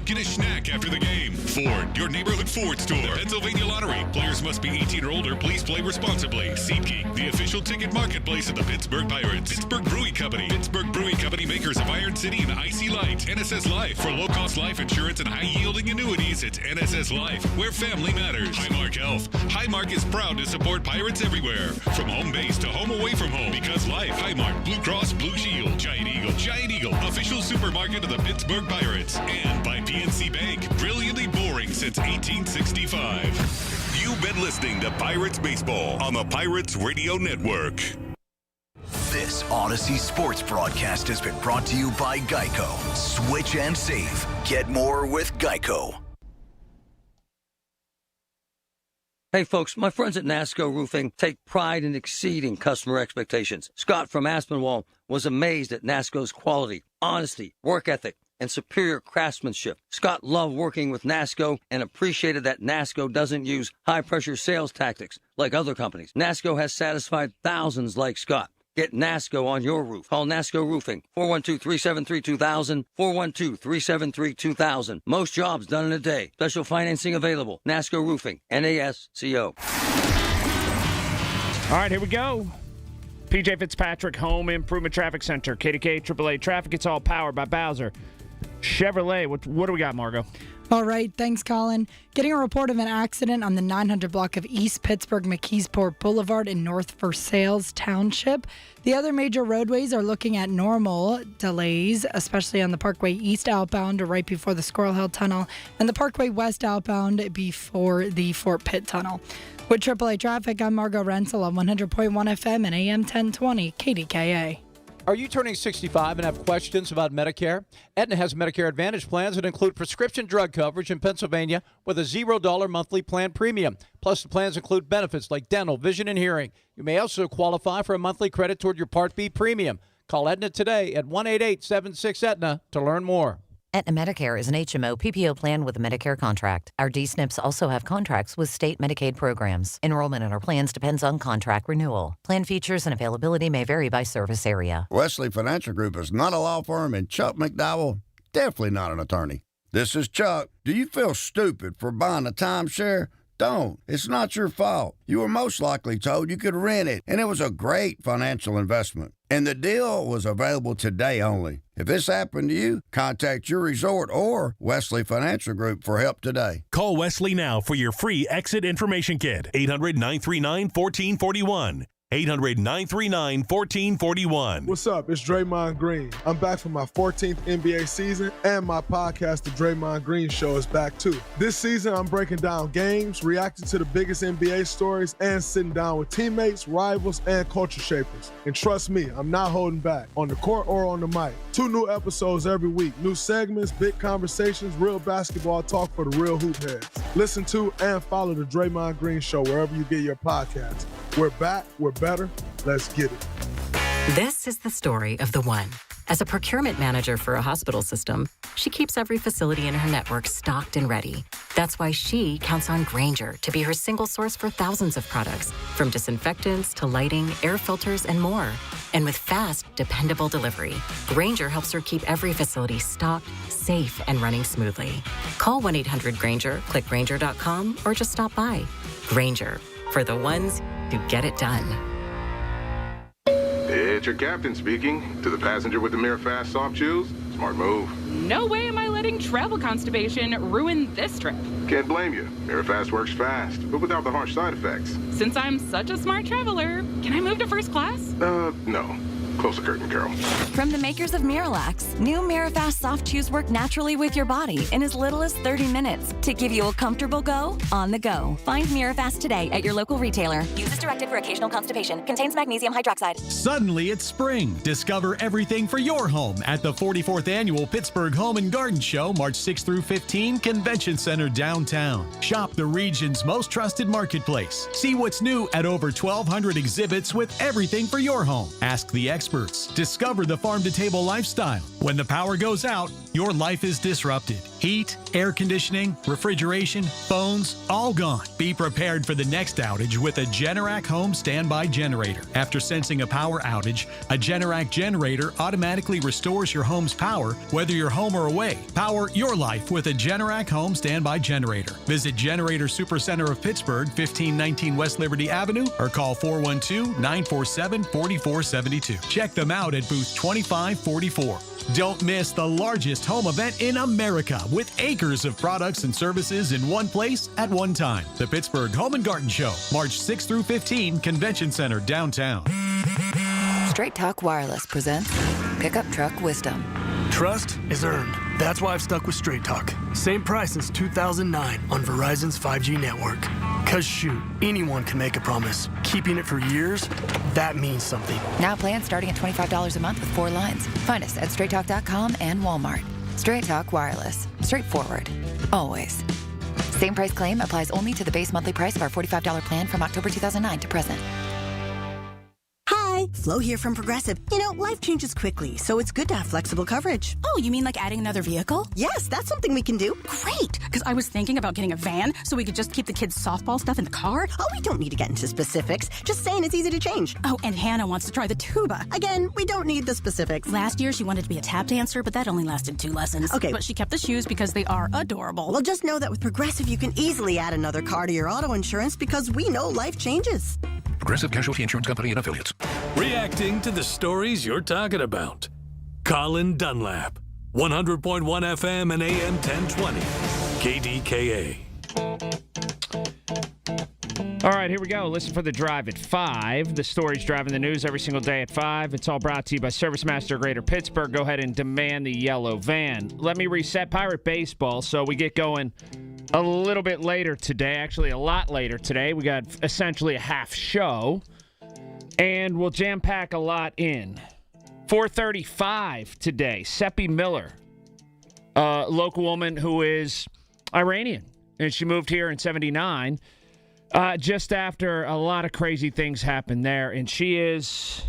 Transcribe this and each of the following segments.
Get a snack after the game. Ford, your neighborhood Ford store. The Pennsylvania Lottery. Players must be 18 or older. Please play responsibly. SeatGeek, the official ticket marketplace of the Pittsburgh Pirates. Pittsburgh Brewing Company. Pittsburgh Brewing Company, makers of Iron City and Icy Light. NSS Life. For low-cost life insurance and high-yielding annuities, it's NSS Life, where family matters. Highmark Health. Highmark is proud to support Pirates everywhere. From home base to home away from home. Because life. Highmark. Blue Cross Blue Shield. Giant Eagle. Giant Eagle. Official supermarket of the Pittsburgh Pirates. And by PNC Bank. Brilliantly boring since 1865. You've been listening to Pirates Baseball on the Pirates Radio Network. This Odyssey Sports broadcast has been brought to you by Geico. Switch and save. Get more with Geico. Hey folks, my friends at NASCO Roofing take pride in exceeding customer expectations. Scott from Aspinwall was amazed at NASCO's quality, honesty, work ethic, and superior craftsmanship. Scott loved working with NASCO and appreciated that NASCO doesn't use high-pressure sales tactics like other companies. NASCO has satisfied thousands like Scott. Get NASCO on your roof. Call NASCO Roofing, 412-373-2000, 412-373-2000. Most jobs done in a day. Special financing available. NASCO Roofing, NASCO. All right, here we go. PJ Fitzpatrick Home Improvement Traffic Center, KDKA AAA Traffic. It's all powered by Bowser Chevrolet. What do we got, Margo? All right, thanks, Colin. Getting a report of an accident on the 900 block of East Pittsburgh McKeesport Boulevard in North Versailles Township. The other major roadways are looking at normal delays, especially on the Parkway East outbound right before the Squirrel Hill Tunnel and the Parkway West outbound before the Fort Pitt Tunnel. With AAA Traffic, I'm Margo Renzel on 100.1 FM and AM 1020 KDKA. Are you turning 65 and have questions about Medicare? Aetna has Medicare Advantage plans that include prescription drug coverage in Pennsylvania with a $0 monthly plan premium. Plus, the plans include benefits like dental, vision, and hearing. You may also qualify for a monthly credit toward your Part B premium. Call Aetna today at 1-888-76-AETNA to learn more. Aetna Medicare is an HMO PPO plan with a Medicare contract. Our D-SNPs also have contracts with state Medicaid programs. Enrollment in our plans depends on contract renewal. Plan features and availability may vary by service area. Wesley Financial Group is not a law firm, and Chuck McDowell, definitely not an attorney. This is Chuck. Do you feel stupid for buying a timeshare? Don't. It's not your fault. You were most likely told you could rent it, and it was a great financial investment. And the deal was available today only. If this happened to you, contact your resort or Wesley Financial Group for help today. Call Wesley now for your free exit information kit. 800-939-1441. 800-939-1441. What's up? It's Draymond Green. I'm back for my 14th NBA season, and my podcast, The Draymond Green Show, is back too. This season, I'm breaking down games, reacting to the biggest NBA stories, and sitting down with teammates, rivals, and culture shapers. And trust me, I'm not holding back, on the court or on the mic. 2 new episodes every week, new segments, big conversations, real basketball talk for the real hoop heads. Listen to and follow The Draymond Green Show wherever you get your podcasts. We're back, we're better, let's get it. This is the story of the one. As a procurement manager for a hospital system, she keeps every facility in her network stocked and ready. That's why she counts on Grainger to be her single source for thousands of products, from disinfectants to lighting, air filters, and more. And with fast, dependable delivery, Grainger helps her keep every facility stocked, safe, and running smoothly. Call 1-800-GRAINGER, click Grainger.com, or just stop by. Grainger, for the ones who get it done. It's your captain speaking. To the passenger with the Mirror Fast soft chews, smart move. No way am I letting travel constipation ruin this trip. Can't blame you. Mirror Fast works fast, but without the harsh side effects. Since I'm such a smart traveler, can I move to first class? No. Close the curtain, Carol. From the makers of Miralax, new Mirafast soft chews work naturally with your body in as little as 30 minutes to give you a comfortable go on the go. Find Mirafast today at your local retailer. Use as directed for occasional constipation. Contains magnesium hydroxide. Suddenly it's spring. Discover everything for your home at the 44th Annual Pittsburgh Home and Garden Show, March 6 through 15, Convention Center downtown. Shop the region's most trusted marketplace. See what's new at over 1,200 exhibits with everything for your home. Ask the experts. Discover the farm-to-table lifestyle. When the power goes out, your life is disrupted. Heat, air conditioning, refrigeration, phones, all gone. Be prepared for the next outage with a Generac home standby generator. After sensing a power outage, a Generac generator automatically restores your home's power, whether you're home or away. Power your life with a Generac home standby generator. Visit Generator Supercenter of Pittsburgh, 1519 West Liberty Avenue, or call 412-947-4472. Check them out at booth 2544. Don't miss the largest home event in America with acres of products and services in one place at one time. The Pittsburgh Home and Garden Show, March 6 through 15, Convention Center, downtown. Straight Talk Wireless presents Pickup Truck Wisdom. Trust is earned. That's why I've stuck with Straight Talk. Same price since 2009 on Verizon's 5G network. Cause shoot, anyone can make a promise. Keeping it for years, that means something. Now plans starting at $25 a month with 4 lines. Find us at straighttalk.com and Walmart. Straight Talk Wireless. Straightforward. Always. Same price claim applies only to the base monthly price of our $45 plan from October 2009 to present. Hi, Flo here from Progressive. You know, life changes quickly, so it's good to have flexible coverage. Oh, you mean like adding another vehicle? Yes, that's something we can do. Great, because I was thinking about getting a van so we could just keep the kids' softball stuff in the car. Oh, we don't need to get into specifics. Just saying it's easy to change. Oh, and Hannah wants to try the tuba. Again, we don't need the specifics. Last year, she wanted to be a tap dancer, but that only lasted 2 lessons. Okay. But she kept the shoes because they are adorable. Well, just know that with Progressive, you can easily add another car to your auto insurance because we know life changes. Progressive Casualty Insurance Company and Affiliates. Reacting to the stories you're talking about. Colin Dunlap, 100.1 FM and AM 1020. KDKA. All right, here we go. Listen for The Drive at 5. The stories driving the news every single day at 5. It's all brought to you by ServiceMaster Greater Pittsburgh. Go ahead and demand the yellow van. Let me reset Pirate Baseball so we get going a little bit later today. Actually, a lot later today. We got essentially a half show, and we'll jam-pack a lot in. 4:35 today. Seppi Miller, a local woman who is Iranian, and she moved here in 79. Just after a lot of crazy things happened there. And she is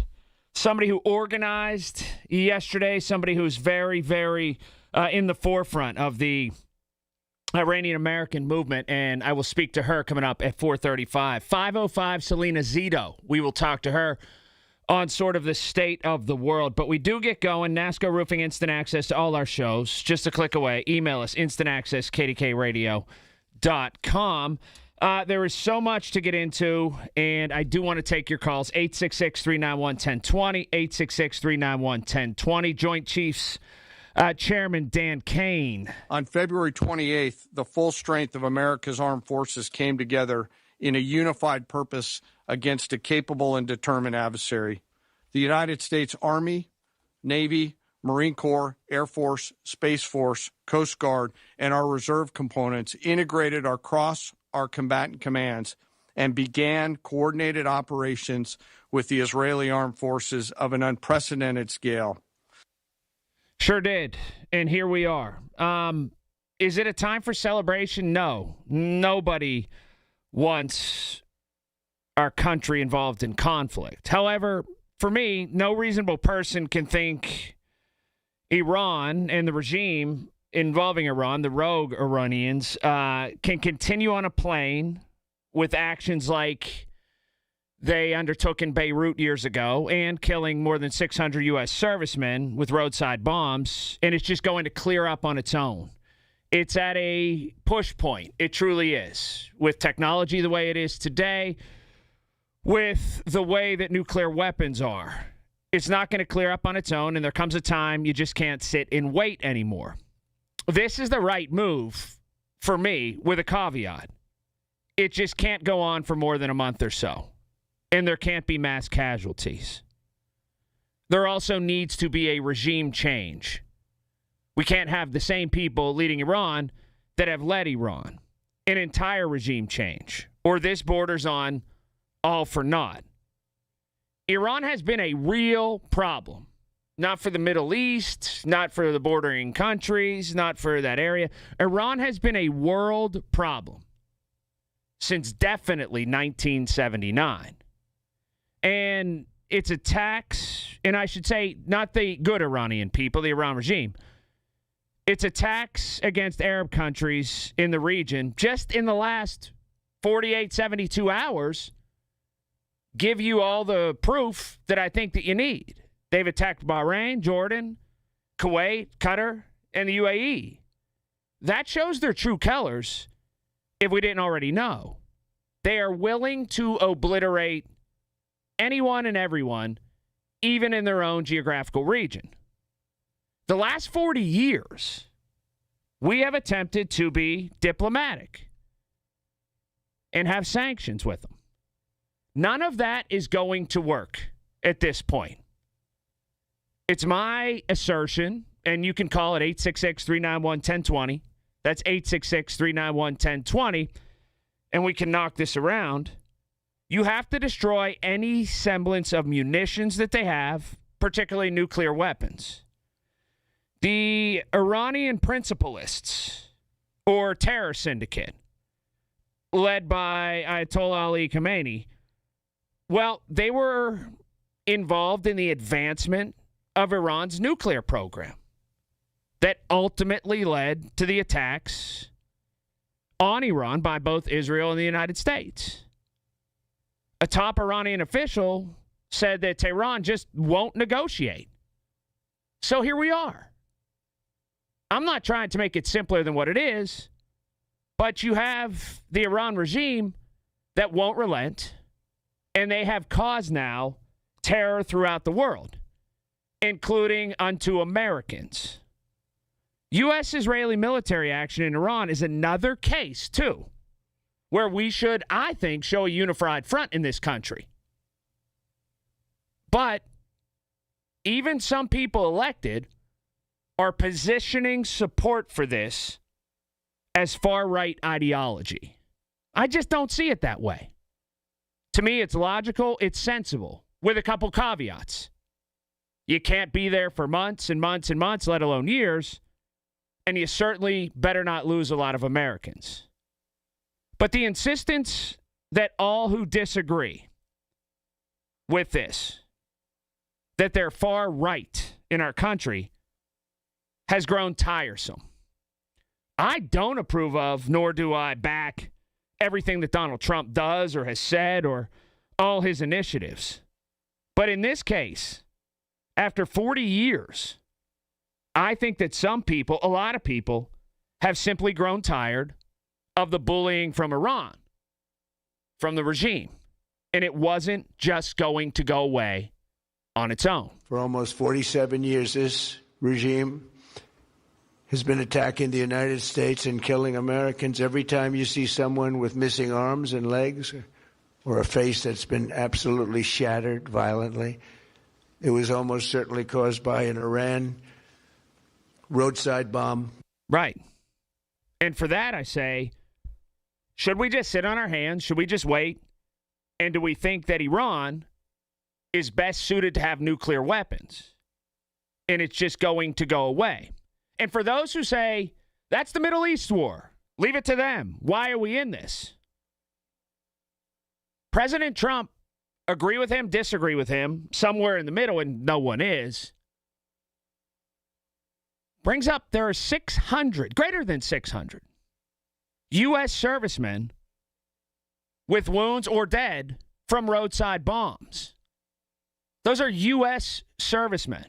somebody who organized yesterday, somebody who's very, very in the forefront of the Iranian-American movement. And I will speak to her coming up at 4:35. 5:05, Selena Zito. We will talk to her on sort of the state of the world. But we do get going. NASCO Roofing, instant access to all our shows. Just a click away. Email us, instantaccess@kdkradio.com. There is so much to get into, and I do want to take your calls. 866-391-1020, 866-391-1020. Joint Chiefs Chairman Dan Kane. On February 28th, the full strength of America's armed forces came together in a unified purpose against a capable and determined adversary. The United States Army, Navy, Marine Corps, Air Force, Space Force, Coast Guard, and our reserve components integrated across our combatant commands and began coordinated operations with the Israeli armed forces of an unprecedented scale. Sure did. And here we are. Is it a time for celebration? No. Nobody wants our country involved in conflict. However, for me, no reasonable person can think Iran and the regime involving Iran, the rogue Iranians, can continue on a plane with actions like they undertook in Beirut years ago and killing more than 600 U.S. servicemen with roadside bombs, and it's just going to clear up on its own. It's at a push point. It truly is. With technology the way it is today, with the way that nuclear weapons are, it's not going to clear up on its own, and there comes a time you just can't sit and wait anymore. This is the right move for me with a caveat. It just can't go on for more than a month or so. And there can't be mass casualties. There also needs to be a regime change. We can't have the same people leading Iran that have led Iran. An entire regime change. Or this borders on all for naught. Iran has been a real problem. Not for the Middle East, not for the bordering countries, not for that area. Iran has been a world problem since definitely 1979. And its attacks, and I should say not the good Iranian people, the Iran regime, its attacks against Arab countries in the region, just in the last 48, 72 hours, give you all the proof that I think that you need. They've attacked Bahrain, Jordan, Kuwait, Qatar, and the UAE. That shows their true colors, if we didn't already know. They are willing to obliterate anyone and everyone, even in their own geographical region. The last 40 years, we have attempted to be diplomatic and have sanctions with them. None of that is going to work at this point. It's my assertion, and you can call it 866-391-1020. That's 866-391-1020, and we can knock this around. You have to destroy any semblance of munitions that they have, particularly nuclear weapons. The Iranian principalists, or terror syndicate, led by Ayatollah Ali Khamenei, well, they were involved in the advancement of Iran's nuclear program that ultimately led to the attacks on Iran by both Israel and the United States. A top Iranian official said that Tehran just won't negotiate. So here we are. I'm not trying to make it simpler than what it is, but you have the Iran regime that won't relent, and they have caused now terror throughout the world, including unto Americans. U.S.-Israeli military action in Iran is another case, too, where we should, I think, show a unified front in this country. But even some people elected are positioning support for this as far-right ideology. I just don't see it that way. To me, it's logical, it's sensible, with a couple caveats. You can't be there for months and months and months, let alone years, and you certainly better not lose a lot of Americans. But the insistence that all who disagree with this, that they're far right in our country, has grown tiresome. I don't approve of, nor do I back everything that Donald Trump does or has said or all his initiatives. But in this case, after 40 years, I think that some people, a lot of people, have simply grown tired of the bullying from Iran, from the regime. And it wasn't just going to go away on its own. For almost 47 years, this regime has been attacking the United States and killing Americans. Every time you see someone with missing arms and legs or a face that's been absolutely shattered violently, it was almost certainly caused by an Iran roadside bomb. Right. And for that, I say, should we just sit on our hands? Should we just wait? And do we think that Iran is best suited to have nuclear weapons and it's just going to go away? And for those who say, that's the Middle East war, leave it to them. Why are we in this? President Trump, agree with him, disagree with him, somewhere in the middle, and no one is, brings up there are 600, greater than 600, U.S. servicemen with wounds or dead from roadside bombs. Those are U.S. servicemen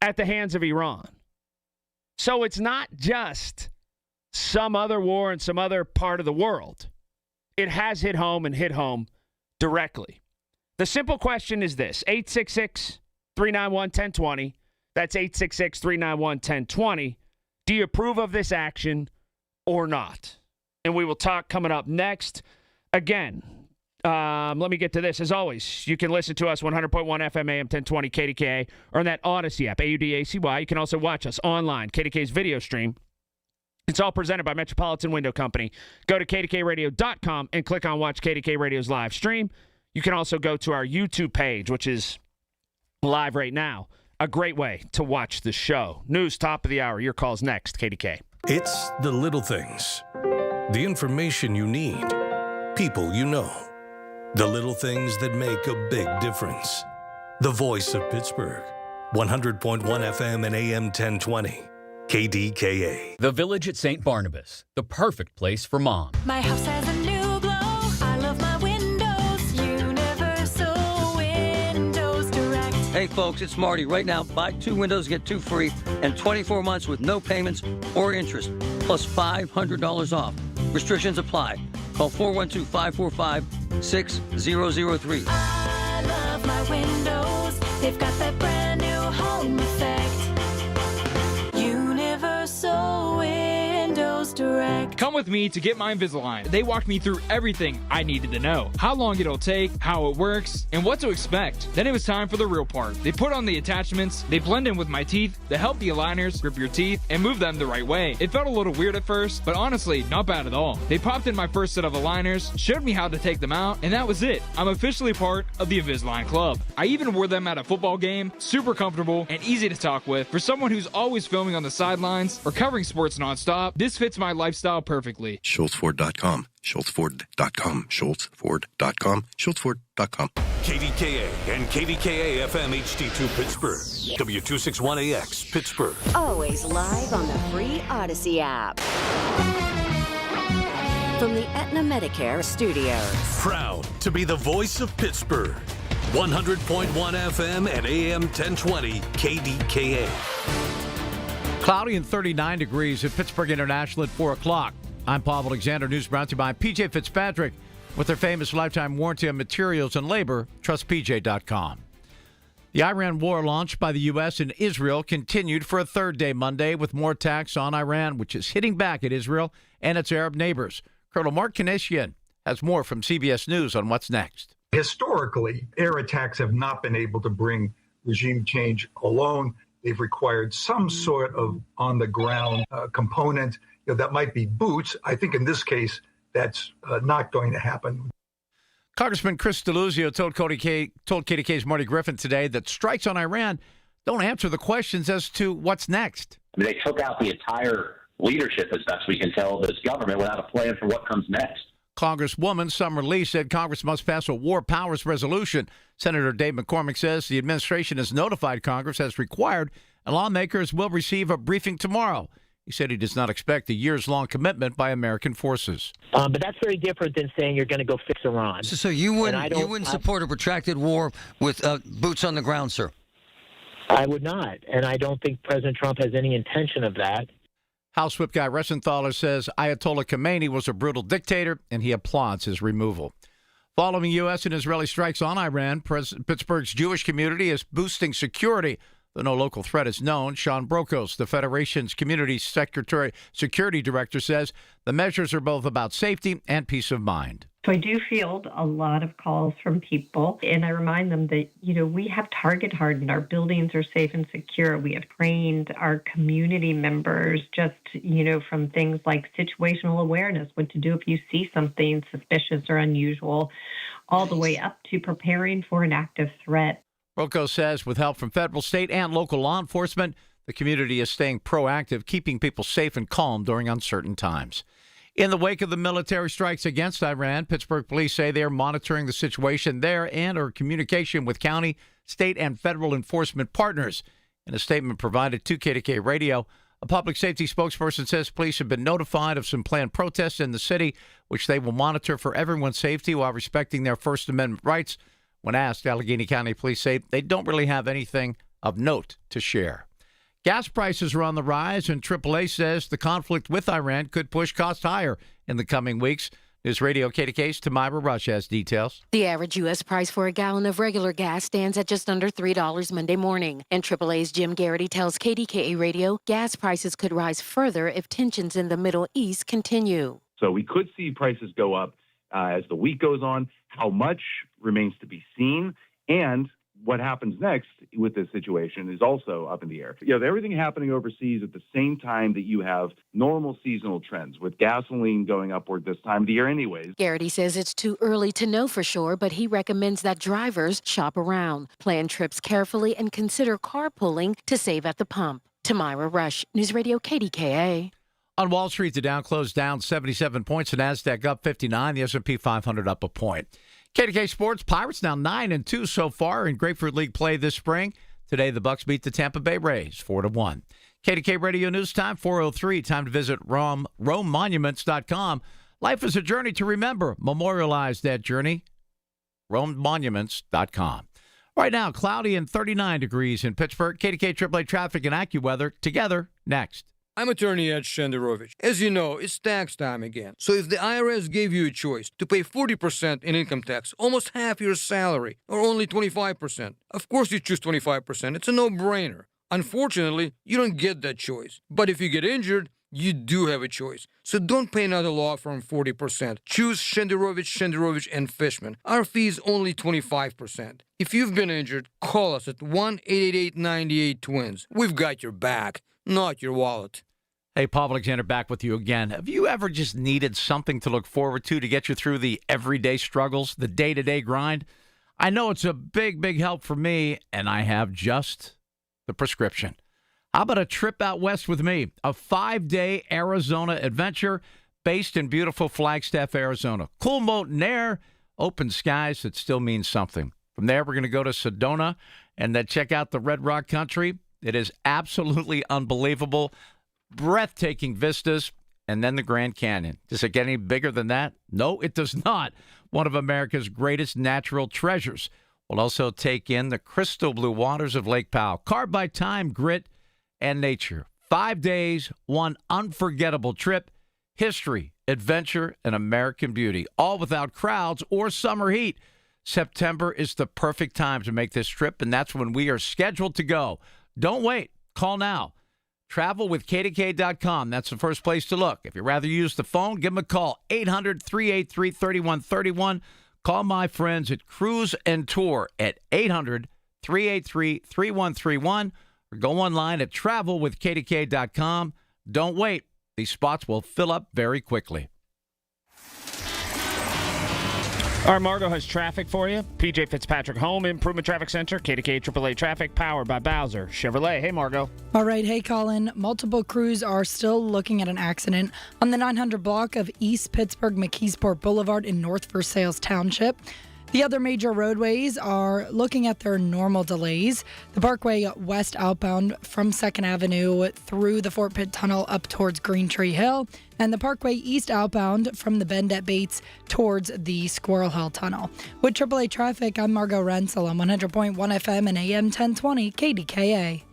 at the hands of Iran. So it's not just some other war in some other part of the world. It has hit home and hit home directly. The simple question is this, 866-391-1020. That's 866-391-1020. Do you approve of this action or not? And we will talk coming up next. Again, let me get to this. As always, you can listen to us 100.1 FM AM 1020 KDKA or on that Odyssey app, AUDACY. You can also watch us online, KDK's video stream. It's all presented by Metropolitan Window Company. Go to KDKRadio.com and click on Watch KDK Radio's live stream. You can also go to our YouTube page, which is live right now. A great way to watch the show. News top of the hour. Your call's next, KDK. It's the little things. The information you need. People you know. The little things that make a big difference. The voice of Pittsburgh. 100.1 FM and AM 1020. KDKA. The Village at St. Barnabas, the perfect place for mom. My house has a new glow. I love my windows. Universal Windows Direct. Hey folks, it's Marty. Right now, buy 2 windows, get 2 free, and 24 months with no payments or interest, plus $500 off. Restrictions apply. Call 412-545-6003. I love my windows. They've got that brand new home effect. Universal Windows Direct. Come with me to get my Invisalign. They walked me through everything I needed to know. How long it'll take, how it works, and what to expect. Then it was time for the real part. They put on the attachments, they blend in with my teeth, they help the aligners grip your teeth and move them the right way. It felt a little weird at first, but honestly, not bad at all. They popped in my first set of aligners, showed me how to take them out, and that was it. I'm officially part of the Invisalign Club. I even wore them at a football game, super comfortable and easy to talk with. For someone who's always filming on the sidelines or covering sports nonstop, this fits my lifestyle perfectly. SchultzFord.com. SchultzFord.com. SchultzFord.com. SchultzFord.com. KDKA and KDKA-FM HD2 Pittsburgh. W261AX Pittsburgh. Always live on the free Odyssey app. From the Aetna Medicare studios. Proud to be the voice of Pittsburgh. 100.1 FM and AM 1020 KDKA. Cloudy and 39 degrees at Pittsburgh International at 4 o'clock. I'm Paul Alexander. News brought to you by PJ Fitzpatrick. With their famous lifetime warranty on materials and labor, trust PJ.com. The Iran war launched by the U.S. and Israel continued for a third day Monday with more attacks on Iran, which is hitting back at Israel and its Arab neighbors. Colonel Mark Kanesian has more from CBS News on what's next. Historically, air attacks have not been able to bring regime change alone. They've required some sort of on-the-ground component that might be boots. I think in this case, that's not going to happen. Congressman Chris DeLuzio told KDK's Marty Griffin today that strikes on Iran don't answer the questions as to what's next. I mean, they took out the entire leadership, as best we can tell, of this government without a plan for what comes next. Congresswoman Summer Lee said Congress must pass a war powers resolution. Senator Dave McCormick says the administration has notified Congress as required, and lawmakers will receive a briefing tomorrow. He said he does not expect a years-long commitment by American forces. But that's very different than saying you're going to go fix Iran. So you wouldn't support a protracted war with boots on the ground, sir? I would not, and I don't think President Trump has any intention of that. House Whip Guy Ressenthaler says Ayatollah Khamenei was a brutal dictator, and he applauds his removal. Following U.S. and Israeli strikes on Iran, Pittsburgh's Jewish community is boosting security. Though no local threat is known, Sean Brokos, the Federation's Community Security Director, says the measures are both about safety and peace of mind. So I do field a lot of calls from people, and I remind them that, we have target hardened. Our buildings are safe and secure. We have trained our community members just, from things like situational awareness, what to do if you see something suspicious or unusual, all the way up to preparing for an active threat. Rocco says with help from federal, state, and local law enforcement, the community is staying proactive, keeping people safe and calm during uncertain times. In the wake of the military strikes against Iran, Pittsburgh police say they are monitoring the situation there and are in communication with county, state, and federal enforcement partners. In a statement provided to KDKA Radio, a public safety spokesperson says police have been notified of some planned protests in the city, which they will monitor for everyone's safety while respecting their First Amendment rights. When asked, Allegheny County police say they don't really have anything of note to share. Gas prices are on the rise, and AAA says the conflict with Iran could push costs higher in the coming weeks. News Radio KDK's Tamira Rush has details. The average U.S. price for a gallon of regular gas stands at just under $3 Monday morning. And AAA's Jim Garrity tells KDKA Radio gas prices could rise further if tensions in the Middle East continue. So we could see prices go up as the week goes on. How much remains to be seen, and what happens next with this situation is also up in the air. Everything happening overseas at the same time that you have normal seasonal trends with gasoline going upward this time of the year anyways. Garrity says it's too early to know for sure, but he recommends that drivers shop around, plan trips carefully, and consider carpooling to save at the pump. Tamira Rush, News Radio KDKA. On Wall Street, the Dow closed down 77 points, the Nasdaq up 59, the S&P 500 up a point. KDK Sports, Pirates now 9-2 so far in Grapefruit League play this spring. Today, the Bucks beat the Tampa Bay Rays 4-1. KDK Radio News Time, 4:03. Time to visit RomeMonuments.com. Life is a journey to remember. Memorialize that journey. RomeMonuments.com. Right now, cloudy and 39 degrees in Pittsburgh. KDK AAA Traffic and AccuWeather together next. I'm attorney Ed Shenderovich. As you know, it's tax time again. So if the IRS gave you a choice to pay 40% in income tax, almost half your salary, or only 25%, of course you choose 25%. It's a no-brainer. Unfortunately, you don't get that choice. But if you get injured, you do have a choice. So don't pay another law firm 40%. Choose Shenderovich, and Fishman. Our fee is only 25%. If you've been injured, call us at 1-888-98-TWINS. We've got your back, not your wallet. Hey, Paul Alexander back with you again. Have you ever just needed something to look forward to get you through the everyday struggles, the day-to-day grind? I know it's a big, big help for me, and I have just the prescription. How about a trip out west with me? A 5-day Arizona adventure based in beautiful Flagstaff, Arizona. Cool mountain air, open skies that still means something. From there, we're going to go to Sedona and then check out the Red Rock Country. It is absolutely unbelievable. Breathtaking vistas, and then the Grand Canyon. Does it get any bigger than that? No, it does not. One of America's greatest natural treasures. We'll also take in the crystal blue waters of Lake Powell, carved by time, grit, and nature. 5 days, one unforgettable trip, history, adventure, and American beauty, all without crowds or summer heat. September is the perfect time to make this trip, and that's when we are scheduled to go. Don't wait. Call now. Travel with KDK.com. That's the first place to look. If you'd rather use the phone, give them a call, 800-383-3131. Call my friends at Cruise and Tour at 800-383-3131 or go online at travelwithkdk.com. Don't wait. These spots will fill up very quickly. Our Margo has traffic for you. PJ Fitzpatrick Home Improvement Traffic Center, KDK AAA Traffic, powered by Bowser Chevrolet. Hey, Margo. All right. Hey, Colin. Multiple crews are still looking at an accident on the 900 block of East Pittsburgh McKeesport Boulevard in North Versailles Township. The other major roadways are looking at their normal delays. The Parkway West outbound from 2nd Avenue through the Fort Pitt Tunnel up towards Green Tree Hill, and the Parkway East outbound from the bend at Bates towards the Squirrel Hill Tunnel. With AAA Traffic, I'm Margo Rensel on 100.1 FM and AM 1020 KDKA.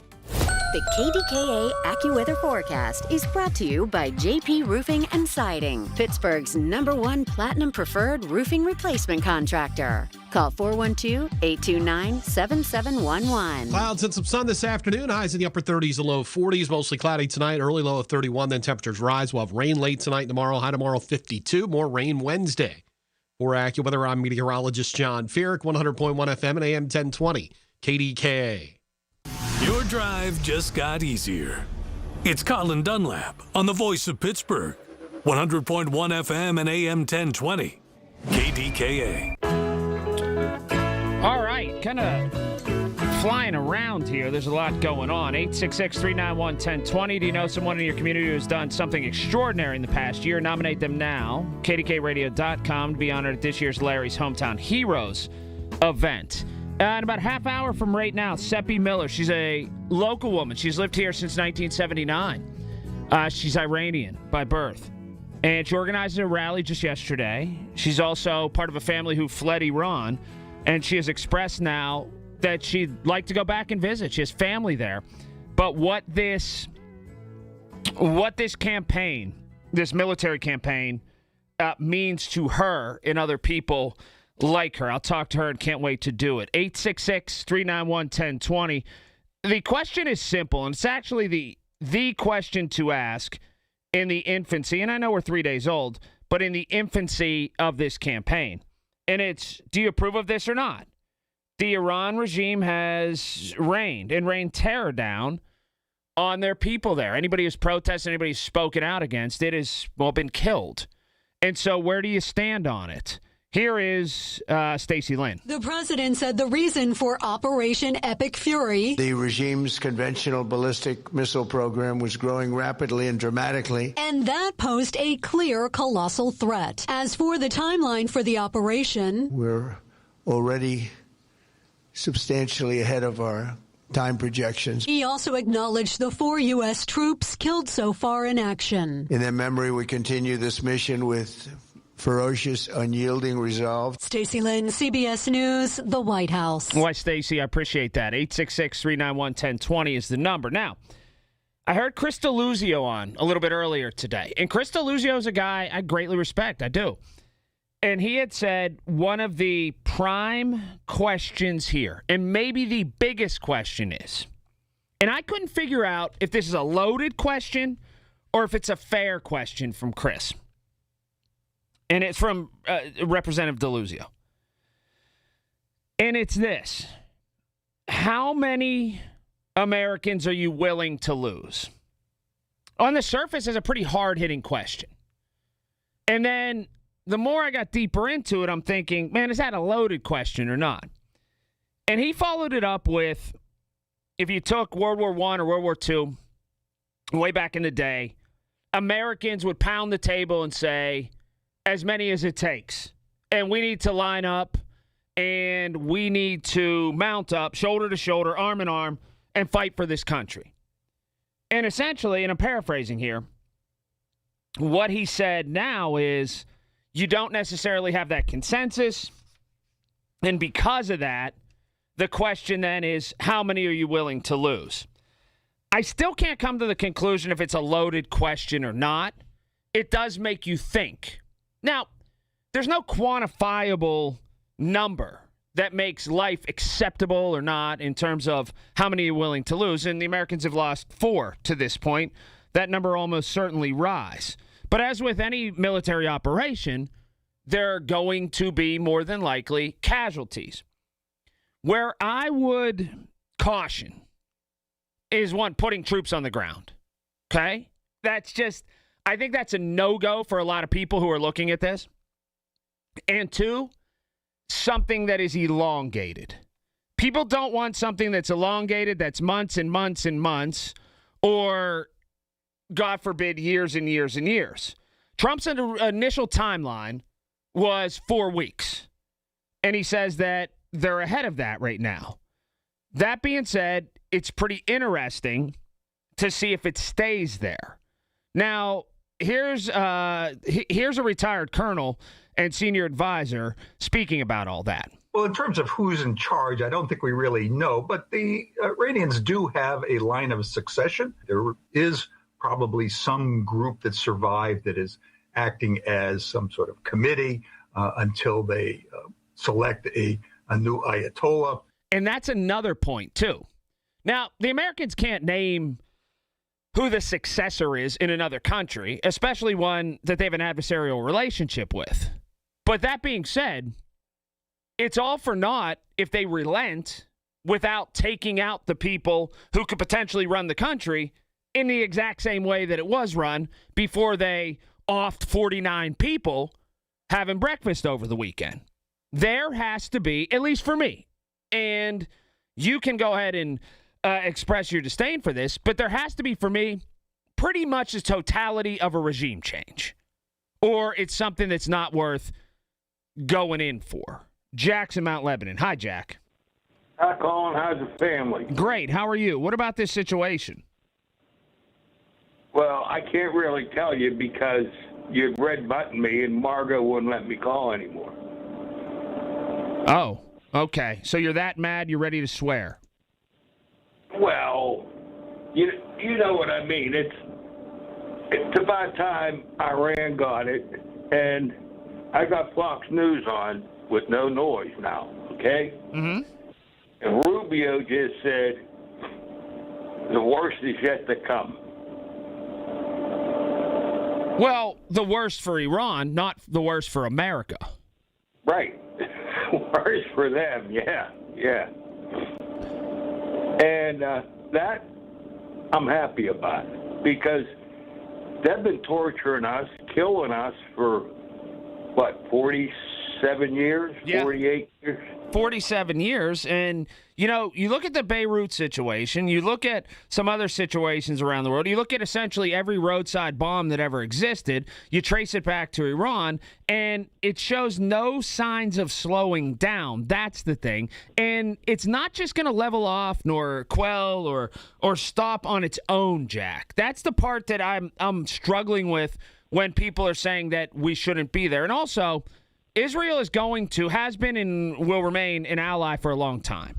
The KDKA AccuWeather forecast is brought to you by JP Roofing and Siding, Pittsburgh's #1 Platinum Preferred roofing replacement contractor. Call 412-829-7711. Clouds and some sun this afternoon. Highs in the upper 30s and low 40s. Mostly cloudy tonight. Early low of 31. Then temperatures rise. We'll have rain late tonight and tomorrow. High tomorrow 52. More rain Wednesday. For AccuWeather, I'm meteorologist John Feerick. 100.1 FM and AM 1020. KDKA. Your drive just got easier. It's Colin Dunlap on the voice of Pittsburgh. 100.1 FM and AM 1020. KDKA. All right, kind of flying around here. There's a lot going on. 866-391-1020. Do you know someone in your community who's done something extraordinary in the past year? Nominate them now. KDKRadio.com to be honored at this year's Larry's Hometown Heroes event. And about a half hour from right now, Seppi Miller. She's a local woman. She's lived here since 1979. She's Iranian by birth. And she organized a rally just yesterday. She's also part of a family who fled Iran. And she has expressed now that she'd like to go back and visit. She has family there. But what this campaign, this military campaign, means to her and other people like her. I'll talk to her and can't wait to do it. 866-391-1020. The question is simple, and it's actually the question to ask in the infancy, and I know we're 3 days old, but in the infancy of this campaign. And it's, do you approve of this or not? The Iran regime has rained terror down on their people there. Anybody who's protested, anybody who's spoken out against it has, been killed. And so where do you stand on it? Here is Stacey Lynn. The president said the reason for Operation Epic Fury, the regime's conventional ballistic missile program, was growing rapidly and dramatically, and that posed a clear colossal threat. As for the timeline for the operation, we're already substantially ahead of our time projections. He also acknowledged the 4 U.S. troops killed so far in action. In their memory, we continue this mission with ferocious, unyielding resolve. Stacey Lynn, CBS News, the White House. Why, Stacey, I appreciate that. 866-391-1020 is the number. Now, I heard Chris Deluzio on a little bit earlier today. And Chris Deluzio is a guy I greatly respect. I do. And he had said one of the prime questions here, and maybe the biggest question is, and I couldn't figure out if this is a loaded question or if it's a fair question from Chris. And it's from Representative Deluzio. And it's this. How many Americans are you willing to lose? On the surface, is a pretty hard-hitting question. And then the more I got deeper into it, I'm thinking, man, is that a loaded question or not? And he followed it up with, if you took World War I or World War II, way back in the day, Americans would pound the table and say, as many as it takes. And we need to line up, and we need to mount up, shoulder to shoulder, arm in arm, and fight for this country. And essentially, and I'm paraphrasing here, what he said now is you don't necessarily have that consensus, and because of that, the question then is, how many are you willing to lose? I still can't come to the conclusion if it's a loaded question or not. It does make you think. Now, there's no quantifiable number that makes life acceptable or not in terms of how many you're willing to lose, and the Americans have lost 4 to this point. That number almost certainly rise. But as with any military operation, there are going to be more than likely casualties. Where I would caution is, one, putting troops on the ground. Okay? That's just, I think that's a no-go for a lot of people who are looking at this. And 2, something that is elongated. People don't want something that's elongated, that's months and months and months, or, God forbid, years and years and years. Trump's initial timeline was 4 weeks. And he says that they're ahead of that right now. That being said, it's pretty interesting to see if it stays there. Now, here's a retired colonel and senior advisor speaking about all that. Well, in terms of who's in charge, I don't think we really know, but the Iranians do have a line of succession. There is probably some group that survived that is acting as some sort of committee until they select a new Ayatollah. And that's another point, too. Now, the Americans can't name who the successor is in another country, especially one that they have an adversarial relationship with. But that being said, it's all for naught if they relent without taking out the people who could potentially run the country in the exact same way that it was run before they offed 49 people having breakfast over the weekend. There has to be, at least for me, and you can go ahead and express your disdain for this, but there has to be, for me, pretty much the totality of a regime change. Or it's something that's not worth going in for. Jack's in Mount Lebanon. Hi, Jack. Hi, Colin. How's the family? Great. How are you? What about this situation? Well, I can't really tell you because you'd red button me and Margot wouldn't let me call anymore. Oh, okay. So you're that mad you're ready to swear? Well, you know what I mean. It's about time Iran got it, and I got Fox News on with no noise now, okay? Mm-hmm. And Rubio just said the worst is yet to come. Well, the worst for Iran, not the worst for America. Right. Worst for them, yeah. And that I'm happy about because they've been torturing us, killing us for, 47 years, yeah. 48 years? 47 years. And, you know, you look at the Beirut situation, you look at some other situations around the world, you look at essentially every roadside bomb that ever existed, you trace it back to Iran, and it shows no signs of slowing down. That's the thing. And it's not just going to level off nor quell or stop on its own, Jack. That's the part that I'm struggling with when people are saying that we shouldn't be there. And also, Israel has been and will remain an ally for a long time.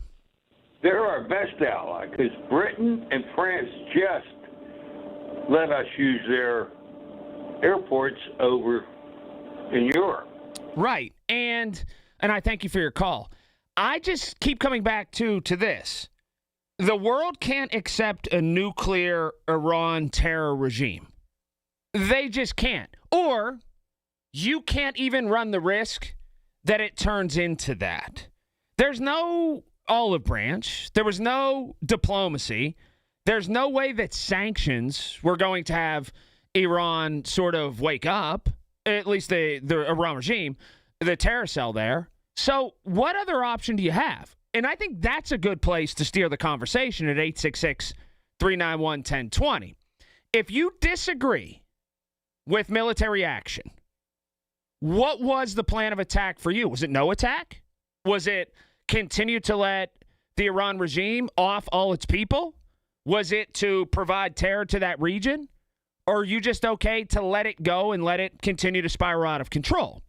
They're our best ally because Britain and France just let us use their airports over in Europe. Right. And I thank you for your call. I just keep coming back to this. The world can't accept a nuclear Iran terror regime. They just can't. Or you can't even run the risk that it turns into that. There's no olive branch. There was no diplomacy. There's no way that sanctions were going to have Iran sort of wake up, at least the Iran regime, the terror cell there. So what other option do you have? And I think that's a good place to steer the conversation at 866-391-1020. If you disagree with military action, what was the plan of attack for you? Was it no attack? Was it continue to let the Iran regime off all its people? Was it to provide terror to that region? Or are you just okay to let it go and let it continue to spiral out of control?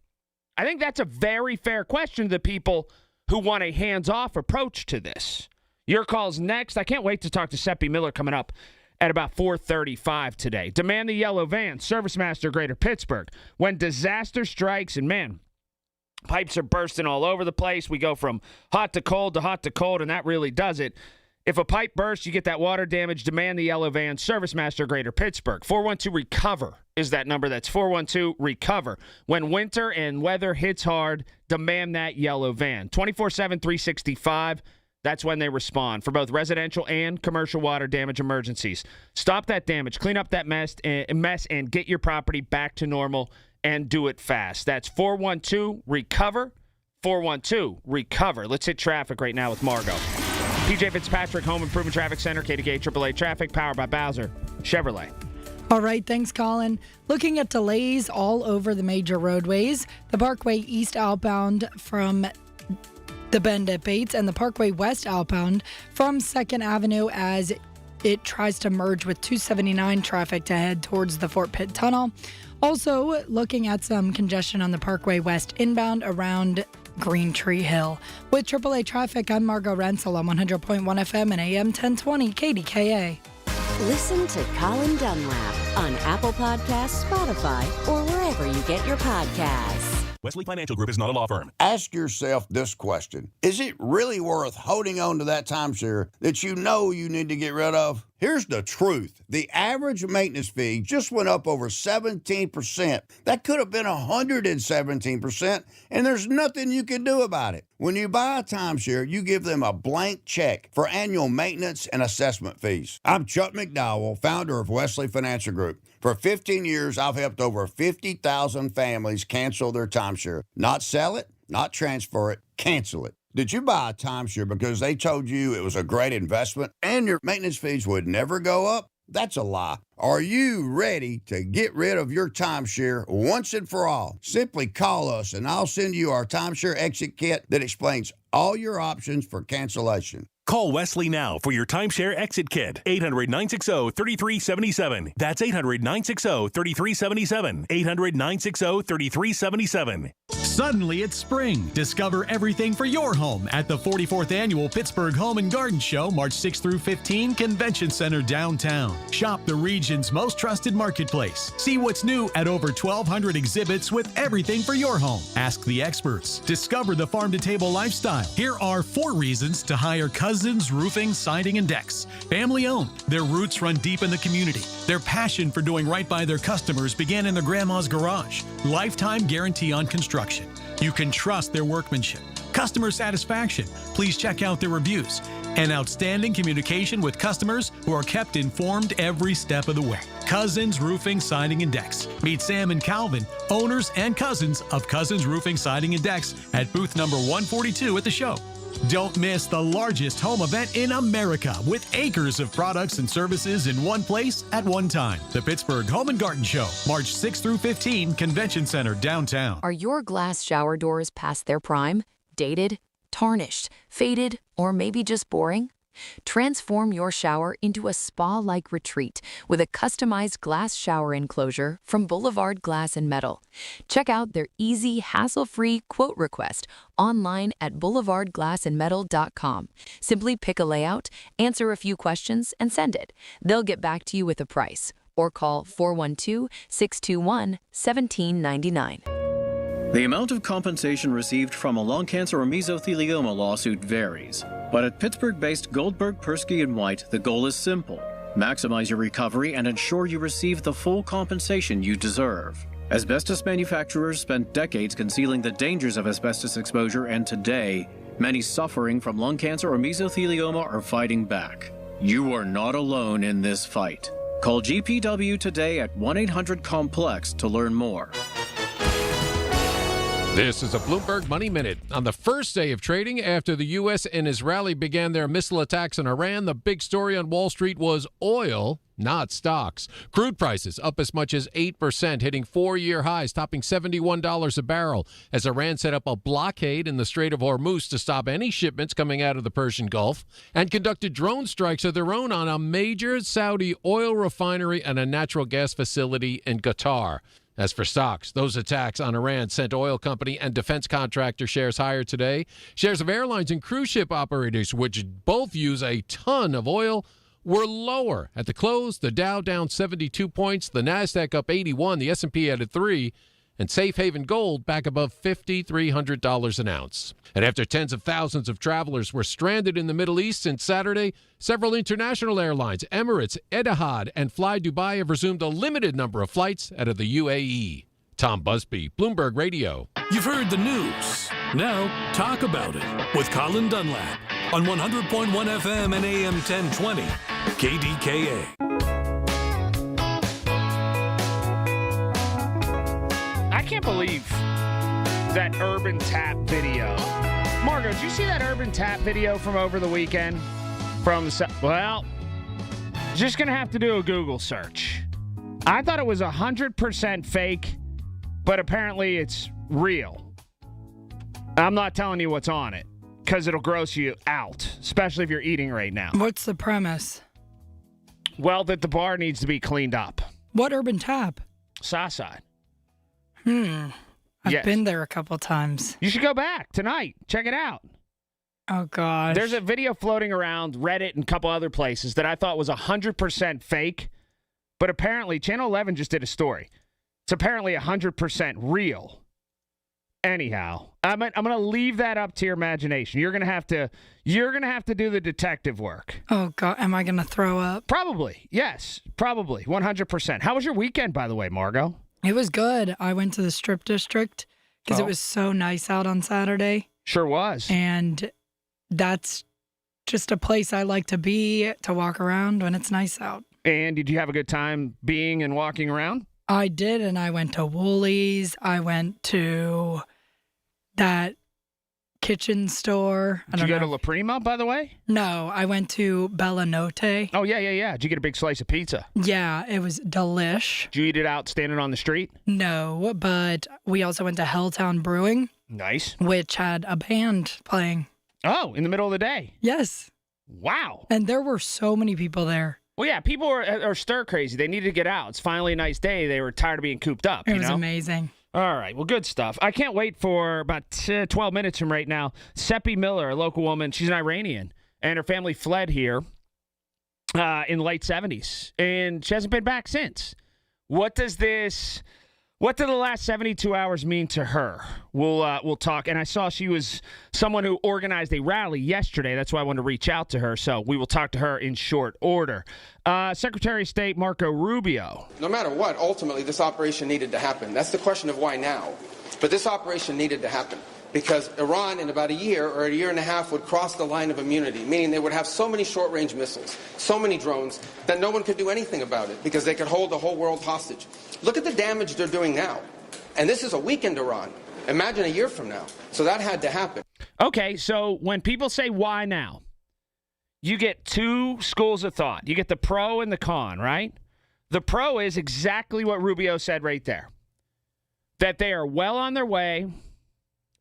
I think that's a very fair question to the people who want a hands-off approach to this. Your call's next. I can't wait to talk to Seppi Miller coming up at about 4:35 today. Demand the yellow van, ServiceMaster Greater Pittsburgh. When disaster strikes, and man, pipes are bursting all over the place. We go from hot to cold, and that really does it. If a pipe bursts, you get that water damage, demand the yellow van, ServiceMaster Greater Pittsburgh. 412-RECOVER is that number. That's 412-RECOVER. When winter and weather hits hard, demand that yellow van. 24/7, 365. That's when they respond for both residential and commercial water damage emergencies. Stop that damage, clean up that mess, and get your property back to normal, and do it fast. That's 412-RECOVER. 412-RECOVER. Let's hit traffic right now with Margo. PJ Fitzpatrick, Home Improvement Traffic Center, KDKA AAA Traffic, powered by Bowser Chevrolet. All right, thanks, Colin. Looking at delays all over the major roadways, the Parkway East outbound from the Bend at Bates and the Parkway West outbound from 2nd Avenue as it tries to merge with 279 traffic to head towards the Fort Pitt Tunnel. Also, looking at some congestion on the Parkway West inbound around Green Tree Hill. With AAA Traffic, I'm Margo Rensel on 100.1 FM and AM 1020 KDKA. Listen to Colin Dunlap on Apple Podcasts, Spotify, or wherever you get your podcasts. Wesley Financial Group is not a law firm. Ask yourself this question. Is it really worth holding on to that timeshare that you know you need to get rid of? Here's the truth. The average maintenance fee just went up over 17%. That could have been 117%, and there's nothing you can do about it. When you buy a timeshare, you give them a blank check for annual maintenance and assessment fees. I'm Chuck McDowell, founder of Wesley Financial Group. For 15 years, I've helped over 50,000 families cancel their timeshare. Not sell it, not transfer it, cancel it. Did you buy a timeshare because they told you it was a great investment and your maintenance fees would never go up? That's a lie. Are you ready to get rid of your timeshare once and for all? Simply call us and I'll send you our timeshare exit kit that explains all your options for cancellation. Call Wesley now for your timeshare exit kit. 800-960-3377. That's 800-960-3377. 800-960-3377. Suddenly it's spring. Discover everything for your home at the 44th Annual Pittsburgh Home and Garden Show, March 6 through 15, Convention Center downtown. Shop the region's most trusted marketplace. See what's new at over 1,200 exhibits with everything for your home. Ask the experts. Discover the farm-to-table lifestyle. Here are 4 reasons to hire Cousins Roofing, Siding, and Decks. Family-owned. Their roots run deep in the community. Their passion for doing right by their customers began in their grandma's garage. Lifetime guarantee on construction. You can trust their workmanship. Customer satisfaction. Please check out their reviews. and outstanding communication with customers who are kept informed every step of the way. Cousins Roofing, Siding, and Decks. Meet Sam and Calvin, owners and cousins of Cousins Roofing, Siding, and Decks at booth number 142 at the show. Don't miss the largest home event in America with acres of products and services in one place at one time. The Pittsburgh Home and Garden Show, March 6 through 15, Convention Center, downtown. Are your glass shower doors past their prime? Dated? Tarnished? Faded? Or maybe just boring? Transform your shower into a spa-like retreat with a customized glass shower enclosure from Boulevard Glass and Metal. Check out their easy, hassle-free quote request online at boulevardglassandmetal.com. Simply pick a layout, answer a few questions, and send it. They'll get back to you with a price. Or call 412-621-1799. The amount of compensation received from a lung cancer or mesothelioma lawsuit varies. But at Pittsburgh-based Goldberg, Persky & White, the goal is simple. Maximize your recovery and ensure you receive the full compensation you deserve. Asbestos manufacturers spent decades concealing the dangers of asbestos exposure, and today, many suffering from lung cancer or mesothelioma are fighting back. You are not alone in this fight. Call GPW today at 1-800-COMPLEX to learn more. This is a Bloomberg Money Minute. On the first day of trading after the U.S. and Israeli began their missile attacks on Iran, the big story on Wall Street was oil, not stocks. Crude prices up as much as 8%, hitting 4-year highs, topping $71 a barrel as Iran set up a blockade in the Strait of Hormuz to stop any shipments coming out of the Persian Gulf and conducted drone strikes of their own on a major Saudi oil refinery and a natural gas facility in Qatar. As for stocks, those attacks on Iran sent oil company and defense contractor shares higher today. Shares of airlines and cruise ship operators, which both use a ton of oil, were lower. At the close, the Dow down 72 points, the Nasdaq up 81, the S&P added 3, and Safe Haven Gold back above $5,300 an ounce. And after tens of thousands of travelers were stranded in the Middle East since Saturday, several international airlines, Emirates, Etihad, and Fly Dubai have resumed a limited number of flights out of the UAE. Tom Busby, Bloomberg Radio. You've heard the news. Now talk about it with Colin Dunlap on 100.1 FM and AM 1020 KDKA. I can't believe that Urban Tap video. Margo, did you see that Urban Tap video from over the weekend? Well, just going to have to do a Google search. I thought it was 100% fake, but apparently it's real. I'm not telling you what's on it because it'll gross you out, especially if you're eating right now. What's the premise? Well, that the bar needs to be cleaned up. What Urban Tap? Southside. I've been there a couple times. You should go back tonight. Check it out. Oh, gosh. There's a video floating around Reddit and a couple other places that I thought was 100% fake, but apparently Channel 11 just did a story. It's apparently 100% real. Anyhow, I'm going to leave that up to your imagination. You're going to have to do the detective work. Oh, God. Am I going to throw up? Probably. Yes, probably. 100%. How was your weekend, by the way, Margo? It was good. I went to the Strip District because it was so nice out on Saturday. Sure was. And that's just a place I like to be, to walk around when it's nice out. And did you have a good time being and walking around? I did, and I went to Woolies. I went to that kitchen store. Did you go to La Prima, by the way? No, I went to Bella Notte. Oh, yeah. Did you get a big slice of pizza? Yeah, it was delish. Did you eat it out standing on the street? No, but we also went to Helltown Brewing. Nice. Which had a band playing. Oh, in the middle of the day? Yes. Wow. And there were so many people there. Well, yeah, people are stir crazy. They needed to get out. It's finally a nice day. They were tired of being cooped up. It was amazing. All right. Well, good stuff. I can't wait for about 12 minutes from right now. Seppi Miller, a local woman, she's an Iranian, and her family fled here in the late 70s, and she hasn't been back since. What do the last 72 hours mean to her? We'll talk. And I saw she was someone who organized a rally yesterday. That's why I wanted to reach out to her. So we will talk to her in short order. Secretary of State Marco Rubio. No matter what, ultimately this operation needed to happen. That's the question of why now. But this operation needed to happen. because Iran in about a year or a year and a half would cross the line of immunity, meaning they would have so many short-range missiles, so many drones, that no one could do anything about it because they could hold the whole world hostage. Look at the damage they're doing now. And this is a weakened Iran. Imagine a year from now. So that had to happen. Okay, so when people say why now, you get two schools of thought. You get the pro and the con, right? The pro is exactly what Rubio said right there, that they are well on their way,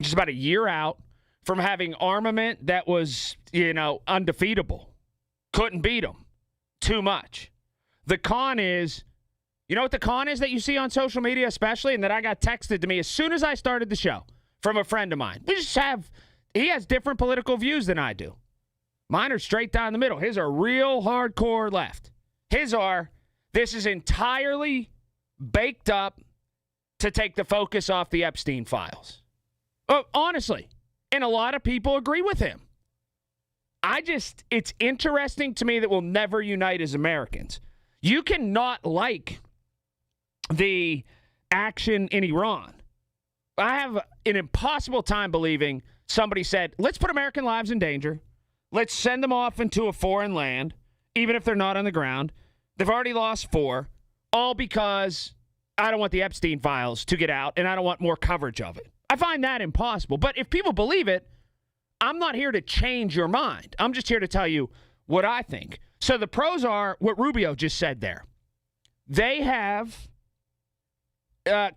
just about a year out, from having armament that was, undefeatable. Couldn't beat them. Too much. The con is, you know what the con is that you see on social media especially, and that I got texted to me as soon as I started the show from a friend of mine. He has different political views than I do. Mine are straight down the middle. His are real hardcore left. His are, this is entirely baked up to take the focus off the Epstein files. Oh, honestly. And a lot of people agree with him. It's interesting to me that we'll never unite as Americans. You cannot like the action in Iran. I have an impossible time believing somebody said, let's put American lives in danger. Let's send them off into a foreign land, even if they're not on the ground. They've already lost 4, all because I don't want the Epstein files to get out, and I don't want more coverage of it. I find that impossible. But if people believe it, I'm not here to change your mind. I'm just here to tell you what I think. So the pros are what Rubio just said there. They have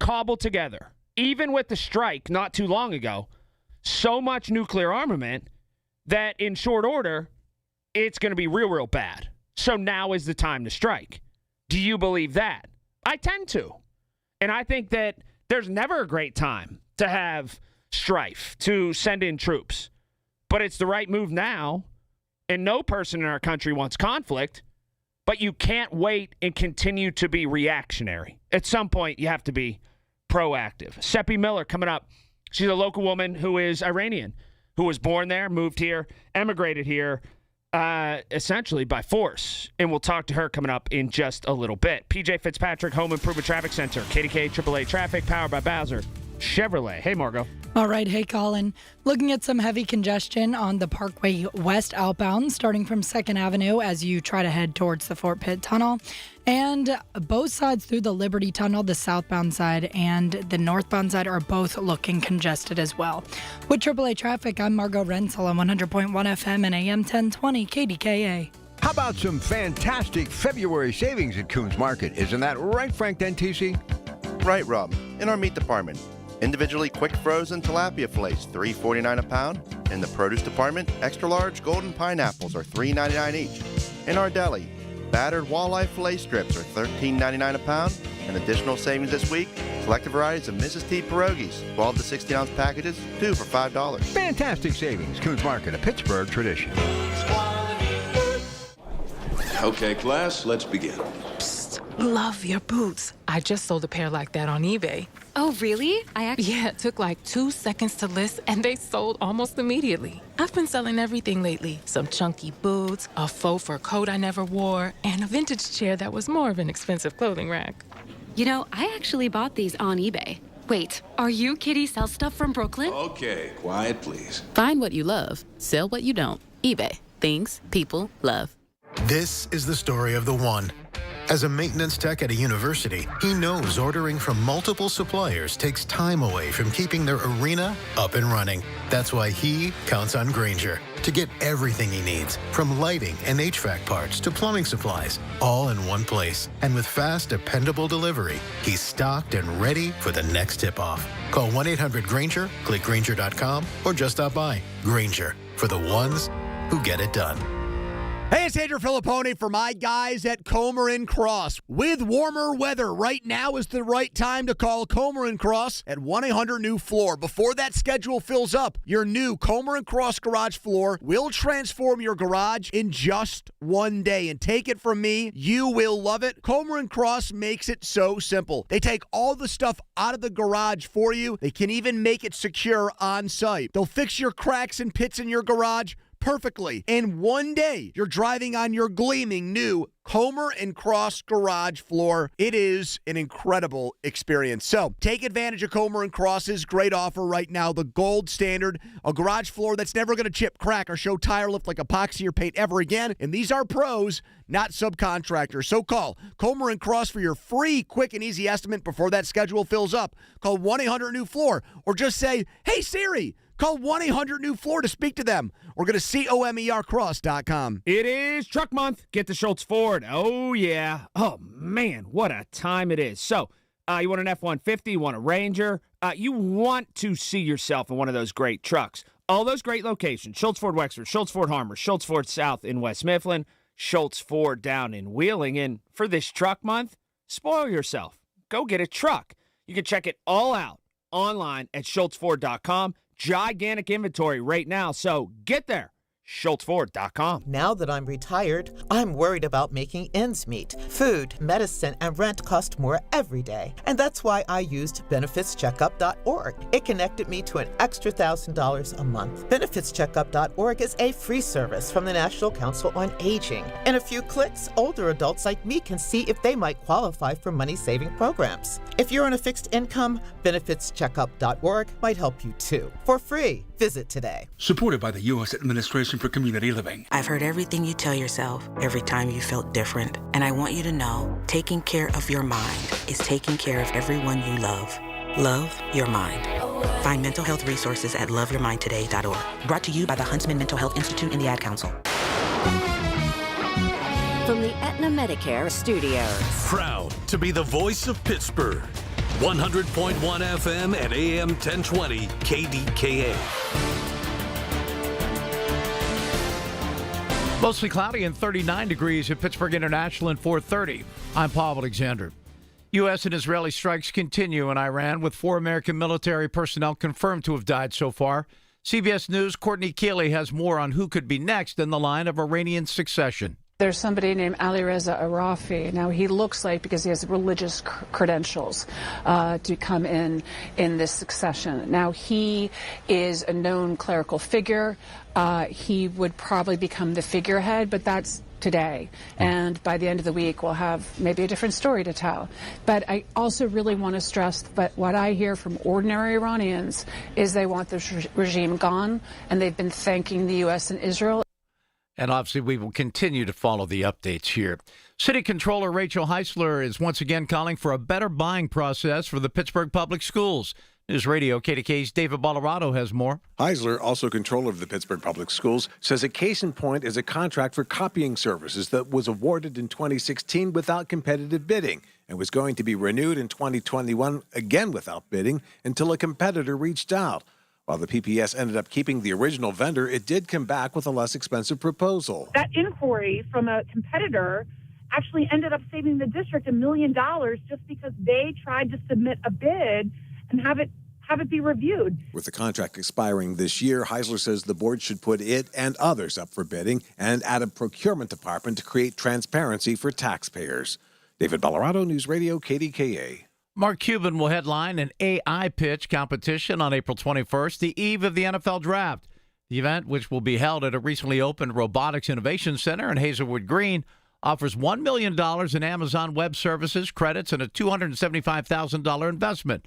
cobbled together, even with the strike not too long ago, so much nuclear armament that in short order, it's going to be real, real bad. So now is the time to strike. Do you believe that? I tend to. And I think that there's never a great time to have strife, to send in troops. But it's the right move now, and no person in our country wants conflict, but you can't wait and continue to be reactionary. At some point, you have to be proactive. Seppi Miller coming up. She's a local woman who is Iranian, who was born there, moved here, emigrated here, essentially by force. And we'll talk to her coming up in just a little bit. PJ Fitzpatrick, Home Improvement Traffic Center, KDKA AAA Traffic, powered by Bowser Chevrolet. Hey, Margo. All right. Hey, Colin. Looking at some heavy congestion on the Parkway West outbound, starting from 2nd Avenue as you try to head towards the Fort Pitt Tunnel. And both sides through the Liberty Tunnel, the southbound side and the northbound side, are both looking congested as well. With AAA Traffic, I'm Margo Rensel on 100.1 FM and AM 1020 KDKA. How about some fantastic February savings at Coons Market? Isn't that right, Frank Dentisi? Right, Rob. In our meat department, individually quick frozen tilapia fillets, $3.49 a pound. In the produce department, extra large golden pineapples are $3.99 each. In our deli, battered walleye fillet strips are $13.99 a pound. And additional savings this week, selected varieties of Mrs. T pierogies, 12 to 16-ounce packages, 2 for $5. Fantastic savings. Coons Market, a Pittsburgh tradition. Okay, class, let's begin. Psst, love your boots. I just sold a pair like that on eBay. Oh, really? Yeah, it took like 2 seconds to list, and they sold almost immediately. I've been selling everything lately. Some chunky boots, a faux fur coat I never wore, and a vintage chair that was more of an expensive clothing rack. You know, I actually bought these on eBay. Wait, are you Kitty Sell Stuff from Brooklyn? Okay, quiet, please. Find what you love. Sell what you don't. eBay. Things people love. This is the story of the one. As a maintenance tech at a university, he knows ordering from multiple suppliers takes time away from keeping their arena up and running. That's why he counts on Grainger to get everything he needs, from lighting and HVAC parts to plumbing supplies, all in one place. And with fast, dependable delivery, he's stocked and ready for the next tip-off. Call 1-800-GRAINGER, click Grainger.com, or just stop by. Grainger, for the ones who get it done. Hey, it's Andrew Filippone for my guys at Comer & Cross. With warmer weather, right now is the right time to call Comer & Cross at 1-800-NEW-FLOOR. Before that schedule fills up, your new Comer & Cross garage floor will transform your garage in just one day. And take it from me, you will love it. Comer & Cross makes it so simple. They take all the stuff out of the garage for you. They can even make it secure on site. They'll fix your cracks and pits in your garage, perfectly. In one day, you're driving on your gleaming new Comer & Cross garage floor. It is an incredible experience. So take advantage of Comer & Cross's great offer right now, the gold standard, a garage floor that's never going to chip, crack, or show tire lift like epoxy or paint ever again. And these are pros, not subcontractors. So call Comer & Cross for your free, quick, and easy estimate before that schedule fills up. Call 1-800-NEW-FLOOR or just say, hey, Siri, call 1-800-NEW-FLOOR to speak to them or go to COMERcross.com. It is Truck Month. Get to Schultz Ford. Oh, yeah. Oh, man, what a time it is. So, you want an F-150, you want a Ranger, you want to see yourself in one of those great trucks. All those great locations, Schultz Ford Wexford, Schultz Ford Harmer, Schultz Ford South in West Mifflin, Schultz Ford down in Wheeling. And for this Truck Month, spoil yourself. Go get a truck. You can check it all out online at schultzford.com. Gigantic inventory right now, so get there. SchultzFord.com. Now that I'm retired, I'm worried about making ends meet. Food, medicine, and rent cost more every day. And that's why I used BenefitsCheckup.org. It connected me to an extra $1,000 a month. BenefitsCheckup.org is a free service from the National Council on Aging. In a few clicks, older adults like me can see if they might qualify for money-saving programs. If you're on a fixed income, BenefitsCheckup.org might help you too. For free. Visit today. Supported by the U.S. Administration for Community Living. I've heard everything you tell yourself every time you felt different. And I want you to know, taking care of your mind is taking care of everyone you love. Love your mind. Find mental health resources at loveyourmindtoday.org. Brought to you by the Huntsman Mental Health Institute and the Ad Council. From the Aetna Medicare Studios. Proud to be the voice of Pittsburgh. 100.1 FM and AM 1020 KDKA. Mostly cloudy and 39 degrees at Pittsburgh International and 4:30. I'm Paul Alexander. U.S. and Israeli strikes continue in Iran, with 4 American military personnel confirmed to have died so far. CBS News' Courtney Keeley has more on who could be next in the line of Iranian succession. There's somebody named Ali Reza Arafi. Now, he looks like, because he has religious credentials, to come in this succession. Now, he is a known clerical figure. He would probably become the figurehead, but that's today. And by the end of the week, we'll have maybe a different story to tell. But I also really want to stress that what I hear from ordinary Iranians is they want this regime gone, and they've been thanking the U.S. and Israel. And obviously, we will continue to follow the updates here. City Controller Rachel Heisler is once again calling for a better buying process for the Pittsburgh Public Schools. News Radio KDK's David Ballarado has more. Heisler, also controller of the Pittsburgh Public Schools, says a case in point is a contract for copying services that was awarded in 2016 without competitive bidding and was going to be renewed in 2021 again without bidding until a competitor reached out. While the PPS ended up keeping the original vendor, it did come back with a less expensive proposal. That inquiry from a competitor actually ended up saving the district $1 million just because they tried to submit a bid and have it be reviewed. With the contract expiring this year, Heisler says the board should put it and others up for bidding and add a procurement department to create transparency for taxpayers. David Ballarado, News Radio KDKA. Mark Cuban will headline an AI pitch competition on April 21st, the eve of the NFL Draft. The event, which will be held at a recently opened Robotics Innovation Center in Hazelwood Green, offers $1 million in Amazon Web Services credits and a $275,000 investment.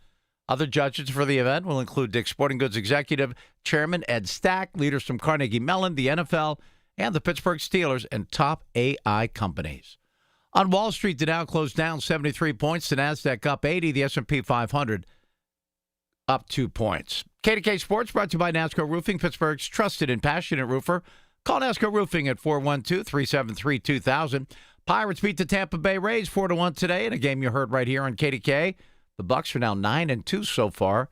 Other judges for the event will include Dick's Sporting Goods Executive Chairman Ed Stack, leaders from Carnegie Mellon, the NFL, and the Pittsburgh Steelers, and top AI companies. On Wall Street, the Dow closed down 73 points, the NASDAQ up 80, the S&P 500 up 2 points. KDK Sports brought to you by NASCO Roofing, Pittsburgh's trusted and passionate roofer. Call NASCO Roofing at 412-373-2000. Pirates beat the Tampa Bay Rays 4-1 today in a game you heard right here on KDK. The Bucks are now 9-2 so far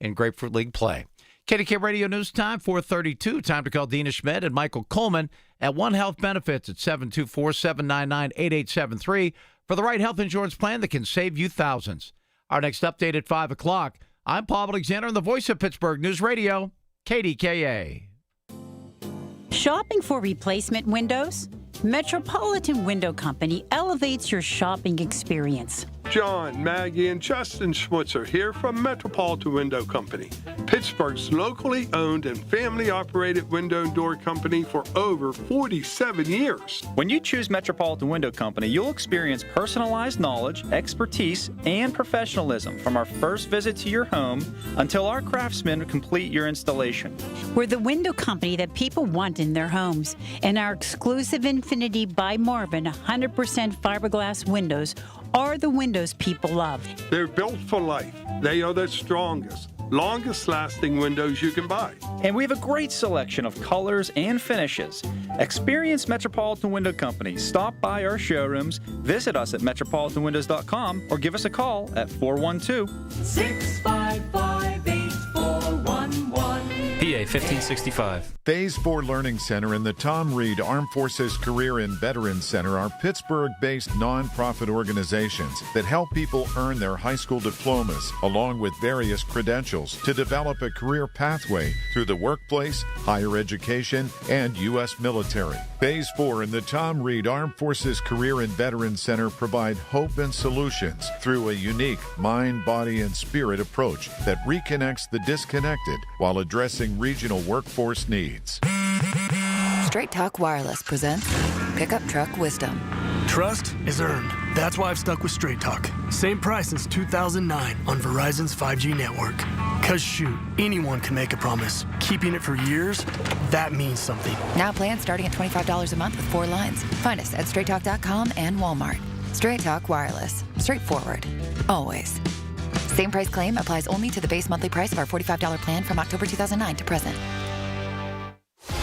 in Grapefruit League play. KDK Radio News Time, 4:32. Time to call Dina Schmidt and Michael Coleman at One Health Benefits at 724-799-8873 for the right health insurance plan that can save you thousands. Our next update at 5 o'clock. I'm Paul Alexander, the voice of Pittsburgh News Radio, KDKA. Shopping for replacement windows? Metropolitan Window Company elevates your shopping experience. John, Maggie, and Justin Schmutzer here from Metropolitan Window Company, Pittsburgh's locally owned and family-operated window and door company for over 47 years. When you choose Metropolitan Window Company, you'll experience personalized knowledge, expertise, and professionalism from our first visit to your home until our craftsmen complete your installation. We're the window company that people want in their homes, and our exclusive Infinity by Marvin 100% fiberglass windows are the windows people love. They're built for life. They are the strongest, longest-lasting windows you can buy. And we have a great selection of colors and finishes. Experience Metropolitan Window Company. Stop by our showrooms, visit us at metropolitanwindows.com, or give us a call at 412-655-8411. PA 1565. Phase 4 Learning Center and the Tom Reed Armed Forces Career and Veterans Center are Pittsburgh-based nonprofit organizations that help people earn their high school diplomas along with various credentials to develop a career pathway through the workplace, higher education, and U.S. military. Phase 4 and the Tom Reed Armed Forces Career and Veterans Center provide hope and solutions through a unique mind, body, and spirit approach that reconnects the disconnected while addressing regional workforce needs. Straight Talk Wireless presents Pickup Truck Wisdom. Trust is earned. That's why I've stuck with Straight Talk. Same price since 2009 on Verizon's 5G network. Cause shoot, anyone can make a promise. Keeping it for years, that means something. Now plans starting at $25 a month with 4 lines. Find us at straighttalk.com and Walmart. Straight Talk Wireless. Straightforward. Always. Same price claim applies only to the base monthly price of our $45 plan from October 2009 to present.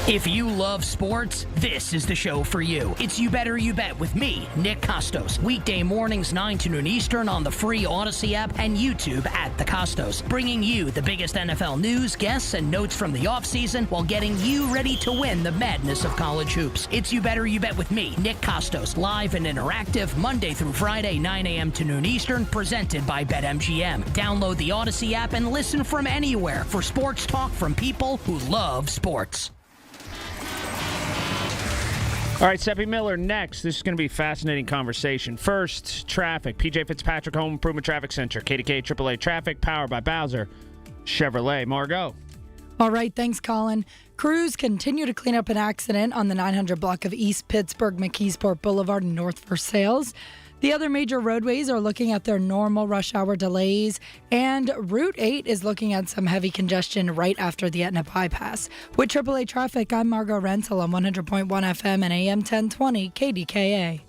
If you love sports, this is the show for you. It's You Better You Bet with me, Nick Costos. Weekday mornings 9 to noon Eastern on the free Odyssey app and YouTube at The Costos. Bringing you the biggest NFL news, guests, and notes from the offseason while getting you ready to win the madness of college hoops. It's You Better You Bet with me, Nick Costos. Live and interactive, Monday through Friday, 9 a.m. to noon Eastern, presented by BetMGM. Download the Odyssey app and listen from anywhere for sports talk from people who love sports. All right, Seppi Miller next. This is going to be a fascinating conversation. First, traffic. PJ Fitzpatrick Home Improvement Traffic Center. KDKA AAA Traffic, powered by Bowser Chevrolet. Margot. All right, thanks, Colin. Crews continue to clean up an accident on the 900 block of East Pittsburgh McKeesport Boulevard in North Versailles. The other major roadways are looking at their normal rush hour delays, and Route 8 is looking at some heavy congestion right after the Etna bypass. With AAA Traffic, I'm Margot Rental on 100.1 FM and AM 1020 KDKA.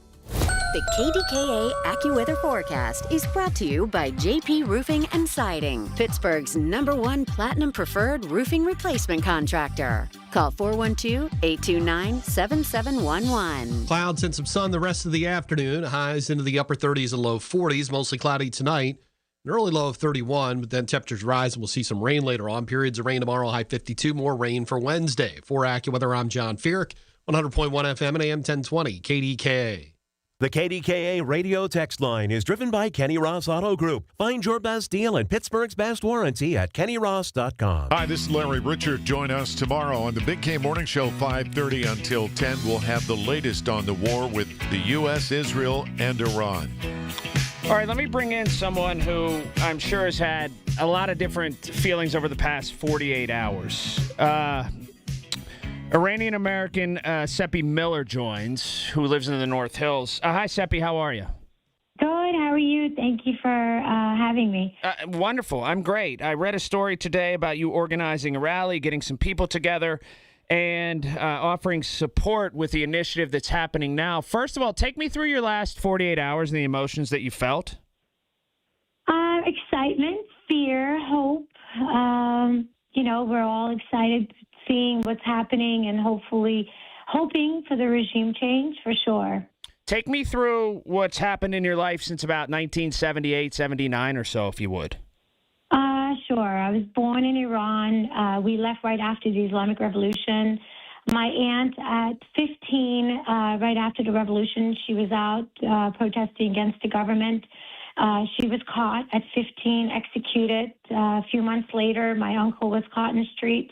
The KDKA AccuWeather forecast is brought to you by JP Roofing and Siding, Pittsburgh's #1 Platinum Preferred Roofing Replacement Contractor. Call 412-829-7711. Clouds and some sun the rest of the afternoon. Highs into the upper 30s and low 40s. Mostly cloudy tonight. An early low of 31, but then temperatures rise and we'll see some rain later on. Periods of rain tomorrow, high 52. More rain for Wednesday. For AccuWeather, I'm John Feerick, 100.1 FM and AM 1020 KDKA. The KDKA radio text line is driven by Kenny Ross Auto Group. Find your best deal and Pittsburgh's best warranty at kennyross.com. Hi, this is Larry Richard. Join us tomorrow on the Big K Morning Show, 5:30 until 10. We'll have the latest on the war with the U.S., Israel, and Iran. All right, let me bring in someone who I'm sure has had a lot of different feelings over the past 48 hours. Iranian-American Seppi Miller joins, who lives in the North Hills. Hi, Seppi. How are you? Good. How are you? Thank you for having me. Wonderful. I'm great. I read a story today about you organizing a rally, getting some people together, and offering support with the initiative that's happening now. First of all, take me through your last 48 hours and the emotions that you felt. Excitement, fear, hope. We're all excited seeing what's happening and hopefully hoping for the regime change for sure. Take me through what's happened in your life since about 1978, 79 or so, if you would. Sure. I was born in Iran. We left right after the Islamic Revolution. My aunt at 15, right after the revolution, she was out protesting against the government. She was caught at 15, executed. A few months later, my uncle was caught in the streets.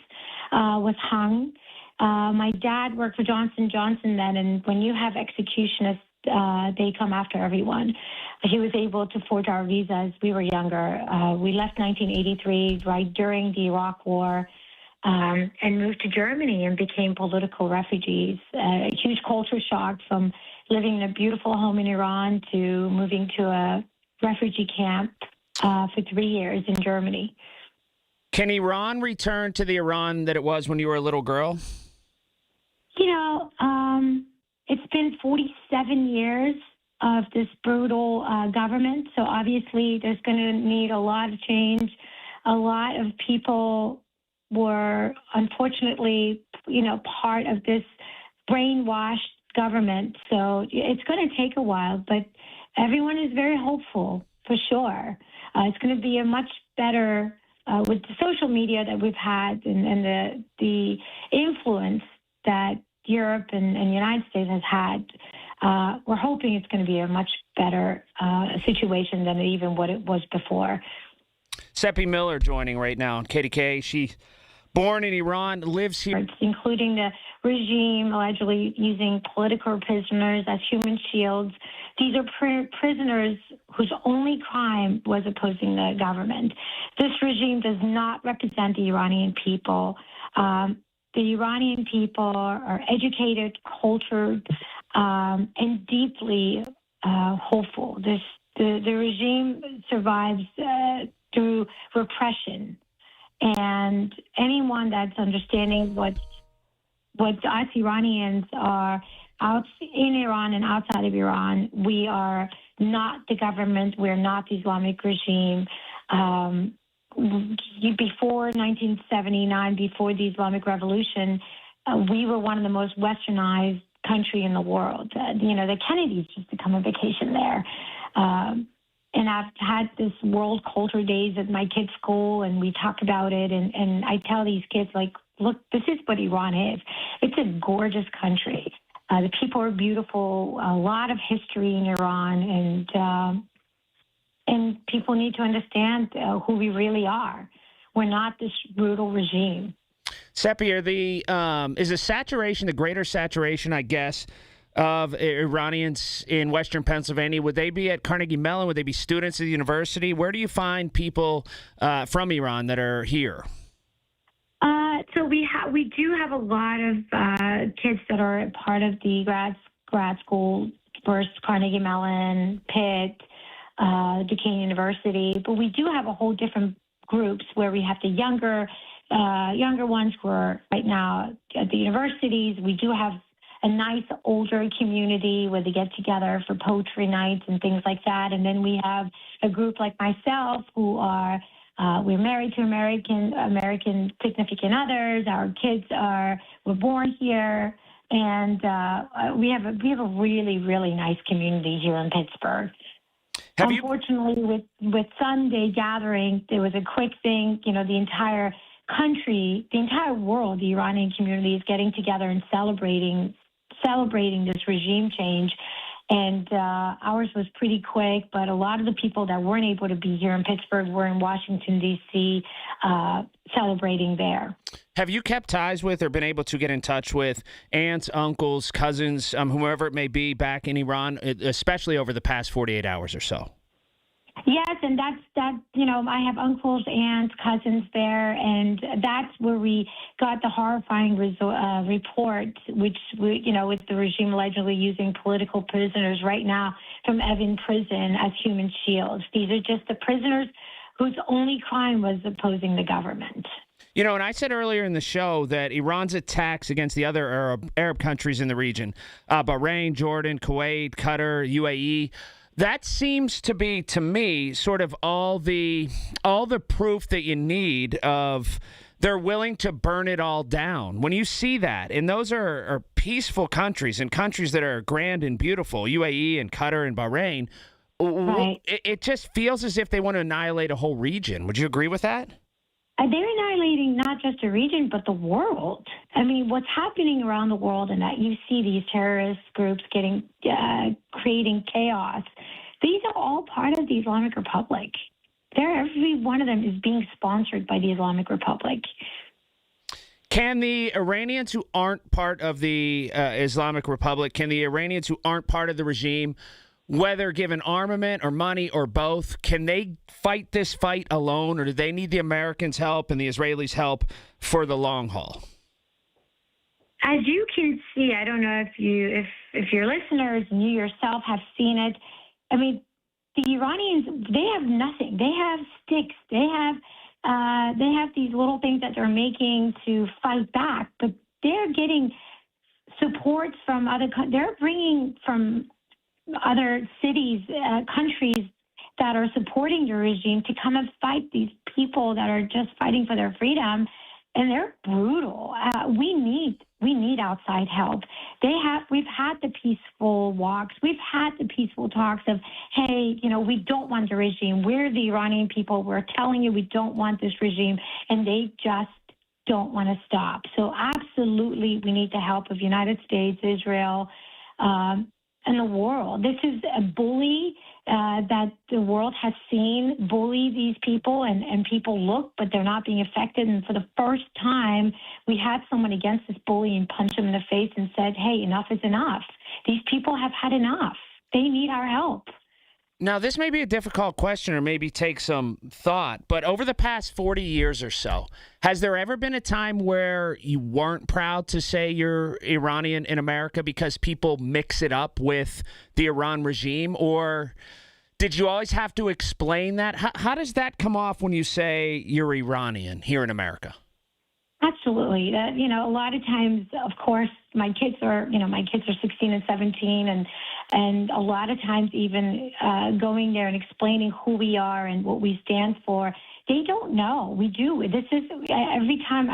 Was hung. My dad worked for Johnson & Johnson then, and when you have executionists they come after everyone. He was able to forge our visas. We were younger. We left 1983, right during the Iraq War, and moved to Germany and became political refugees. A huge culture shock from living in a beautiful home in Iran to moving to a refugee camp for 3 years in Germany. Can Iran return to the Iran that it was when you were a little girl? You know, it's been 47 years of this brutal government, so obviously there's going to need a lot of change. A lot of people were unfortunately, part of this brainwashed government, so it's going to take a while, but everyone is very hopeful, for sure. It's going to be a much better, with the social media that we've had and the influence that Europe and the United States has had, we're hoping it's going to be a much better situation than even what it was before. Seppi Miller joining right now on KDKA. She's born in Iran, lives here. Including the regime allegedly using political prisoners as human shields. These are prisoners whose only crime was opposing the government. This regime does not represent the Iranian people. The Iranian people are educated, cultured, and deeply hopeful. The regime survives through repression. And anyone that's understanding what us Iranians are out in Iran and outside of Iran, we are not the government, we're not the Islamic regime. Before 1979, before the Islamic Revolution, we were one of the most westernized country in the world. The Kennedys used to come on vacation there. And I've had this World Culture Days at my kids' school, and we talk about it. And I tell these kids, look, this is what Iran is. It's a gorgeous country. The people are beautiful, a lot of history in Iran, and people need to understand who we really are. We're not this brutal regime. Seppi, is the greater saturation, I guess, of Iranians in Western Pennsylvania, would they be at Carnegie Mellon? Would they be students at the university? Where do you find people from Iran that are here? So we do have a lot of kids that are part of the grad school, first Carnegie Mellon, Pitt, Duquesne University, but we do have a whole different groups where we have the younger ones who are right now at the universities. We do have a nice older community where they get together for poetry nights and things like that. And then we have a group like myself who are we're married to American significant others. Our kids were born here, and we have a really, really nice community here in Pittsburgh. Unfortunately, with Sunday gathering, there was a quick thing. The entire country, the entire world, the Iranian community is getting together and celebrating this regime change. And ours was pretty quick, but a lot of the people that weren't able to be here in Pittsburgh were in Washington, D.C., celebrating there. Have you kept ties with or been able to get in touch with aunts, uncles, cousins, whoever it may be back in Iran, especially over the past 48 hours or so? Yes, and that's I have uncles, aunts, cousins there, and that's where we got the horrifying report, which with the regime allegedly using political prisoners right now from Evin prison as human shields. These are just the prisoners whose only crime was opposing the government. And I said earlier in the show that Iran's attacks against the other Arab countries in the region, Bahrain, Jordan, Kuwait, Qatar, UAE, that seems to be, to me, sort of all the proof that you need of they're willing to burn it all down. When you see that, and those are peaceful countries and countries that are grand and beautiful, UAE and Qatar and Bahrain, right. It just feels as if they want to annihilate a whole region. Would you agree with that? They're annihilating not just a region, but the world. I mean, what's happening around the world, and that you see these terrorist groups creating chaos. These are all part of the Islamic Republic. Every one of them is being sponsored by the Islamic Republic. Can the Iranians who aren't part of the Islamic Republic, can the Iranians who aren't part of the regime, whether given armament or money or both, can they fight this fight alone, or do they need the Americans' help and the Israelis' help for the long haul? As you can see, I don't know if your listeners and you yourself have seen it. I mean, the Iranians, they have nothing. They have sticks. They have these little things that they're making to fight back, but they're getting supports from other. They're bringing from other cities, countries that are supporting the regime to come and fight these people that are just fighting for their freedom, and they're brutal. We need outside help. We've had the peaceful walks. We've had the peaceful talks of, hey, we don't want the regime. We're the Iranian people. We're telling you we don't want this regime, and they just don't want to stop. So absolutely, we need the help of the United States, Israel, and the world. This is a bully that the world has seen bully these people, and people look, but they're not being affected. And for the first time, we had someone against this bully and punched him in the face and said, hey, enough is enough. These people have had enough. They need our help. Now, this may be a difficult question or maybe take some thought, but over the past 40 years or so, has there ever been a time where you weren't proud to say you're Iranian in America because people mix it up with the Iran regime? Or did you always have to explain that? How does that come off when you say you're Iranian here in America? Absolutely. A lot of times, of course, my kids are 16 and 17, and a lot of times even going there and explaining who we are and what we stand for, they don't know. We do. This is every time,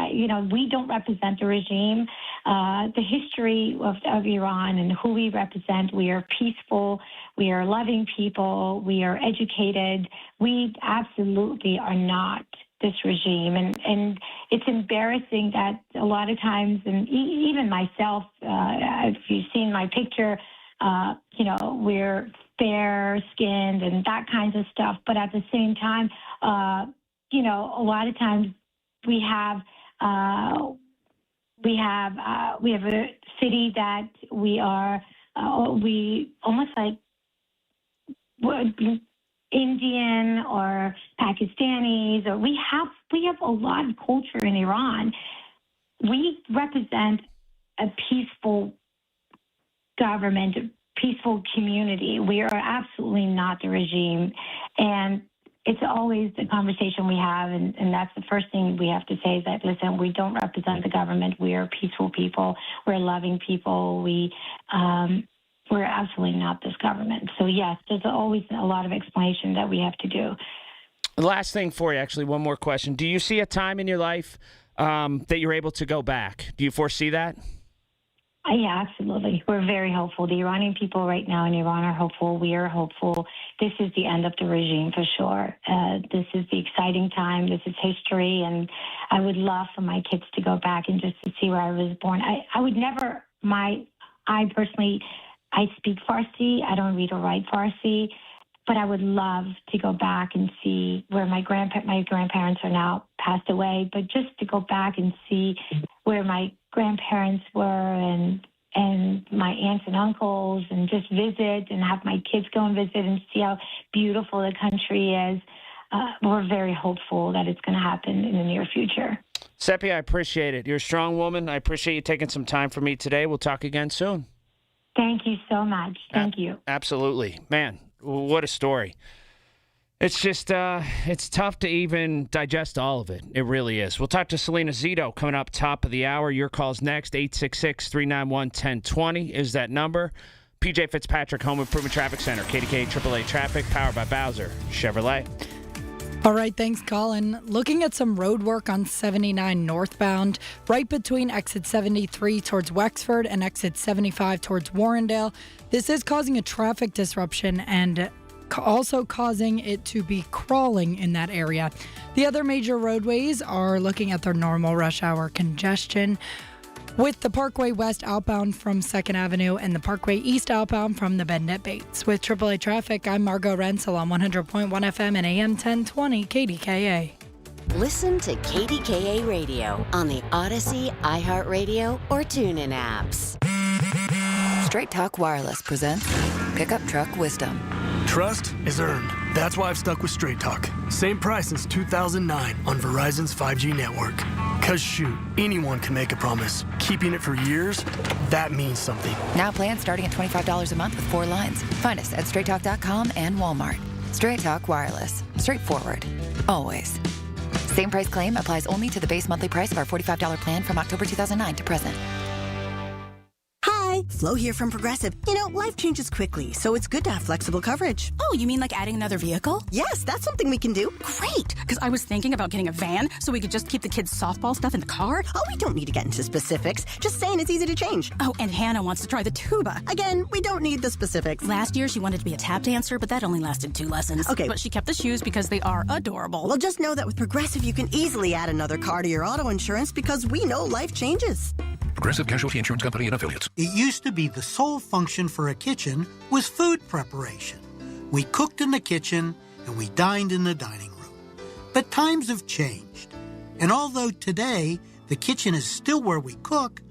we don't represent the regime. The history of Iran and who we represent, we are peaceful, we are loving people, we are educated. We absolutely are not this regime, and it's embarrassing that a lot of times, and even myself, if you've seen my picture, we're fair-skinned and that kinds of stuff. But at the same time, a lot of times we have a city that we almost like Indian or Pakistanis, or we have a lot of culture in Iran. We represent a peaceful government, a peaceful community. We are absolutely not the regime, and it's always the conversation we have, and that's the first thing we have to say is that, listen, we don't represent the government. We are peaceful people. We're loving people. We're absolutely not this government. So, yes, there's always a lot of explanation that we have to do. Last thing for you, actually, one more question. Do you see a time in your life that you're able to go back? Do you foresee that? Yeah, absolutely. We're very hopeful. The Iranian people right now in Iran are hopeful. We are hopeful. This is the end of the regime for sure. This is the exciting time. This is history. And I would love for my kids to go back and just to see where I was born. I would never, I speak Farsi. I don't read or write Farsi, but I would love to go back and see where my grandparents are now passed away, but just to go back and see where my grandparents were and my aunts and uncles, and just visit and have my kids go and visit and see how beautiful the country is. We're very hopeful that it's going to happen in the near future. Seppi, I appreciate it. You're a strong woman. I appreciate you taking some time for me today. We'll talk again soon. Thank you so much. Thank you. Absolutely. Man, what a story. It's just, it's tough to even digest all of it. It really is. We'll talk to Selena Zito coming up top of the hour. Your call's next. 866-391-1020 is that number. PJ Fitzpatrick, Home Improvement Traffic Center. KDKA AAA Traffic, powered by Bowser Chevrolet. All right, thanks, Colin. Looking at some road work on 79 northbound, right between exit 73 towards Wexford and exit 75 towards Warrendale. This is causing a traffic disruption and also causing it to be crawling in that area. The other major roadways are looking at their normal rush hour congestion, with the Parkway West outbound from 2nd Avenue and the Parkway East outbound from the Bend at Bates. With AAA Traffic, I'm Margot Rensel on 100.1 FM and AM 1020 KDKA. Listen to KDKA Radio on the Odyssey, iHeartRadio, or TuneIn apps. Straight Talk Wireless presents Pickup Truck Wisdom. Trust is earned. That's why I've stuck with Straight Talk. Same price since 2009 on Verizon's 5G network. Cause shoot, anyone can make a promise. Keeping it for years, that means something. Now plans starting at $25 a month with 4 lines. Find us at straighttalk.com and Walmart. Straight Talk Wireless. Straightforward. Always. Same price claim applies only to the base monthly price of our $45 plan from October 2009 to present. Hi, Flo here from Progressive. You know, life changes quickly, so it's good to have flexible coverage. Oh, you mean like adding another vehicle? Yes, that's something we can do. Great, because I was thinking about getting a van so we could just keep the kids' softball stuff in the car. Oh, we don't need to get into specifics. Just saying it's easy to change. Oh, and Hannah wants to try the tuba. Again, we don't need the specifics. Last year, she wanted to be a tap dancer, but that only lasted 2 lessons. Okay. But she kept the shoes because they are adorable. Well, just know that with Progressive, you can easily add another car to your auto insurance because we know life changes. Progressive Casualty Insurance Company and Affiliates. It used to be the sole function for a kitchen was food preparation. We cooked in the kitchen and we dined in the dining room. But times have changed. And although today the kitchen is still where we cook,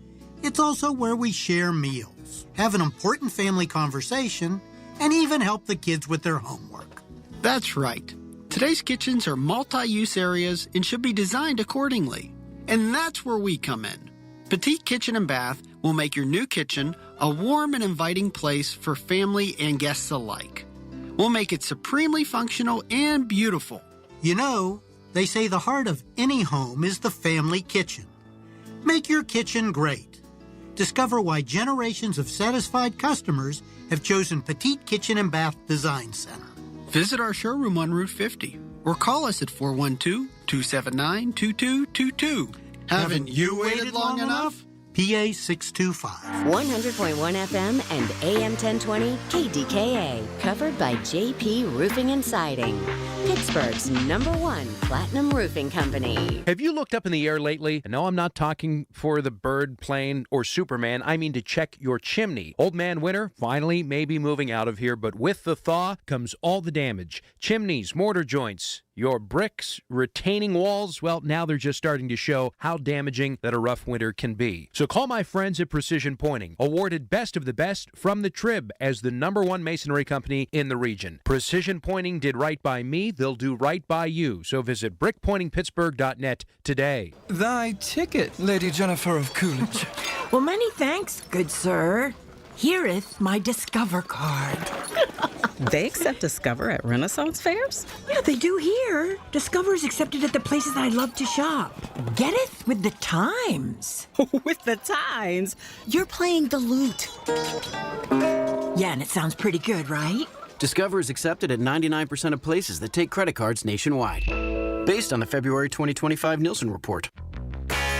it's also where we share meals, have an important family conversation, and even help the kids with their homework. That's right. Today's kitchens are multi-use areas and should be designed accordingly. And that's where we come in. Petite Kitchen and Bath will make your new kitchen a warm and inviting place for family and guests alike. We'll make it supremely functional and beautiful. You know, they say the heart of any home is the family kitchen. Make your kitchen great. Discover why generations of satisfied customers have chosen Petite Kitchen and Bath Design Center. Visit our showroom on Route 50 or call us at 412-279-2222. Haven't you waited long enough? PA 625. 100.1 FM and AM 1020 KDKA. Covered by JP Roofing and Siding. Pittsburgh's #1 platinum roofing company. Have you looked up in the air lately? No, I'm not talking for the bird, plane, or Superman. I mean to check your chimney. Old man winter finally may be moving out of here, but with the thaw comes all the damage. Chimneys, mortar joints, your bricks, retaining walls, well, now they're just starting to show how damaging that a rough winter can be. So call my friends at Precision Pointing, awarded Best of the Best from the Trib as the #1 masonry company in the region. Precision Pointing did right by me, they'll do right by you. So visit brickpointingpittsburgh.net today. Thy ticket, Lady Jennifer of Coolidge. Well, many thanks, good sir. Here'th my Discover card. They accept Discover at Renaissance fairs? Yeah, they do here. Discover is accepted at the places I love to shop. Getteth with the times. With the times? You're playing the lute. Yeah, and it sounds pretty good, right? Discover is accepted at 99% of places that take credit cards nationwide. Based on the February 2025 Nielsen report.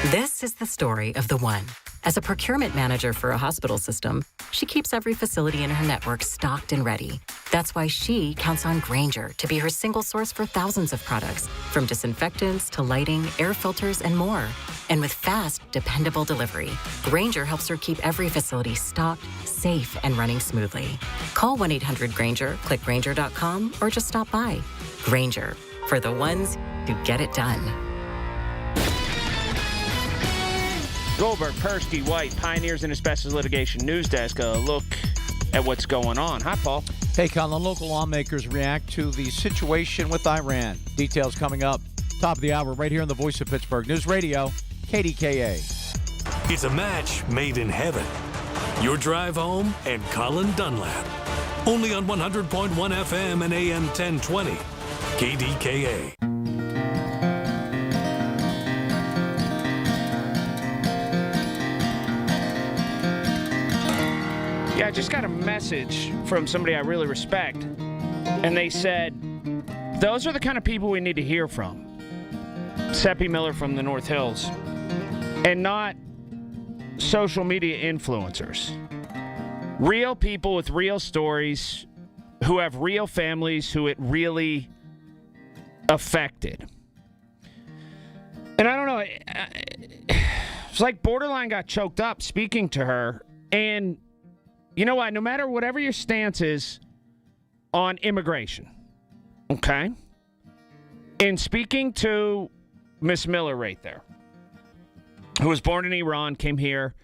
This is the story of the one. As a procurement manager for a hospital system, she keeps every facility in her network stocked and ready. That's why she counts on Grainger to be her single source for thousands of products, from disinfectants to lighting, air filters, and more. And with fast, dependable delivery, Grainger helps her keep every facility stocked, safe, and running smoothly. Call 1-800-GRAINGER, click Grainger.com, or just stop by. Grainger, for the ones who get it done. Goldberg, Persky, White, Pioneers and Asbestos Litigation News Desk. A look at what's going on. Hi, Paul. Hey, Colin. Local lawmakers react to the situation with Iran. Details coming up. Top of the hour right here on the Voice of Pittsburgh News Radio, KDKA. It's a match made in heaven. Your drive home and Colin Dunlap. Only on 100.1 FM and AM 1020. KDKA. Yeah, I just got a message from somebody I really respect, and they said, those are the kind of people we need to hear from. Seppi Miller from the North Hills, and not social media influencers. Real people with real stories who have real families who it really affected. And I don't know, it's like borderline got choked up speaking to her, and you know what? No matter whatever your stance is on immigration, okay? In speaking to Miss Miller right there, who was born in Iran, came here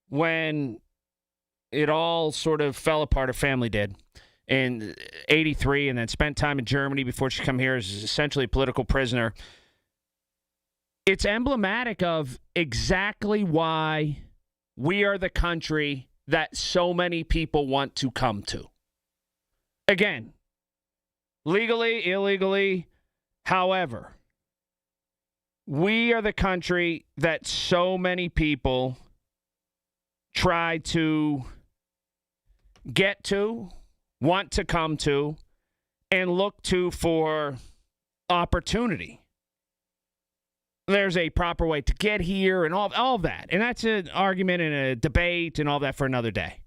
when it all sort of fell apart. Her family did in 83, and then spent time in Germany before she came here as essentially a political prisoner. It's emblematic of exactly why we are the country that so many people want to come to. Again, legally, illegally, however, we are the country that so many people try to get to, want to come to, and look to for opportunity. There's a proper way to get here and all of that. And that's an argument and a debate and all that for another day.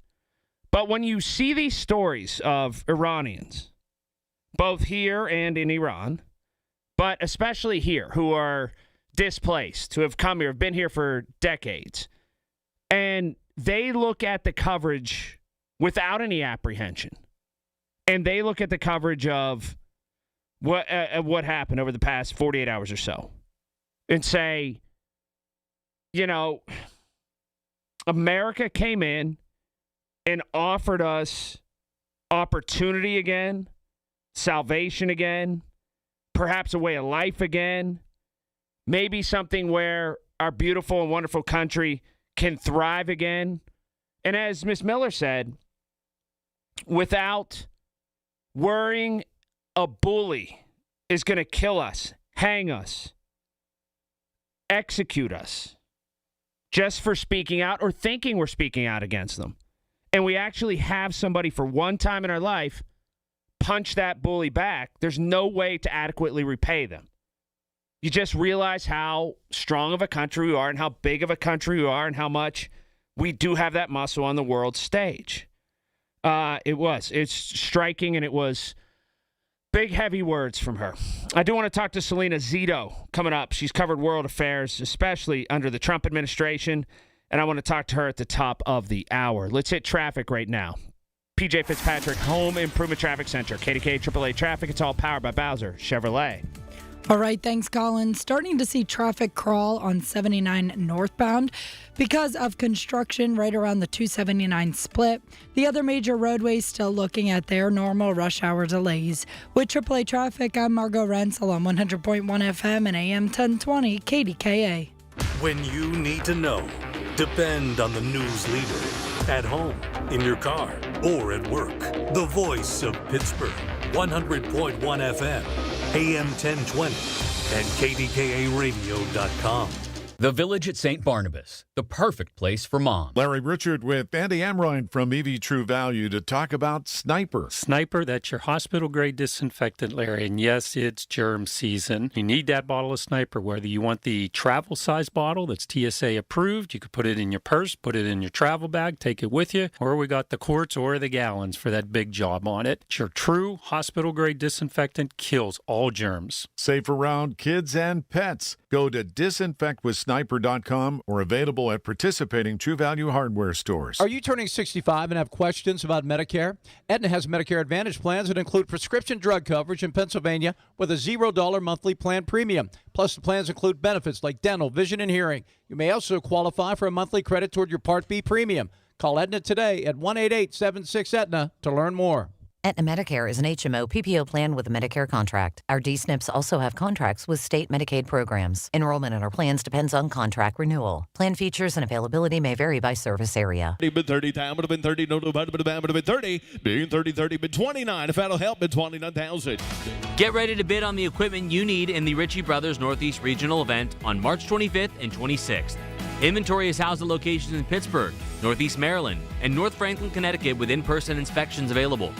But when you see these stories of Iranians, both here and in Iran, but especially here, who are displaced, who have come here, have been here for decades, and they look at the coverage without any apprehension, and they look at the coverage of what happened over the past 48 hours or so, and say, you know, America came in and offered us opportunity again, salvation again, perhaps a way of life again, maybe something where our beautiful and wonderful country can thrive again. And as Ms. Miller said, without worrying a bully is going to kill us, hang us, execute us just for speaking out or thinking we're speaking out against them. And we actually have somebody for one time in our life punch that bully back. There's no way to adequately repay them. You just realize how strong of a country we are and how big of a country we are and how much we do have that muscle on the world stage. It's striking, and it was big, heavy words from her. I do want to talk to Selena Zito coming up. She's covered world affairs, especially under the Trump administration, and I want to talk to her at the top of the hour. Let's hit traffic right now. PJ Fitzpatrick, Home Improvement Traffic Center, KDKA AAA Traffic. It's all powered by Bowser Chevrolet. All right, thanks, Colin. Starting to see traffic crawl on 79 northbound because of construction right around the 279 split. The other major roadways still looking at their normal rush hour delays. With AAA Traffic, I'm Margot Rensel on 100.1 FM and AM 1020 KDKA. When you need to know, depend on the news leader. At home, in your car, or at work. The voice of Pittsburgh, 100.1 FM, AM 1020, and KDKARadio.com. The Village at St. Barnabas, the perfect place for mom. Larry Richard with Andy Amrine from EV True Value to talk about Sniper. Sniper, that's your hospital-grade disinfectant, Larry. And yes, it's germ season. You need that bottle of Sniper, whether you want the travel size bottle that's TSA approved. You could put it in your purse, put it in your travel bag, take it with you. Or we got the quarts or the gallons for that big job on it. It's your true hospital-grade disinfectant, kills all germs. Safe around kids and pets. Go to disinfectwithsniper.com or available at participating True Value hardware stores. Are you turning 65 and have questions about Medicare? Aetna has Medicare Advantage plans that include prescription drug coverage in Pennsylvania with a $0 monthly plan premium. Plus, the plans include benefits like dental, vision, and hearing. You may also qualify for a monthly credit toward your Part B premium. Call Aetna today at 1-888-76-AETNA to learn more. Aetna Medicare is an HMO PPO plan with a Medicare contract. Our D-SNPs also have contracts with state Medicaid programs. Enrollment in our plans depends on contract renewal. Plan features and availability may vary by service area. Been 30 time, would have been 30, no, would have been 30, being 30, been 29. If that'll help, been 29,000. Get ready to bid on the equipment you need in the Ritchie Brothers Northeast Regional event on March 25th and 26th. Inventory is housed at locations in Pittsburgh, Northeast Maryland, and North Franklin, Connecticut with in-person inspections available.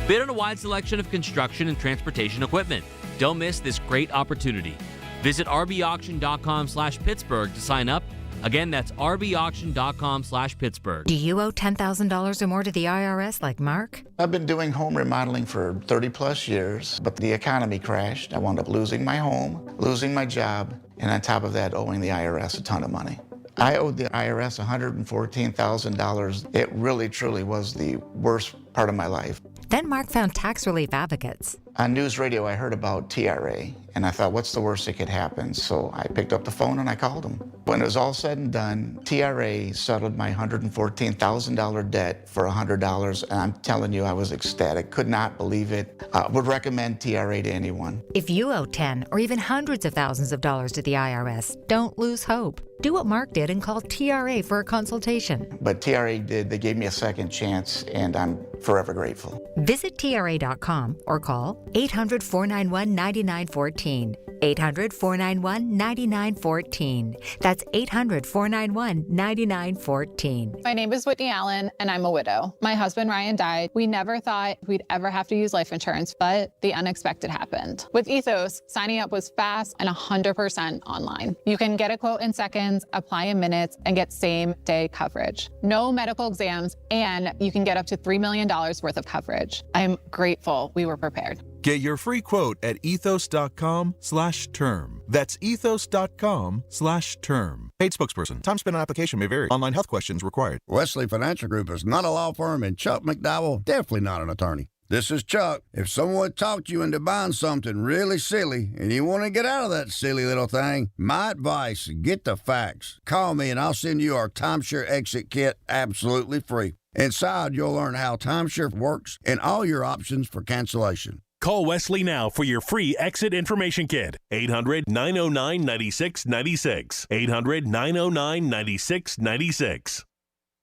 Bid on a wide selection of construction and transportation equipment. Don't miss this great opportunity. Visit rbauction.com/Pittsburgh to sign up. Again, that's rbauction.com/Pittsburgh. Do you owe $10,000 or more to the IRS like Mark? I've been doing home remodeling for 30 plus years, but the economy crashed. I wound up losing my home, losing my job, and on top of that, owing the IRS a ton of money. I owed the IRS $114,000. It really, truly was the worst part of my life. Then Mark found tax relief advocates. On news radio, I heard about TRA, and I thought, what's the worst that could happen? So I picked up the phone and I called them. When it was all said and done, TRA settled my $114,000 debt for $100, and I'm telling you, I was ecstatic. Could not believe it. Would recommend TRA to anyone. If you owe 10 or even hundreds of thousands of dollars to the IRS, don't lose hope. Do what Mark did and call TRA for a consultation. But TRA did. They gave me a second chance, and I'm forever grateful. Visit TRA.com or call 800-491-9914. 800-491-9914. That's 800-491-9914. My name is Whitney Allen, and I'm a widow. My husband, Ryan, died. We never thought we'd ever have to use life insurance, but the unexpected happened. With Ethos, signing up was fast and 100% online. You can get a quote in seconds, apply in minutes, and get same-day coverage. No medical exams, and you can get up to $3 million worth of coverage. I'm grateful we were prepared. Get your free quote at ethos.com/term. That's ethos.com/term. Paid spokesperson. Time spent on application may vary. Online health questions required. Wesley Financial Group is not a law firm, and Chuck McDowell definitely not an attorney. This is Chuck. If someone talked you into buying something really silly and you want to get out of that silly little thing, my advice, get the facts. Call me and I'll send you our timeshare exit kit absolutely free. Inside, you'll learn how timeshare works and all your options for cancellation. Call Wesley now for your free exit information kit. 800-909-9696. 800-909-9696.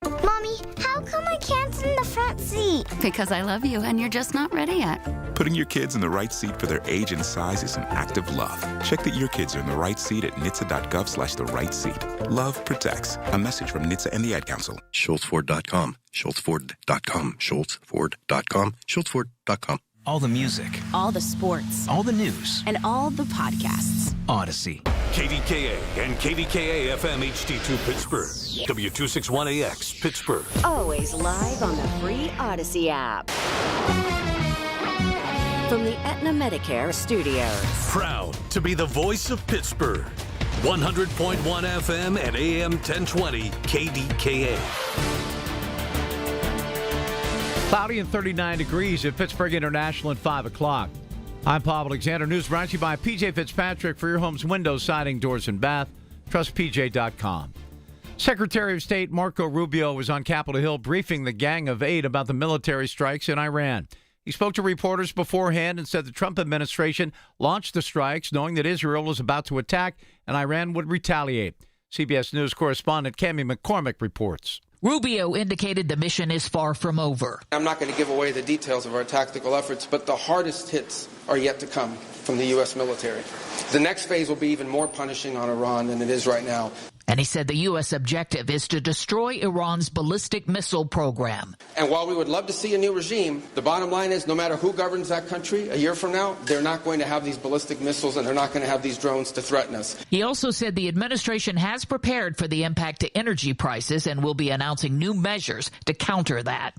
Mommy, how come I can't sit in the front seat? Because I love you and you're just not ready yet. Putting your kids in the right seat for their age and size is an act of love. Check that your kids are in the right seat at NHTSA.gov/the right seat. Love protects. A message from NHTSA and the Ad Council. SchultzFord.com. SchultzFord.com. SchultzFord.com. SchultzFord.com. All the music. All the sports. All the news. And all the podcasts. Odyssey. KDKA and KDKA-FM HD2 Pittsburgh. W261AX Pittsburgh. Always live on the free Odyssey app. From the Aetna Medicare studios. Proud to be the voice of Pittsburgh. 100.1 FM and AM 1020 KDKA. Cloudy and 39 degrees at Pittsburgh International at 5 o'clock. I'm Paul Alexander. News brought to you by PJ Fitzpatrick for your home's windows, siding, doors, and bath. TrustPJ.com. Secretary of State Marco Rubio was on Capitol Hill briefing the Gang of Eight about the military strikes in Iran. He spoke to reporters beforehand and said the Trump administration launched the strikes knowing that Israel was about to attack and Iran would retaliate. CBS News correspondent Cammie McCormick reports. Rubio indicated the mission is far from over. I'm not going to give away the details of our tactical efforts, but the hardest hits are yet to come from the U.S. military. The next phase will be even more punishing on Iran than it is right now. And he said the U.S. objective is to destroy Iran's ballistic missile program. And while we would love to see a new regime, the bottom line is no matter who governs that country a year from now, they're not going to have these ballistic missiles and they're not going to have these drones to threaten us. He also said the administration has prepared for the impact to energy prices and will be announcing new measures to counter that.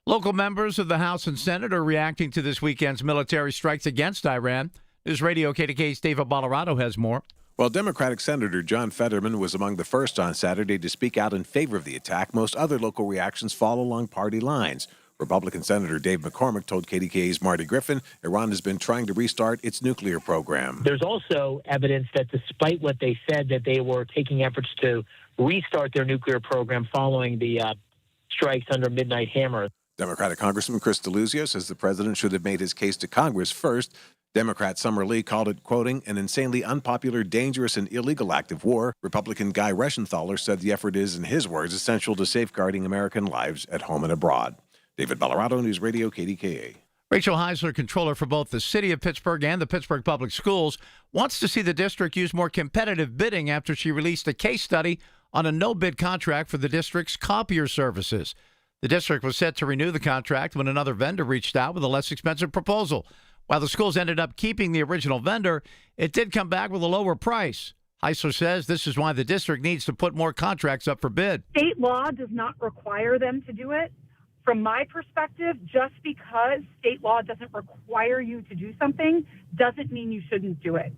Local members of the House and Senate are reacting to this weekend's military strikes against Iran. News Radio KDKA's David Bolorado has more. While Democratic Senator John Fetterman was among the first on Saturday to speak out in favor of the attack, most other local reactions fall along party lines. Republican Senator Dave McCormick told KDKA's Marty Griffin Iran has been trying to restart its nuclear program. There's also evidence that despite what they said, that they were taking efforts to restart their nuclear program following the strikes under Midnight Hammer. Democratic Congressman Chris DeLuzio says the president should have made his case to Congress first. Democrat Summer Lee called it, quoting, an insanely unpopular, dangerous, and illegal act of war. Republican Guy Reschenthaler said the effort is, in his words, essential to safeguarding American lives at home and abroad. David Bolorado, News Radio KDKA. Rachel Heisler, controller for both the city of Pittsburgh and the Pittsburgh Public Schools, wants to see the district use more competitive bidding after she released a case study on a no-bid contract for the district's copier services. The district was set to renew the contract when another vendor reached out with a less expensive proposal. While the schools ended up keeping the original vendor, it did come back with a lower price. Heisler says this is why the district needs to put more contracts up for bid. State law does not require them to do it. From my perspective, just because state law doesn't require you to do something doesn't mean you shouldn't do it.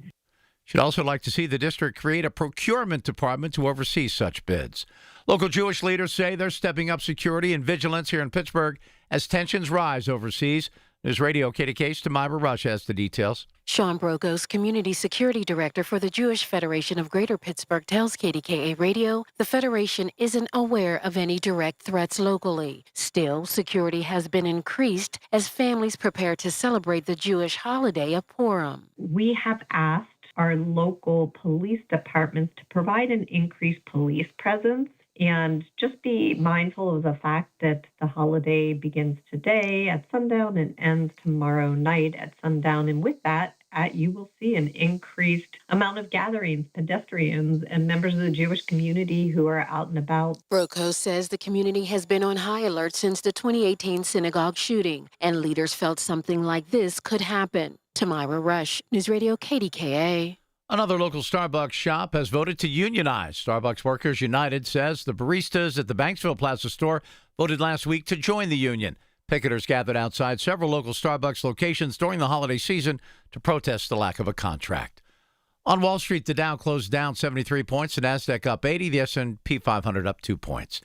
She'd also like to see the district create a procurement department to oversee such bids. Local Jewish leaders say they're stepping up security and vigilance here in Pittsburgh as tensions rise overseas. News Radio KDKA's Tamira Rush has the details. Sean Brokos, Community Security Director for the Jewish Federation of Greater Pittsburgh, tells KDKA Radio the Federation isn't aware of any direct threats locally. Still, security has been increased as families prepare to celebrate the Jewish holiday of Purim. We have asked our local police departments to provide an increased police presence and just be mindful of the fact that the holiday begins today at sundown and ends tomorrow night at sundown. And with that, you will see an increased amount of gatherings, pedestrians, and members of the Jewish community who are out and about. Brokos says the community has been on high alert since the 2018 synagogue shooting, and leaders felt something like this could happen. Tamira Rush, News Radio KDKA. Another local Starbucks shop has voted to unionize. Starbucks Workers United says the baristas at the Banksville Plaza store voted last week to join the union. Picketers gathered outside several local Starbucks locations during the holiday season to protest the lack of a contract. On Wall Street, the Dow closed down 73 points, the Nasdaq up 80, the S&P 500 up 2 points.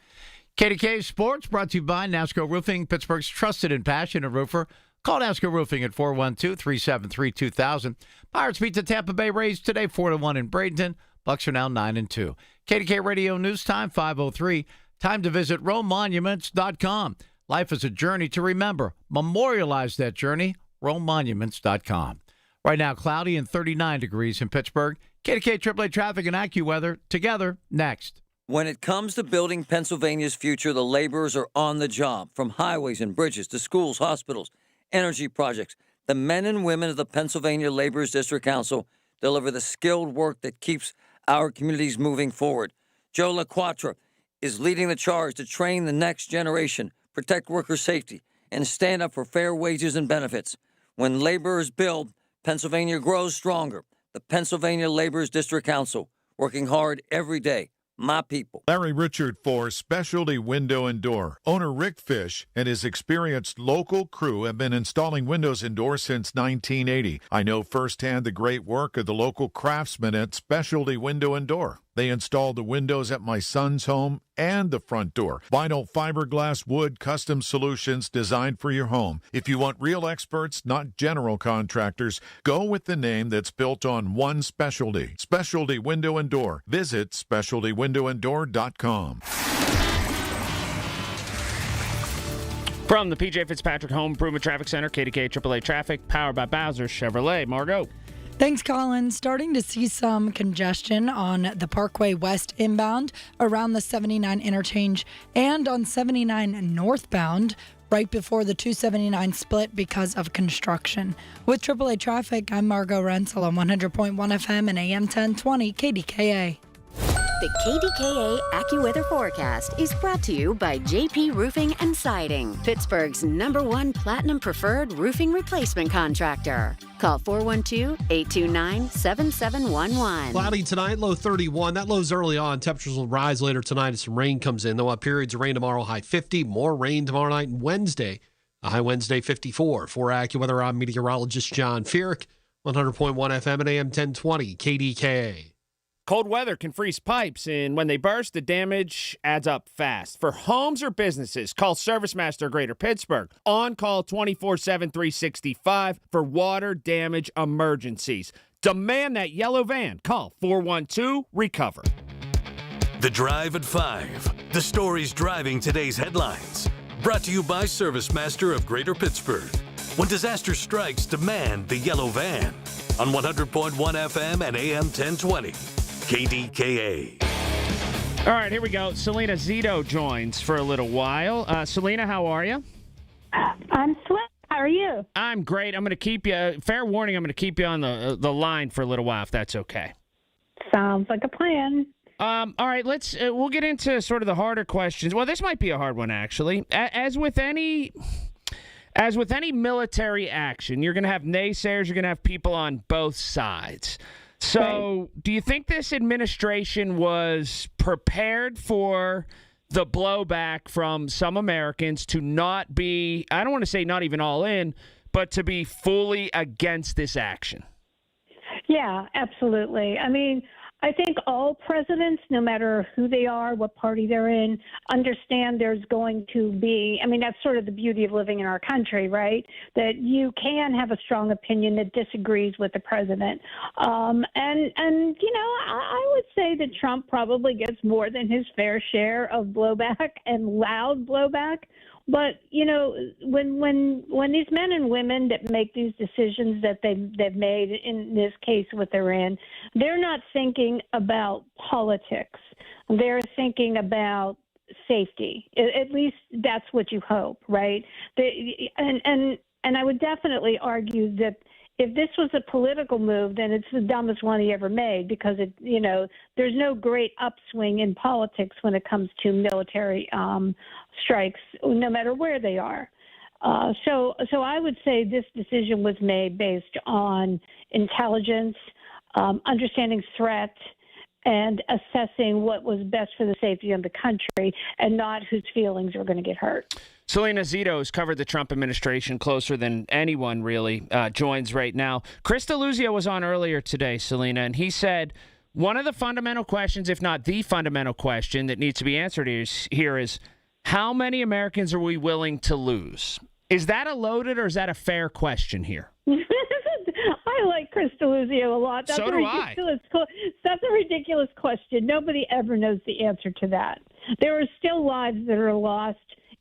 KDKA Sports brought to you by NASCO Roofing, Pittsburgh's trusted and passionate roofer. Call NASCO Roofing at 412-373-2000. Pirates beat the Tampa Bay Rays today 4-1 in Bradenton. Bucks are now 9-2. KDKA Radio News Time 5:03. Time to visit RomeMonuments.com. Life is a journey to remember. Memorialize that journey. RomeMonuments.com. Right now, cloudy and 39 degrees in Pittsburgh. KDKA AAA Traffic and AccuWeather together next. When it comes to building Pennsylvania's future, the laborers are on the job. From highways and bridges to schools, hospitals, energy projects, the men and women of the Pennsylvania Laborers District Council deliver the skilled work that keeps our communities moving forward. Joe LaQuatra is leading the charge to train the next generation, protect worker safety, and stand up for fair wages and benefits. When laborers build, Pennsylvania grows stronger. The Pennsylvania Laborers District Council, working hard every day. My people. Larry Richard for Specialty Window and Door. Owner Rick Fish and his experienced local crew have been installing windows and doors since 1980. I know firsthand the great work of the local craftsmen at Specialty Window and Door. They installed the windows at my son's home and the front door. Vinyl, fiberglass, wood, custom solutions designed for your home. If you want real experts, not general contractors, go with the name that's built on one specialty. Specialty Window and Door. Visit specialtywindowanddoor.com. From the PJ Fitzpatrick Home Improvement Traffic Center, KDKA AAA Traffic, powered by Bowser Chevrolet. Margot. Thanks, Colin. Starting to see some congestion on the Parkway West inbound around the 79 interchange and on 79 northbound right before the 279 split because of construction. With AAA Traffic, I'm Margot Renzel on 100.1 FM and AM 1020 KDKA. The KDKA AccuWeather forecast is brought to you by JP Roofing and Siding, Pittsburgh's #1 Platinum Preferred Roofing Replacement Contractor. Call 412-829-7711. Cloudy tonight, low 31. That low's early on. Temperatures will rise later tonight as some rain comes in. They'll have periods of rain tomorrow, high 50. More rain tomorrow night and Wednesday. A high Wednesday, 54. For AccuWeather, I'm meteorologist John Feerick, 100.1 FM and AM 1020, KDKA. Cold weather can freeze pipes, and when they burst, the damage adds up fast. For homes or businesses, call ServiceMaster Greater Pittsburgh. On call 24/7, 365 for water damage emergencies. Demand that yellow van. Call 412-RECOVER. The Drive at 5. The stories driving today's headlines. Brought to you by ServiceMaster of Greater Pittsburgh. When disaster strikes, demand the yellow van. On 100.1 FM and AM 1020. KDKA. All right, here we go. Selena Zito joins for a little while. Selena, how are you? I'm sweet. How are you? I'm great. I'm going to keep you, fair warning, I'm going to keep you on the line for a little while, if that's okay. Sounds like a plan. All right, we'll get into sort of the harder questions. Well, this might be a hard one, actually. As with any military action, you're going to have naysayers, you're going to have people on both sides. So, Do you think this administration was prepared for the blowback from some Americans to not be, I don't want to say not even all in, but to be fully against this action? Yeah, absolutely. I mean, I think all presidents, no matter who they are, what party they're in, understand there's going to be, I mean, that's sort of the beauty of living in our country, right? That you can have a strong opinion that disagrees with the president. And you know, I would say that Trump probably gets more than his fair share of blowback and loud blowback. But you know, when these men and women that make these decisions that they've made in this case with Iran, they're not thinking about politics. They're thinking about safety. At least that's what you hope, right? And I would definitely argue that if this was a political move, then it's the dumbest one he ever made, because it, you know, there's no great upswing in politics when it comes to military strikes, no matter where they are. So I would say this decision was made based on intelligence, understanding threat, and assessing what was best for the safety of the country, and not whose feelings are going to get hurt. Selena Zito has covered the Trump administration closer than anyone really, joins right now. Chris DeLuzio was on earlier today, Selena, and he said one of the fundamental questions, if not the fundamental question that needs to be answered here is how many Americans are we willing to lose? Is that a loaded or is that a fair question here? I like Chris DeLuzio a lot. That's So do I. That's a ridiculous question. Nobody ever knows the answer to that. There are still lives that are lost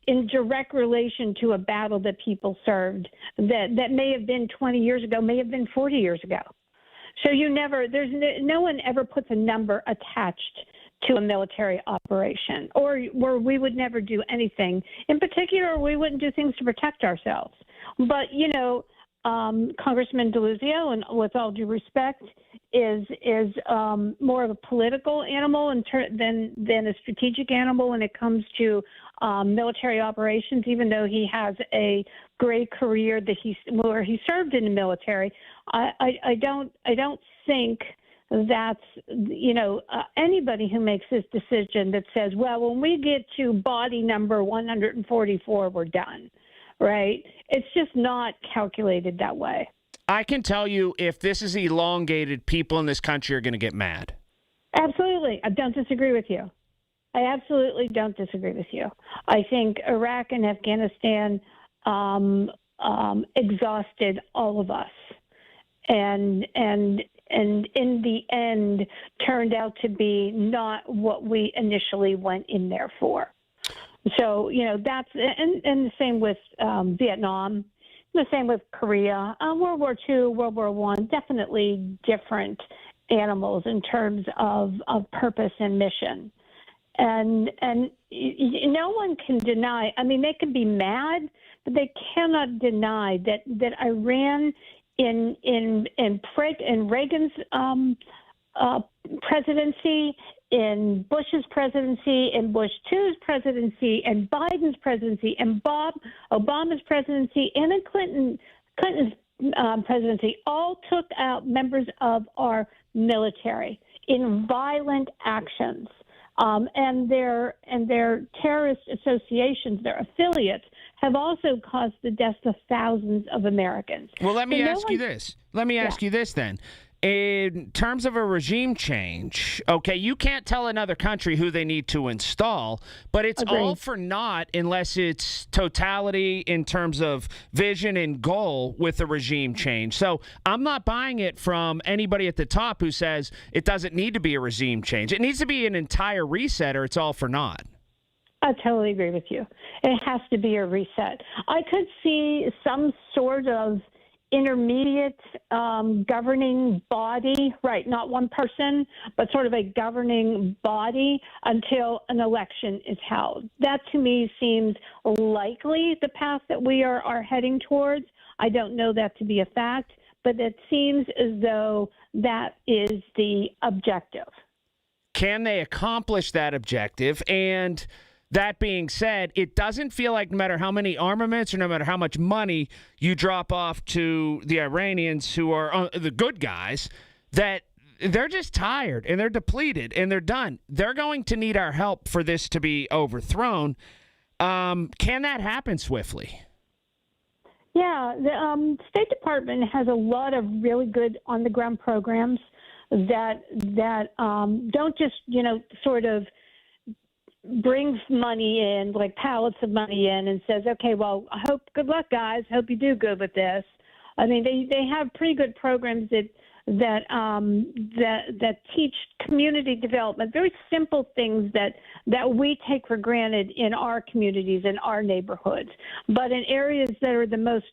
in direct relation to a battle that people served that may have been 20 years ago, may have been 40 years ago. So no one ever puts a number attached to a military operation, or we would never do anything. In particular, we wouldn't do things to protect ourselves. But, you know, Congressman DeLuzio, and with all due respect, is more of a political animal than a strategic animal when it comes to military operations. Even though he has a great career where he served in the military, I don't think that's, you know, anybody who makes this decision that says, well, when we get to body number 144, we're done. Right? It's just not calculated that way. I can tell you, if this is elongated, people in this country are going to get mad. Absolutely. I don't disagree with you. I absolutely don't disagree with you. I think Iraq and Afghanistan exhausted all of us, and in the end turned out to be not what we initially went in there for. So, you know, that's, and the same with Vietnam, the same with Korea, World War II, World War I, definitely different animals in terms of purpose and mission. And no one can deny, I mean, they can be mad, but they cannot deny that Iran in Reagan's presidency, in Bush's presidency, in Bush II's presidency, and Biden's presidency, and Obama's presidency, and in Clinton's presidency, all took out members of our military in violent actions. And their terrorist associations, their affiliates, have also caused the deaths of thousands of Americans. Well, let me ask you this. Let me ask you this then. In terms of a regime change, okay, you can't tell another country who they need to install, but it's all for naught unless it's totality in terms of vision and goal with a regime change. So I'm not buying it from anybody at the top who says it doesn't need to be a regime change. It needs to be an entire reset, or it's all for naught. I totally agree with you. It has to be a reset. I could see some sort of intermediate governing body, right, not one person, but sort of a governing body until an election is held. That to me seems likely the path that we are heading towards. I don't know that to be a fact, but it seems as though that is the objective. Can they accomplish that objective? And that being said, it doesn't feel like no matter how many armaments or no matter how much money you drop off to the Iranians, who are the good guys, that they're just tired and they're depleted and they're done. They're going to need our help for this to be overthrown. Can that happen swiftly? Yeah, the State Department has a lot of really good on-the-ground programs that don't just, sort of brings money in, like pallets of money in, and says, okay, well, good luck, guys. Hope you do good with this. I mean, they have pretty good programs that teach community development, very simple things that we take for granted in our communities, in our neighborhoods. But in areas that are the most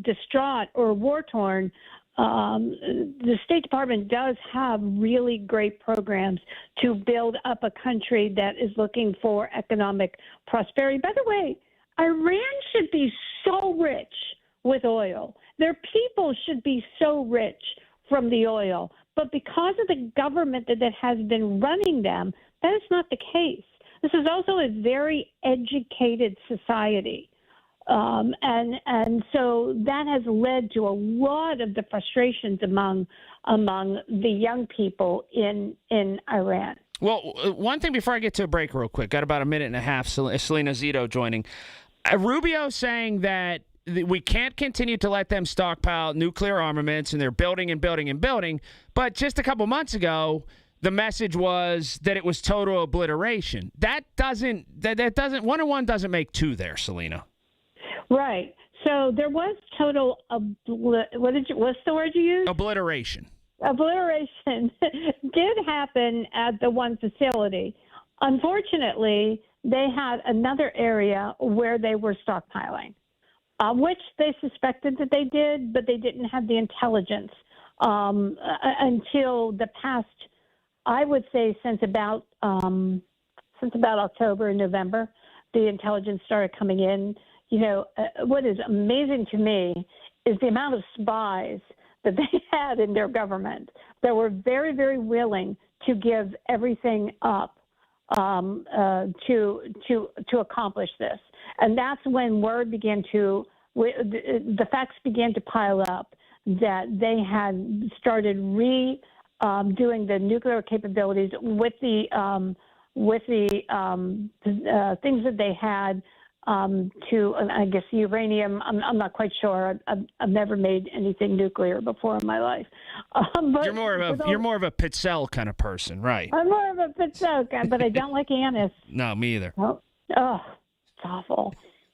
distraught or war-torn, the State Department does have really great programs to build up a country that is looking for economic prosperity. By the way, Iran should be so rich with oil. Their people should be so rich from the oil. But because of the government that has been running them, that is not the case. This is also a very educated society. And so that has led to a lot of the frustrations among the young people in Iran. Well, one thing before I get to a break real quick, got about a minute and a half, Selena Zito joining. Rubio saying that we can't continue to let them stockpile nuclear armaments, and they're building and building and building. But just a couple months ago, the message was that it was total obliteration. That doesn't 1 and 1 doesn't make 2 there, Selena. Right. So there was total what's the word you used? Obliteration. Obliteration did happen at the one facility. Unfortunately, they had another area where they were stockpiling, which they suspected that they did, but they didn't have the intelligence until the past, I would say, since about October and November, the intelligence started coming in. What is amazing to me is the amount of spies that they had in their government that were very, very willing to give everything up to accomplish this. And that's when the facts began to pile up that they had started doing the nuclear capabilities with the things that they had to, I guess, uranium. I'm not quite sure. I've never made anything nuclear before in my life. But you're more of a Pitzel kind of person, right? I'm more of a Pitzel guy, but I don't like anise. No, me either. Oh, it's awful.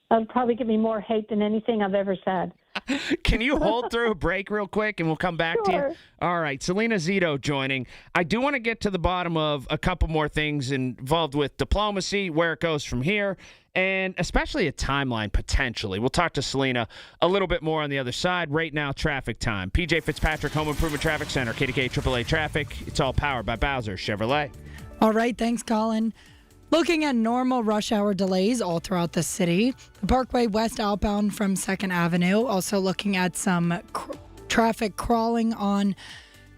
That would probably give me more hate than anything I've ever said. Can you hold through a break real quick and we'll come back to you? All right. Selena Zito joining. I do want to get to the bottom of a couple more things involved with diplomacy, where it goes from here, and especially a timeline potentially. We'll talk to Selena a little bit more on the other side. Right now, traffic time. PJ Fitzpatrick, Home Improvement Traffic Center, KDKA AAA Traffic. It's all powered by Bowser Chevrolet. All right. Thanks, Colin. Looking at normal rush hour delays all throughout the city. The Parkway West outbound from 2nd Avenue. Also looking at some traffic crawling on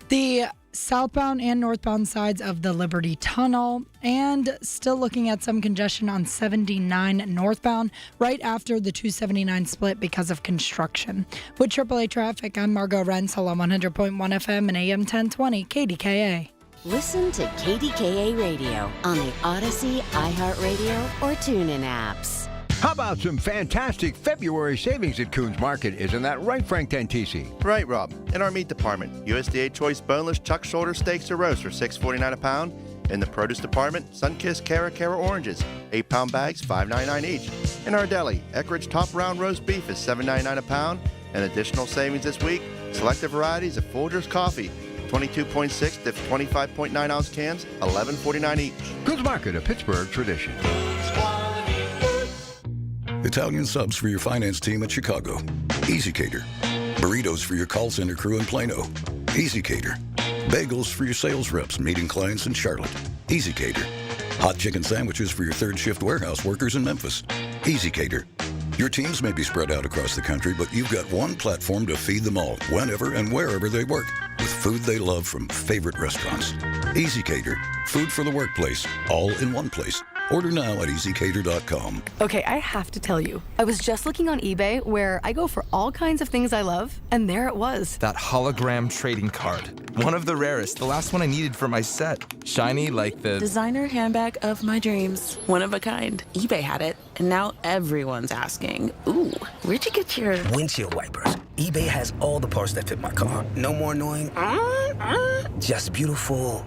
the southbound and northbound sides of the Liberty Tunnel. And still looking at some congestion on 79 northbound right after the 279 split because of construction. With AAA Traffic, I'm Margot Rensel on 100.1 FM and AM 1020 KDKA. Listen to KDKA Radio on the Odyssey, iHeartRadio, or TuneIn apps. How about some fantastic February savings at Coons Market? Isn't that right, Frank Dentisi? Right, Rob. In our meat department, USDA Choice Boneless Chuck Shoulder Steaks or Roast are $6.49 a pound. In the produce department, Sunkist Cara Oranges, 8-pound bags, $5.99 each. In our deli, Eckrich Top Round Roast Beef is $7.99 a pound. And additional savings this week, selected varieties of Folgers Coffee, 22.6 to 25.9 ounce cans, $11.49 each. Coons Market, a Pittsburgh tradition. Italian subs for your finance team at Chicago. Easy Cater. Burritos for your call center crew in Plano. Easy Cater. Bagels for your sales reps meeting clients in Charlotte. Easy Cater. Hot chicken sandwiches for your third shift warehouse workers in Memphis. Easy Cater. Your teams may be spread out across the country, but you've got one platform to feed them all, whenever and wherever they work, with food they love from favorite restaurants. Easy Cater. Food for the workplace, all in one place. Order now at easycater.com. Okay, I have to tell you, I was just looking on eBay where I go for all kinds of things I love, and there it was. That hologram trading card. One of the rarest, the last one I needed for my set. Shiny like the designer handbag of my dreams. One of a kind. eBay had it, and now everyone's asking, ooh, where'd you get your windshield wipers? eBay has all the parts that fit my car. No more annoying, just beautiful.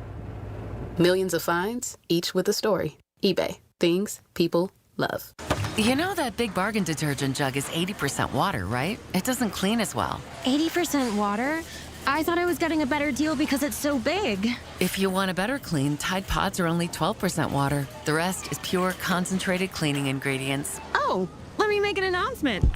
Millions of finds, each with a story. eBay. Things people love. You know that Big Bargain detergent jug is 80% water, right? It doesn't clean as well. 80% water? I thought I was getting a better deal because it's so big. If you want a better clean, Tide Pods are only 12% water. The rest is pure, concentrated cleaning ingredients. Oh, let me make an announcement.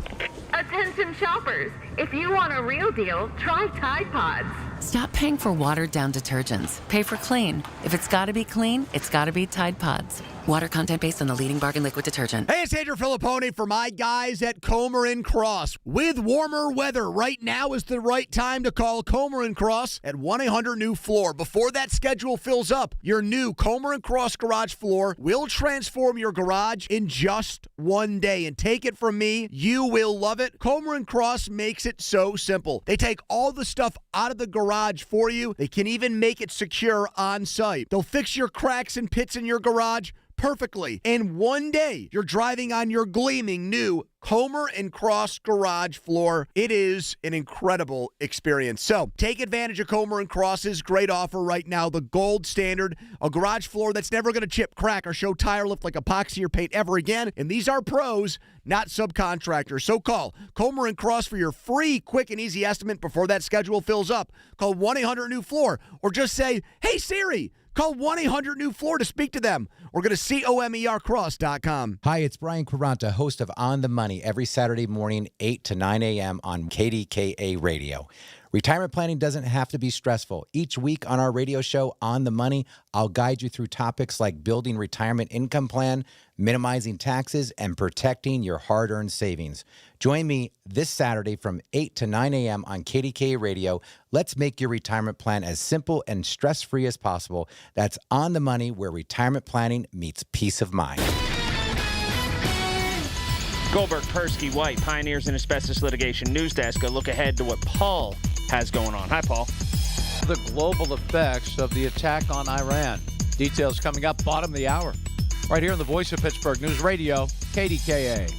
Attention shoppers, if you want a real deal, try Tide Pods. Stop paying for watered-down detergents. Pay for clean. If it's got to be clean, it's got to be Tide Pods. Water content based on the leading bargain liquid detergent. Hey, it's Andrew Filippone for my guys at Comer & Cross. With warmer weather, right now is the right time to call Comer & Cross at 1-800-NEW-FLOOR. Before that schedule fills up, your new Comer & Cross garage floor will transform your garage in just one day. And take it from me, you will love it. Comer & Cross makes it so simple. They take all the stuff out of the garage for you. They can even make it secure on site. They'll fix your cracks and pits in your garage perfectly. In one day, you're driving on your gleaming new Comer & Cross garage floor. It is an incredible experience. So take advantage of Comer & Cross's great offer right now, the gold standard, a garage floor that's never going to chip, crack, or show tire lift like epoxy or paint ever again. And these are pros, not subcontractors. So call Comer & Cross for your free, quick, and easy estimate before that schedule fills up. Call 1-800-NEW-FLOOR or just say, hey, Siri, call 1-800-NEW-FLOOR to speak to them or go to COMERcross.com. Hi, it's Brian Quaranta, host of On the Money, every Saturday morning, 8 to 9 a.m. on KDKA Radio. Retirement planning doesn't have to be stressful. Each week on our radio show, On the Money, I'll guide you through topics like building retirement income plan, minimizing taxes, and protecting your hard-earned savings. Join me this Saturday from 8 to 9 a.m. on KDKA Radio. Let's make your retirement plan as simple and stress-free as possible. That's On the Money, where retirement planning meets peace of mind. Goldberg, Persky, White, Pioneers in Asbestos Litigation News Desk. A look ahead to what Paul has going on. Hi, Paul. The global effects of the attack on Iran. Details coming up bottom of the hour. Right here on the Voice of Pittsburgh News Radio, KDKA.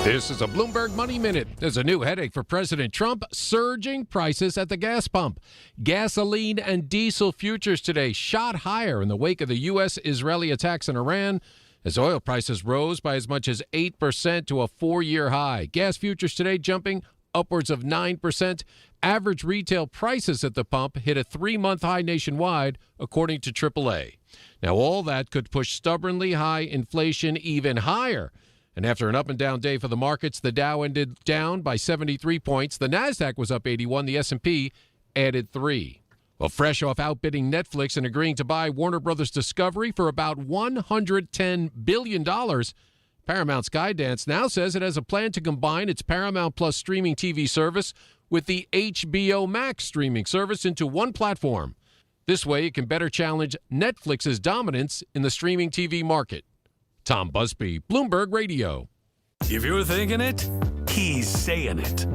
This is a Bloomberg Money Minute. There's a new headache for President Trump, surging prices at the gas pump. Gasoline and diesel futures today shot higher in the wake of the U.S.-Israeli attacks in Iran, as oil prices rose by as much as 8% to a 4-year high. Gas futures today jumping upwards of 9%. Average retail prices at the pump hit a 3-month high nationwide, according to AAA. Now, all that could push stubbornly high inflation even higher. And after an up-and-down day for the markets, the Dow ended down by 73 points. The Nasdaq was up 81. The S&P added 3. Well, fresh off outbidding Netflix and agreeing to buy Warner Brothers Discovery for about $110 billion, Paramount Skydance now says it has a plan to combine its Paramount Plus streaming TV service with the HBO Max streaming service into one platform. This way, it can better challenge Netflix's dominance in the streaming TV market. Tom Busby, Bloomberg Radio. If you're thinking it, he's saying it.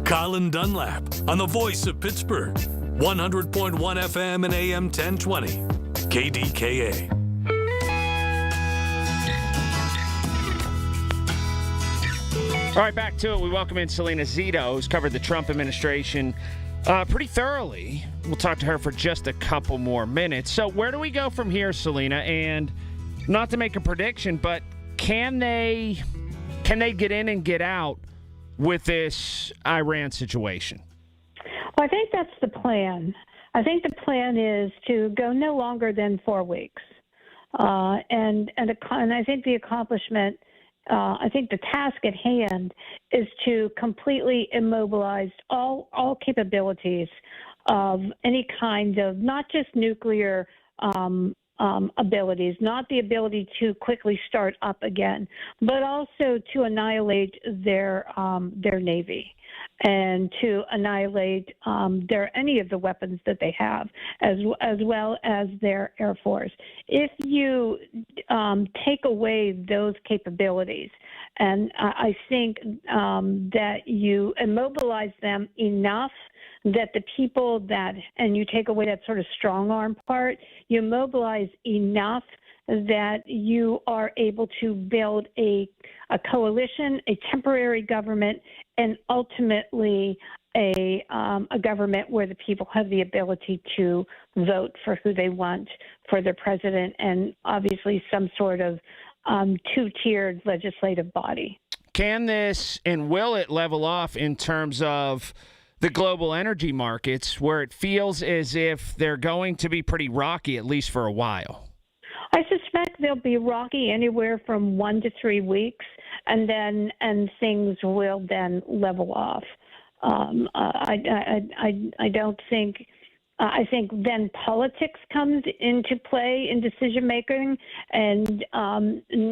Colin Dunlap on the Voice of Pittsburgh. 100.1 FM and AM 1020. KDKA. All right, back to it. We welcome in Selena Zito, who's covered the Trump administration pretty thoroughly. We'll talk to her for just a couple more minutes. So where do we go from here, Selena? And not to make a prediction, but can they get in and get out with this Iran situation? Well, I think that's the plan. I think the plan is to go no longer than 4 weeks. And I think the accomplishment, I think the task at hand is to completely immobilize all capabilities of any kind of, not just nuclear abilities, not the ability to quickly start up again, but also to annihilate their Navy and to annihilate any of the weapons that they have, as well as their Air Force. If you take away those capabilities, and I think that you immobilize them enough that the people and you take away that sort of strong arm part, you mobilize enough that you are able to build a coalition, a temporary government, and ultimately a government where the people have the ability to vote for who they want for their president, and obviously some sort of two-tiered legislative body. Can this and will it level off in terms of the global energy markets, where it feels as if they're going to be pretty rocky, at least for a while? I suspect they'll be rocky anywhere from 1 to 3 weeks, and things will then level off. I don't think. I think then politics comes into play in decision making, and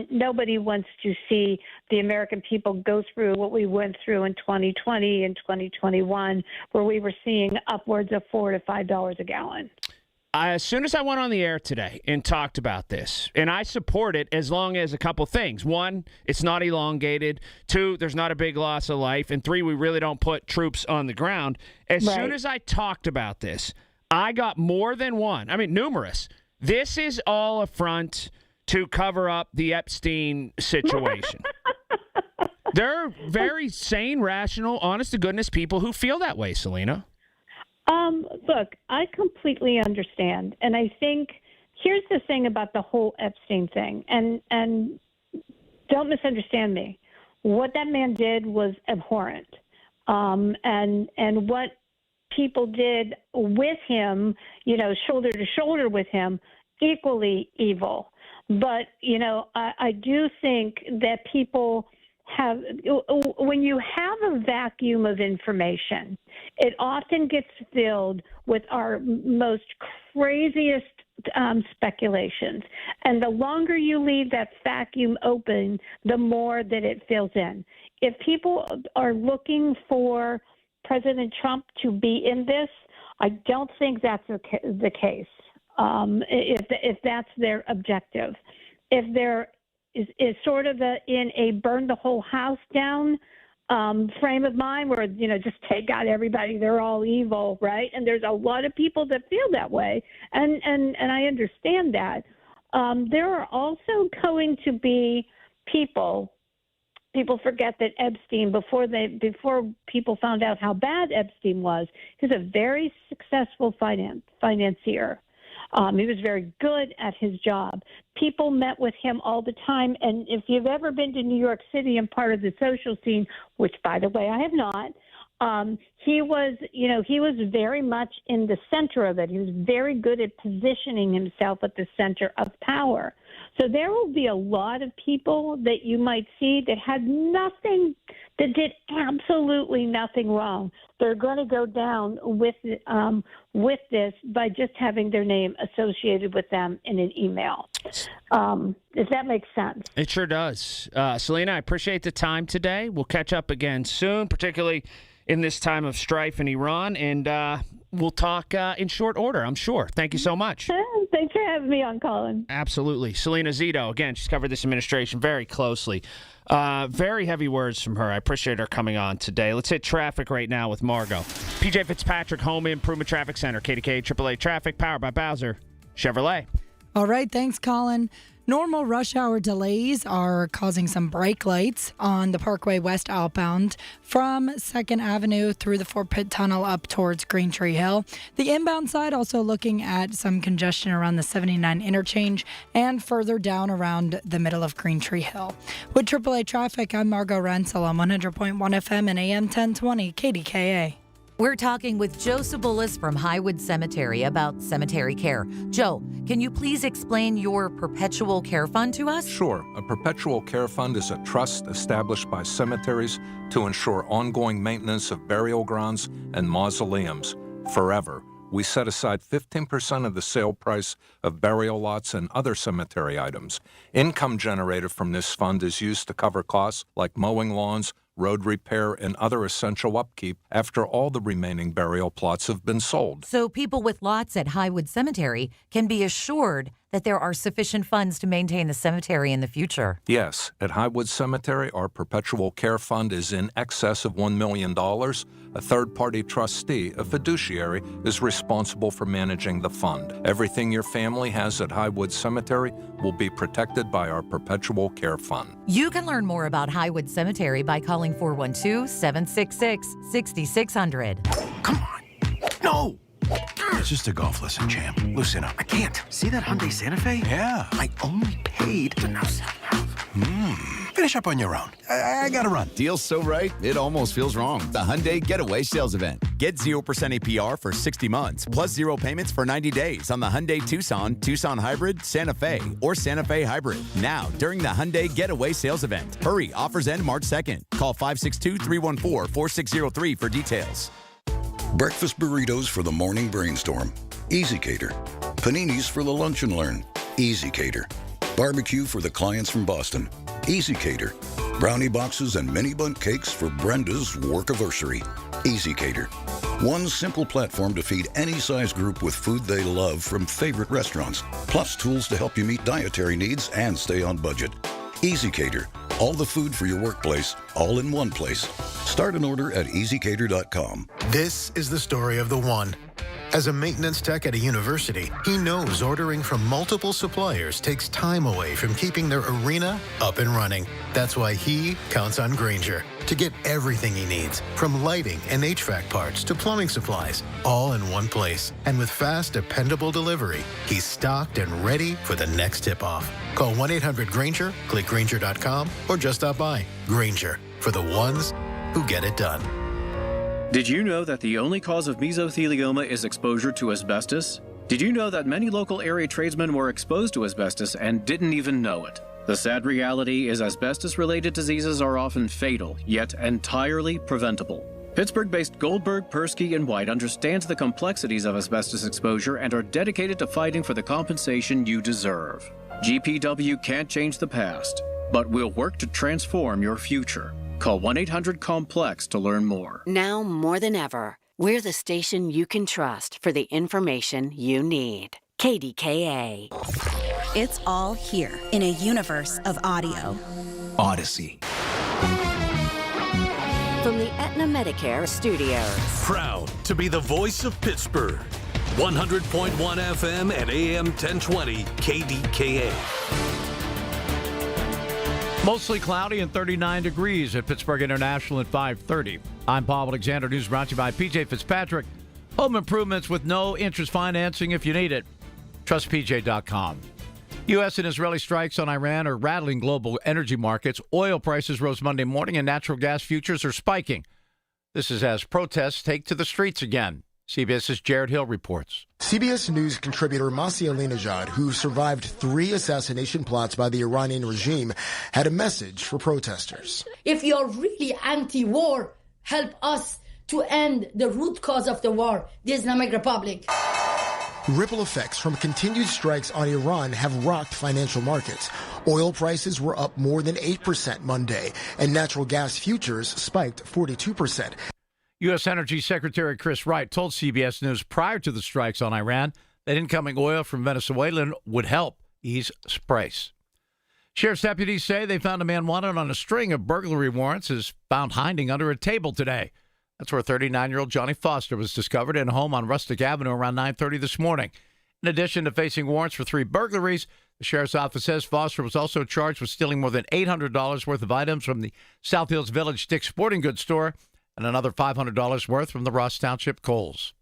nobody wants to see the American people go through what we went through in 2020 and 2021, where we were seeing upwards of $4 to $5 a gallon. As soon as I went on the air today and talked about this, and I support it as long as a couple things. One, it's not elongated. Two, there's not a big loss of life. And three, we really don't put troops on the ground. As soon as I talked about this, I got more than one. I mean, numerous. This is all a front to cover up the Epstein situation. There are very sane, rational, honest-to-goodness people who feel that way, Selena. Look, I completely understand. And I think here's the thing about the whole Epstein thing. And don't misunderstand me. What that man did was abhorrent. And what people did with him, shoulder to shoulder with him, equally evil. But, I do think that people when you have a vacuum of information, it often gets filled with our most craziest speculations. And the longer you leave that vacuum open, the more that it fills in. If people are looking for President Trump to be in this, I don't think that's the case. If that's their objective, if they're is sort of in a burn the whole house down frame of mind, where just take out everybody, they're all evil, right? And there's a lot of people that feel that way, and I understand that. There are also going to be people forget that Epstein, before people found out how bad Epstein was, he was a very successful financier. He was very good at his job. People met with him all the time. And if you've ever been to New York City and part of the social scene, which, by the way, I have not, he was very much in the center of it. He was very good at positioning himself at the center of power. So there will be a lot of people that you might see that did absolutely nothing wrong. They're going to go down with this by just having their name associated with them in an email. If that makes sense. It sure does. Selena, I appreciate the time today. We'll catch up again soon, particularly in this time of strife in Iran, and we'll talk in short order, I'm sure. Thank you so much. Thanks for having me on, Colin. Absolutely. Selena Zito, again, she's covered this administration very closely. Very heavy words from her. I appreciate her coming on today. Let's hit traffic right now with Margot. PJ Fitzpatrick, Home Improvement Traffic Center, KDKA AAA Traffic, powered by Bowser Chevrolet. All right, thanks, Colin. Normal rush hour delays are causing some brake lights on the Parkway West outbound from 2nd Avenue through the Fort Pitt Tunnel up towards Green Tree Hill. The inbound side also looking at some congestion around the 79 interchange and further down around the middle of Green Tree Hill. With AAA Traffic, I'm Margot Rensel on 100.1 FM and AM 1020 KDKA. We're talking with Joe Cibulis from Highwood Cemetery about cemetery care. Joe, can you please explain your perpetual care fund to us? Sure. A perpetual care fund is a trust established by cemeteries to ensure ongoing maintenance of burial grounds and mausoleums forever. We set aside 15% of the sale price of burial lots and other cemetery items. Income generated from this fund is used to cover costs like mowing lawns, road repair, and other essential upkeep after all the remaining burial plots have been sold. So people with lots at Highwood Cemetery can be assured that there are sufficient funds to maintain the cemetery in the future. Yes, at Highwood Cemetery, our perpetual care fund is in excess of $1 million. A third-party trustee, a fiduciary, is responsible for managing the fund. Everything your family has at Highwood Cemetery will be protected by our perpetual care fund. You can learn more about Highwood Cemetery by calling 412-766-6600. No! It's just a golf lesson, champ. Loosen up. I can't. See that Hyundai Santa Fe? Yeah. I only paid to know so. Finish up on your own. I gotta run. Deal's so right, it almost feels wrong. The Hyundai Getaway Sales Event. Get 0% APR for 60 months, plus 0 payments for 90 days on the Hyundai Tucson, Tucson Hybrid, Santa Fe, or Santa Fe Hybrid. Now, during the Hyundai Getaway Sales Event. Hurry, offers end March 2nd. Call 562-314-4603 for details. Breakfast burritos for the morning brainstorm. Easy Cater. Paninis for the lunch and learn. Easy Cater. Barbecue for the clients from Boston. Easy Cater. Brownie boxes and mini bundt cakes for Brenda's workiversary. Easy Cater. One simple platform to feed any size group with food they love from favorite restaurants, plus tools to help you meet dietary needs and stay on budget. Easy Cater. All the food for your workplace, all in one place. Start an order at easycater.com. This is the story of the one. As a maintenance tech at a university, he knows ordering from multiple suppliers takes time away from keeping their arena up and running. That's why he counts on Grainger to get everything he needs, from lighting and HVAC parts to plumbing supplies, all in one place. And with fast, dependable delivery, he's stocked and ready for the next tip-off. Call 1-800-GRAINGER, click Grainger.com, or just stop by. Grainger, for the ones who get it done. Did you know that the only cause of mesothelioma is exposure to asbestos? Did you know that many local area tradesmen were exposed to asbestos and didn't even know it? The sad reality is asbestos-related diseases are often fatal, yet entirely preventable. Pittsburgh-based Goldberg, Persky, and White understands the complexities of asbestos exposure and are dedicated to fighting for the compensation you deserve. GPW can't change the past, but we'll work to transform your future. Call 1-800-COMPLEX to learn more. Now more than ever, we're the station you can trust for the information you need. KDKA. It's all here in a universe of audio. Odyssey. From the Aetna Medicare studios. Proud to be the voice of Pittsburgh. 100.1 FM and AM 1020 KDKA. Mostly cloudy and 39 degrees at Pittsburgh International at 5:30. I'm Paul Alexander. News brought to you by PJ Fitzpatrick. Home improvements with no interest financing if you need it. TrustPJ.com. U.S. and Israeli strikes on Iran are rattling global energy markets. Oil prices rose Monday morning and natural gas futures are spiking. This is as protests take to the streets again. CBS's Jared Hill reports. CBS News contributor Masih Alinejad, who survived 3 assassination plots by the Iranian regime, had a message for protesters. If you're really anti-war, help us to end the root cause of the war, the Islamic Republic. Ripple effects from continued strikes on Iran have rocked financial markets. Oil prices were up more than 8% Monday, and natural gas futures spiked 42%. U.S. Energy Secretary Chris Wright told CBS News prior to the strikes on Iran that incoming oil from Venezuela would help ease price. Sheriff's deputies say they found a man wanted on a string of burglary warrants is found hiding under a table today. That's where 39-year-old Johnny Foster was discovered in a home on Rustic Avenue around 9:30 this morning. In addition to facing warrants for 3 burglaries, the sheriff's office says Foster was also charged with stealing more than $800 worth of items from the South Hills Village Dick's Sporting Goods store and another $500 worth from the Ross Township Kohl's.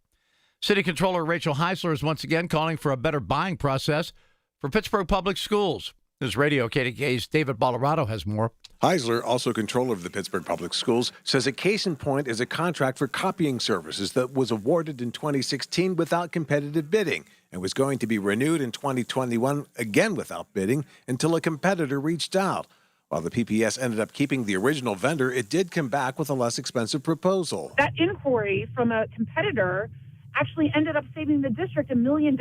City Controller Rachel Heisler is once again calling for a better buying process for Pittsburgh Public Schools. News Radio KDKA's David Bolorado has more. Heisler, also controller of the Pittsburgh Public Schools, says a case in point is a contract for copying services that was awarded in 2016 without competitive bidding and was going to be renewed in 2021 again without bidding until a competitor reached out. While the PPS ended up keeping the original vendor, it did come back with a less expensive proposal. That inquiry from a competitor actually ended up saving the district $1 million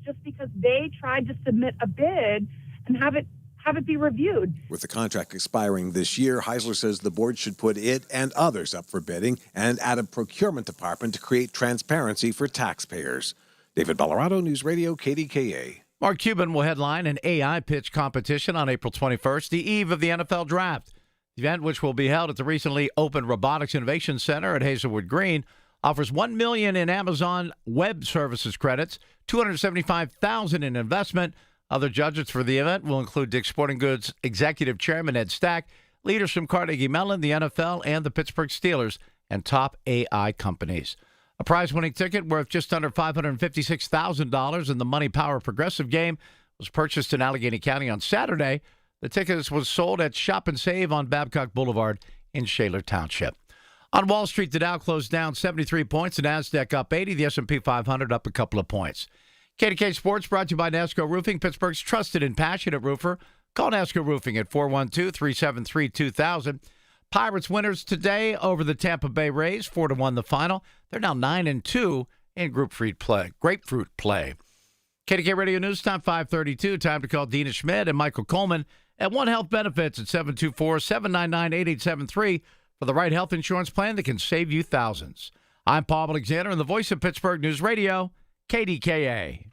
just because they tried to submit a bid and have it have it be reviewed. With the contract expiring this year, Heisler says the board should put it and others up for bidding and add a procurement department to create transparency for taxpayers. David Ballarado, News Radio, KDKA. Mark Cuban will headline an AI pitch competition on April 21st, the eve of the NFL Draft. The event, which will be held at the recently opened Robotics Innovation Center at Hazelwood Green, offers $1 million in Amazon Web Services credits, $275,000 in investment. Other judges for the event will include Dick's Sporting Goods Executive Chairman Ed Stack, leaders from Carnegie Mellon, the NFL, and the Pittsburgh Steelers, and top AI companies. A prize-winning ticket worth just under $556,000 in the Money Power Progressive game was purchased in Allegheny County on Saturday. The tickets was sold at Shop and Save on Babcock Boulevard in Shaler Township. On Wall Street, the Dow closed down 73 points, the Nasdaq up 80, the S&P 500 up a couple of points. KDK Sports brought to you by NASCO Roofing, Pittsburgh's trusted and passionate roofer. Call NASCO Roofing at 412-373-2000. Pirates winners today over the Tampa Bay Rays, 4-1 the final. They're now 9-2 in grapefruit play. KDK Radio News Time 5:32. Time to call Dina Schmidt and Michael Coleman at One Health Benefits at 724-799-8873 for the right health insurance plan that can save you thousands. I'm Paul Alexander, and the voice of Pittsburgh News Radio, KDKA.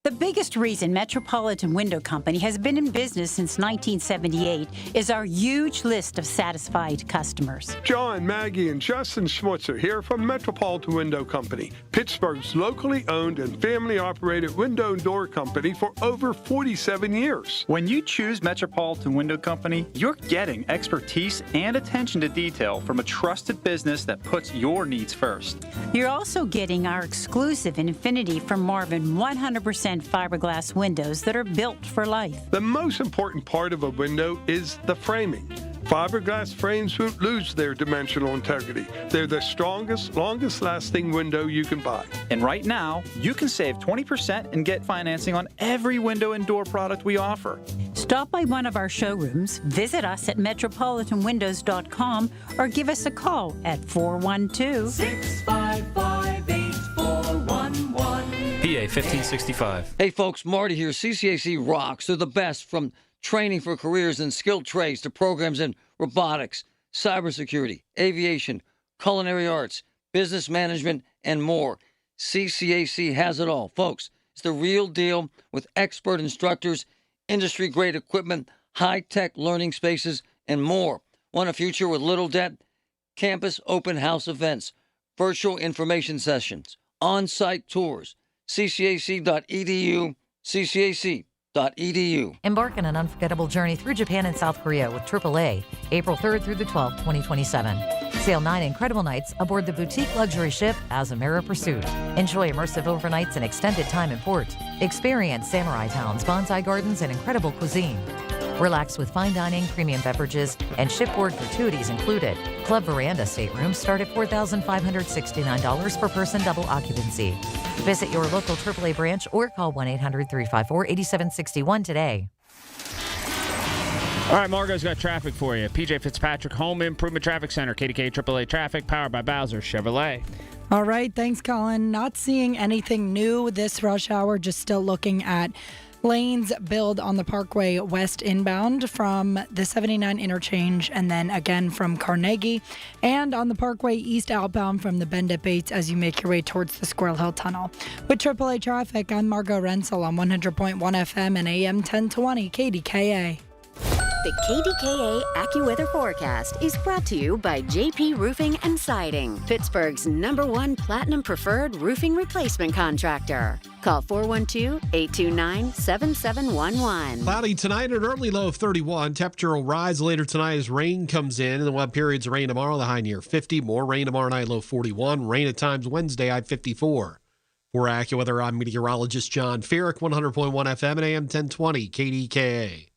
The biggest reason Metropolitan Window Company has been in business since 1978 is our huge list of satisfied customers. John, Maggie, and Justin Schmutzer here from Metropolitan Window Company, Pittsburgh's locally owned and family-operated window and door company for over 47 years. When you choose Metropolitan Window Company, you're getting expertise and attention to detail from a trusted business that puts your needs first. You're also getting our exclusive Infinity from Marvin 100% fiberglass windows that are built for life. The most important part of a window is the framing. Fiberglass frames won't lose their dimensional integrity. They're the strongest, longest-lasting window you can buy. And right now, you can save 20% and get financing on every window and door product we offer. Stop by one of our showrooms, visit us at metropolitanwindows.com, or give us a call at 412-655-8411. PA 1565. Hey folks, Marty here. CCAC rocks. They're the best, from training for careers in skilled trades to programs in robotics, cybersecurity, aviation, culinary arts, business management, and more. CCAC has it all. Folks, it's the real deal with expert instructors, industry-grade equipment, high-tech learning spaces, and more. Want a future with little debt? Campus open house events, virtual information sessions, on-site tours. ccac.edu, ccac.edu. Embark on an unforgettable journey through Japan and South Korea with AAA, April 3rd through the 12th, 2027. Sail 9 incredible nights aboard the boutique luxury ship Azamara Pursuit. Enjoy immersive overnights and extended time in port. Experience samurai towns, bonsai gardens, and incredible cuisine. Relax with fine dining, premium beverages, and shipboard gratuities included. Club Veranda staterooms start at $4,569 per person, double occupancy. Visit your local AAA branch or call 1-800-354-8761 today. All right, Margot's got traffic for you. PJ Fitzpatrick Home Improvement Traffic Center, KDK AAA Traffic, powered by Bowser Chevrolet. All right, thanks, Colin. Not seeing anything new this rush hour, just still looking at lanes build on the Parkway West inbound from the 79 interchange, and then again from Carnegie, and on the Parkway East outbound from the Bend at Bates as you make your way towards the Squirrel Hill Tunnel. With AAA Traffic, I'm Margot Rensel on 100.1 FM and AM 1020 KDKA. The KDKA AccuWeather forecast is brought to you by JP Roofing and Siding, Pittsburgh's #1 Platinum Preferred Roofing Replacement Contractor. Call 412-829-7711. Cloudy tonight, an early low of 31. Temperature will rise later tonight as rain comes in, and then we'll have periods of rain tomorrow, the high near 50. More rain tomorrow night, low 41. Rain at times Wednesday, high 54. For AccuWeather, I'm meteorologist John Ferrick, 100.1 FM and AM 1020 KDKA.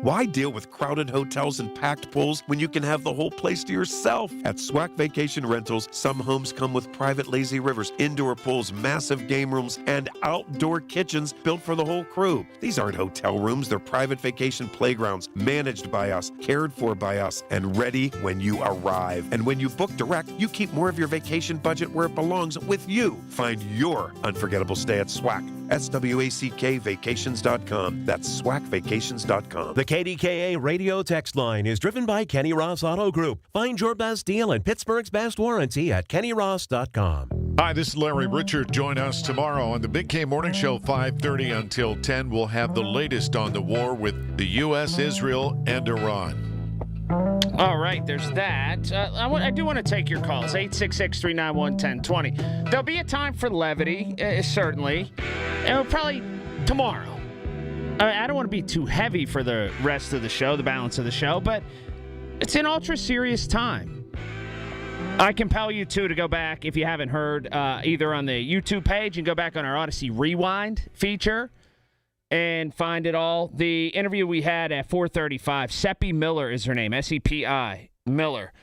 Why deal with crowded hotels and packed pools when you can have the whole place to yourself? At SWAC Vacation Rentals, some homes come with private lazy rivers, indoor pools, massive game rooms, and outdoor kitchens built for the whole crew. These aren't hotel rooms, they're private vacation playgrounds, managed by us, cared for by us, and ready when you arrive. And when you book direct, you keep more of your vacation budget where it belongs, with you. Find your unforgettable stay at SWAC. SWACKvacations.com. That's SWACKvacations.com. The KDKA radio text line is driven by Kenny Ross Auto Group. Find your best deal and Pittsburgh's best warranty at kennyross.com. Hi, this is Larry Richard. Join us tomorrow on the Big K Morning Show, 5:30 until 10. We'll have the latest on the war with the U.S., Israel, and Iran. All right, there's that. I do want to take your calls, 866-391-1020. There'll be a time for levity, certainly, and probably tomorrow. I don't want to be too heavy for the rest of the show, the balance of the show, but it's an ultra-serious time. I compel you, too, to go back, if you haven't heard, either on the YouTube page and go back on our Odyssey Rewind feature and find it all. The interview we had at 4:35, Seppi Miller is her name, S-E-P-I, Miller.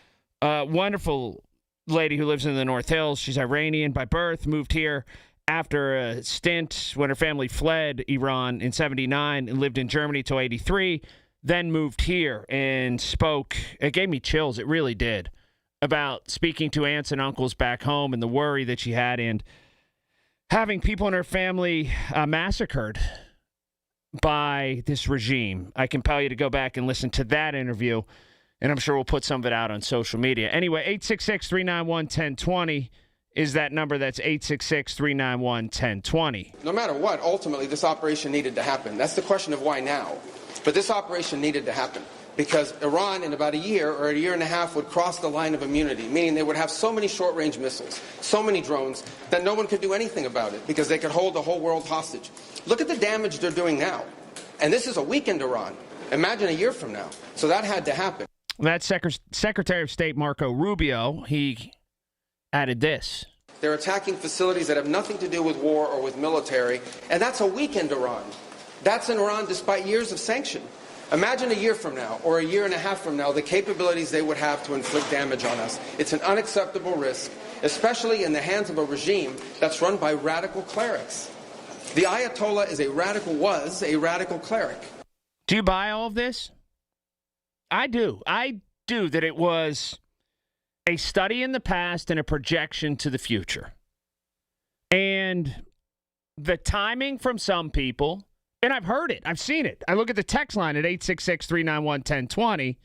Wonderful lady who lives in the North Hills. She's Iranian by birth, moved here after a stint when her family fled Iran in 79 and lived in Germany till 83, then moved here and spoke. It gave me chills. It really did. About speaking to aunts and uncles back home and the worry that she had and having people in her family massacred by this regime. I compel you to go back and listen to that interview, and I'm sure we'll put some of it out on social media. Anyway, 866-391-1020 is that number. That's 866-391-1020. No matter what, ultimately, this operation needed to happen. That's the question of why now. But this operation needed to happen because Iran, in about a year or a year and a half, would cross the line of immunity, meaning they would have so many short-range missiles, so many drones, that no one could do anything about it because they could hold the whole world hostage. Look at the damage they're doing now. And this is a weakened Iran. Imagine a year from now. So that had to happen. That's Secretary of State Marco Rubio. He added this. They're attacking facilities that have nothing to do with war or with military, and that's a weakened Iran. That's in Iran despite years of sanction. Imagine a year from now or a year and a half from now the capabilities they would have to inflict damage on us. It's an unacceptable risk, especially in the hands of a regime that's run by radical clerics. The Ayatollah was a radical cleric. Do you buy all of this? I do. I do, that it was a study in the past and a projection to the future. And the timing from some people, and I've heard it, I've seen it. I look at the text line at 866-391-1020,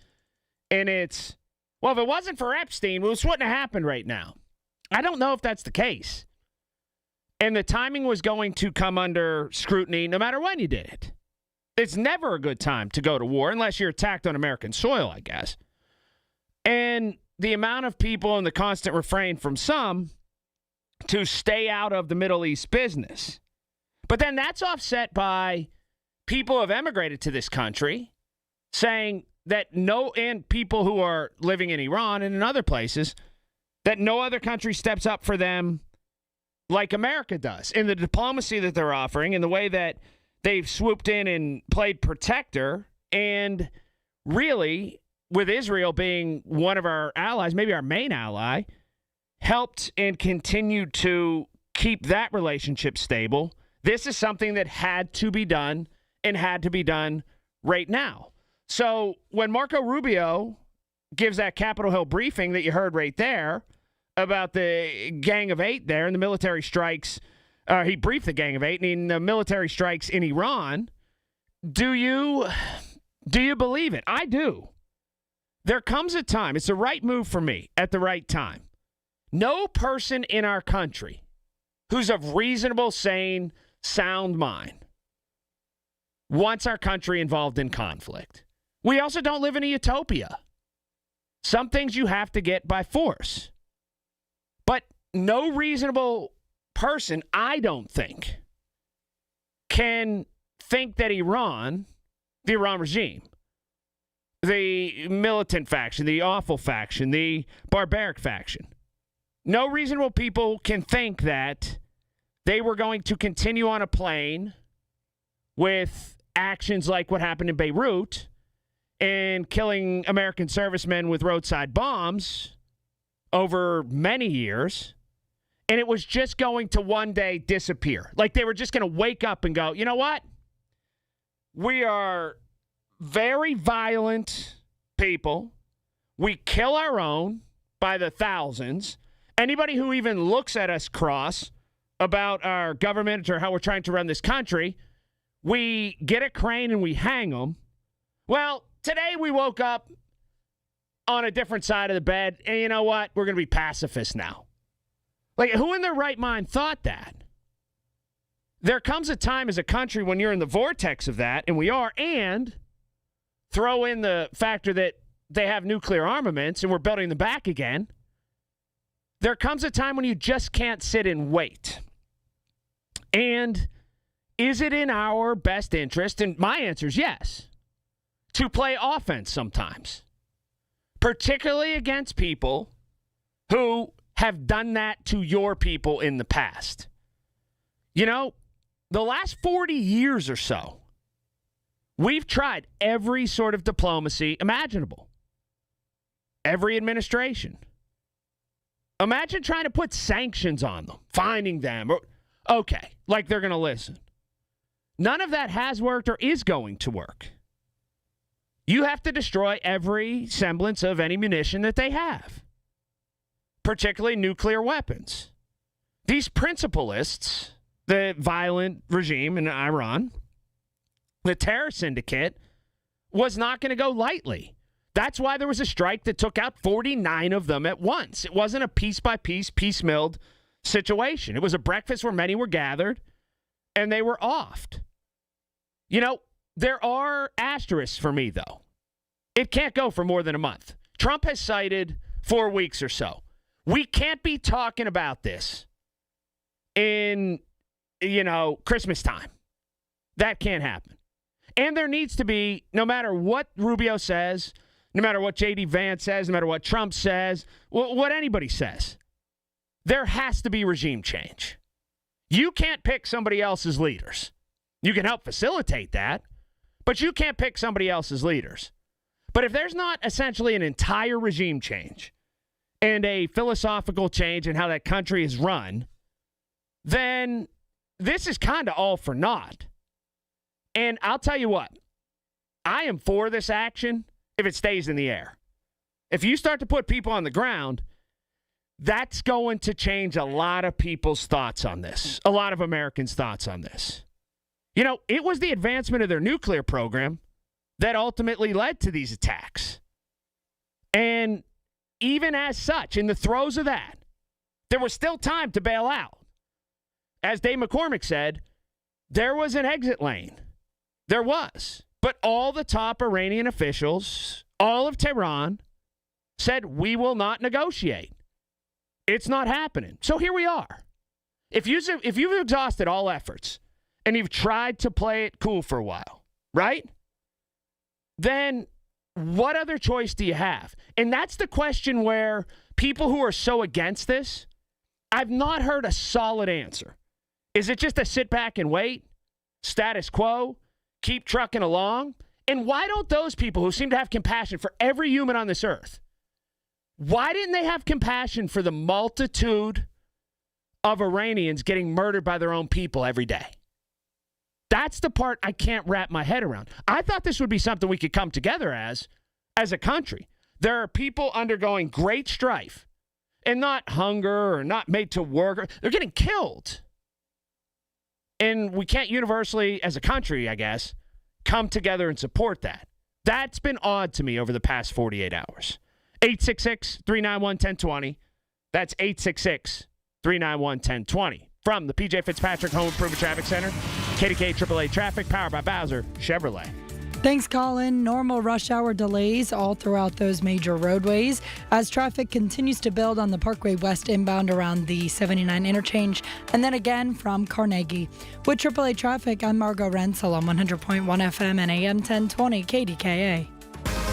and it's, well, if it wasn't for Epstein, this wouldn't have happened right now. I don't know if that's the case. And the timing was going to come under scrutiny no matter when you did it. It's never a good time to go to war unless you're attacked on American soil, I guess. And the amount of people and the constant refrain from some to stay out of the Middle East business. But then that's offset by people who have emigrated to this country saying that and people who are living in Iran and in other places, that no other country steps up for them like America does in the diplomacy that they're offering and the way that they've swooped in and played protector. And really, with Israel being one of our allies, maybe our main ally, helped and continued to keep that relationship stable. This is something that had to be done and had to be done right now. So when Marco Rubio gives that Capitol Hill briefing that you heard right there about the Gang of Eight there and the military strikes, he briefed the Gang of Eight and the military strikes in Iran, do you believe it? I do. There comes a time, it's the right move for me at the right time. No person in our country who's of reasonable, sane, sound mind wants our country involved in conflict. We also don't live in a utopia. Some things you have to get by force. But no reasonable person, I don't think, can think that Iran, the Iran regime, the militant faction, the awful faction, the barbaric faction, no reasonable people can think that they were going to continue on a plane with actions like what happened in Beirut and killing American servicemen with roadside bombs over many years, and it was just going to one day disappear. Like they were just going to wake up and go, you know what? We are very violent people. We kill our own by the thousands. Anybody who even looks at us cross about our government or how we're trying to run this country, we get a crane and we hang them. Well, today we woke up on a different side of the bed, and you know what? We're going to be pacifists now. Like, who in their right mind thought that? There comes a time as a country when you're in the vortex of that, and we are, and throw in the factor that they have nuclear armaments and we're building them back again. There comes a time when you just can't sit and wait. And is it in our best interest? And my answer is yes, to play offense sometimes, particularly against people who have done that to your people in the past. You know, the last 40 years or so, we've tried every sort of diplomacy imaginable. Every administration. Imagine trying to put sanctions on them, finding them. Okay, like they're going to listen. None of that has worked or is going to work. You have to destroy every semblance of any munition that they have, particularly nuclear weapons. These principalists, the violent regime in Iran, the terror syndicate, was not going to go lightly. That's why there was a strike that took out 49 of them at once. It wasn't a piece-by-piece, piecemealed situation. It was a breakfast where many were gathered, and they were offed. You know, there are asterisks for me, though. It can't go for more than a month. Trump has cited 4 weeks or so. We can't be talking about this in, Christmas time. That can't happen. And there needs to be, no matter what Rubio says, no matter what J.D. Vance says, no matter what Trump says, what anybody says, there has to be regime change. You can't pick somebody else's leaders. You can help facilitate that, but you can't pick somebody else's leaders. But if there's not essentially an entire regime change and a philosophical change in how that country is run, then this is kind of all for naught. And I'll tell you what, I am for this action if it stays in the air. If you start to put people on the ground, that's going to change a lot of people's thoughts on this, a lot of Americans' thoughts on this. You know, it was the advancement of their nuclear program that ultimately led to these attacks. And even as such, in the throes of that, there was still time to bail out. As Dave McCormick said, there was an exit lane. There was. But all the top Iranian officials, all of Tehran, said, we will not negotiate. It's not happening. So here we are. If you've exhausted all efforts and you've tried to play it cool for a while, right? Then what other choice do you have? And that's the question where people who are so against this, I've not heard a solid answer. Is it just a sit back and wait? Status quo? Keep trucking along? And why don't those people who seem to have compassion for every human on this earth, why didn't they have compassion for the multitude of Iranians getting murdered by their own people every day? That's the part I can't wrap my head around. I thought this would be something we could come together as a country. There are people undergoing great strife and not hunger or not made to work. They're getting killed. And we can't universally, as a country, I guess, come together and support that. That's been odd to me over the past 48 hours. 866-391-1020. That's 866-391-1020. From the P.J. Fitzpatrick Home Improvement Traffic Center, KDKA AAA Traffic, powered by Bowser Chevrolet. Thanks, Colin. Normal rush hour delays all throughout those major roadways as traffic continues to build on the Parkway West inbound around the 79 interchange and then again from Carnegie. With AAA Traffic, I'm Margot Rensel on 100.1 FM and AM 1020 KDKA.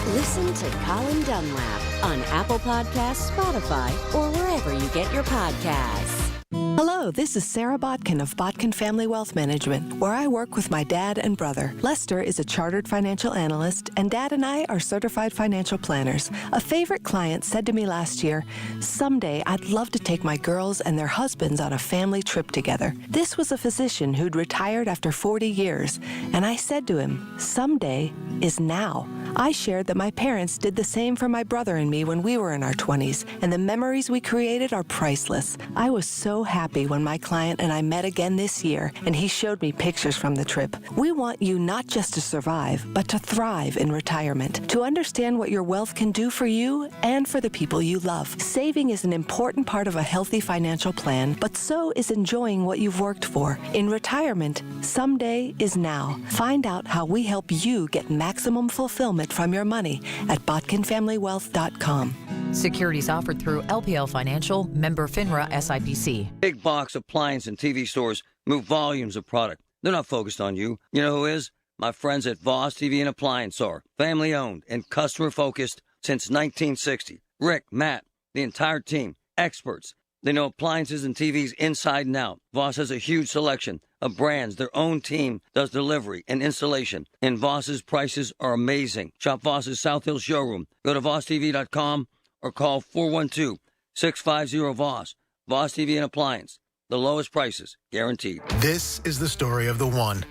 Listen to Colin Dunlap on Apple Podcasts, Spotify, or wherever you get your podcasts. Hello, this is Sarah Botkin of Botkin Family Wealth Management, where I work with my dad and brother. Lester is a chartered financial analyst, and Dad and I are certified financial planners. A favorite client said to me last year, someday I'd love to take my girls and their husbands on a family trip together. This was a physician who'd retired after 40 years, and I said to him, someday is now. I shared that my parents did the same for my brother and me when we were in our 20s, and the memories we created are priceless. I was so happy when my client and I met again this year, and he showed me pictures from the trip. We want you not just to survive, but to thrive in retirement, to understand what your wealth can do for you and for the people you love. Saving is an important part of a healthy financial plan, but so is enjoying what you've worked for. In retirement, someday is now. Find out how we help you get maximum fulfillment from your money at botkinfamilywealth.com. Securities offered through LPL Financial, member FINRA SIPC. Big box appliance and TV stores move volumes of product. They're not focused on you. You know who is? My friends at Voss TV and Appliance are family owned and customer focused since 1960. Rick, Matt, the entire team, experts. They know appliances and TVs inside and out. Voss has a huge selection of brands. Their own team does delivery and installation. And Voss's prices are amazing. Shop Voss's South Hill showroom. Go to VossTV.com or call 412-650-VOSS. Voss TV and Appliance. The lowest prices, guaranteed. This is the story of the one.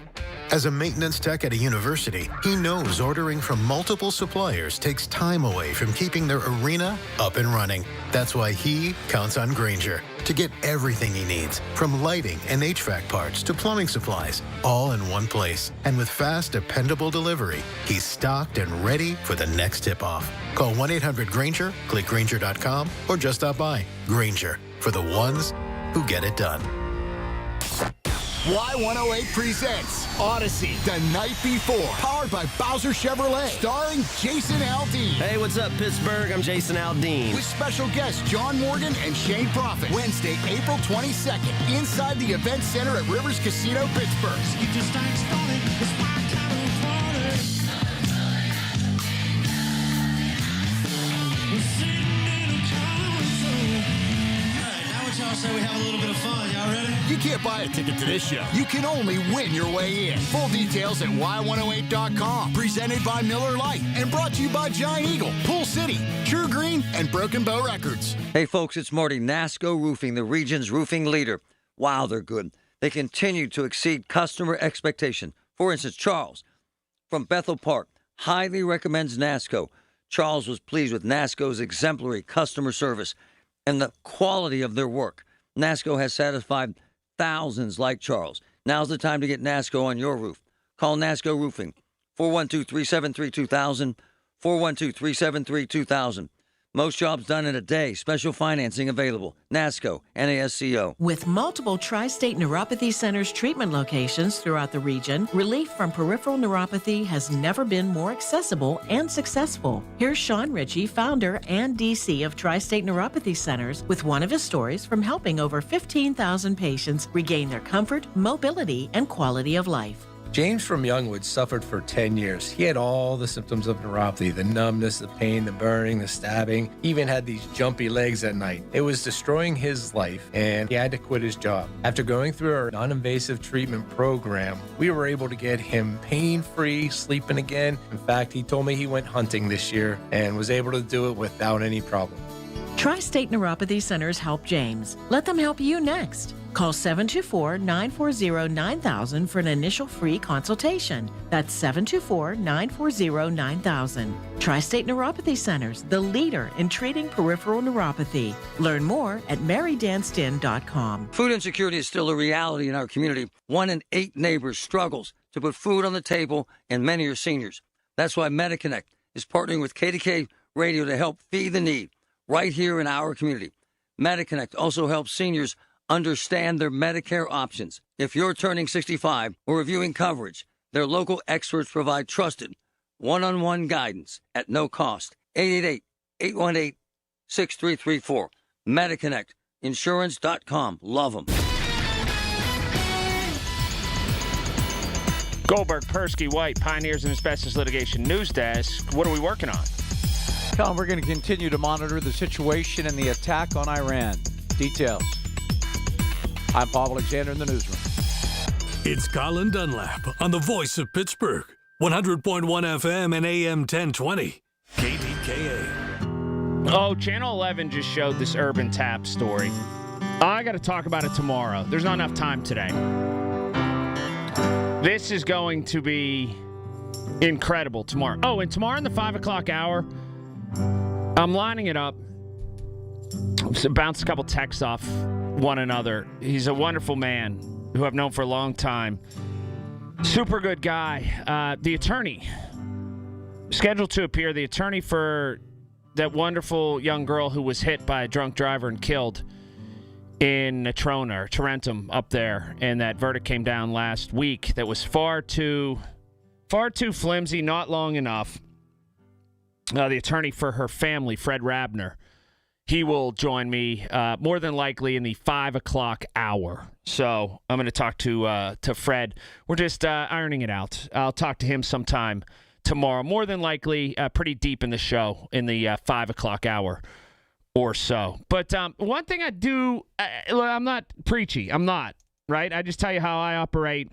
As a maintenance tech at a university, he knows ordering from multiple suppliers takes time away from keeping their arena up and running. That's why he counts on Grainger to get everything he needs, from lighting and HVAC parts to plumbing supplies, all in one place. And with fast, dependable delivery, he's stocked and ready for the next tip-off. Call 1-800-GRAINGER, click Grainger.com, or just stop by. Grainger, for the ones who get it done. Y108 presents Odyssey, The Night Before, powered by Bowser Chevrolet, starring Jason Aldean. Hey, what's up, Pittsburgh? I'm Jason Aldean. With special guests John Morgan and Shane Prophet. Wednesday, April 22nd, inside the Event Center at Rivers Casino, Pittsburgh. Y'all say we have a little bit of fun. Y'all ready? You can't buy a ticket to this show. You can only win your way in. Full details at y108.com. Presented by Miller Lite and brought to you by Giant Eagle, Pool City, True Green, and Broken Bow Records. Hey, folks, it's Marty. NASCO Roofing, the region's roofing leader. Wow, they're good. They continue to exceed customer expectation. For instance, Charles from Bethel Park highly recommends NASCO. Charles was pleased with NASCO's exemplary customer service and the quality of their work. NASCO has satisfied thousands like Charles. Now's the time to get NASCO on your roof. Call NASCO Roofing, 412-373-2000, 412-373-2000. Most jobs done in a day. Special financing available. NASCO, NASCO. With multiple tri-state neuropathy centers treatment locations throughout the region, relief from peripheral neuropathy has never been more accessible and successful. Here's Sean Ritchie, founder and DC of Tri-State Neuropathy Centers, with one of his stories from helping over 15,000 patients regain their comfort, mobility, and quality of life. James from Youngwood suffered for 10 years. He had all the symptoms of neuropathy, the numbness, the pain, the burning, the stabbing, even had these jumpy legs at night. It was destroying his life, and he had to quit his job. After going through our non-invasive treatment program, we were able to get him pain-free, sleeping again. In fact, he told me he went hunting this year and was able to do it without any problem. Tri-State Neuropathy Centers help James. Let them help you next. Call 724-940-9000 for an initial free consultation. That's 724-940-9000. Tri-State Neuropathy Centers, the leader in treating peripheral neuropathy. Learn more at marydanston.com. Food insecurity is still a reality in our community. 1 in 8 neighbors struggles to put food on the table, and many are seniors. That's why MediConnect is partnering with KDKA Radio to help feed the need right here in our community. MediConnect also helps seniors understand their Medicare options. If you're turning 65 or reviewing coverage, their local experts provide trusted one-on-one guidance at no cost. 888-818-6334. MediConnect. Insurance.com. Love them. Goldberg, Persky, White, Pioneers and Asbestos Litigation News Desk. What are we working on? Colin, we're going to continue to monitor the situation and the attack on Iran. Details. I'm Paul Alexander in the newsroom. It's Colin Dunlap on the voice of Pittsburgh. 100.1 FM and AM 1020. KDKA. Oh, Channel 11 just showed this Urban Tap story. I got to talk about it tomorrow. There's not enough time today. This is going to be incredible tomorrow. Oh, and tomorrow in the 5 o'clock hour, I'm lining it up. Bounce a couple texts off one another. He's a wonderful man who I've known for a long time. Super good guy. The attorney, scheduled to appear, the attorney for that wonderful young girl who was hit by a drunk driver and killed in Natrona, or Tarentum up there, and that verdict came down last week that was far too flimsy, not long enough. The attorney for her family, Fred Rabner, he will join me more than likely in the 5 o'clock hour. So I'm going to talk to Fred. We're just ironing it out. I'll talk to him sometime tomorrow, more than likely pretty deep in the show in the 5 o'clock hour or so. But one thing I do, I'm not preachy. I'm not, right? I just tell you how I operate.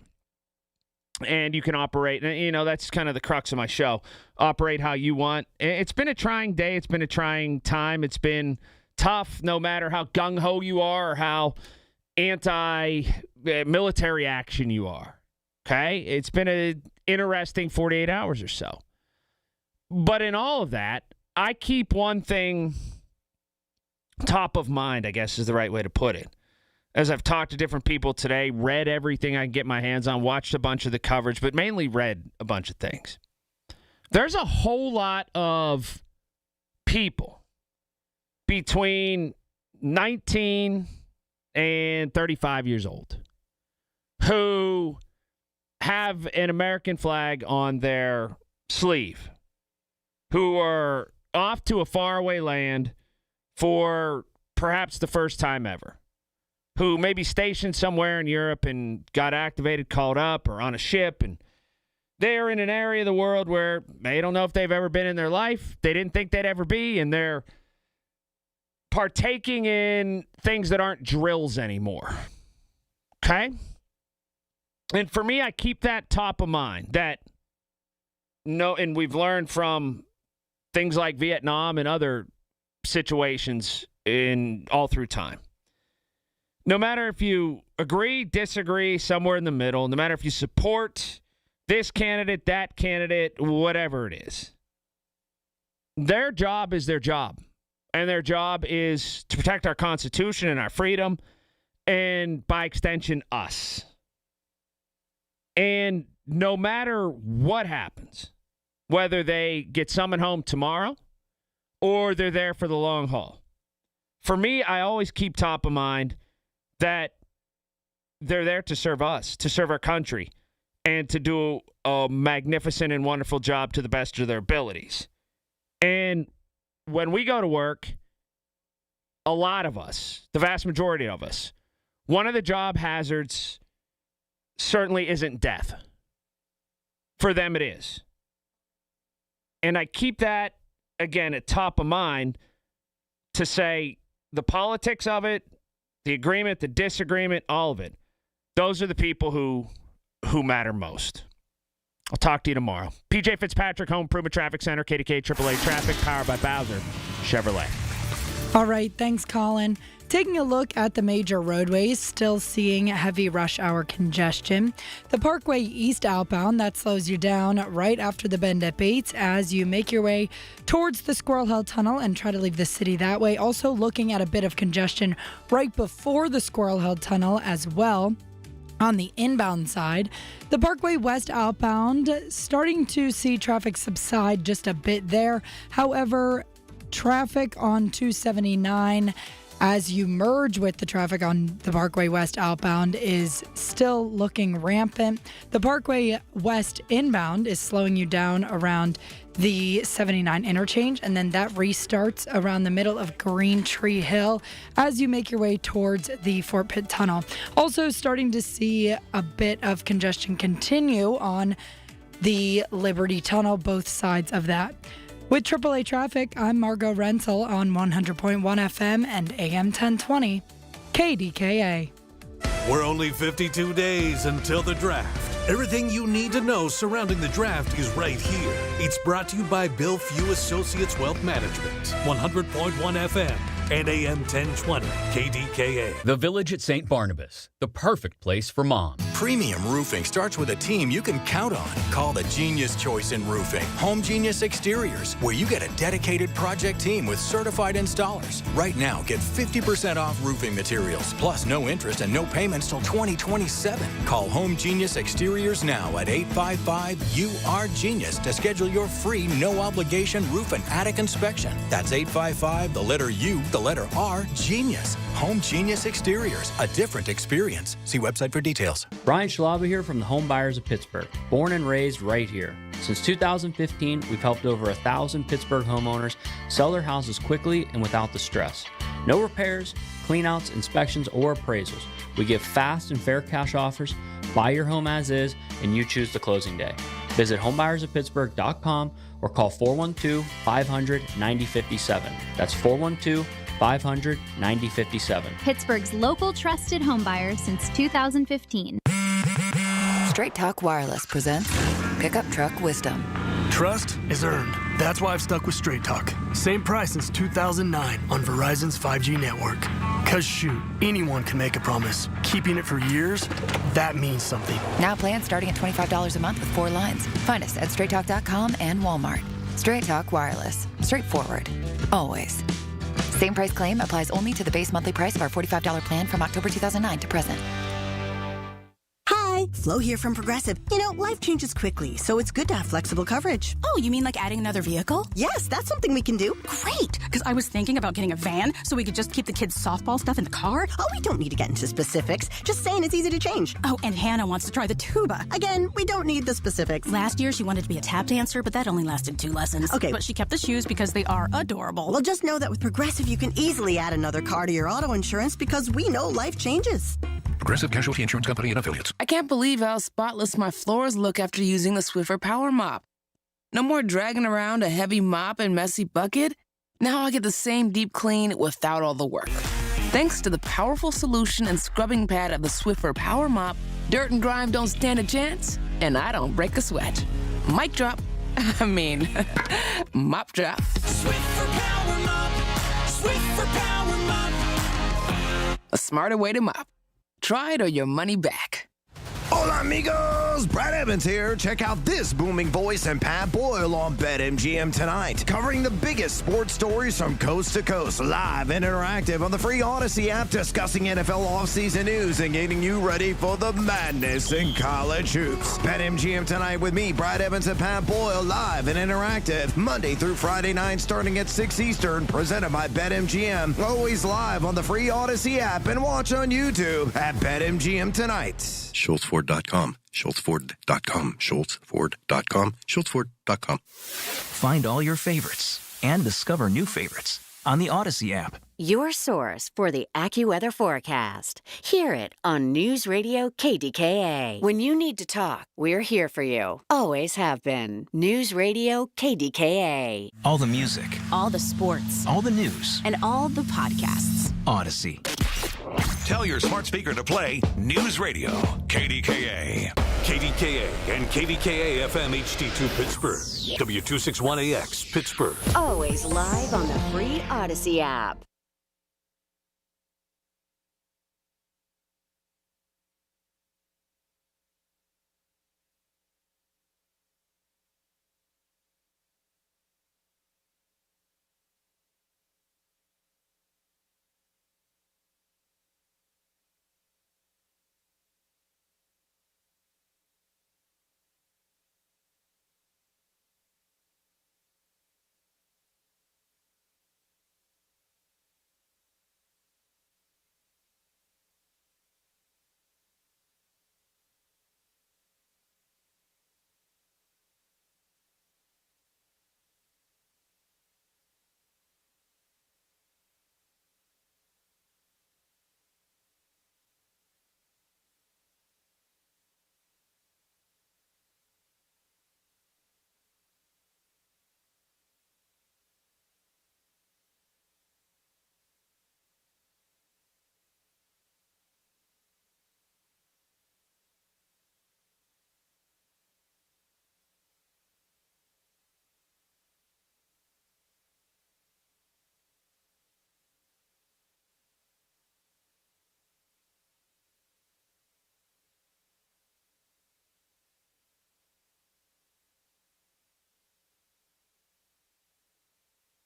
And you can operate, you know, that's kind of the crux of my show. Operate how you want. It's been a trying day. It's been a trying time. It's been tough, no matter how gung-ho you are or how anti-military action you are. Okay? It's been an interesting 48 hours or so. But in all of that, I keep one thing top of mind, I guess is the right way to put it. As I've talked to different people today, read everything I can get my hands on, watched a bunch of the coverage, but mainly read a bunch of things. There's a whole lot of people between 19 and 35 years old who have an American flag on their sleeve, who are off to a faraway land for perhaps the first time ever, who may be stationed somewhere in Europe and got activated, called up, or on a ship, and they're in an area of the world where they don't know if they've ever been in their life. They didn't think they'd ever be, and they're partaking in things that aren't drills anymore. Okay? And for me, I keep that top of mind. And we've learned from things like Vietnam and other situations all through time. No matter if you agree, disagree, somewhere in the middle, no matter if you support this candidate, that candidate, whatever it is, their job is their job. And their job is to protect our Constitution and our freedom, and by extension, us. And no matter what happens, whether they get summoned home tomorrow or they're there for the long haul, for me, I always keep top of mind that they're there to serve us, to serve our country, and to do a magnificent and wonderful job to the best of their abilities. And when we go to work, a lot of us, the vast majority of us, one of the job hazards certainly isn't death. For them, it is. And I keep that, again, at top of mind to say the politics of it, the agreement, the disagreement, all of it. Those are the people who matter most. I'll talk to you tomorrow. PJ Fitzpatrick, Home Improvement Traffic Center, KDKA AAA Traffic, powered by Bowser Chevrolet. All right, thanks, Colin. Taking a look at the major roadways, still seeing heavy rush hour congestion. The Parkway East outbound, that slows you down right after the bend at Bates as you make your way towards the Squirrel Hill Tunnel and try to leave the city that way. Also looking at a bit of congestion right before the Squirrel Hill Tunnel as well. On the inbound side, the Parkway West outbound, starting to see traffic subside just a bit there. However, traffic on 279 as you merge with the traffic on the Parkway West outbound is still looking rampant. The Parkway West inbound is slowing you down around the 79 interchange, and then that restarts around the middle of Green Tree Hill as you make your way towards the Fort Pitt Tunnel. Also starting to see a bit of congestion continue on the Liberty Tunnel, both sides of that. With AAA Traffic, I'm Margot Renzel on 100.1 FM and AM 1020, KDKA. We're only 52 days until the draft. Everything you need to know surrounding the draft is right here. It's brought to you by Bill Few Associates Wealth Management, 100.1 FM and AM 1020, KDKA. The Village at St. Barnabas, the perfect place for mom. Premium roofing starts with a team you can count on. Call the Genius Choice in Roofing, Home Genius Exteriors, where you get a dedicated project team with certified installers. Right now, get 50% off roofing materials, plus no interest and no payments till 2027. Call Home Genius Exteriors now at 855-UR-GENIUS to schedule your free, no-obligation roof and attic inspection. That's 855, the letter U, the letter R, Genius. Home Genius Exteriors, a different experience. See website for details. Brian Schlaba here from the Home Buyers of Pittsburgh. Born and raised right here. Since 2015, we've helped over 1,000 Pittsburgh homeowners sell their houses quickly and without the stress. No repairs, cleanouts, inspections, or appraisals. We give fast and fair cash offers, buy your home as is, and you choose the closing day. Visit homebuyersoftpittsburgh.com or call 412-500-9057. That's 412-500-9057. Pittsburgh's local trusted homebuyer since 2015. Straight Talk Wireless presents Pickup Truck Wisdom. Trust is earned. That's why I've stuck with Straight Talk. Same price since 2009 on Verizon's 5G network. Cause shoot, anyone can make a promise. Keeping it for years, that means something. Now plans starting at $25 a month with 4 lines. Find us at straighttalk.com and Walmart. Straight Talk Wireless. Straightforward. Always. Same price claim applies only to the base monthly price of our $45 plan from October 2009 to present. Hi, Flo here from Progressive. You know, life changes quickly, so it's good to have flexible coverage. Oh, you mean like adding another vehicle? Yes, that's something we can do. Great, because I was thinking about getting a van so we could just keep the kids' softball stuff in the car. Oh, we don't need to get into specifics. Just saying it's easy to change. Oh, and Hannah wants to try the tuba. Again, we don't need the specifics. Last year, she wanted to be a tap dancer, but that only lasted 2 lessons. Okay. But she kept the shoes because they are adorable. Well, just know that with Progressive, you can easily add another car to your auto insurance because we know life changes. Progressive Casualty Insurance Company and Affiliates. I can't believe how spotless my floors look after using the Swiffer Power Mop. No more dragging around a heavy mop and messy bucket. Now I get the same deep clean without all the work. Thanks to the powerful solution and scrubbing pad of the Swiffer Power Mop, dirt and grime don't stand a chance, and I don't break a sweat. Mic drop. Mop drop. Swiffer Power Mop. Swiffer Power Mop. A smarter way to mop. Try it or your money back. Hola, amigos! Brad Evans here. Check out this booming voice and Pat Boyle on BetMGM tonight, covering the biggest sports stories from coast to coast, live and interactive on the free Odyssey app, discussing NFL offseason news and getting you ready for the madness in college hoops. BetMGM tonight with me, Brad Evans and Pat Boyle, live and interactive, Monday through Friday night, starting at 6 Eastern, presented by BetMGM. Always live on the free Odyssey app and watch on YouTube at BetMGM tonight. SchultzFord.com, SchultzFord.com, SchultzFord.com, SchultzFord.com. Find all your favorites and discover new favorites on the Odyssey app. Your source for the AccuWeather forecast. Hear it on News Radio KDKA. When you need to talk, we're here for you. Always have been. News Radio KDKA. All the music, all the sports, all the news, and all the podcasts. Odyssey. Tell your smart speaker to play News Radio KDKA. KDKA and KDKA-FM HD2 Pittsburgh. W261AX Pittsburgh. Always live on the free Odyssey app.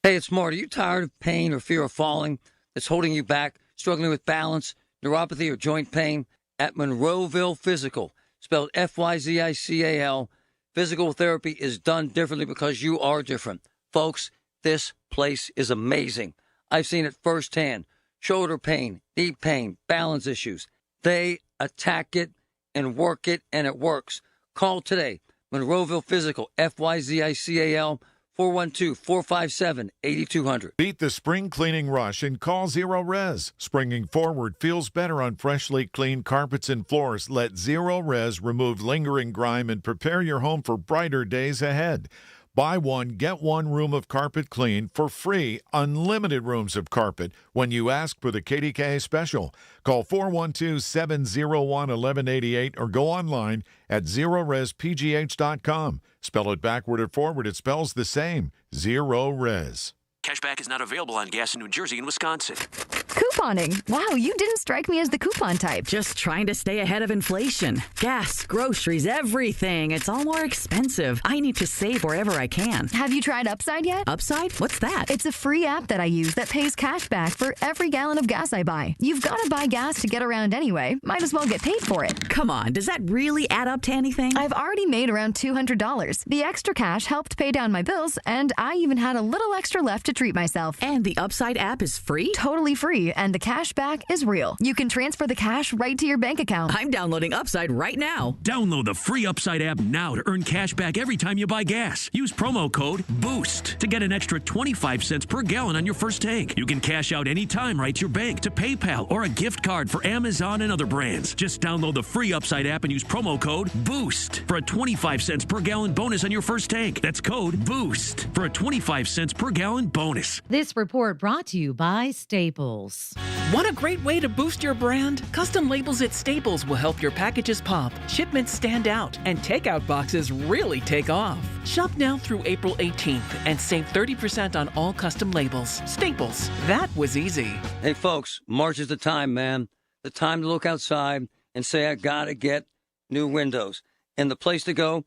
Hey, it's Marty. Are you tired of pain or fear of falling that's holding you back, struggling with balance, neuropathy, or joint pain? At Monroeville Physical, spelled F-Y-Z-I-C-A-L, physical therapy is done differently because you are different. Folks, this place is amazing. I've seen it firsthand. Shoulder pain, knee pain, balance issues. They attack it and work it, and it works. Call today. Monroeville Physical, F-Y-Z-I-C-A-L, 412-457-8200. Beat the spring cleaning rush and call Zero Res. Springing forward feels better on freshly cleaned carpets and floors. Let Zero Res remove lingering grime and prepare your home for brighter days ahead. Buy one, get one room of carpet clean for free, unlimited rooms of carpet when you ask for the KDKA special. Call 412-701-1188 or go online at ZeroResPGH.com. Spell it backward or forward, it spells the same. Zero Res. Cashback is not available on gas in New Jersey and Wisconsin. Couponing. Wow, you didn't strike me as the coupon type. Just trying to stay ahead of inflation. Gas, groceries, everything. It's all more expensive. I need to save wherever I can. Have you tried Upside yet? Upside? What's that? It's a free app that I use that pays cash back for every gallon of gas I buy. You've got to buy gas to get around anyway. Might as well get paid for it. Come on, does that really add up to anything? I've already made around $200. The extra cash helped pay down my bills, and I even had a little extra left to treat myself. And the Upside app is free? Totally free, and the cash back is real. You can transfer the cash right to your bank account. I'm downloading Upside right now. Download the free Upside app now to earn cash back every time you buy gas. Use promo code BOOST to get an extra 25 cents per gallon on your first tank. You can cash out anytime right to your bank, to PayPal, or a gift card for Amazon and other brands. Just download the free Upside app and use promo code BOOST for a 25 cents per gallon bonus on your first tank. That's code BOOST for a 25 cents per gallon bonus. This report brought to you by Staples. Want a great way to boost your brand? Custom labels at Staples will help your packages pop, shipments stand out, and takeout boxes really take off. Shop now through April 18th and save 30% on all custom labels. Staples, that was easy. Hey, folks, March is the time, man. The time to look outside and say, I got to get new windows. And the place to go,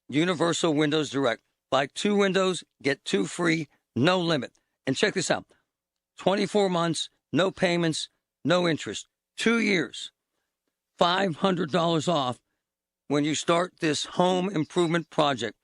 Universal Windows Direct. Buy 2 windows, get 2 free, no limit. And check this out, 24 months, no payments, no interest, 2 years, $500 off when you start this home improvement project.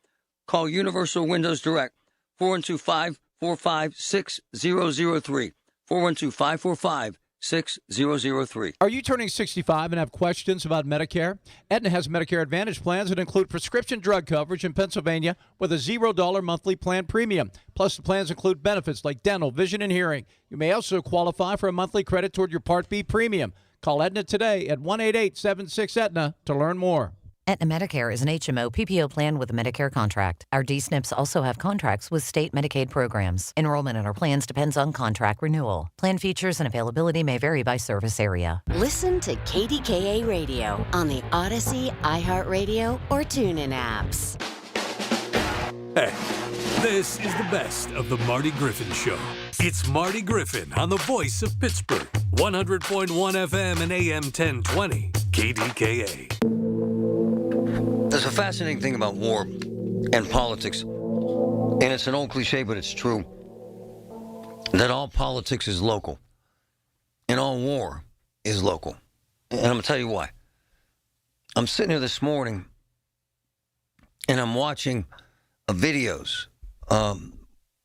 Call Universal Windows Direct, 412-545-6003, 412-545-6003. Are you turning 65 and have questions about Medicare? Aetna has Medicare Advantage plans that include prescription drug coverage in Pennsylvania with a $0 monthly plan premium. Plus, the plans include benefits like dental, vision, and hearing. You may also qualify for a monthly credit toward your Part B premium. Call Aetna today at 1-888-76-AETNA to learn more. Aetna Medicare is an HMO PPO plan with a Medicare contract. Our D-SNPs also have contracts with state Medicaid programs. Enrollment in our plans depends on contract renewal. Plan features and availability may vary by service area. Listen to KDKA Radio on the Odyssey, iHeartRadio, or TuneIn apps. Hey, this is the best of the Marty Griffin Show. It's Marty Griffin on the voice of Pittsburgh, 100.1 FM and AM 1020, KDKA. There's a fascinating thing about war and politics, and it's an old cliche, but it's true, that all politics is local, and all war is local. And I'm going to tell you why. I'm sitting here this morning, and I'm watching videos. One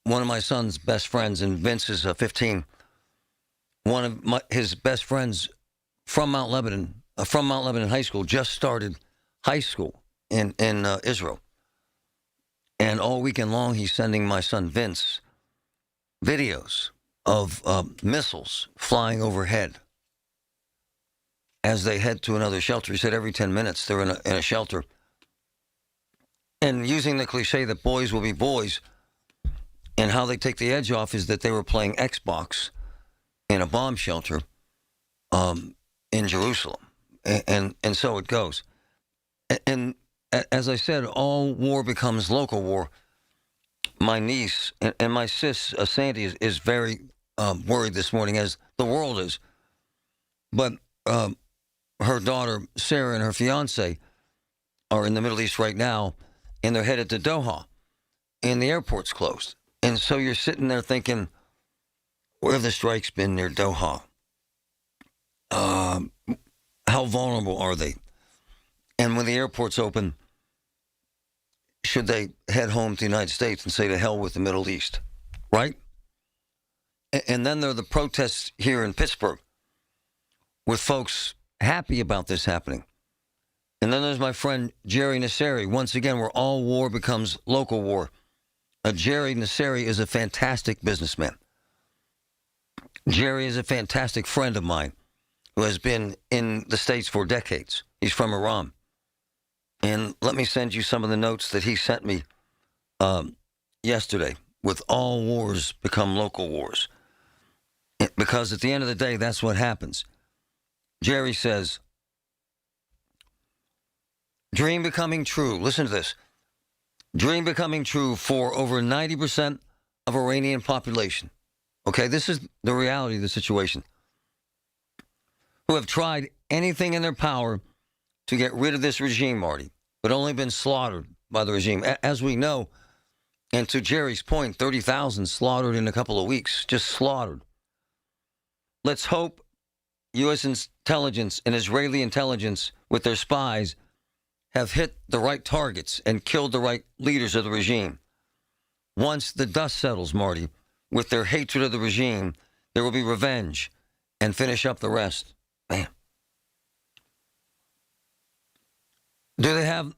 of my son's best friends, and Vince is 15, one of his best friends from Mount Lebanon High School, just started high school in Israel. And all weekend long, he's sending my son Vince videos of missiles flying overhead as they head to another shelter. He said every 10 minutes they're in a shelter. And using the cliche that boys will be boys, and how they take the edge off is that they were playing Xbox in a bomb shelter in Jerusalem. And so it goes. And as I said, all war becomes local war. My niece and my sis, Sandy, is very worried this morning, as the world is. But her daughter, Sarah, and her fiancé are in the Middle East right now, and they're headed to Doha, and the airport's closed. And so you're sitting there thinking, where have the strikes been near Doha? How vulnerable are they? And when the airport's open, should they head home to the United States and say to hell with the Middle East, right? And then there are the protests here in Pittsburgh with folks happy about this happening. And then there's my friend Jerry Nasseri, once again, where all war becomes local war. Jerry Nasseri is a fantastic businessman. Jerry is a fantastic friend of mine who has been in the States for decades. He's from Iran. And let me send you some of the notes that he sent me yesterday with all wars become local wars. Because at the end of the day, that's what happens. Jerry says, dream becoming true. Listen to this. Dream becoming true for over 90% of Iranian population. Okay, this is the reality of the situation. Who have tried anything in their power to get rid of this regime, Marty, but only been slaughtered by the regime. As we know, and to Jerry's point, 30,000 slaughtered in a couple of weeks, just slaughtered. Let's hope U.S. intelligence and Israeli intelligence with their spies have hit the right targets and killed the right leaders of the regime. Once the dust settles, Marty, with their hatred of the regime, there will be revenge and finish up the rest. Man. Do they have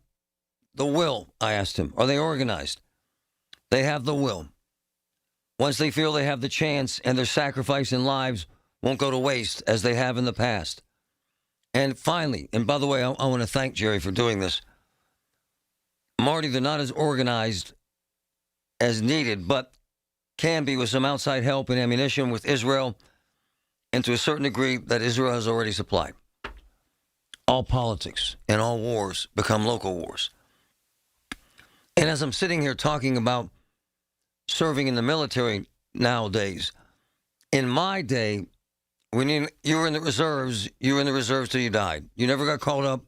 the will? I asked him. Are they organized? They have the will. Once they feel they have the chance and their sacrifice in lives won't go to waste as they have in the past. And finally, and by the way, I want to thank Jerry for doing this. Marty, they're not as organized as needed, but can be with some outside help and ammunition with Israel, and to a certain degree that Israel has already supplied. All politics and all wars become local wars. And as I'm sitting here talking about serving in the military nowadays, in my day, when you were in the reserves, you were in the reserves till you died. You never got called up.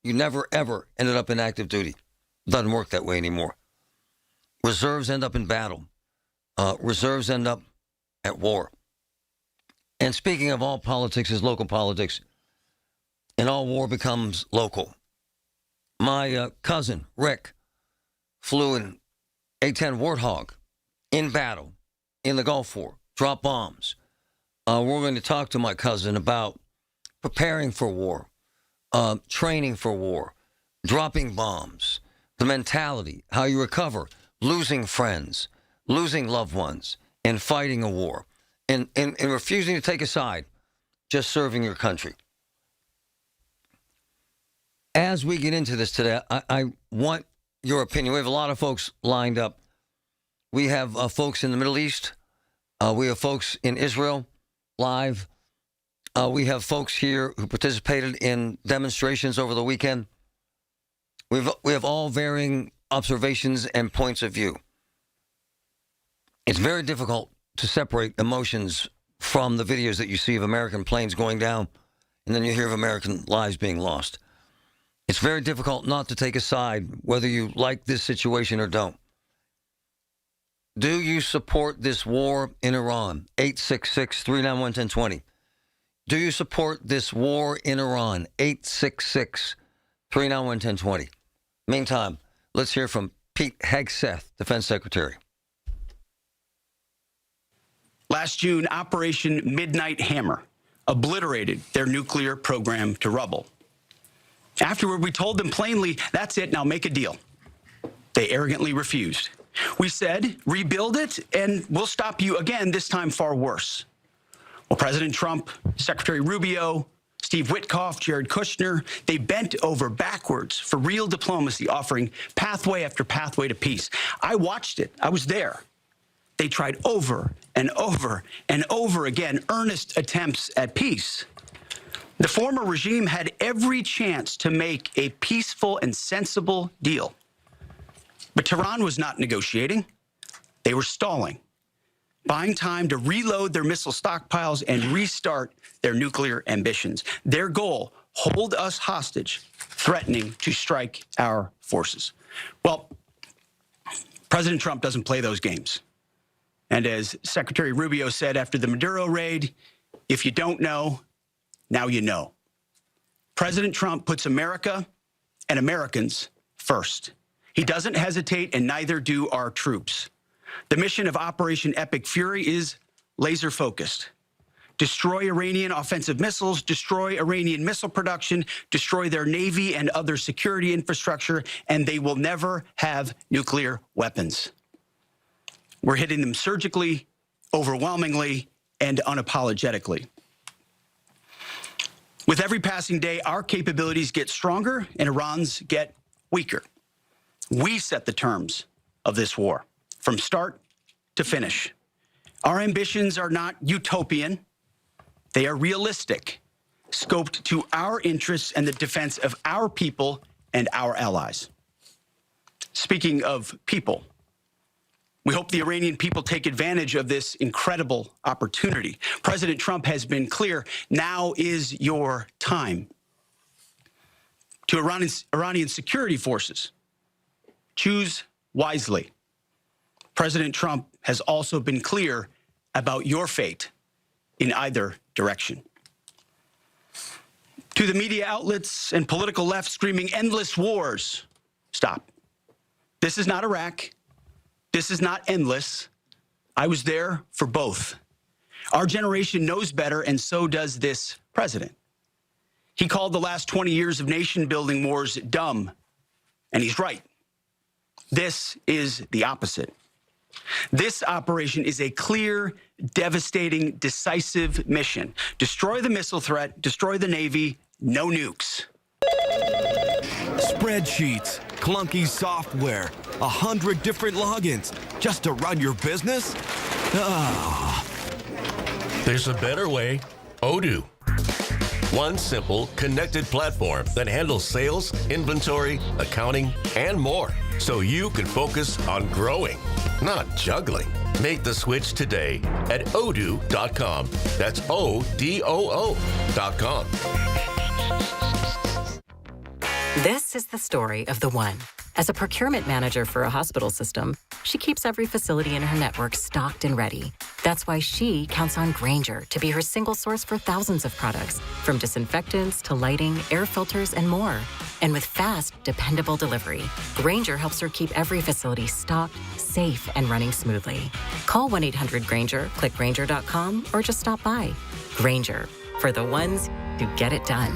You never, ever ended up in active duty. Doesn't work that way anymore. Reserves end up in battle. Reserves end up at war. And speaking of all politics is local politics, and all war becomes local. My cousin, Rick, flew an A-10 Warthog in battle in the Gulf War, dropped bombs. We're going to talk to my cousin about preparing for war, training for war, dropping bombs, the mentality, how you recover, losing friends, losing loved ones, and fighting a war, and refusing to take a side, just serving your country. As we get into this today, I want your opinion. We have a lot of folks lined up. We have folks in the Middle East. We have folks in Israel live. We have folks here who participated in demonstrations over the weekend. We have all varying observations and points of view. It's very difficult to separate emotions from the videos that you see of American planes going down, and then you hear of American lives being lost. It's very difficult not to take a side, whether you like this situation or don't. Do you support this war in Iran? 866-391-1020. Do you support this war in Iran? 866-391-1020. Meantime, let's hear from Pete Hegseth, Defense Secretary. Last June, Operation Midnight Hammer obliterated their nuclear program to rubble. Afterward, we told them plainly, that's it, now make a deal. They arrogantly refused. We said, rebuild it, and we'll stop you again, this time far worse. Well, President Trump, Secretary Rubio, Steve Witkoff, Jared Kushner, they bent over backwards for real diplomacy, offering pathway after pathway to peace. I watched it. I was there. They tried over and over and over again earnest attempts at peace. The former regime had every chance to make a peaceful and sensible deal. But Tehran was not negotiating. They were stalling, buying time to reload their missile stockpiles and restart their nuclear ambitions. Their goal, hold us hostage, threatening to strike our forces. Well, President Trump doesn't play those games. And as Secretary Rubio said after the Maduro raid, if you don't know, now you know. President Trump puts America and Americans first. He doesn't hesitate, and neither do our troops. The mission of Operation Epic Fury is laser-focused. Destroy Iranian offensive missiles, destroy Iranian missile production, destroy their navy and other security infrastructure, and they will never have nuclear weapons. We're hitting them surgically, overwhelmingly, and unapologetically. With every passing day, our capabilities get stronger and Iran's get weaker. We set the terms of this war from start to finish. Our ambitions are not utopian. They are realistic, scoped to our interests and the defense of our people and our allies. Speaking of people, we hope the Iranian people take advantage of this incredible opportunity. President Trump has been clear, now is your time. To Iranian security forces, choose wisely. President Trump has also been clear about your fate in either direction. To the media outlets and political left screaming endless wars, stop. This is not Iraq. This is not endless. I was there for both. Our generation knows better, and so does this president. He called the last 20 years of nation-building wars dumb, and he's right. This is the opposite. This operation is a clear, devastating, decisive mission. Destroy the missile threat, destroy the Navy, no nukes. Spreadsheets, clunky software, 100 different logins just to run your business? Ah. There's a better way. Odoo. One simple, connected platform that handles sales, inventory, accounting, and more, so you can focus on growing, not juggling. Make the switch today at odoo.com. That's ODOO.com. This is the story of the one. As a procurement manager for a hospital system, she keeps every facility in her network stocked and ready. That's why she counts on Grainger to be her single source for thousands of products, from disinfectants to lighting, air filters, and more. And with fast, dependable delivery, Grainger helps her keep every facility stocked, safe, and running smoothly. Call 1-800-GRAINGER, click Grainger.com, or just stop by. Grainger, for the ones who get it done.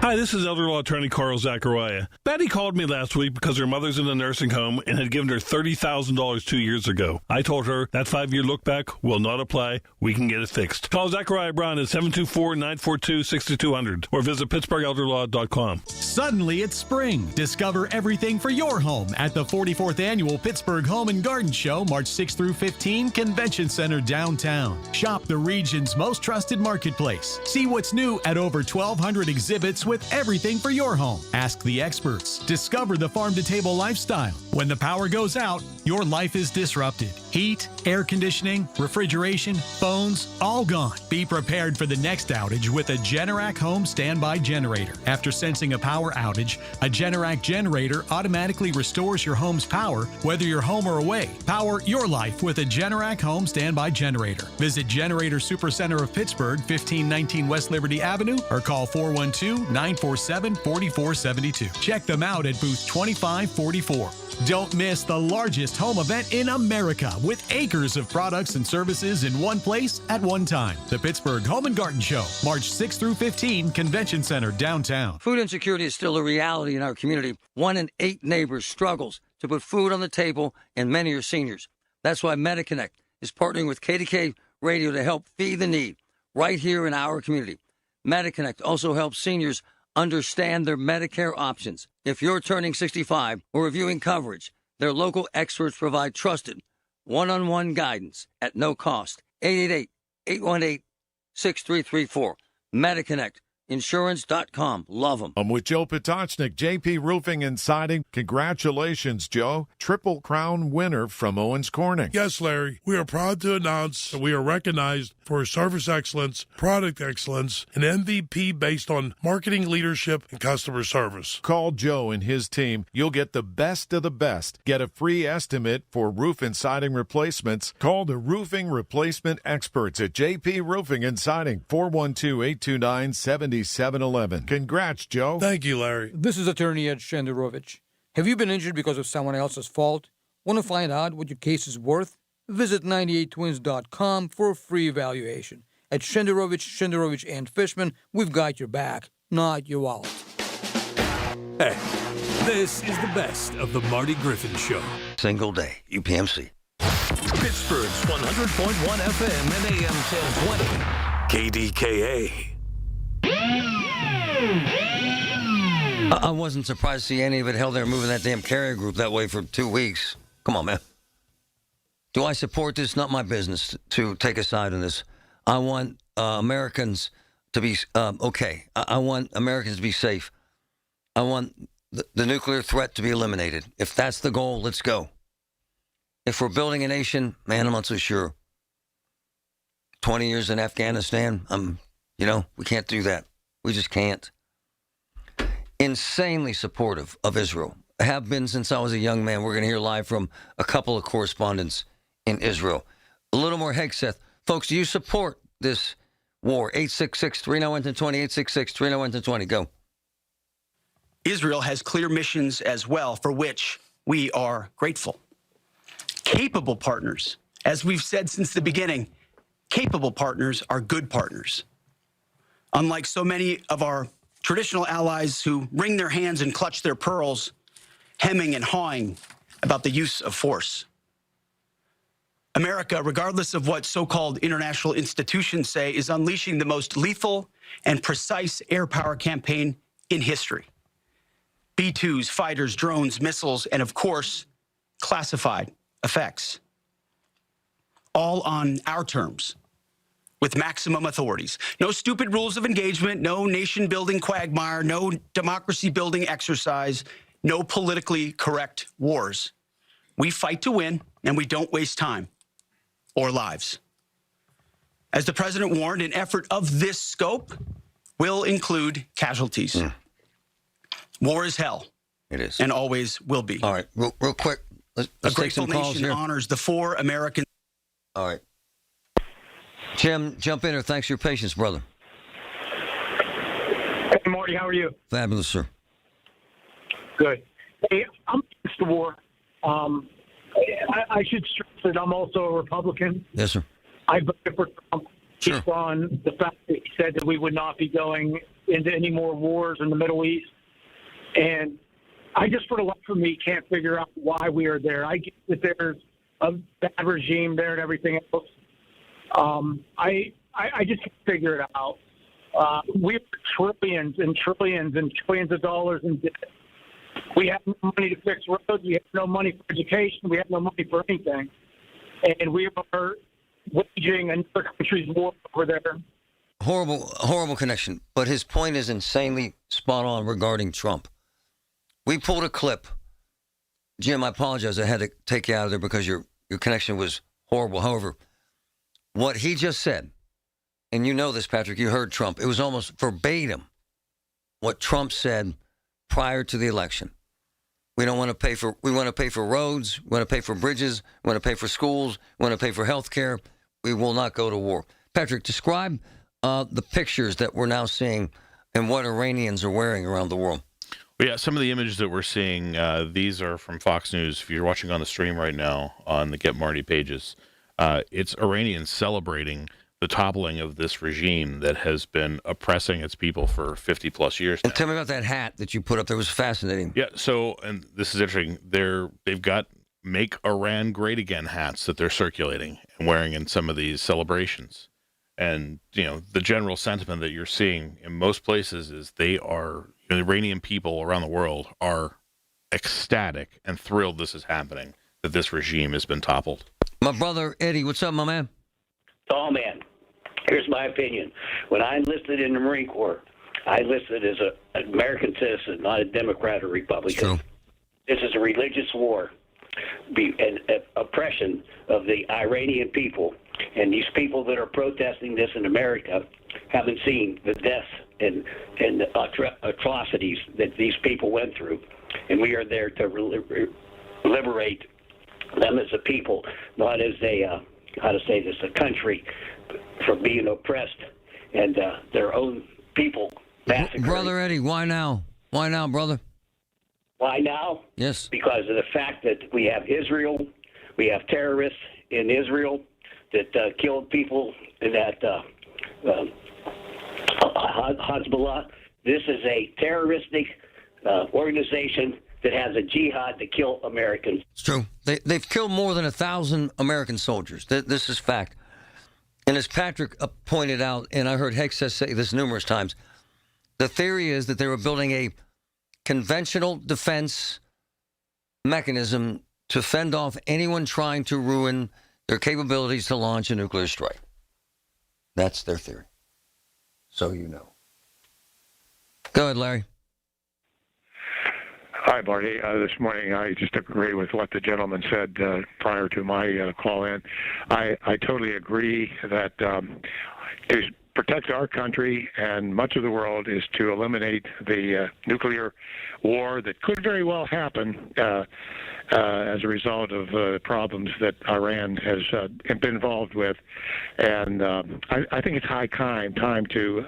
Hi, this is elder law attorney Carl Zachariah. Betty called me last week because her mother's in a nursing home and had given her $30,000 2 years ago. I told her that 5-year look-back will not apply. We can get it fixed. Call Zachariah Brown at 724-942-6200 or visit PittsburghElderLaw.com. Suddenly it's spring. Discover everything for your home at the 44th Annual Pittsburgh Home and Garden Show, March 6 through 15, Convention Center downtown. Shop the region's most trusted marketplace. See what's new at over 1,200 exhibits with everything for your home. Ask the experts. Discover the farm-to-table lifestyle. When the power goes out, your life is disrupted. Heat, air conditioning, refrigeration, phones, all gone. Be prepared for the next outage with a Generac home standby generator. After sensing a power outage, a Generac generator automatically restores your home's power, whether you're home or away. Power your life with a Generac home standby generator. Visit Generator Supercenter of Pittsburgh, 1519 West Liberty Avenue, or call 412-947-4472. Check them out at booth 2544. Don't miss the largest home event in America with acres of products and services in one place at one time. The Pittsburgh Home and Garden Show, March 6 through 15, Convention Center downtown. Food insecurity is still a reality in our community. 1 in 8 neighbors struggles to put food on the table, and many are seniors. That's why MediConnect is partnering with KDKA Radio to help feed the need right here in our community. MediConnect also helps seniors understand their Medicare options. If you're turning 65 or reviewing coverage, their local experts provide trusted one-on-one guidance at no cost. 888-818-6334. MediConnect, JPinsurance.com. Love them. I'm with Joe Potocznik, JP Roofing and Siding. Congratulations, Joe. Triple Crown winner from Owens Corning. Yes, Larry. We are proud to announce that we are recognized for service excellence, product excellence, and MVP based on marketing leadership and customer service. Call Joe and his team. You'll get the best of the best. Get a free estimate for roof and siding replacements. Call the roofing replacement experts at JP Roofing and Siding, 412-829-7711. Congrats, Joe. Thank you, Larry. This is attorney Ed Shenderovich. Have you been injured because of someone else's fault? Want to find out what your case is worth? Visit 98twins.com for a free evaluation. At Shenderovich and Fishman, we've got your back, not your wallet. Hey, this is the best of the Marty Griffin Show. Single day, UPMC. Pittsburgh's 100.1 FM and AM 1020. KDKA. I wasn't surprised to see any of it held there moving that damn carrier group that way for 2 weeks. Come on, man. Do I support this? Not my business to take a side on this. I want Americans to be okay. I want Americans to be safe. I want the nuclear threat to be eliminated. If that's the goal, let's go. If we're building a nation, man, I'm not so sure. 20 years in Afghanistan, we can't do that. We just can't. Insanely supportive of Israel. I have been since I was a young man. We're going to hear live from a couple of correspondents in Israel. A little more Hegseth. Folks, do you support this war? 866-391-20, 866-391-20. Go. Israel has clear missions as well, for which we are grateful. Capable partners, as we've said since the beginning, capable partners are good partners. Unlike so many of our traditional allies who wring their hands and clutch their pearls, hemming and hawing about the use of force. America, regardless of what so-called international institutions say, is unleashing the most lethal and precise air power campaign in history. B-2s, fighters, drones, missiles, and of course, classified effects. All on our terms, with maximum authorities. No stupid rules of engagement, no nation-building quagmire, no democracy-building exercise, no politically correct wars. We fight to win, and we don't waste time or lives. As the president warned, an effort of this scope will include casualties. War is hell. It is. And always will be. All right, real quick. Let's take some calls here. A grateful nation honors the 4 American. All right. Jim, jump in here. Thanks for your patience, brother. Hey, Marty, how are you? Fabulous, sir. Good. Hey, I'm against the war. I should stress that I'm also a Republican. Yes, sir. I voted for Trump Sure. based on the fact that he said that we would not be going into any more wars in the Middle East. And I just, for the life of me, can't figure out why we are there. I get that there's a bad regime there and everything else. I just can't figure it out. We have trillions and trillions and trillions of dollars in debt. We have no money to fix roads. We have no money for education. We have no money for anything. And we are waging another country's war over there. Horrible connection. But his point is insanely spot on regarding Trump. We pulled a clip. Jim, I apologize. I had to take you out of there because your connection was horrible. However, what he just said, and you know this, Patrick, you heard Trump. It was almost verbatim what Trump said prior to the election. We want to pay for roads. We want to pay for bridges. We want to pay for schools. We want to pay for health care. We will not go to war. Patrick, describe the pictures that we're now seeing and what Iranians are wearing around the world. Well, yeah, some of the images that we're seeing, these are from Fox News. If you're watching on the stream right now on the Get Marty pages, it's Iranians celebrating the toppling of this regime that has been oppressing its people for 50-plus years now. And tell me about that hat that you put up there. It was fascinating. Yeah, so, and this is interesting, they've got Make Iran Great Again hats that they're circulating and wearing in some of these celebrations. And, the general sentiment that you're seeing in most places is the Iranian people around the world are ecstatic and thrilled this is happening, that this regime has been toppled. My brother, Eddie, what's up, my man? Oh, man. Here's my opinion. When I enlisted in the Marine Corps, I listed as an American citizen, not a Democrat or Republican. This is a religious war and oppression of the Iranian people. And these people that are protesting this in America haven't seen the deaths and atrocities that these people went through. And we are there to liberate them as a people, not as a, a country from being oppressed and their own people massacred. Brother Eddie, why now? Why now, brother? Why now? Yes. Because of the fact that we have Israel, we have terrorists in Israel that killed people in that Hezbollah. This is a terroristic organization that has a jihad to kill Americans. It's true. They've killed more than 1,000 American soldiers. This is fact. And as Patrick pointed out, and I heard Hegseth say this numerous times, the theory is that they were building a conventional defense mechanism to fend off anyone trying to ruin their capabilities to launch a nuclear strike. That's their theory. So you know. Go ahead, Larry. Hi, Marty. This morning, I just agree with what the gentleman said prior to my call in. I totally agree that to protect our country and much of the world is to eliminate the nuclear war that could very well happen as a result of problems that Iran has been involved with. And I think it's high time to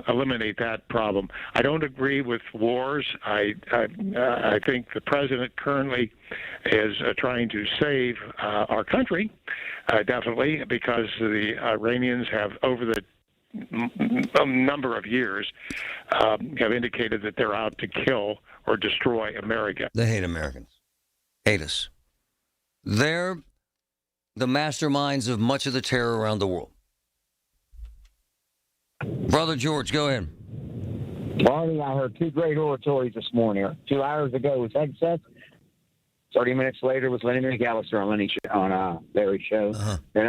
eliminate that problem. I don't agree with wars. I think the president currently is trying to save our country, definitely, because the Iranians have, over the number of years, have indicated that they're out to kill or destroy America. They hate Americans. Hate us. They're the masterminds of much of the terror around the world. Brother George, go ahead. Marty, I heard two great oratories this morning. 2 hours ago was Hegseth. 30 minutes later was Lenny McAllister on Larry's show. And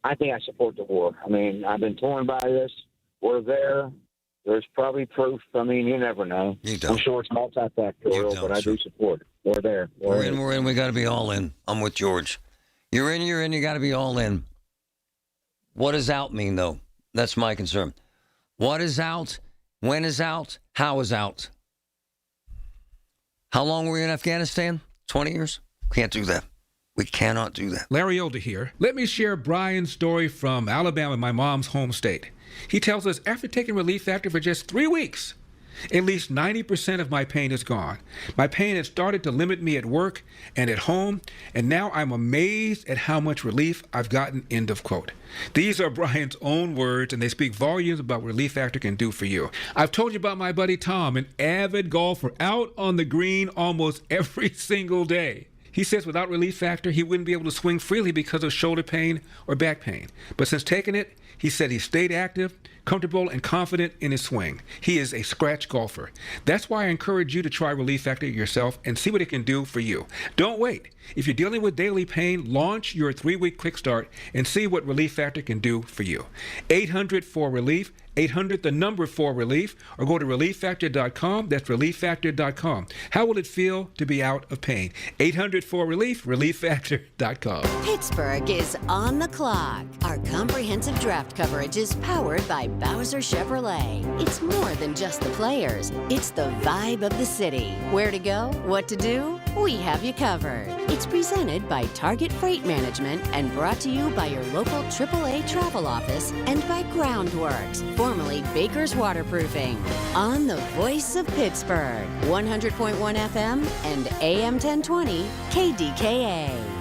I think I support the war. I mean, I've been torn by this. We're there. There's probably proof. I mean, you never know. I'm sure it's multifactorial, but I do support it. We're there. We're in. We got to be all in. I'm with George. You're in. You got to be all in. What does out mean, though? That's my concern. What is out? When is out? How is out? How long were you in Afghanistan? 20 years? Can't do that. We cannot do that. Larry Older here. Let me share Brian's story from Alabama, my mom's home state. He tells us after taking Relief Factor for just 3 weeks, at least 90% of my pain is gone. My pain had started to limit me at work and at home, and now I'm amazed at how much relief I've gotten, end of quote. These are Brian's own words, and they speak volumes about what Relief Factor can do for you. I've told you about my buddy Tom, an avid golfer, out on the green almost every single day. He says without Relief Factor, he wouldn't be able to swing freely because of shoulder pain or back pain. But since taking it, he said he stayed active, comfortable, and confident in his swing. He is a scratch golfer. That's why I encourage you to try Relief Factor yourself and see what it can do for you. Don't wait. If you're dealing with daily pain, launch your 3-week quick start and see what Relief Factor can do for you. 800-4-RELIEF, 800-4-RELIEF, or go to ReliefFactor.com. That's ReliefFactor.com. How will it feel to be out of pain? 800-4-RELIEF, ReliefFactor.com. Pittsburgh is on the clock. Our comprehensive draft coverage is powered by Bowser Chevrolet. It's more than just the players. It's the vibe of the city. Where to go? What to do? We have you covered. It's presented by Target Freight Management and brought to you by your local AAA travel office and by Groundworks, formerly Baker's Waterproofing. On the voice of Pittsburgh, 100.1 FM and AM 1020 KDKA.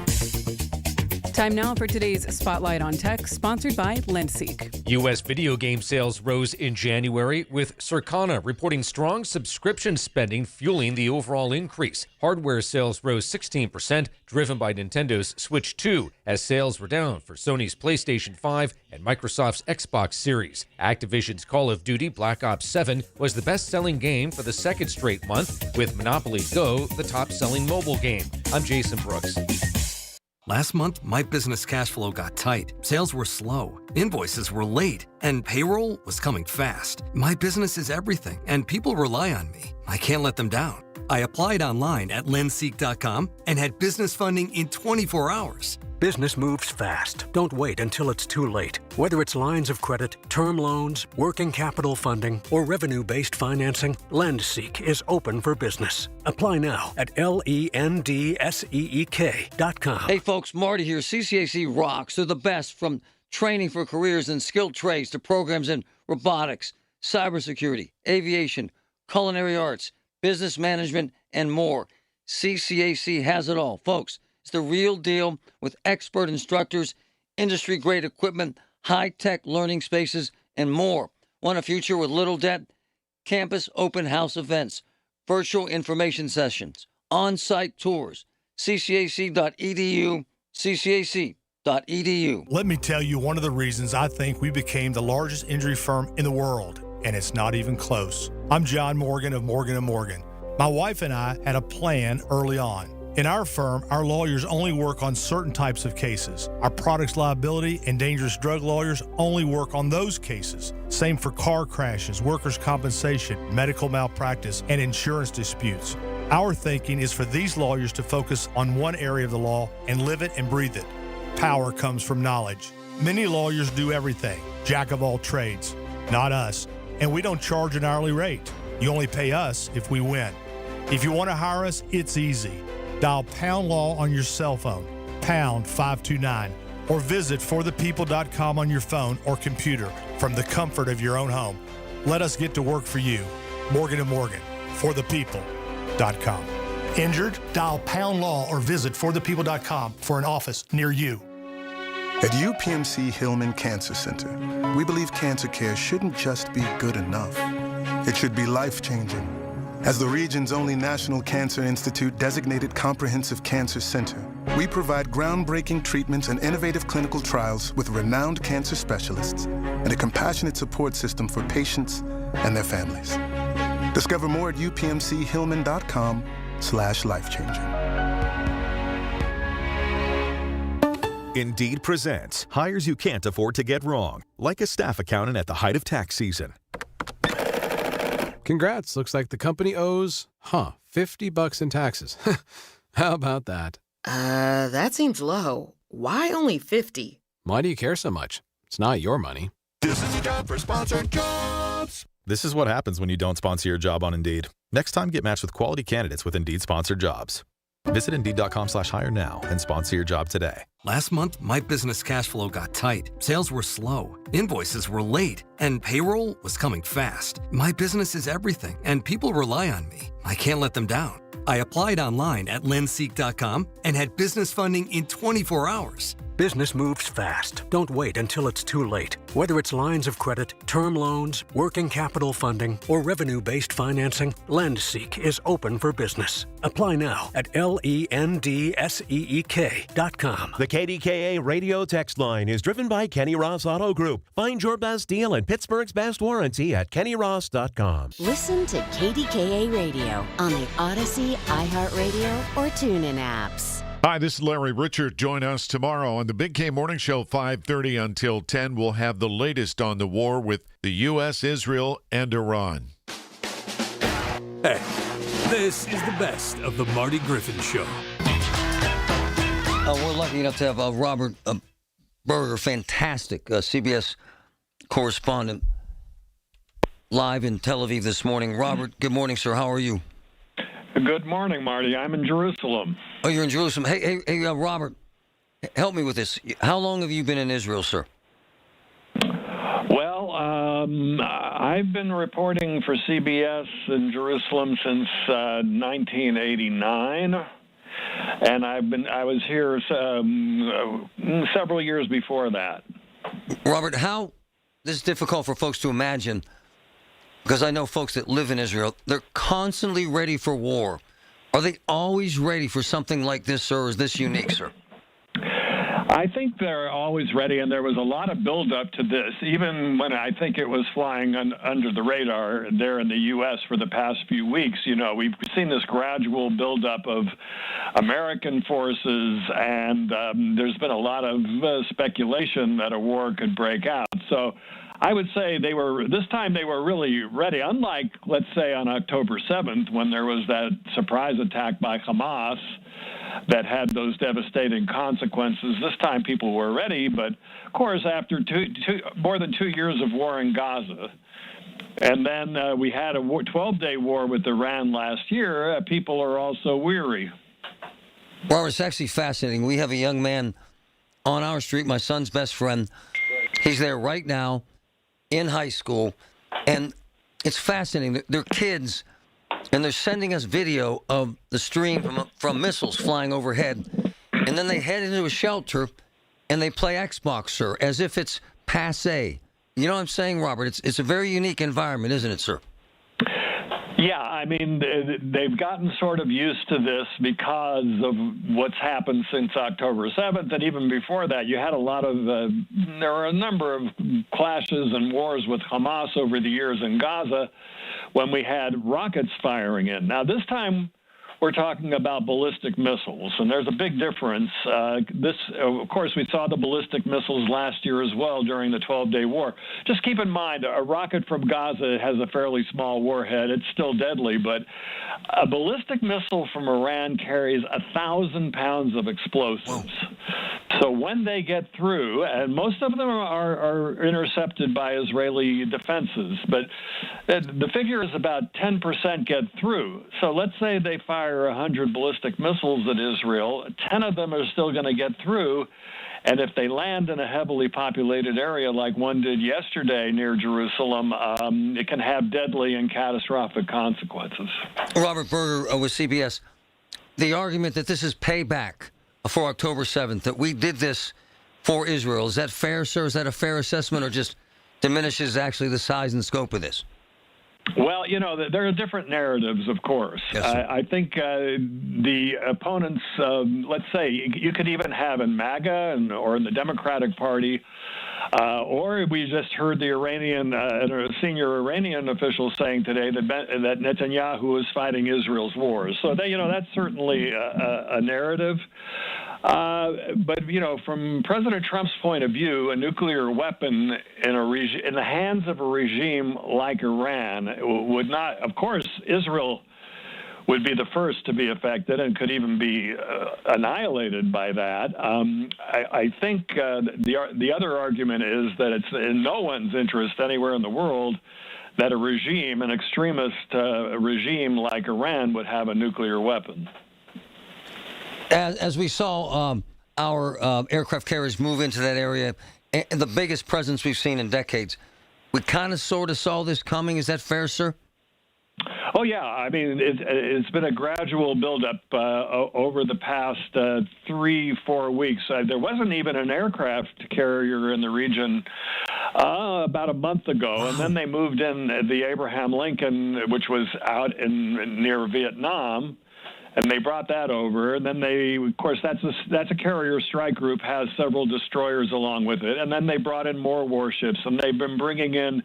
Time now for today's Spotlight on Tech, sponsored by LendSeek. U.S. video game sales rose in January, with Circana reporting strong subscription spending fueling the overall increase. Hardware sales rose 16%, driven by Nintendo's Switch 2, as sales were down for Sony's PlayStation 5 and Microsoft's Xbox Series. Activision's Call of Duty Black Ops 7 was the best-selling game for the second straight month, with Monopoly Go the top-selling mobile game. I'm Jason Brooks. Last month, my business cash flow got tight. Sales were slow, invoices were late, and payroll was coming fast. My business is everything, and people rely on me. I can't let them down. I applied online at lendseek.com and had business funding in 24 hours. Business moves fast. Don't wait until it's too late. Whether it's lines of credit, term loans, working capital funding, or revenue-based financing, LendSeek is open for business. Apply now at lendseek.com. Hey folks, Marty here. CCAC rocks. They're the best, from training for careers in skilled trades to programs in robotics, cybersecurity, aviation, culinary arts, business management, and more. CCAC has it all. Folks, it's the real deal with expert instructors, industry-grade equipment, high-tech learning spaces, and more. Want a future with little debt? Campus open house events, virtual information sessions, on-site tours. ccac.edu, ccac.edu. Let me tell you one of the reasons I think we became the largest injury firm in the world, and it's not even close. I'm John Morgan of Morgan & Morgan. My wife and I had a plan early on. In our firm, our lawyers only work on certain types of cases. Our products liability and dangerous drug lawyers only work on those cases. Same for car crashes, workers' compensation, medical malpractice, and insurance disputes. Our thinking is for these lawyers to focus on one area of the law and live it and breathe it. Power comes from knowledge. Many lawyers do everything, jack of all trades. Not us. And we don't charge an hourly rate. You only pay us if we win. If you want to hire us, it's easy. Dial Pound Law on your cell phone, pound 529, or visit forthepeople.com on your phone or computer from the comfort of your own home. Let us get to work for you. Morgan & Morgan, forthepeople.com. Injured? Dial Pound Law or visit forthepeople.com for an office near you. At UPMC Hillman Cancer Center, we believe cancer care shouldn't just be good enough. It should be life-changing. As the region's only National Cancer Institute designated comprehensive cancer center, we provide groundbreaking treatments and innovative clinical trials with renowned cancer specialists and a compassionate support system for patients and their families. Discover more at upmchillman.com/lifechanging. Indeed presents hires you can't afford to get wrong, like a staff accountant at the height of tax season. Congrats. Looks like the company owes, $50 in taxes. How about that? That seems low. Why only 50? Why do you care so much? It's not your money. This is a job for sponsored jobs. This is what happens when you don't sponsor your job on Indeed. Next time, get matched with quality candidates with Indeed sponsored jobs. Visit Indeed.com/hire now and sponsor your job today. Last month, my business cash flow got tight. Sales were slow, invoices were late, and payroll was coming fast. My business is everything, and people rely on me. I can't let them down. I applied online at lendseek.com and had business funding in 24 hours. Business moves fast. Don't wait until it's too late. Whether it's lines of credit, term loans, working capital funding, or revenue-based financing, LendSeek is open for business. Apply now at lendseek.com. The KDKA radio text line is driven by Kenny Ross Auto Group. Find your best deal and Pittsburgh's best warranty at kennyross.com. Listen to KDKA Radio on the Odyssey, iHeartRadio, or TuneIn apps. Hi, this is Larry Richard. Join us tomorrow on the Big K Morning Show, 5:30 until 10. We'll have the latest on the war with the U.S., Israel, and Iran. Hey, this is the best of the Marty Griffin Show. We're lucky enough to have Robert Berger, fantastic CBS correspondent, live in Tel Aviv this morning. Robert, good morning, sir. How are you? Good morning, Marty. I'm in Jerusalem. Oh, you're in Jerusalem. Hey, Robert, help me with this. How long have you been in Israel, sir? Well, I've been reporting for CBS in Jerusalem since 1989, and I was here several years before that. Robert, this is difficult for folks to imagine, because I know folks that live in Israel, they're constantly ready for war. Are they always ready for something like this, sir, or is this unique, sir? I think they're always ready, and there was a lot of buildup to this, even when I think it was flying under the radar there in the U.S. for the past few weeks. You know, we've seen this gradual buildup of American forces, and there's been a lot of speculation that a war could break out. So I would say this time they were really ready, unlike, let's say, on October 7th, when there was that surprise attack by Hamas that had those devastating consequences. This time people were ready, but of course after more than 2 years of war in Gaza, and then we had a 12-day war with Iran last year, people are also weary. Well, it's actually fascinating. We have a young man on our street, my son's best friend. He's there right now in high school, and it's fascinating. They're kids, and they're sending us video of the stream from missiles flying overhead. And then they head into a shelter, and they play Xbox, sir, as if it's passé. You know what I'm saying, Robert? It's a very unique environment, isn't it, sir? Yeah, I mean, they've gotten sort of used to this because of what's happened since October 7th, and even before that, you had there were a number of clashes and wars with Hamas over the years in Gaza when we had rockets firing in. Now, this time, we're talking about ballistic missiles, and there's a big difference. Of course, we saw the ballistic missiles last year as well during the 12-day war. Just keep in mind, a rocket from Gaza has a fairly small warhead. It's still deadly, but a ballistic missile from Iran carries 1,000 pounds of explosives. So when they get through, and most of them are intercepted by Israeli defenses, but the figure is about 10% get through. So let's say they fire 100 ballistic missiles at Israel, 10 of them are still going to get through, and if they land in a heavily populated area like one did yesterday near Jerusalem, it can have deadly and catastrophic consequences. Robert Berger with CBS. The argument that this is payback for October 7th, that we did this for Israel, is that fair, sir? Is that a fair assessment, or just diminishes actually the size and scope of this? Well, you know, there are different narratives, of course. Yes, I think the opponents, let's say, you could even have in MAGA or in the Democratic Party, or we just heard the senior Iranian official saying today that Netanyahu is fighting Israel's wars. So that's certainly a narrative. But, you know, from President Trump's point of view, a nuclear weapon in the hands of a regime like Iran would not, of course, Israel would be the first to be affected and could even be annihilated by that. I think the other argument is that it's in no one's interest anywhere in the world that an extremist regime like Iran would have a nuclear weapon. As we saw our aircraft carriers move into that area, the biggest presence we've seen in decades, we kind of sort of saw this coming. Is that fair, sir? Oh, yeah. I mean, it's been a gradual buildup over the past 3-4 weeks. There wasn't even an aircraft carrier in the region about a month ago, and then they moved in the Abraham Lincoln, which was out near Vietnam. And they brought that over, and then of course, that's a carrier strike group, has several destroyers along with it, and then they brought in more warships, and they've been bringing in,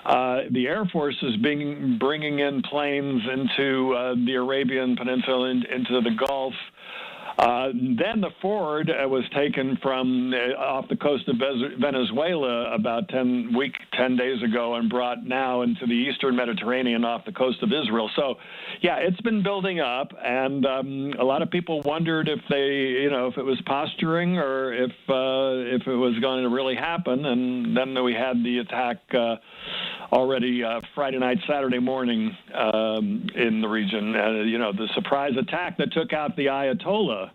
the Air Force is bringing in planes into the Arabian Peninsula, into the Gulf. Then the Ford was taken from off the coast of Venezuela about 10 days ago and brought now into the eastern Mediterranean off the coast of Israel. So, yeah, it's been building up, and a lot of people wondered if it was posturing or if it was going to really happen. And then we had the attack already Friday night, Saturday morning in the region. The surprise attack that took out the Ayatollah,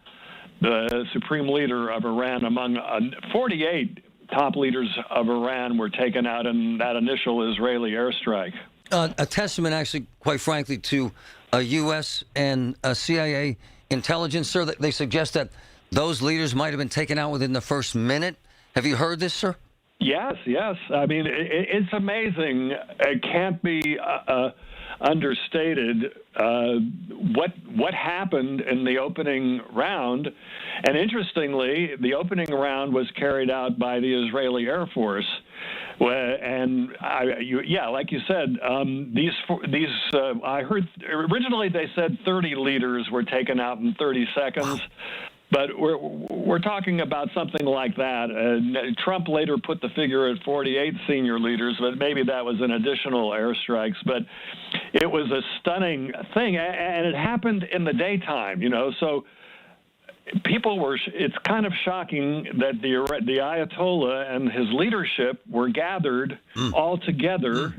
the supreme leader of Iran. Among 48 top leaders of Iran were taken out in that initial Israeli airstrike. A testament, actually, quite frankly, to U.S. and CIA intelligence, sir. They suggest that those leaders might have been taken out within the first minute. Have you heard this, sir? Yes. I mean, it's amazing. It can't be understated what happened in the opening round. And interestingly, the opening round was carried out by the Israeli Air Force. And like you said, I heard originally they said 30 leaders were taken out in 30 seconds. But we're talking about something like that. Trump later put the figure at 48 senior leaders, but maybe that was an additional airstrikes. But it was a stunning thing, and it happened in the daytime, So people were. It's kind of shocking that the Ayatollah and his leadership were gathered all together,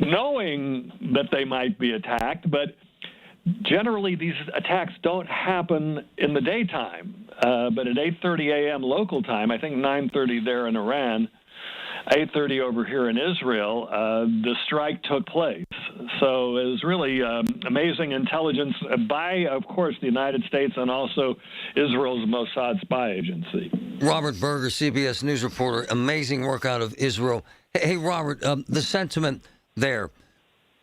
knowing that they might be attacked, but. Generally, these attacks don't happen in the daytime, but at 8:30 a.m. local time, I think 9:30 there in Iran, 8:30 over here in Israel, the strike took place. So it was really amazing intelligence by, of course, the United States and also Israel's Mossad spy agency. Robert Berger, CBS News reporter, amazing work out of Israel. Hey, Robert, the sentiment there,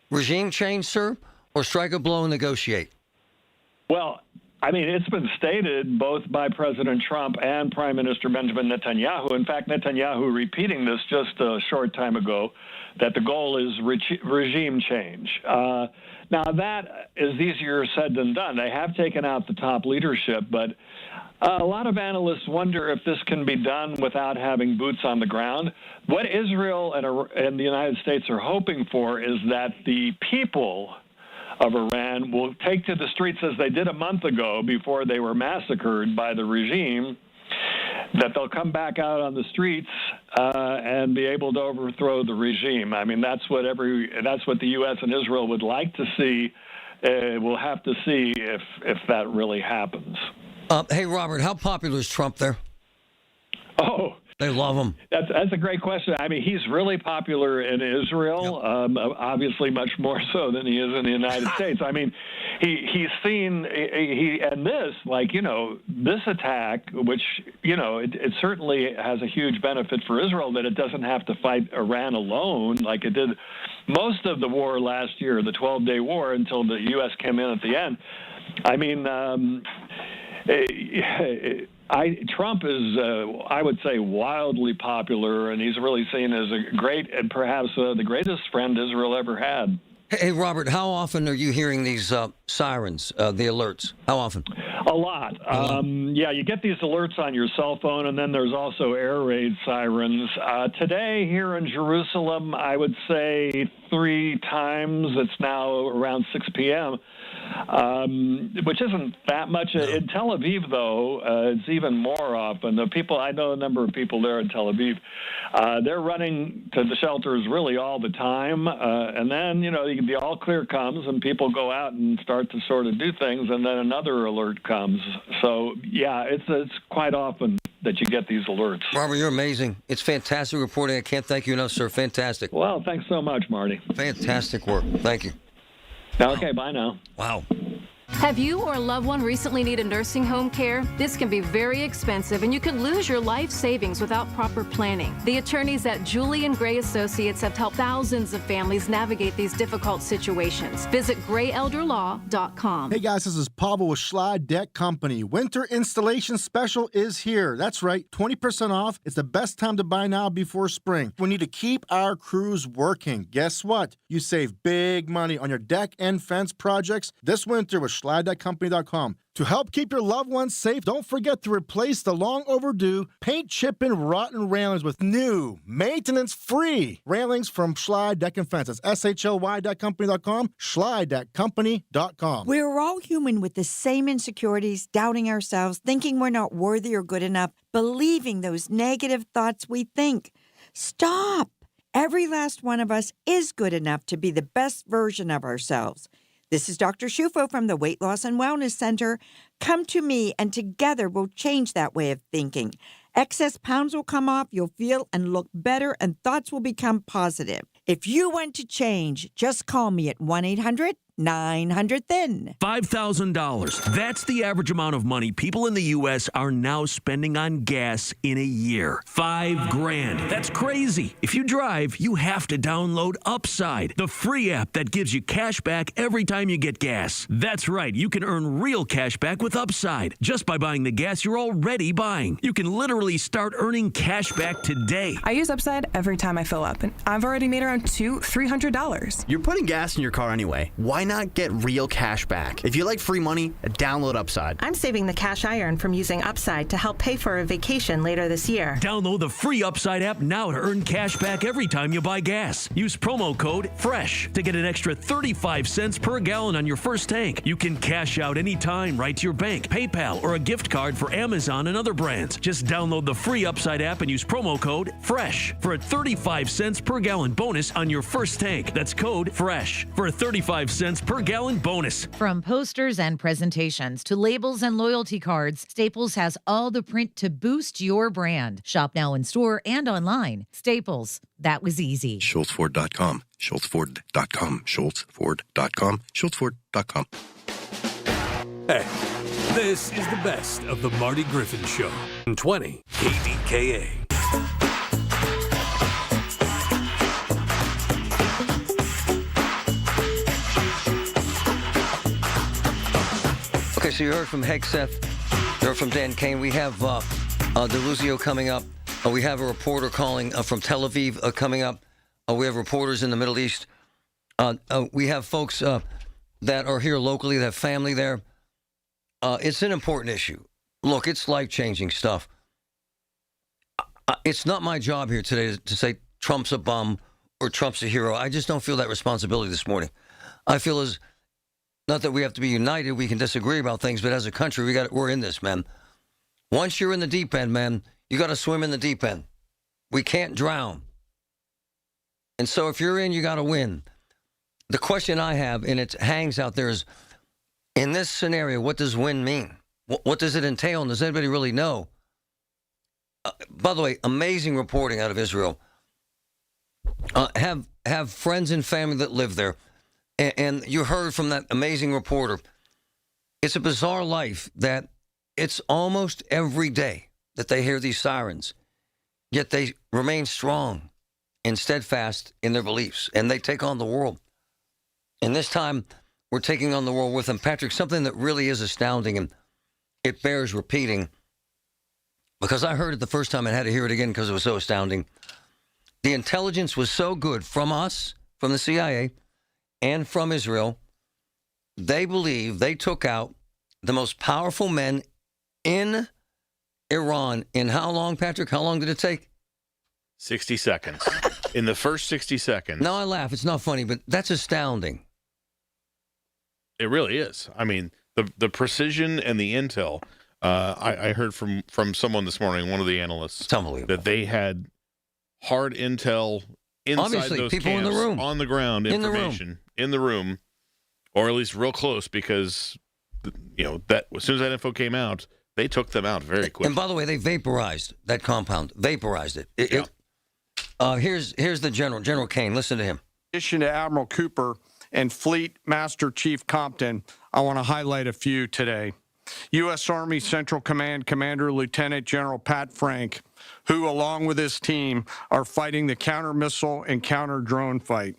regime change, sir? Or strike a blow and negotiate? Well, I mean, it's been stated both by President Trump and Prime Minister Benjamin Netanyahu. In fact, Netanyahu repeating this just a short time ago, that the goal is regime change. Now, that is easier said than done. They have taken out the top leadership, but a lot of analysts wonder if this can be done without having boots on the ground. What Israel and the United States are hoping for is that the people of Iran will take to the streets as they did a month ago before they were massacred by the regime, that they'll come back out on the streets and be able to overthrow the regime. I mean, that's what the U.S. and Israel would like to see. We'll have to see if that really happens. Hey, Robert, how popular is Trump there? Oh, they love him. That's a great question. I mean, he's really popular in Israel, obviously much more so than he is in the United States. I mean, he's seen this attack, which it certainly has a huge benefit for Israel that it doesn't have to fight Iran alone like it did most of the war last year, the 12-day war, until the U.S. came in at the end. I mean. Trump is, I would say, wildly popular, and he's really seen as a great and perhaps the greatest friend Israel ever had. Hey, Robert, how often are you hearing these sirens, the alerts? How often? A lot. You get these alerts on your cell phone, and then there's also air raid sirens. Today here in Jerusalem, I would say 3 times. It's now around 6 p.m., which isn't that much. In Tel Aviv, though, it's even more often. I know a number of people there in Tel Aviv. They're running to the shelters really all the time, and then the all clear comes, and people go out and start to sort of do things, and then another alert comes. So it's quite often that you get these alerts. Robert, you're amazing. It's fantastic reporting. I can't thank you enough, sir. Fantastic. Well, thanks so much, Marty. Fantastic work. Thank you. Okay, bye now. Wow. Have you or a loved one recently needed nursing home care? This can be very expensive, and you could lose your life savings without proper planning. The attorneys at Julie & Gray Associates have helped thousands of families navigate these difficult situations. Visit grayelderlaw.com. Hey guys, this is Pavel with Schley Deck Company. Winter installation special is here. That's right, 20% off. It's the best time to buy now before spring. We need to keep our crews working. Guess what? You save big money on your deck and fence projects this winter with SchleyDeckCompany.com. To help keep your loved ones safe, don't forget to replace the long overdue paint chipping rotten railings with new maintenance-free railings from Schley Deck and Fence. That's SHLY.company.com, SchleyDeckCompany.com. We're all human with the same insecurities, doubting ourselves, thinking we're not worthy or good enough, believing those negative thoughts we think. Stop! Every last one of us is good enough to be the best version of ourselves. This is Dr. Shufo from the Weight Loss and Wellness Center. Come to me, and together we'll change that way of thinking. Excess pounds will come off, you'll feel and look better, and thoughts will become positive. If you want to change, just call me at 1-800 900 thin. $5,000. That's the average amount of money people in the U.S. are now spending on gas in a year. $5,000. That's crazy. If you drive, you have to download Upside, the free app that gives you cash back every time you get gas. That's right. You can earn real cash back with Upside just by buying the gas you're already buying. You can literally start earning cash back today. I use Upside every time I fill up, and I've already made around $300. You're putting gas in your car anyway. Why not get real cash back? If you like free money, download Upside. I'm saving the cash I earn from using Upside to help pay for a vacation later this year. Download the free Upside app now to earn cash back every time you buy gas. Use promo code FRESH to get an extra 35 cents per gallon on your first tank. You can cash out anytime right to your bank, PayPal, or a gift card for Amazon and other brands. Just download the free Upside app and use promo code FRESH for a 35 cents per gallon bonus on your first tank. That's code FRESH for a 35 cents per gallon bonus. From posters and presentations to labels and loyalty cards, Staples has all the print to boost your brand. Shop now in store and online. Staples, that was easy. SchultzFord.com, SchultzFord.com, SchultzFord.com, SchultzFord.com. Hey, this is the best of the Marty Griffin Show. 20 KDKA. Okay, so you heard from Hegseth, you heard from Dan Kane. We have DeLuzio coming up. We have a reporter calling from Tel Aviv coming up. We have reporters in the Middle East. We have folks that are here locally, that have family there. It's an important issue. Look, it's life-changing stuff. It's not my job here today to say Trump's a bum or Trump's a hero. I just don't feel that responsibility this morning. I feel as, not that we have to be united, we can disagree about things, but as a country, we're in this, man. Once you're in the deep end, man, you got to swim in the deep end. We can't drown. And so if you're in, you got to win. The question I have, and it hangs out there, is, in this scenario, what does win mean? What does it entail? And does anybody really know? By the way, amazing reporting out of Israel. Have friends and family that live there. And you heard from that amazing reporter. It's a bizarre life that it's almost every day that they hear these sirens, yet they remain strong and steadfast in their beliefs, and they take on the world. And this time, we're taking on the world with them. Patrick, something that really is astounding, and it bears repeating, because I heard it the first time and had to hear it again because it was so astounding. The intelligence was so good from us, from the CIA, and from Israel. They believe they took out the most powerful men in Iran in how long, Patrick? How long did it take? 60 seconds. In the first 60 seconds. No, I laugh. It's not funny, but that's astounding. It really is. I mean, the precision and the intel. I heard from someone this morning, one of the analysts, that they had hard intel inside Obviously, those people camps, in the room, on the ground, information in the room, or at least real close, because that as soon as that info came out, they took them out very quickly. And by the way, they vaporized that compound. Vaporized it. Here's the General Kane. Listen to him. In addition to Admiral Cooper and Fleet Master Chief Compton, I want to highlight a few today. U.S. Army Central Command Commander Lieutenant General Pat Frank, who, along with his team, are fighting the counter-missile and counter-drone fight.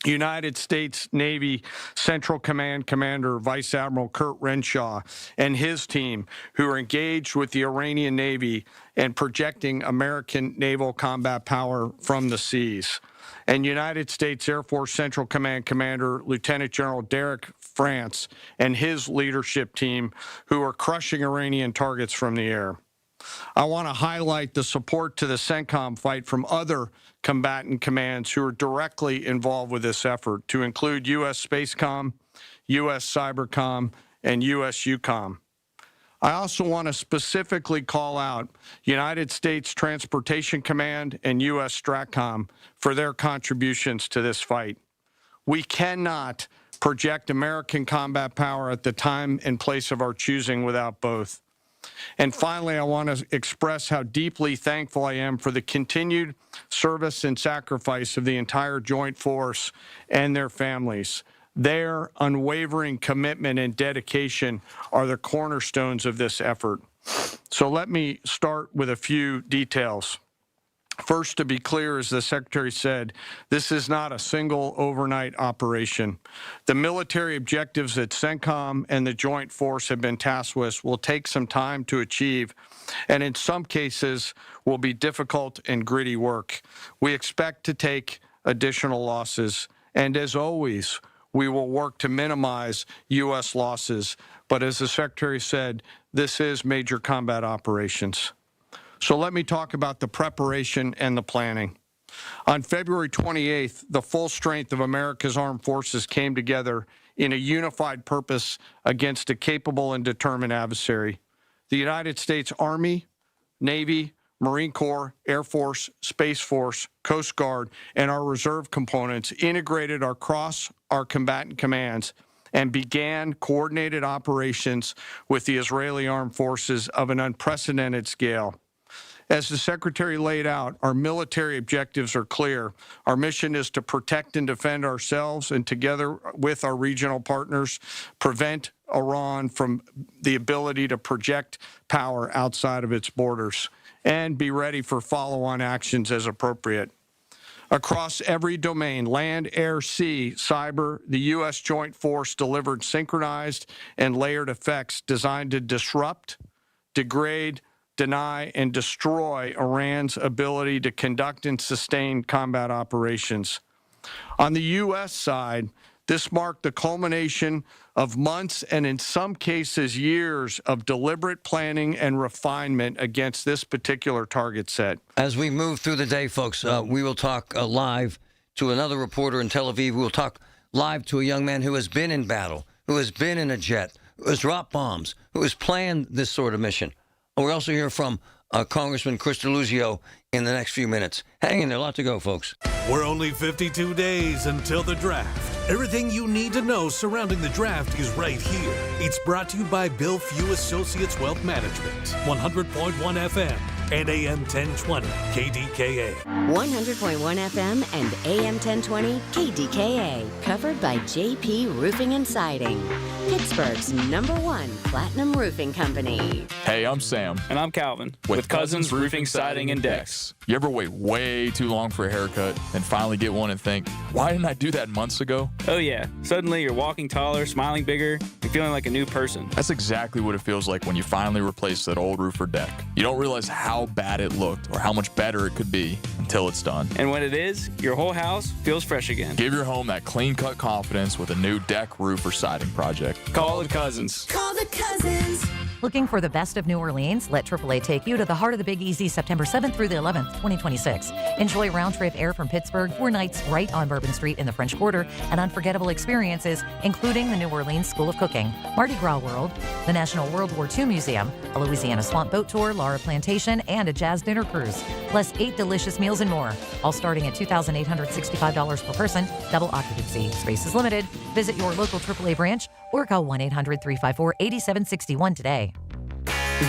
United States Navy Central Command Commander Vice Admiral Kurt Renshaw and his team, who are engaged with the Iranian Navy and projecting American naval combat power from the seas. And United States Air Force Central Command Commander Lieutenant General Derek France and his leadership team, who are crushing Iranian targets from the air. I want to highlight the support to the CENTCOM fight from other combatant commands who are directly involved with this effort, to include U.S. Spacecom, U.S. Cybercom, and U.S. UCOM. I also want to specifically call out United States Transportation Command and U.S. STRATCOM for their contributions to this fight. We cannot project American combat power at the time and place of our choosing without both. And finally, I want to express how deeply thankful I am for the continued service and sacrifice of the entire Joint Force and their families. Their unwavering commitment and dedication are the cornerstones of this effort. So let me start with a few details. First, to be clear, as the Secretary said, this is not a single overnight operation. The military objectives that CENTCOM and the Joint Force have been tasked with will take some time to achieve, and in some cases will be difficult and gritty work. We expect to take additional losses, and as always, we will work to minimize U.S. losses. But as the Secretary said, this is major combat operations. So let me talk about the preparation and the planning. On February 28th, the full strength of America's armed forces came together in a unified purpose against a capable and determined adversary. The United States Army, Navy, Marine Corps, Air Force, Space Force, Coast Guard, and our reserve components integrated across our combatant commands and began coordinated operations with the Israeli armed forces of an unprecedented scale. As the Secretary laid out, our military objectives are clear. Our mission is to protect and defend ourselves and, together with our regional partners, prevent Iran from the ability to project power outside of its borders and be ready for follow-on actions as appropriate. Across every domain, land, air, sea, cyber, the U.S. Joint Force delivered synchronized and layered effects designed to disrupt, degrade, deny, and destroy Iran's ability to conduct and sustain combat operations. On the U.S. side, this marked the culmination of months and in some cases years of deliberate planning and refinement against this particular target set. As we move through the day, folks, we will talk live to another reporter in Tel Aviv. We will talk live to a young man who has been in battle, who has been in a jet, who has dropped bombs, who has planned this sort of mission. We'll also hear from Congressman Chris DeLuzio in the next few minutes. Hang in there, a lot to go, folks. We're only 52 days until the draft. Everything you need to know surrounding the draft is right here. It's brought to you by Bill Few Associates Wealth Management, 100.1 FM and AM 1020 KDKA. 100.1 FM and AM 1020 KDKA. Covered by JP Roofing and Siding, Pittsburgh's #1 platinum roofing company. Hey, I'm Sam. And I'm Calvin. With Cousins Roofing, Siding, and Decks. You ever wait way too long for a haircut and finally get one and think, why didn't I do that months ago? Oh yeah, suddenly you're walking taller, smiling bigger, and feeling like a new person. That's exactly what it feels like when you finally replace that old roof or deck. You don't realize how bad it looked or how much better it could be until it's done. And when it is, your whole house feels fresh again. Give your home that clean-cut confidence with a new deck, roof, or siding project. Call the Cousins. Call the Cousins. Looking for the best of New Orleans? Let AAA take you to the heart of the Big Easy September 7th through the 11th, 2026. Enjoy round-trip air from Pittsburgh, 4 nights right on Bourbon Street in the French Quarter, and unforgettable experiences, including the New Orleans School of Cooking, Mardi Gras World, the National World War II Museum, a Louisiana Swamp Boat Tour, Laura Plantation, and a jazz dinner cruise, plus 8 delicious meals and more, all starting at $2,865 per person, double occupancy. Space is limited. Visit your local AAA branch or call 1-800-354-8761 today.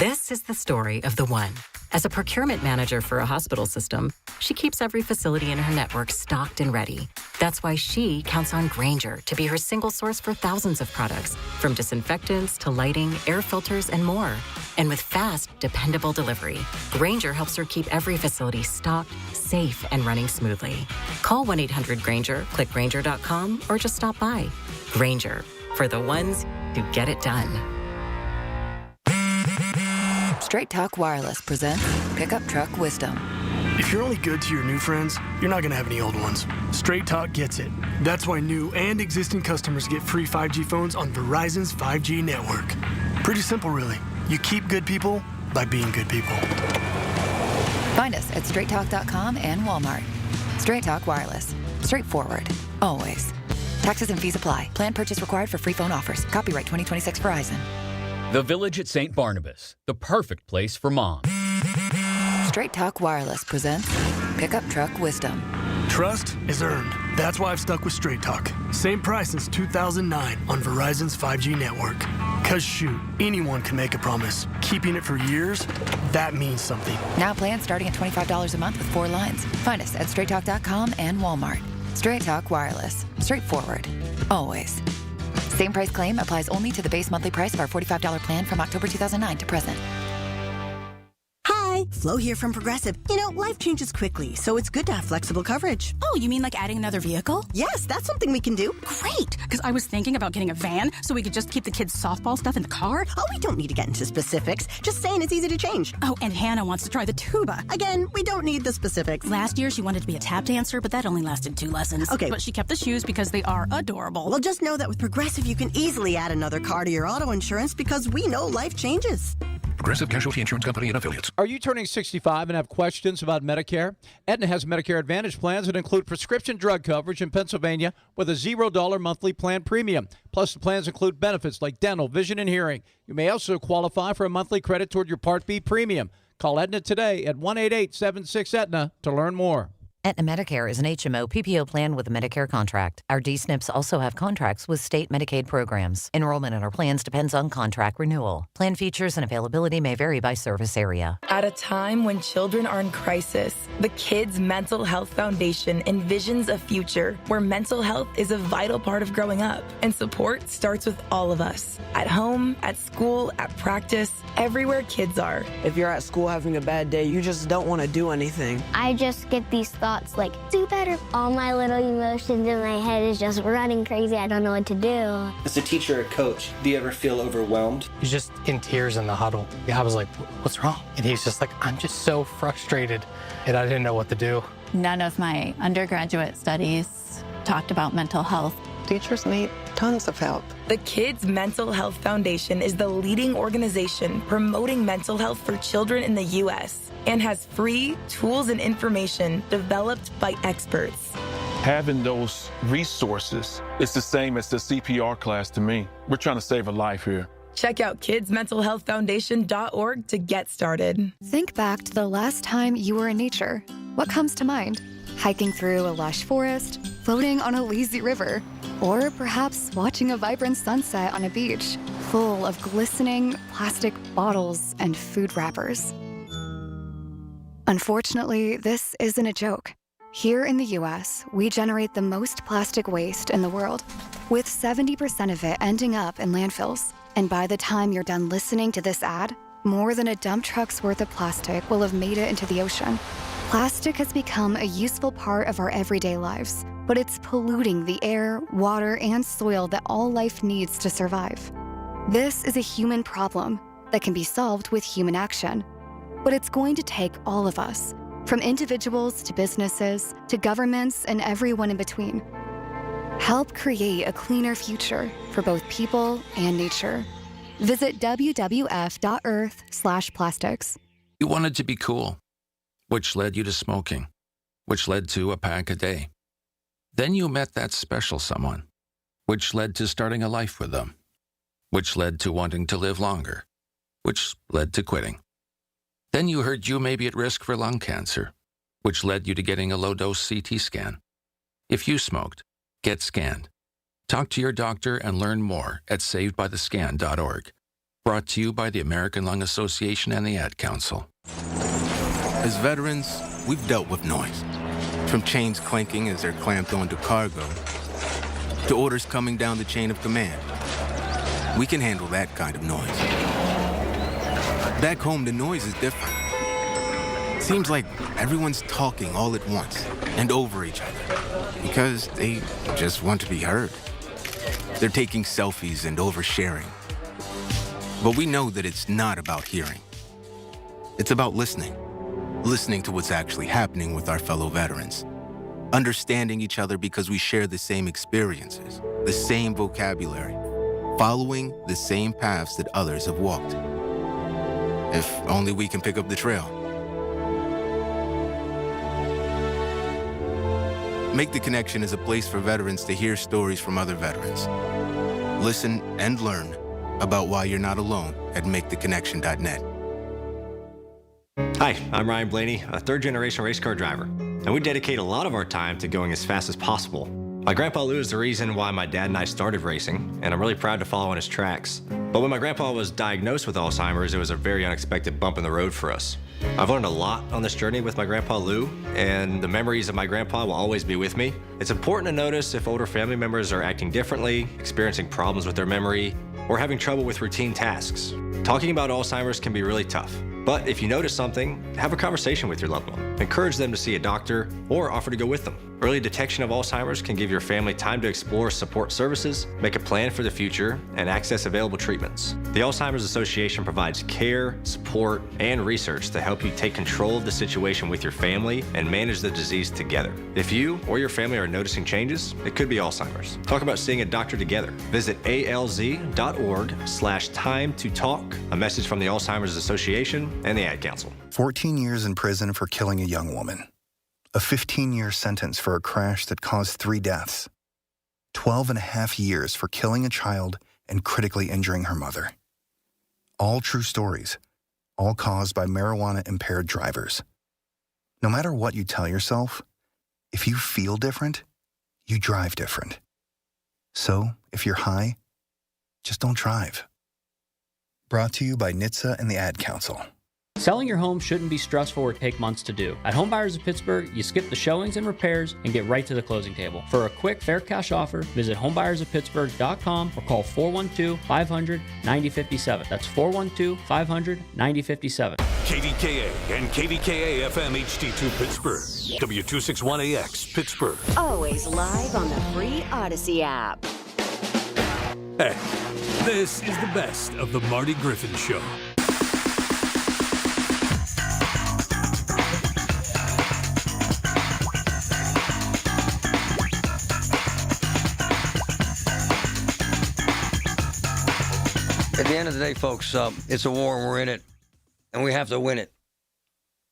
This is the story of the one. As a procurement manager for a hospital system, she keeps every facility in her network stocked and ready. That's why she counts on Grainger to be her single source for thousands of products, from disinfectants to lighting, air filters, and more. And with fast, dependable delivery, Grainger helps her keep every facility stocked, safe, and running smoothly. Call 1-800-GRAINGER, click Grainger.com, or just stop by. Grainger, for the ones who get it done. Straight Talk Wireless presents Pickup Truck Wisdom. If you're only good to your new friends, you're not going to have any old ones. Straight Talk gets it. That's why new and existing customers get free 5G phones on Verizon's 5G network. Pretty simple, really. You keep good people by being good people. Find us at straighttalk.com and Walmart. Straight Talk Wireless. Straightforward. Always. Taxes and fees apply. Plan purchase required for free phone offers. Copyright 2026 Verizon. The Village at St. Barnabas, the perfect place for moms. Straight Talk Wireless presents Pickup Truck Wisdom. Trust is earned. That's why I've stuck with Straight Talk. Same price since 2009 on Verizon's 5G network. Cause shoot, anyone can make a promise. Keeping it for years, that means something. Now plans starting at $25 a month with 4 lines. Find us at straighttalk.com and Walmart. Straight Talk Wireless. Straightforward. Always. Same price claim applies only to the base monthly price of our $45 plan from October 2009 to present. Hi, Flo here from Progressive. You know, life changes quickly, so it's good to have flexible coverage. Oh, you mean like adding another vehicle? Yes, that's something we can do. Great, because I was thinking about getting a van so we could just keep the kids' softball stuff in the car. Oh, we don't need to get into specifics. Just saying it's easy to change. Oh, and Hannah wants to try the tuba. Again, we don't need the specifics. Last year, she wanted to be a tap dancer, but that only lasted 2 lessons. Okay. But she kept the shoes because they are adorable. Well, just know that with Progressive, you can easily add another car to your auto insurance because we know life changes. Progressive Casualty Insurance Company and Affiliates. Are you turning 65 and have questions about Medicare? Aetna has Medicare Advantage plans that include prescription drug coverage in Pennsylvania with a $0 monthly plan premium. Plus, the plans include benefits like dental, vision, and hearing. You may also qualify for a monthly credit toward your Part B premium. Call Aetna today at 1-888-76-AETNA to learn more. Aetna Medicare is an HMO PPO plan with a Medicare contract. Our D-SNPs also have contracts with state Medicaid programs. Enrollment in our plans depends on contract renewal. Plan features and availability may vary by service area. At a time when children are in crisis, the Kids Mental Health Foundation envisions a future where mental health is a vital part of growing up, and support starts with all of us. At home, at school, at practice, everywhere kids are. If you're at school having a bad day, you just don't want to do anything. I just get these thoughts like, do better. All my little emotions in my head is just running crazy. I don't know what to do. As a teacher or coach, do you ever feel overwhelmed? He's just in tears in the huddle. I was like, what's wrong? And he's just like, I'm just so frustrated, and I didn't know what to do. None of my undergraduate studies talked about mental health. Teachers need tons of help. The Kids Mental Health Foundation is the leading organization promoting mental health for children in the U.S. and has free tools and information developed by experts. Having those resources is the same as the CPR class to me. We're trying to save a life here. Check out kidsmentalhealthfoundation.org to get started. Think back to the last time you were in nature. What comes to mind? Hiking through a lush forest, floating on a lazy river, or perhaps watching a vibrant sunset on a beach full of glistening plastic bottles and food wrappers. Unfortunately, this isn't a joke. Here in the U.S., we generate the most plastic waste in the world, with 70% of it ending up in landfills. And by the time you're done listening to this ad, more than a dump truck's worth of plastic will have made it into the ocean. Plastic has become a useful part of our everyday lives, but it's polluting the air, water, and soil that all life needs to survive. This is a human problem that can be solved with human action. But it's going to take all of us, from individuals to businesses to governments and everyone in between. Help create a cleaner future for both people and nature. Visit wwf.earth/plastics. You wanted to be cool, which led you to smoking, which led to a pack a day. Then you met that special someone, which led to starting a life with them, which led to wanting to live longer, which led to quitting. Then you heard you may be at risk for lung cancer, which led you to getting a low-dose CT scan. If you smoked, get scanned. Talk to your doctor and learn more at savedbythescan.org. Brought to you by the American Lung Association and the Ad Council. As veterans, we've dealt with noise. From chains clanking as they're clamped onto cargo, to orders coming down the chain of command. We can handle that kind of noise. Back home, the noise is different. Seems like everyone's talking all at once and over each other because they just want to be heard. They're taking selfies and oversharing. But we know that it's not about hearing. It's about listening. Listening to what's actually happening with our fellow veterans. Understanding each other because we share the same experiences, the same vocabulary, following the same paths that others have walked. If only we can pick up the trail. Make the Connection is a place for veterans to hear stories from other veterans. Listen and learn about why you're not alone at maketheconnection.net. Hi, I'm Ryan Blaney, a third-generation race car driver, and we dedicate a lot of our time to going as fast as possible. My grandpa Lou is the reason why my dad and I started racing, and I'm really proud to follow in his tracks. But when my grandpa was diagnosed with Alzheimer's, it was a very unexpected bump in the road for us. I've learned a lot on this journey with my grandpa Lou, and the memories of my grandpa will always be with me. It's important to notice if older family members are acting differently, experiencing problems with their memory, or having trouble with routine tasks. Talking about Alzheimer's can be really tough. But if you notice something, have a conversation with your loved one. Encourage them to see a doctor or offer to go with them. Early detection of Alzheimer's can give your family time to explore support services, make a plan for the future, and access available treatments. The Alzheimer's Association provides care, support, and research to help you take control of the situation with your family and manage the disease together. If you or your family are noticing changes, it could be Alzheimer's. Talk about seeing a doctor together. Visit alz.org/time to talk. A message from the Alzheimer's Association and the Ad Council. 14 years in prison for killing a young woman. A 15-year sentence for a crash that caused 3 deaths. 12 and a half years for killing a child and critically injuring her mother. All true stories, all caused by marijuana-impaired drivers. No matter what you tell yourself, if you feel different, you drive different. So, if you're high, just don't drive. Brought to you by NHTSA and the Ad Council. Selling your home shouldn't be stressful or take months to do. At Home Buyers of Pittsburgh, you skip the showings and repairs and get right to the closing table. For a quick, fair cash offer, visit homebuyersoftpittsburgh.com or call 412-500-9057. That's 412-500-9057. KDKA and KDKA-FM HD2 Pittsburgh. W261AX Pittsburgh. Always live on the free Odyssey app. Hey, this is the best of the Marty Griffin Show. At the end of the day, folks, it's a war and we're in it, and we have to win it.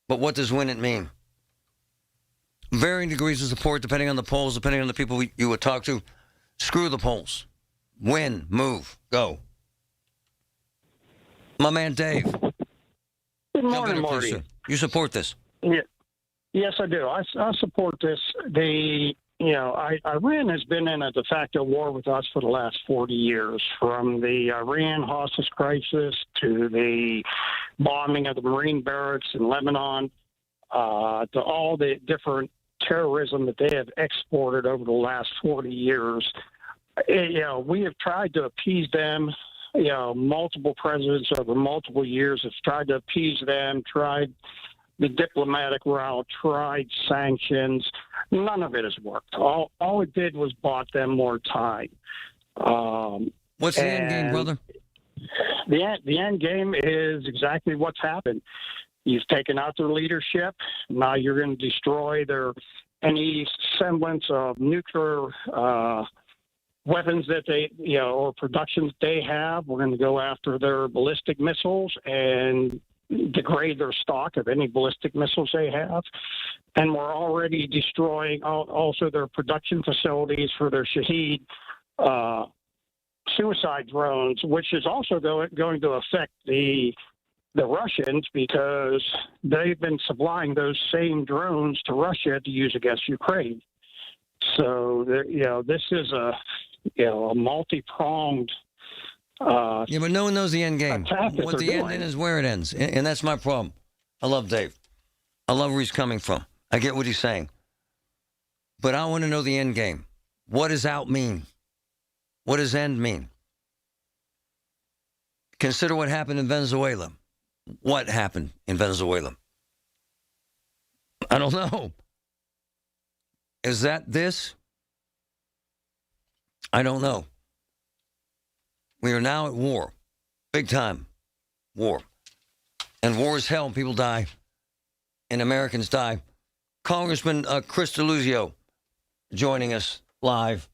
But what does win it mean? Varying degrees of support depending on the polls, depending on the people you would talk to. Screw the polls. Win, move, go. My man Dave. Good morning, Marty. Please, you support this? Yeah. Yes, I do. I support this. Iran has been in a de facto war with us for the last 40 years, from the Iran hostage crisis to the bombing of the Marine barracks in Lebanon, to all the different terrorism that they have exported over the last 40 years. We have tried to appease them. Multiple presidents over multiple years have tried to appease them, tried the diplomatic route, tried sanctions. None of it has worked. All it did was bought them more time. What's the end game, brother? The end game is exactly what's happened. You've taken out their leadership. Now you're going to destroy any semblance of nuclear weapons that they, or productions they have. We're going to go after their ballistic missiles and degrade their stock of any ballistic missiles they have. And we're already destroying also their production facilities for their Shahed suicide drones, which is also going to affect the Russians, because they've been supplying those same drones to Russia to use against Ukraine. So, this is a multi-pronged but no one knows the end game. What the end is where it ends. And that's my problem. I love Dave. I love where he's coming from. I get what he's saying. But I want to know the end game. What does out mean? What does end mean? Consider what happened in Venezuela. What happened in Venezuela? I don't know. Is that this? I don't know. We are now at war. Big time war. And war is hell and people die. And Americans die. Congressman Chris DeLuzio joining us live.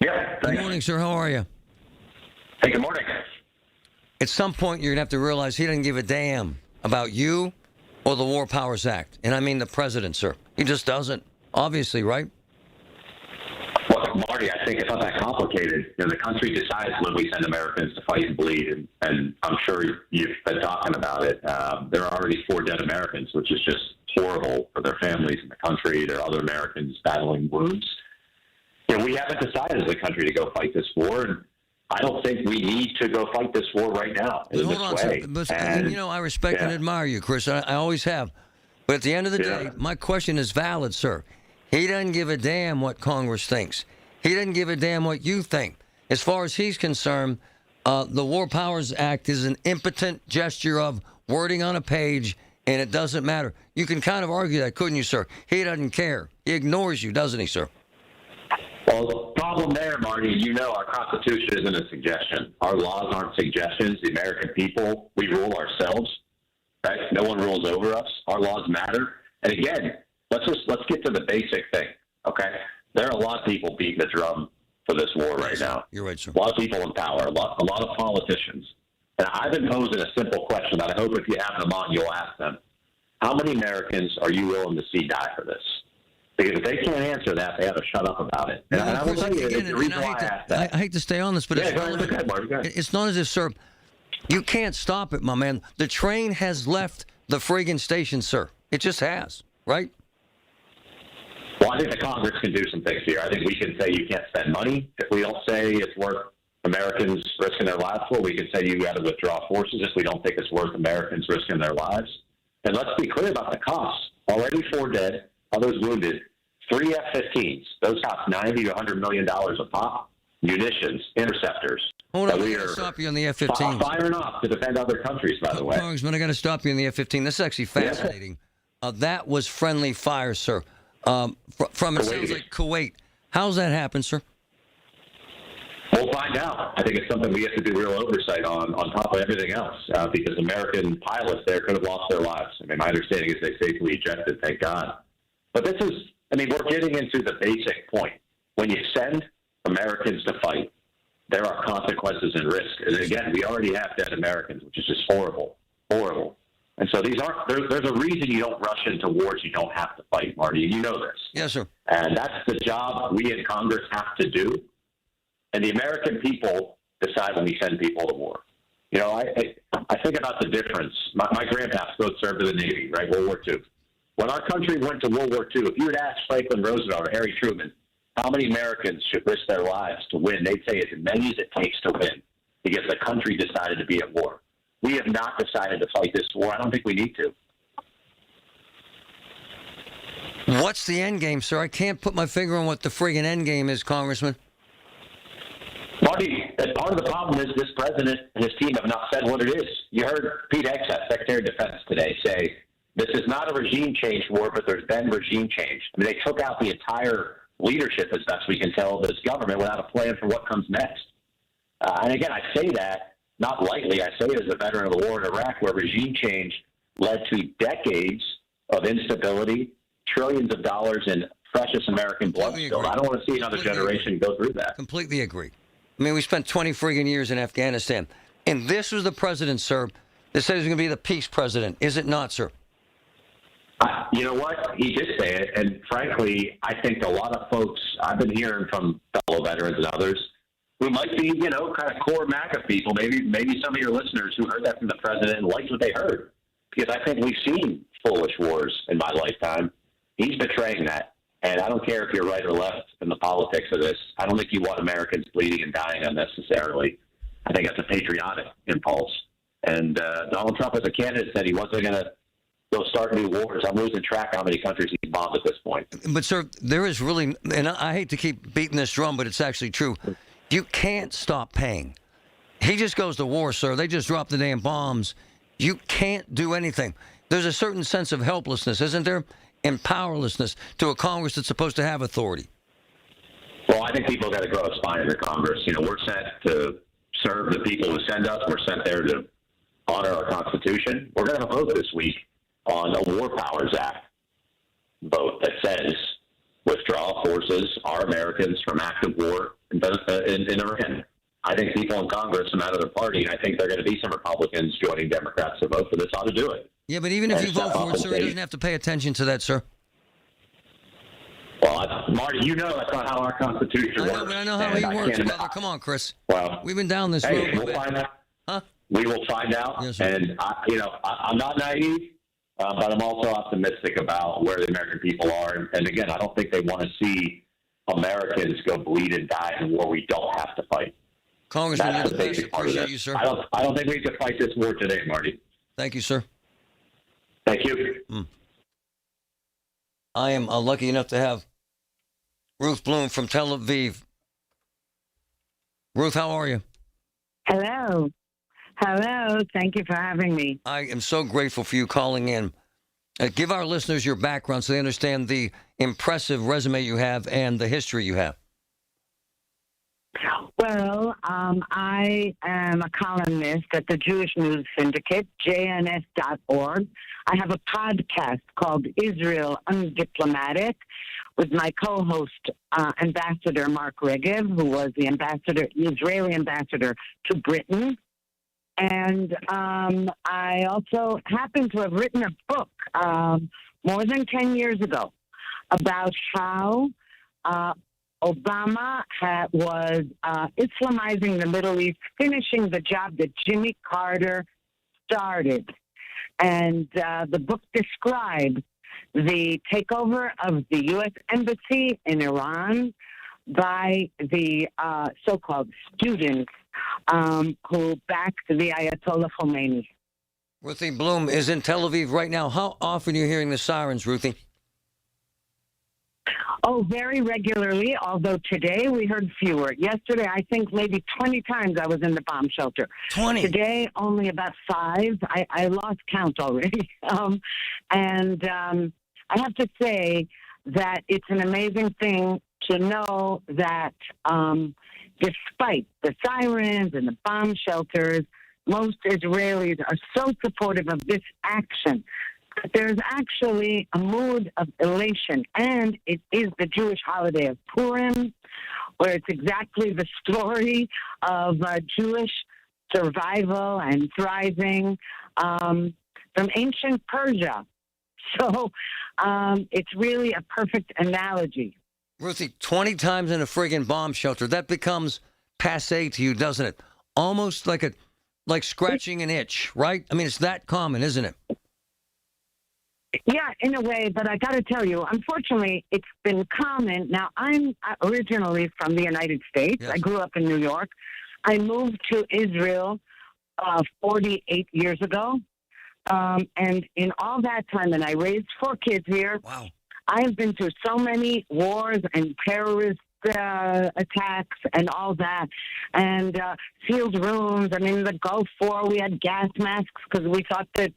Yeah. Good morning, sir. How are you? Hey, good morning. At some point, you're going to have to realize he doesn't give a damn about you or the War Powers Act. And I mean the president, sir. He just doesn't. Obviously, right? Well, Marty, I think it's not that complicated. The country decides when we send Americans to fight and bleed, and I'm sure you've been talking about it. There are already 4 dead Americans, which is just horrible for their families and the country. There are other Americans battling wounds. we haven't decided as a country to go fight this war, and I don't think we need to go fight this war right now in this way. But I respect and admire you, Chris. I always have. But at the end of the day, my question is valid, sir. He doesn't give a damn what Congress thinks. He doesn't give a damn what you think. As far as he's concerned, the War Powers Act is an impotent gesture of wording on a page, and it doesn't matter. You can kind of argue that, couldn't you, sir? He doesn't care. He ignores you, doesn't he, sir? Well, the problem there, Marty, our Constitution isn't a suggestion. Our laws aren't suggestions. The American people, we rule ourselves. Right? No one rules over us. Our laws matter. And again, let's get to the basic thing, okay? There are a lot of people beating the drum for this war right now. You're right, sir. A lot of people in power, a lot of politicians. And I've been posing a simple question that I hope if you have them on, you'll ask them. How many Americans are you willing to see die for this? Because if they can't answer that, they have to shut up about it. And I will tell you, the reason why I asked that. I hate to stay on this, but it's not as if, sir, you can't stop it, my man. The train has left the friggin' station, sir. It just has, right? Well, I think the Congress can do some things here. I think we can say you can't spend money. If we don't say it's worth Americans risking their lives for, we can say you got to withdraw forces if we don't think it's worth Americans risking their lives. And let's be clear about the costs. Already 4 dead, others wounded. 3 F-15s. Those cost $90 to $100 million a pop. Munitions, interceptors. Hold on, I got to stop you on the F-15. Firing off to defend other countries, by the way. Congressman, I got to stop you on the F-15. This is actually fascinating. That was friendly fire, sir. From it sounds like Kuwait. How's that happen, sir? We'll find out. I think it's something we have to do real oversight on top of everything else, because American pilots there could have lost their lives. I mean, my understanding is they safely ejected, thank God. But this is, we're getting into the basic point. When you send Americans to fight, there are consequences and risks. And again, we already have dead Americans, which is just horrible, horrible. And so there's a reason you don't rush into wars you don't have to fight, Marty. You know this. Yes, sir. And that's the job we in Congress have to do. And the American people decide when we send people to war. I think about the difference. My grandparents both served in the Navy, right, World War II. When our country went to World War II, if you had asked Franklin Roosevelt or Harry Truman how many Americans should risk their lives to win, they'd say as many as it takes to win, because the country decided to be at war. We have not decided to fight this war. I don't think we need to. What's the end game, sir? I can't put my finger on what the friggin' end game is, Congressman. Marty, part of the problem is this president and his team have not said what it is. You heard Pete Hegseth, Secretary of Defense, today say, this is not a regime change war, but there's been regime change. They took out the entire leadership, as best we can tell, of this government without a plan for what comes next. And again, I say that not lightly. I say it as a veteran of the war in Iraq, where regime change led to decades of instability, trillions of dollars in precious American blood spilled. I don't want to see another generation go through that. Completely agree. We spent 20 friggin' years in Afghanistan. And this was the president, sir, that said he was going to be the peace president. Is it not, sir? You know what? He did say it. And frankly, I think a lot of folks, I've been hearing from fellow veterans and others, who might be, kind of core MAGA people, maybe some of your listeners who heard that from the president and liked what they heard. Because I think we've seen foolish wars in my lifetime. He's betraying that. And I don't care if you're right or left in the politics of this. I don't think you want Americans bleeding and dying unnecessarily. I think that's a patriotic impulse. And Donald Trump, as a candidate, said he wasn't going to go start new wars. I'm losing track how many countries he's bombed at this point. But, sir, there is really, and I hate to keep beating this drum, but it's actually true. You can't stop paying. He just goes to war, sir. They just drop the damn bombs. You can't do anything. There's a certain sense of helplessness, isn't there? And powerlessness to a Congress that's supposed to have authority. Well, I think people got to grow a spine in the Congress. We're sent to serve the people who send us. We're sent there to honor our Constitution. We're going to have a vote this week on a War Powers Act vote that says withdraw forces, our Americans, from active war in Iran. I think people in Congress, no matter their party, and I think there are going to be some Republicans joining Democrats to vote for this, ought to do it. Yeah, but even if you vote for it, sir, he doesn't have to pay attention to that, sir. Well, Marty, that's not how our Constitution works. But I know how he works, brother. Come on, Chris. Well, we've been down this road. We'll find out. Huh? We will find out. Yes, and, I'm not naive, but I'm also optimistic about where the American people are. And again, I don't think they want to see Americans go bleed and die in a war we don't have to fight. Congressman, That's you're the the best. basic part of Appreciate this. you, sir. I don't think we can fight this war today, Marty. Thank you, sir. Thank you. I am lucky enough to have Ruth Bloom from Tel Aviv. Ruth, how are you? Hello. Hello. Thank you for having me. I am so grateful for you calling in. Give our listeners your background so they understand the impressive resume you have and the history you have. Well, I am a columnist at the Jewish News Syndicate, jns.org. I have a podcast called Israel Undiplomatic with my co-host, Ambassador Mark Regev, who was the Israeli ambassador to Britain. And I also happen to have written a book more than 10 years ago about how Obama was Islamizing the Middle East, finishing the job that Jimmy Carter started. And the book described the takeover of the U.S. Embassy in Iran by the so-called students who backed the Ayatollah Khomeini. Ruthie Bloom is in Tel Aviv right now. How often are you hearing the sirens, Ruthie? Oh, very regularly, although today we heard fewer. Yesterday, I think maybe 20 times I was in the bomb shelter. 20? Today, only about 5. I lost count already. I have to say that it's an amazing thing to know that despite the sirens and the bomb shelters, most Israelis are so supportive of this action. There's actually a mood of elation, and it is the Jewish holiday of Purim, where it's exactly the story of Jewish survival and thriving from ancient Persia. So it's really a perfect analogy. Ruthie, 20 times in a friggin' bomb shelter, that becomes passé to you, doesn't it? Almost like scratching an itch, right? I mean, it's that common, isn't it? Yeah, in a way, but I got to tell you, unfortunately, it's been common. Now, I'm originally from the United States. Yes. I grew up in New York. I moved to Israel 48 years ago. And in all that time, and I raised 4 kids here. Wow. I've been through so many wars and terrorist attacks and all that, and sealed rooms. I mean, the Gulf War, we had gas masks because we thought that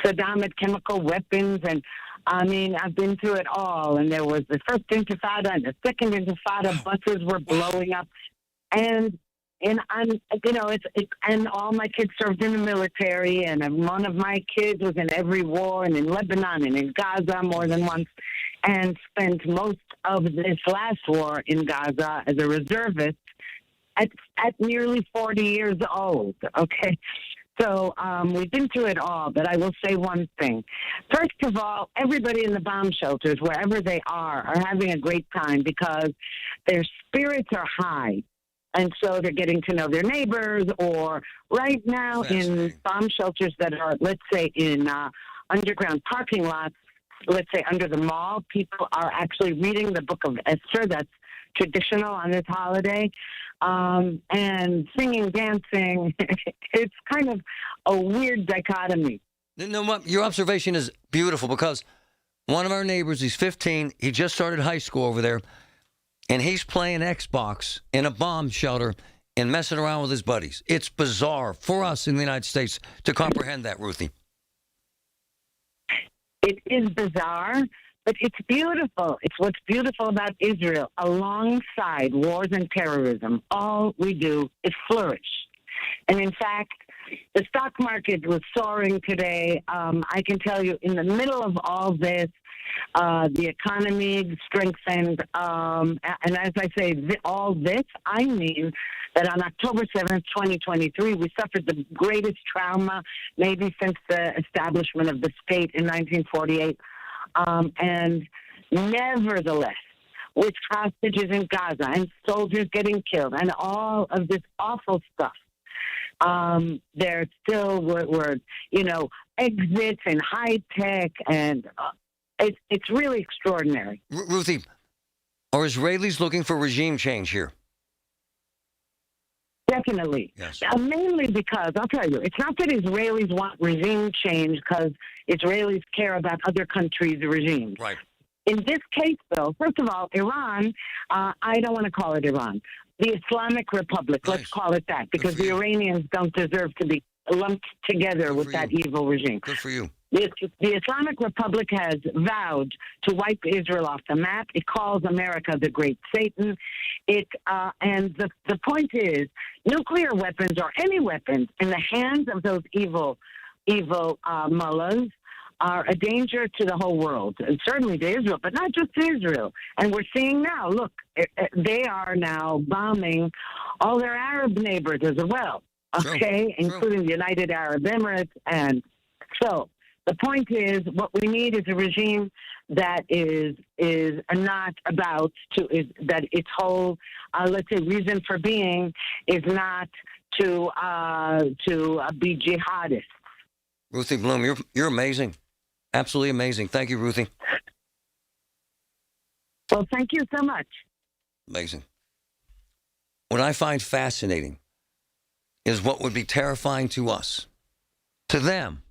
Saddam had chemical weapons. And I mean, I've been through it all. And there was the first Intifada and the second Intifada. Buses were blowing up, and I'm, and all my kids served in the military, and one of my kids was in every war, and in Lebanon and in Gaza more than once, and spent most of this last war in Gaza as a reservist at nearly 40 years old. Okay. So we've been through it all, but I will say one thing. First of all, everybody in the bomb shelters, wherever they are having a great time because their spirits are high. And so they're getting to know their neighbors, or right now in bomb shelters that are, let's say, in underground parking lots, let's say under the mall, people are actually reading the Book of Esther. That's traditional on this holiday. And singing, dancing. It's kind of a weird dichotomy. No, your observation is beautiful because one of our neighbors, he's 15, he just started high school over there, and he's playing Xbox in a bomb shelter and messing around with his buddies. It's bizarre for us in the United States to comprehend that, Ruthie. It is bizarre, but it's beautiful. It's what's beautiful about Israel. Alongside wars and terrorism, all we do is flourish. And in fact, the stock market was soaring today. I can tell you, in the middle of all this, the economy strengthened. And as I say, all this, I mean that on October 7th, 2023, we suffered the greatest trauma maybe since the establishment of the state in 1948. And nevertheless, with hostages in Gaza and soldiers getting killed and all of this awful stuff, there still were exits and high tech, and it's really extraordinary. Ruthie, Are Israelis looking for regime change here? Definitely. Yes. Mainly because, I'll tell you, it's not that Israelis want regime change because Israelis care about other countries' regimes. Right. In this case, though, first of all, Iran, I don't want to call it Iran. The Islamic Republic, let's call it that, because the Iranians don't deserve to be lumped together with that evil regime. Good for you. The Islamic Republic has vowed to wipe Israel off the map. It calls America the Great Satan. And the point is, nuclear weapons or any weapons in the hands of those evil mullahs are a danger to the whole world, and certainly to Israel, but not just to Israel. And we're seeing now, look, they are now bombing all their Arab neighbors as well, okay, including the United Arab Emirates. And so the point is, what we need is a regime that is not about that its whole, let's say, reason for being is not to be jihadist. Ruthie Bloom, you're amazing. Absolutely amazing. Thank you, Ruthie. Well, thank you so much. Amazing. What I find fascinating is what would be terrifying to us. To them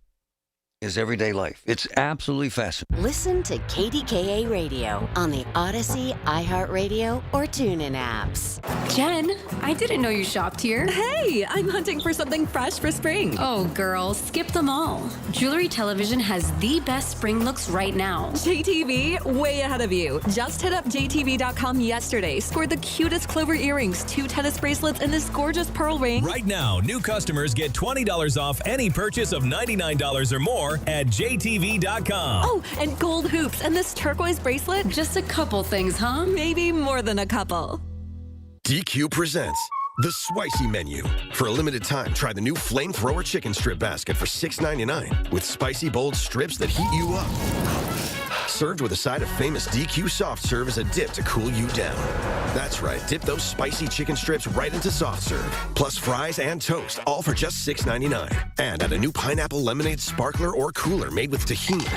is everyday life. It's absolutely fascinating. Listen to KDKA Radio on the Odyssey, iHeartRadio, or TuneIn apps. Jen, I didn't know you shopped here. Hey, I'm hunting for something fresh for spring. Oh, girl, skip them all. Jewelry Television has the best spring looks right now. JTV, way ahead of you. Just hit up JTV.com yesterday, scored the cutest clover earrings, 2 tennis bracelets, and this gorgeous pearl ring. Right now, new customers get $20 off any purchase of $99 or more at JTV.com. Oh, and gold hoops and this turquoise bracelet. Just a couple things, huh? Maybe more than a couple. DQ presents the Spicy Menu. For a limited time, try the new Flamethrower Chicken Strip Basket for $6.99 with spicy, bold strips that heat you up. Served with a side of famous DQ soft serve as a dip to cool you down. That's right, dip those spicy chicken strips right into soft serve, plus fries and toast, all for just $6.99. And add a new pineapple lemonade sparkler or cooler made with tahini.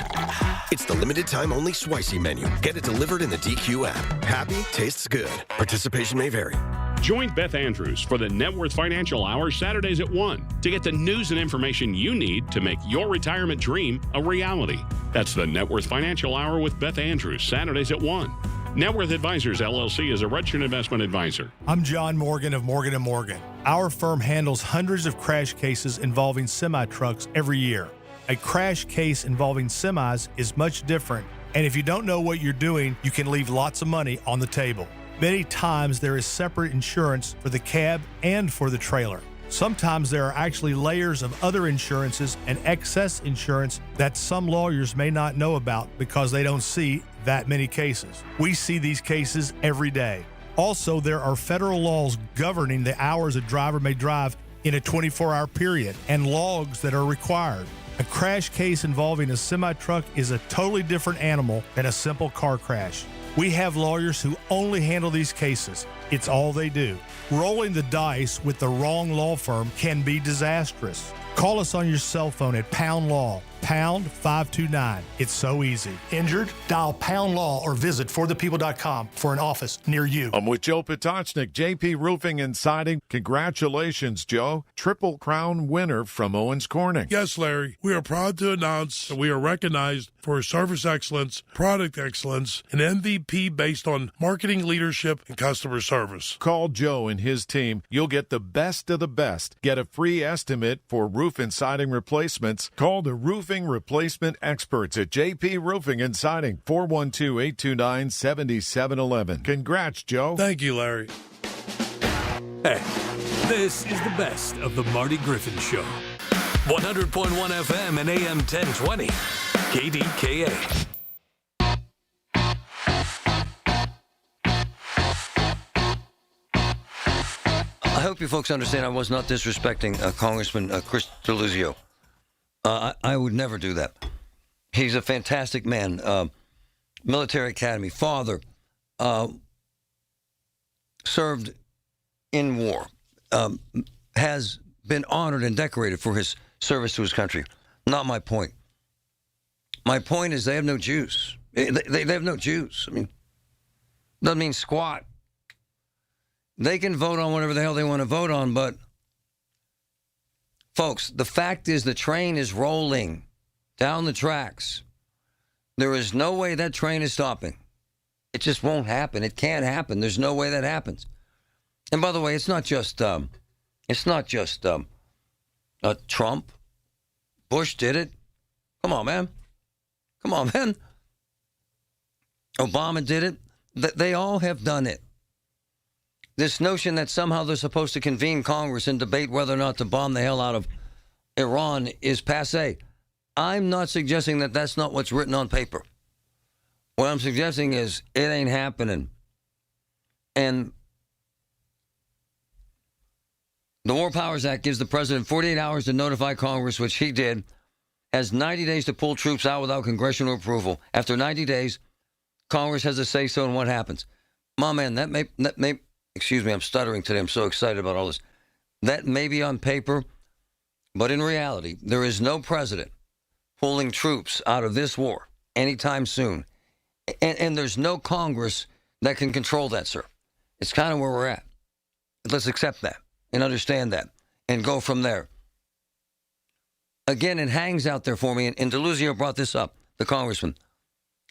It's the limited time only Spicy Menu. Get it delivered in the DQ app. Happy, tastes good. Participation may vary. Join Beth Andrews for the Net Worth Financial Hour Saturdays at 1 to get the news and information you need to make your retirement dream a reality. That's the Net Worth Financial Hour with Beth Andrews, Saturdays at 1. Net Worth Advisors, LLC is a registered investment advisor. I'm John Morgan of Morgan & Morgan. Our firm handles hundreds of crash cases involving semi-trucks every year. A crash case involving semis is much different, and if you don't know what you're doing, you can leave lots of money on the table. Many times there is separate insurance for the cab and for the trailer. Sometimes there are actually layers of other insurances and excess insurance that some lawyers may not know about because they don't see that many cases. We see these cases every day. Also, there are federal laws governing the hours a driver may drive in a 24-hour period and logs that are required. A crash case involving a semi-truck is a totally different animal than a simple car crash. We have lawyers who only handle these cases. It's all they do. Rolling the dice with the wrong law firm can be disastrous. Call us on your cell phone at Pound Law, pound 529. It's so easy. Injured? Dial Pound Law or visit forthepeople.com for an office near you. I'm with Joe Potocznik, JP Roofing and Siding. Congratulations, Joe. Triple Crown winner from Owens Corning. Yes, Larry. We are proud to announce that we are recognized for service excellence, product excellence, and MVP based on marketing leadership and customer service. Call Joe and his team. You'll get the best of the best. Get a free estimate for roof and siding replacements. Call the roofing replacement experts at JP Roofing and Siding, 412-829-7711. Congrats, Joe. Thank you, Larry. Hey, this is the best of the Marty Griffin Show. 100.1 FM and AM 1020. KDKA. I hope you folks understand I was not disrespecting Congressman Chris Deluzio. I would never do that. He's a fantastic man. Military academy, father, served in war, has been honored and decorated for his service to his country. Not my point. My point is they have no Jews. They have no Jews. I mean, Doesn't mean squat. They can vote on whatever the hell they want to vote on, but folks, the fact is the train is rolling down the tracks. There is no way that train is stopping. It just won't happen. It can't happen. There's no way that happens. And by the way, it's not just Trump. Bush did it. Come on, man. Obama did it. They all have done it. This notion that somehow they're supposed to convene Congress and debate whether or not to bomb the hell out of Iran is passé. I'm not suggesting that that's not what's written on paper. What I'm suggesting is it ain't happening. And the War Powers Act gives the president 48 hours to notify Congress, which he did, has 90 days to pull troops out without congressional approval. After 90 days, Congress has a say-so in what happens. My man, that may, excuse me, I'm stuttering today. I'm so excited about all this. That may be on paper, but in reality, there is no president pulling troops out of this war anytime soon. And there's no Congress that can control that, sir. It's kind of where we're at. Let's accept that and understand that and go from there. Again, it hangs out there for me, and DeLuzio brought this up, the congressman.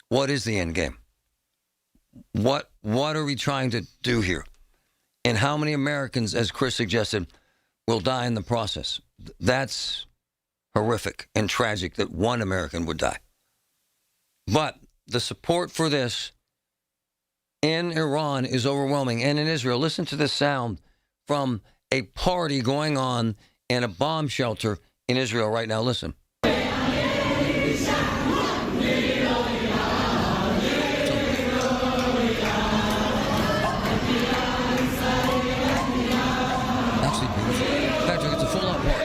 What is the end game? What are we trying to do here? And how many Americans, as Chris suggested, will die in the process? That's horrific and tragic that one American would die. But the support for this in Iran is overwhelming. And in Israel, listen to this sound from a party going on in a bomb shelter in Israel right now. Listen. Patrick, it's a full-out party.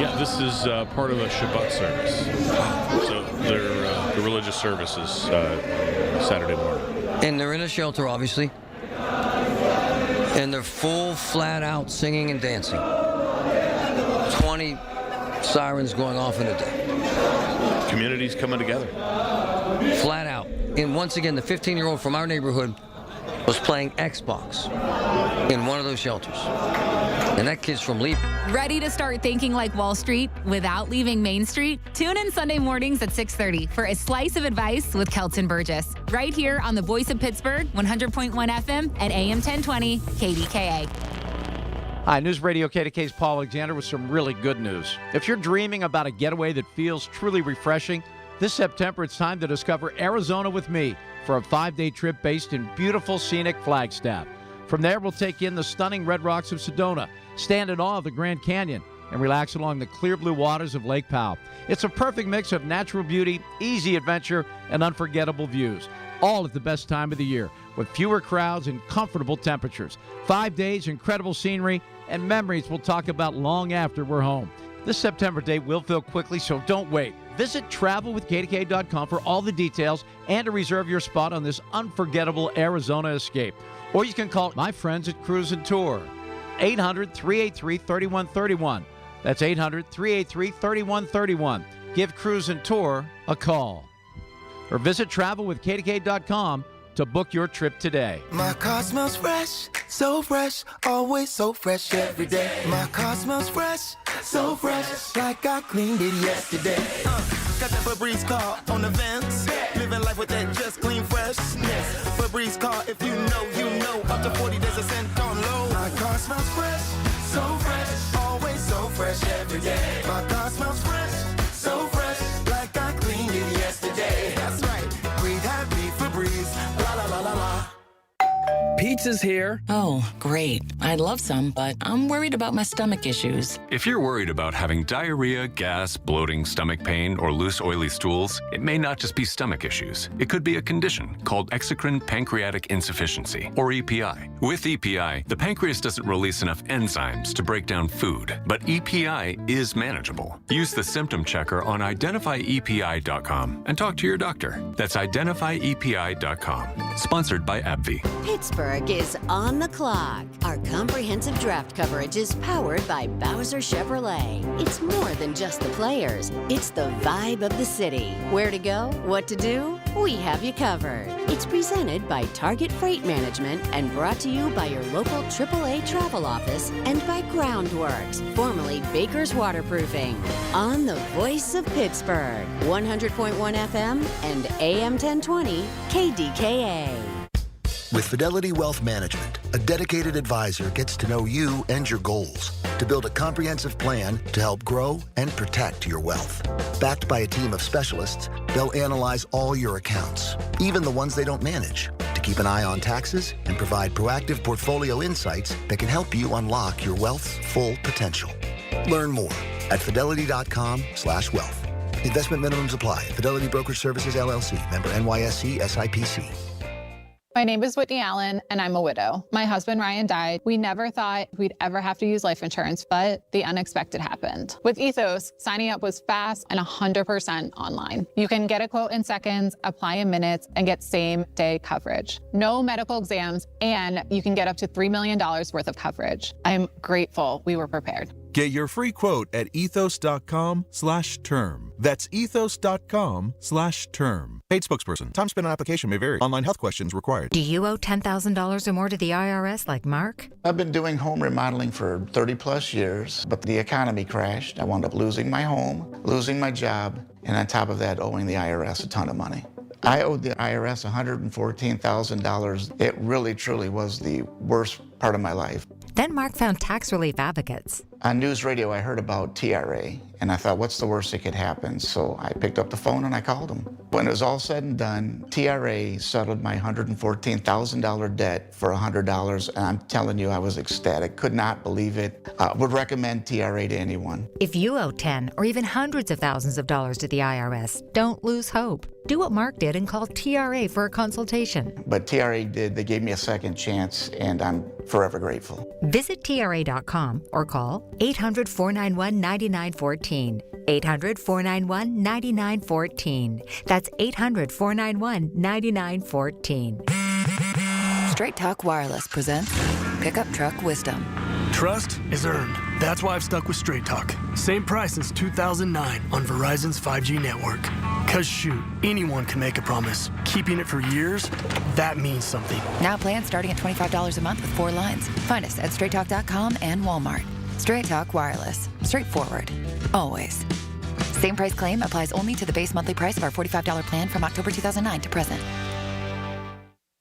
Yeah, this is part of a Shabbat service. So the religious service is Saturday morning. And they're in a shelter, obviously. And they're full, flat out singing and dancing. 20 sirens going off in a day. Communities coming together. Flat out. And once again, the 15-year-old from our neighborhood was playing Xbox in one of those shelters. And that kid's from Lee. Ready to start thinking like Wall Street without leaving Main Street? Tune in Sunday mornings at 6:30 for a slice of advice with Kelton Burgess. Right here on the Voice of Pittsburgh, 100.1 FM and AM 1020 KDKA. Hi, News Radio KDK's Paul Alexander with some really good news. If you're dreaming about a getaway that feels truly refreshing, this September it's time to discover Arizona with me for a 5-day trip based in beautiful scenic Flagstaff. From there, we'll take in the stunning red rocks of Sedona, stand in awe of the Grand Canyon, and relax along the clear blue waters of Lake Powell. It's a perfect mix of natural beauty, easy adventure, and unforgettable views, all at the best time of the year, with fewer crowds and comfortable temperatures. 5 days, incredible scenery, and memories we'll talk about long after we're home. This September date will fill quickly, so don't wait. Visit travelwithkdka.com for all the details and to reserve your spot on this unforgettable Arizona escape. Or you can call my friends at Cruise and Tour, 800-383-3131. That's 800-383-3131. Give Cruise and Tour a call. Or visit travelwithkdka.com to book your trip today. My car smells fresh, so fresh, always so fresh every day. My car smells fresh, so fresh, like I cleaned it yesterday. Got that Febreze car on the vents, living life with that just clean freshness. Febreze car, if you know, you know. Up to 40 days a cent on low. My car smells fresh, so fresh, always so fresh every day. My car smells fresh, so fresh, like I cleaned it yesterday. That's right, breathe happy Febreze, la la la la la. Pizza's here. Oh, great. I'd love some, but I'm worried about my stomach issues. If you're worried about having diarrhea, gas, bloating, stomach pain, or loose, oily stools, it may not just be stomach issues. It could be a condition called exocrine pancreatic insufficiency, or EPI. With EPI, the pancreas doesn't release enough enzymes to break down food, but EPI is manageable. Use the symptom checker on identifyepi.com and talk to your doctor. That's identifyepi.com. Sponsored by AbbVie. Pittsburgh is on the clock. Our comprehensive draft coverage is powered by Bowser Chevrolet. It's more than just the players. It's the vibe of the city. Where to go? What to do? We have you covered. It's presented by Target Freight Management and brought to you by your local AAA travel office and by Groundworks, formerly Baker's Waterproofing. On the voice of Pittsburgh, 100.1 FM and AM 1020 KDKA. With Fidelity Wealth Management, a dedicated advisor gets to know you and your goals to build a comprehensive plan to help grow and protect your wealth. Backed by a team of specialists, they'll analyze all your accounts, even the ones they don't manage, to keep an eye on taxes and provide proactive portfolio insights that can help you unlock your wealth's full potential. Learn more at fidelity.com/wealth. Investment minimums apply. Fidelity Brokerage Services, LLC. Member NYSE SIPC. My name is Whitney Allen, and I'm a widow. My husband, Ryan, died. We never thought we'd ever have to use life insurance, but the unexpected happened. With Ethos, signing up was fast and 100% online. You can get a quote in seconds, apply in minutes, and get same-day coverage. No medical exams, and you can get up to $3 million worth of coverage. I'm grateful we were prepared. Get your free quote at ethos.com/term. That's ethos.com/term. Paid spokesperson. Time spent on application may vary. Online health questions required. Do you owe $10,000 or more to the IRS like Mark? I've been doing home remodeling for 30 plus years, but the economy crashed. I wound up losing my home, losing my job, and on top of that, owing the IRS a ton of money. I owed the IRS $114,000. It really, truly was the worst part of my life. Then Mark found tax relief advocates. On news radio, I heard about TRA, and I thought, what's the worst that could happen? So I picked up the phone and I called them. When it was all said and done, TRA settled my $114,000 debt for $100, and I'm telling you, I was ecstatic. Could not believe it. Would recommend TRA to anyone. If you owe 10 or even hundreds of thousands of dollars to the IRS, don't lose hope. Do what Mark did and call TRA for a consultation. But TRA did. They gave me a second chance, and I'm forever grateful. Visit TRA.com or call 800-491-9914. 800-491-9914. That's 800-491-9914. Straight Talk Wireless presents Pickup Truck Wisdom. Trust is earned. That's why I've stuck with Straight Talk. Same price since 2009 on Verizon's 5G network. Cause shoot, anyone can make a promise. Keeping it for years, that means something. Now plans starting at $25 a month with 4 lines. Find us at straighttalk.com and Walmart. Straight Talk Wireless. Straightforward. Always. Same price claim applies only to the base monthly price of our $45 plan from October 2009 to present.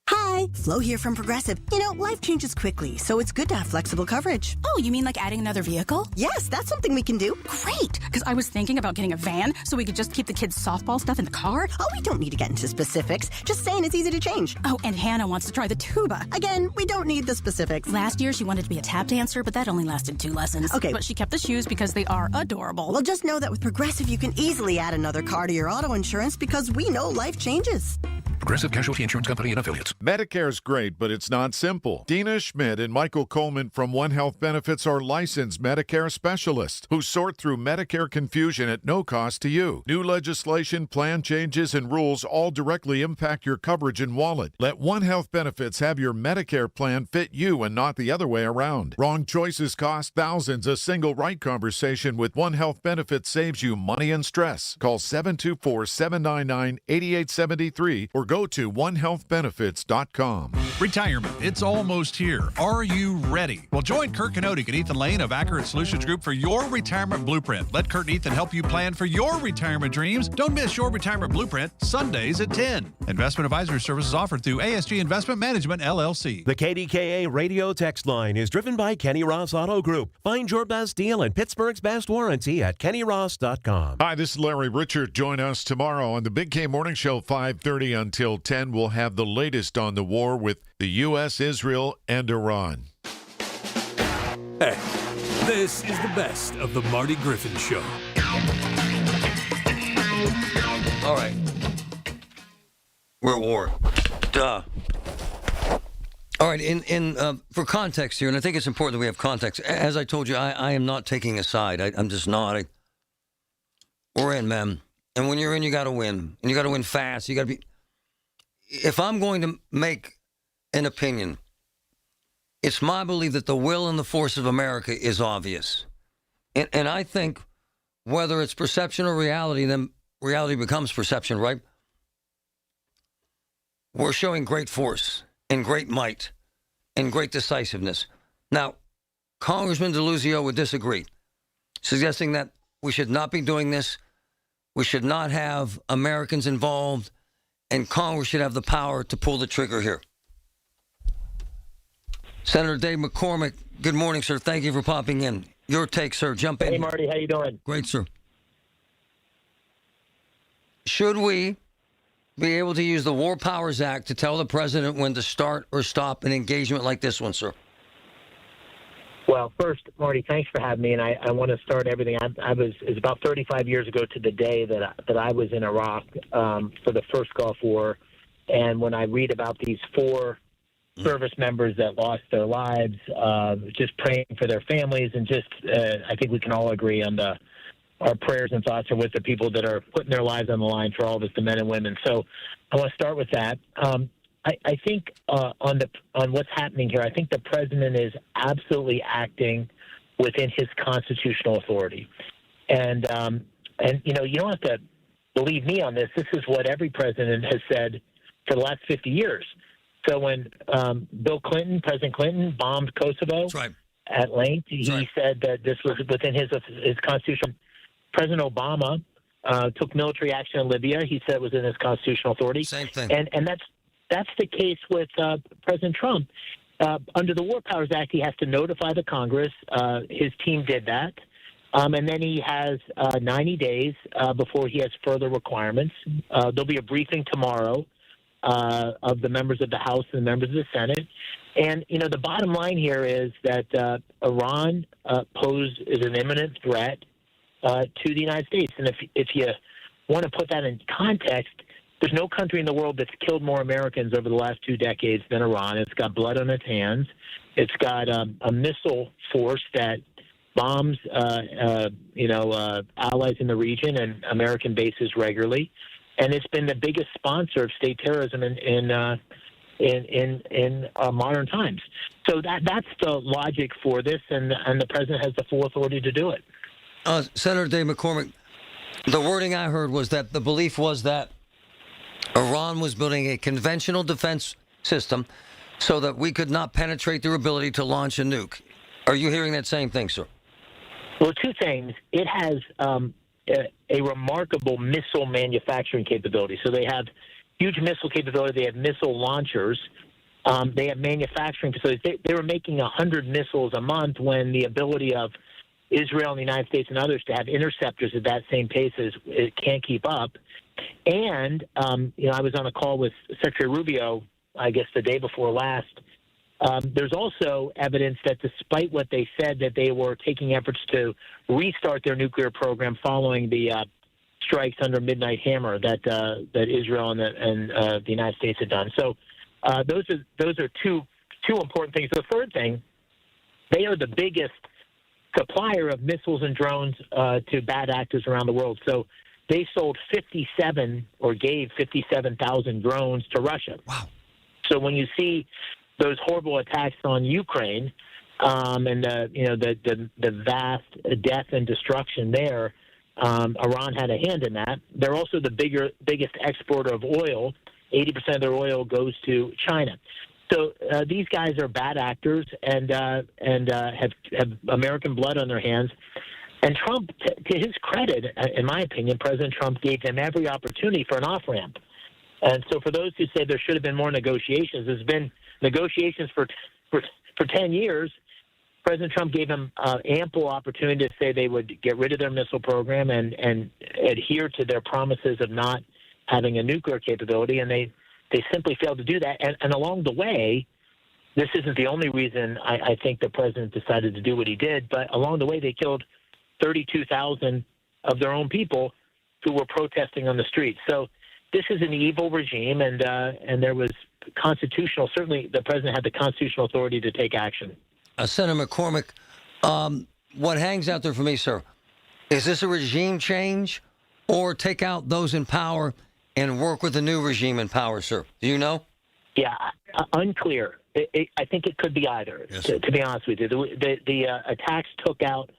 Hi, Flo here from Progressive. You know, life changes quickly, so it's good to have flexible coverage. Oh, you mean like adding another vehicle? Yes, that's something we can do. Great, because I was thinking about getting a van so we could just keep the kids' softball stuff in the car. Oh, we don't need to get into specifics. Just saying it's easy to change. Oh, and Hannah wants to try the tuba. Again, we don't need the specifics. Last year, she wanted to be a tap dancer, but that only lasted 2 lessons. Okay. But she kept the shoes because they are adorable. Well, just know that with Progressive, you can easily add another car to your auto insurance because we know life changes. Progressive Casualty Insurance Company and Affiliates. Medicare's great, but it's not simple. Dina Schmidt and Michael Coleman from One Health Benefits are licensed Medicare specialists who sort through Medicare confusion at no cost to you. New legislation, plan changes, and rules all directly impact your coverage and wallet. Let One Health Benefits have your Medicare plan fit you and not the other way around. Wrong choices cost thousands. A single right conversation with One Health Benefits saves you money and stress. Call 724-799-8873 or go to onehealthbenefits.com. Retirement, it's almost here. Are you ready? Well, join Kurt Kanodik and Ethan Lane of Accurate Solutions Group for your retirement blueprint. Let Kurt and Ethan help you plan for your retirement dreams. Don't miss your retirement blueprint Sundays at 10. Investment advisory services offered through ASG Investment Management, LLC. The KDKA radio text line is driven by Kenny Ross Auto Group. Find your best deal and Pittsburgh's best warranty at kennyross.com. Hi, this is Larry Richard. Join us tomorrow on the Big K Morning Show, 5:30 until 10. We'll have the latest on the war with the U.S., Israel, and Iran. Hey, this is the best of the Marty Griffin Show. All right. We're at war. Duh. All right, for context here, and I think it's important that we have context. As I told you, I am not taking a side. I'm just not. We're in, man. And when you're in, you got to win. And you got to win fast. You got to be... If I'm going to make an opinion, It's my belief that the will and the force of America is obvious. And I think whether it's perception or reality, then reality becomes perception, right? We're showing great force and great might and great decisiveness. Now, Congressman DeLuzio would disagree, suggesting that we should not be doing this. We should not have Americans involved, and Congress should have the power to pull the trigger here. Senator Dave McCormick, good morning, sir. Thank you for popping in. Your take, sir. Jump in. Hey, Marty. How you doing? Great, sir. Should we be able to use the War Powers Act to tell the president when to start or stop an engagement like this one, sir? Well, first, Marty, thanks for having me, and I want to start everything. It's about 35 years ago to the day that I was in Iraq for the first Gulf War, and when I read about these 4 service members that lost their lives, just praying for their families, and just I think we can all agree on our prayers and thoughts are with the people that are putting their lives on the line for all of us, the men and women. So I want to start with that. I think on what's happening here, I think the president is absolutely acting within his constitutional authority, and you know, you don't have to believe me on this. This is what every president has said for the last 50 years. So when President Clinton bombed Kosovo at length, he said that this was within his constitution. President Obama took military action in Libya. He said it was in his constitutional authority. Same thing. And that's the case with President Trump. Under the War Powers Act, he has to notify the Congress. His team did that. And then he has 90 days before he has further requirements. There'll be a briefing tomorrow of the members of the House and the members of the Senate. And, you know, the bottom line here is that Iran is an imminent threat to the United States. And if you want to put that in context, there's no country in the world that's killed more Americans over the last 2 decades than Iran. It's got blood on its hands. It's got a missile force that bombs, allies in the region and American bases regularly. And it's been the biggest sponsor of state terrorism in modern times. So that's the logic for this, and the president has the full authority to do it. Senator Dave McCormick, the wording I heard was that the belief was that Iran was building a conventional defense system so that we could not penetrate their ability to launch a nuke. Are you hearing that same thing, sir? Well, 2 things. It has a remarkable missile manufacturing capability. So they have huge missile capability. They have missile launchers. They have manufacturing facilities. They were making 100 missiles a month when the ability of Israel and the United States and others to have interceptors at that same pace it can't keep up. And, I was on a call with Secretary Rubio, I guess the day before last. There's also evidence that despite what they said, that they were taking efforts to restart their nuclear program following the strikes under Midnight Hammer that Israel and the United States had done. So those are two important things. The third thing, they are the biggest supplier of missiles and drones to bad actors around the world. So they sold 57 or gave 57,000 drones to Russia. Wow. So when you see those horrible attacks on Ukraine and the vast death and destruction there, Iran had a hand in that. They're also the biggest exporter of oil. 80% of their oil goes to China. So these guys are bad actors and have American blood on their hands. And Trump, to his credit, in my opinion, President Trump gave them every opportunity for an off-ramp. And so for those who say there should have been more negotiations, there's been negotiations for 10 years. President Trump gave them ample opportunity to say they would get rid of their missile program and adhere to their promises of not having a nuclear capability, and they simply failed to do that. And along the way, this isn't the only reason I think the president decided to do what he did, but along the way they killed 32,000 of their own people who were protesting on the streets. So this is an evil regime, and there was certainly the president had the constitutional authority to take action. Senator McCormick, what hangs out there for me, sir, is this a regime change or take out those in power and work with the new regime in power, sir? Do you know? Yeah, unclear. I think it could be either. Yes. To be honest with you, the attacks took out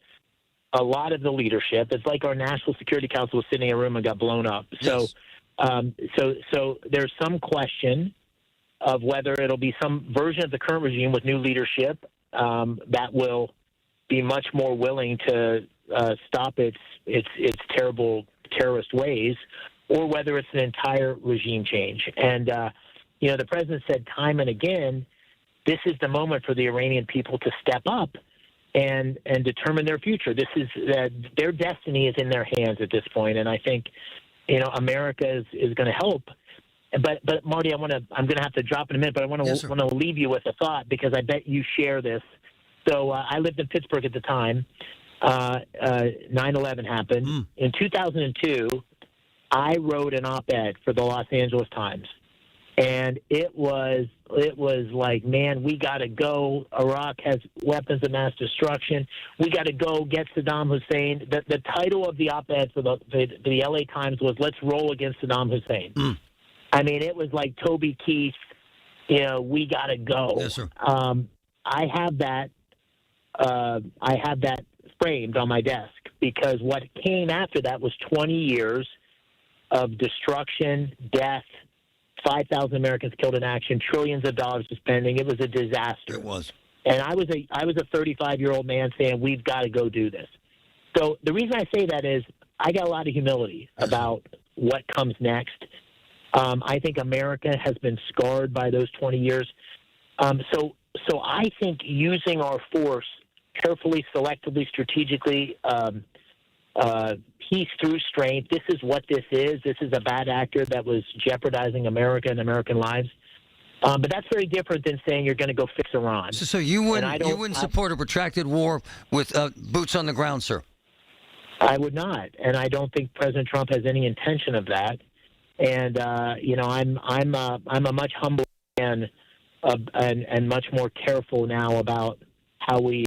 a lot of the leadership. It's like our National Security Council was sitting in a room and got blown up. Yes. So there's some question of whether it'll be some version of the current regime with new leadership that will be much more willing to stop its terrible terrorist ways, or whether it's an entire regime change. And the president said time and again, this is the moment for the Iranian people to step up and determine their future. This is their destiny is in their hands at this point, and I think America is going to help. But Marty, I'm going to have to drop in a minute, but I want to leave you with a thought, because I bet you share this. So I lived in Pittsburgh at the time. 9/11 happened. In 2002, I wrote an op-ed for the Los Angeles Times, and it was like, man, we got to go. Iraq has weapons of mass destruction. We got to go get Saddam Hussein. The title of the op-ed for the LA Times was "Let's Roll Against Saddam Hussein." I mean, it was like Toby Keith. We got to go. Yes, sir. I have that framed on my desk, because what came after that was 20 years of destruction, death, 5,000 Americans killed in action, trillions of dollars of spending. It was a disaster. It was. And I was a 35-year-old man saying, we've got to go do this. So the reason I say that is I got a lot of humility about what comes next. I think America has been scarred by those 20 years. So I think using our force carefully, selectively, strategically, peace through strength. This is what this is. This is a bad actor that was jeopardizing America and American lives. But that's very different than saying you're going to go fix Iran. So you wouldn't support a protracted war with boots on the ground, sir? I would not, and I don't think President Trump has any intention of that. And I'm a much humbler man, and much more careful now about how we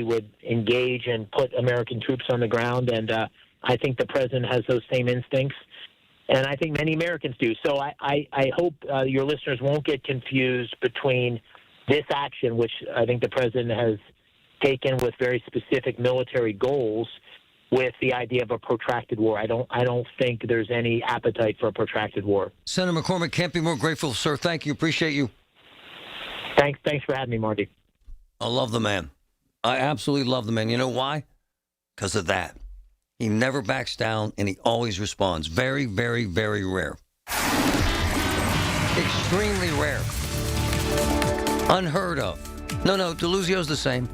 would engage and put American troops on the ground. And I think the president has those same instincts, and I think many Americans do. So I hope your listeners won't get confused between this action, which I think the president has taken with very specific military goals, with the idea of a protracted war. I don't think there's any appetite for a protracted war. Senator McCormick, can't be more grateful, sir. Thank you. Appreciate you. Thanks for having me, Marty. I love the man. I absolutely love the man. You know why? Because of that. He never backs down, and he always responds. Very, very, very rare. Extremely rare. Unheard of. No, DeLuzio's the same.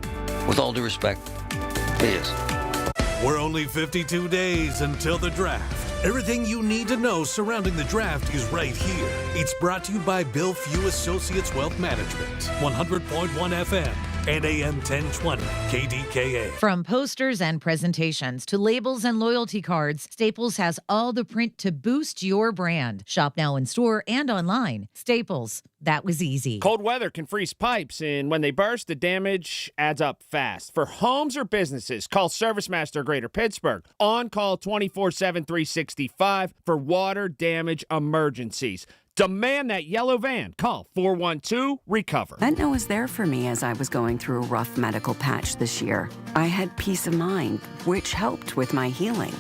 With all due respect, he is. We're only 52 days until the draft. Everything you need to know surrounding the draft is right here. It's brought to you by Bill Few Associates Wealth Management, 100.1 FM and AM 1020 KDKA. From posters and presentations to labels and loyalty cards, Staples has all the print to boost your brand. Shop now in store and online. Staples, that was easy. Cold weather can freeze pipes, and when they burst, the damage adds up fast. For homes or businesses, call Service Master Greater Pittsburgh. On call 24/7, 365 for water damage emergencies. Demand that yellow van. Call 412-RECOVER. Aetna was there for me as I was going through a rough medical patch this year. I had peace of mind, which helped with my healing.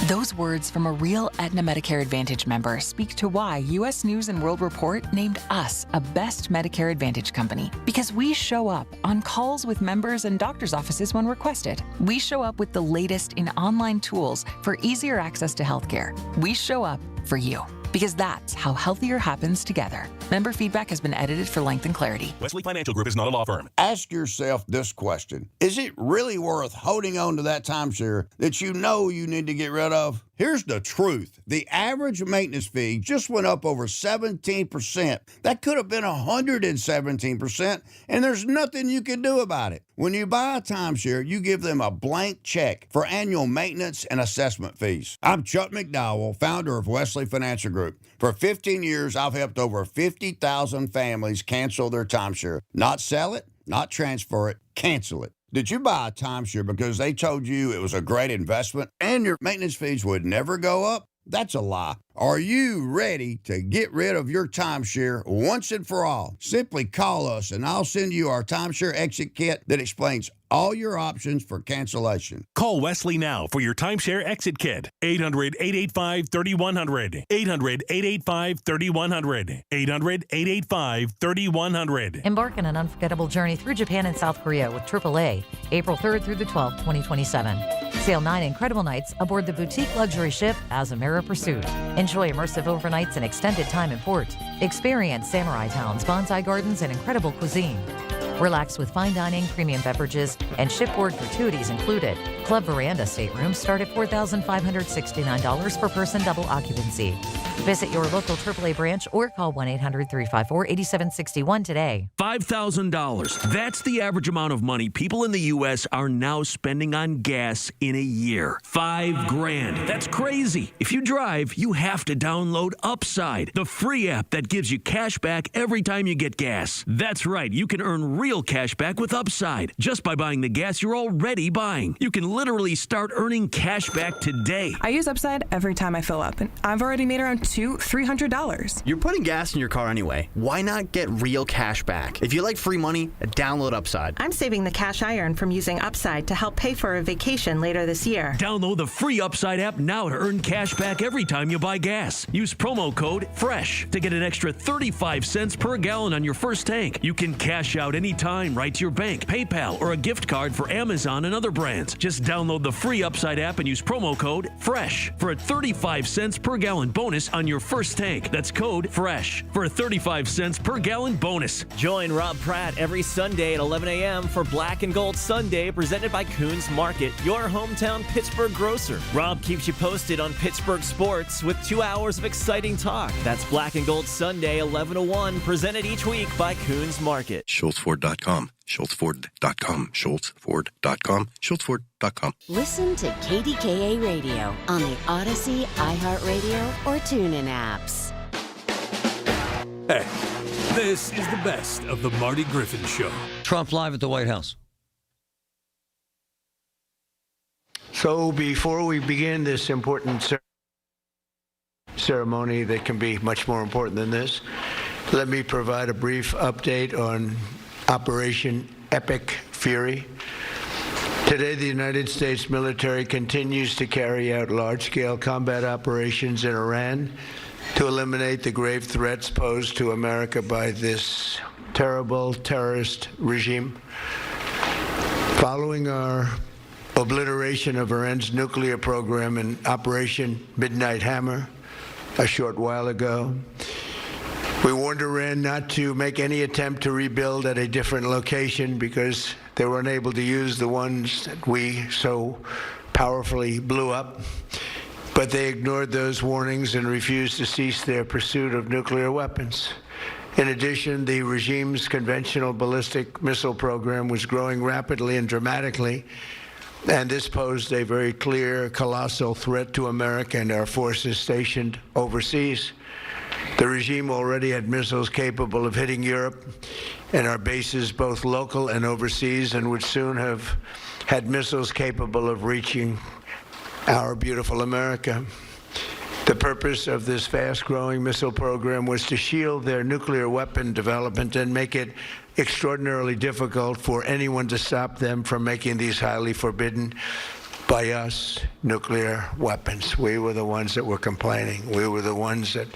Those words from a real Aetna Medicare Advantage member speak to why U.S. News & World Report named us a best Medicare Advantage company. Because we show up on calls with members and doctors' offices when requested. We show up with the latest in online tools for easier access to healthcare. We show up for you. Because that's how healthier happens together. Member feedback has been edited for length and clarity. Wesley Financial Group is not a law firm. Ask yourself this question. Is it really worth holding on to that timeshare that you know you need to get rid of? Here's the truth. The average maintenance fee just went up over 17%. That could have been 117%, and there's nothing you can do about it. When you buy a timeshare, you give them a blank check for annual maintenance and assessment fees. I'm Chuck McDowell, founder of Wesley Financial Group. For 15 years, I've helped over 50,000 families cancel their timeshare. Not sell it, not transfer it, cancel it. Did you buy a timeshare because they told you it was a great investment and your maintenance fees would never go up? That's a lie. Are you ready to get rid of your timeshare once and for all? Simply call us and I'll send you our timeshare exit kit that explains all your options for cancellation. Call Wesley now for your timeshare exit kit. 800-885-3100. 800-885-3100. 800-885-3100. Embark on an unforgettable journey through Japan and South Korea with AAA, April 3rd through the 12th, 2027. Sail 9 incredible nights aboard the boutique luxury ship Azamara Pursuit. Enjoy immersive overnights and extended time in port. Experience samurai towns, bonsai gardens, and incredible cuisine. Relax with fine dining, premium beverages, and shipboard gratuities included. Club Veranda staterooms start at $4,569 per person, double occupancy. Visit your local AAA branch or call 1-800-354-8761 today. $5,000. That's the average amount of money people in the U.S. are now spending on gas in a year. $5,000. That's crazy. If you drive, you have to download Upside, the free app that gives you cash back every time you get gas. That's right. You can earn real cash back with Upside just by buying the gas you're already buying. You can literally start earning cash back today. I use Upside every time I fill up, and I've already made around $300. You're putting gas in your car anyway. Why not get real cash back? If you like free money, download Upside. I'm saving the cash I earn from using Upside to help pay for a vacation later this year. Download the free Upside app now to earn cash back every time you buy gas. Use promo code FRESH to get an extra 35 cents per gallon on your first tank. You can cash out anytime right to your bank, PayPal, or a gift card for Amazon and other brands. Just download the free Upside app and use promo code FRESH for a 35 cents per gallon bonus on your first tank. That's code FRESH for a 35 cents per gallon bonus. Join Rob Pratt every Sunday at 11 a.m. for Black and Gold Sunday, presented by Coons Market, your hometown Pittsburgh grocer. Rob keeps you posted on Pittsburgh sports with 2 hours of exciting talk. That's Black and Gold Sunday, 11 to 1, presented each week by Coons Market. SchultzFord.com. SchultzFord.com. SchultzFord.com. SchultzFord.com. Listen to KDKA Radio on the Odyssey, iHeartRadio, or TuneIn apps. Hey, this is the best of the Marty Griffin Show. Trump live at the White House. So before we begin this important ceremony that can be much more important than this, let me provide a brief update on Operation Epic Fury. Today, the United States military continues to carry out large-scale combat operations in Iran to eliminate the grave threats posed to America by this terrible terrorist regime. Following our obliteration of Iran's nuclear program in Operation Midnight Hammer a short while ago, we warned Iran not to make any attempt to rebuild at a different location because they were unable to use the ones that we so powerfully blew up. But they ignored those warnings and refused to cease their pursuit of nuclear weapons. In addition, the regime's conventional ballistic missile program was growing rapidly and dramatically, and this posed a very clear, colossal threat to America and our forces stationed overseas. The regime already had missiles capable of hitting Europe and our bases, both local and overseas, and would soon have had missiles capable of reaching our beautiful America. The purpose of this fast-growing missile program was to shield their nuclear weapon development and make it extraordinarily difficult for anyone to stop them from making these highly forbidden by us nuclear weapons. We were the ones that were complaining. We were the ones that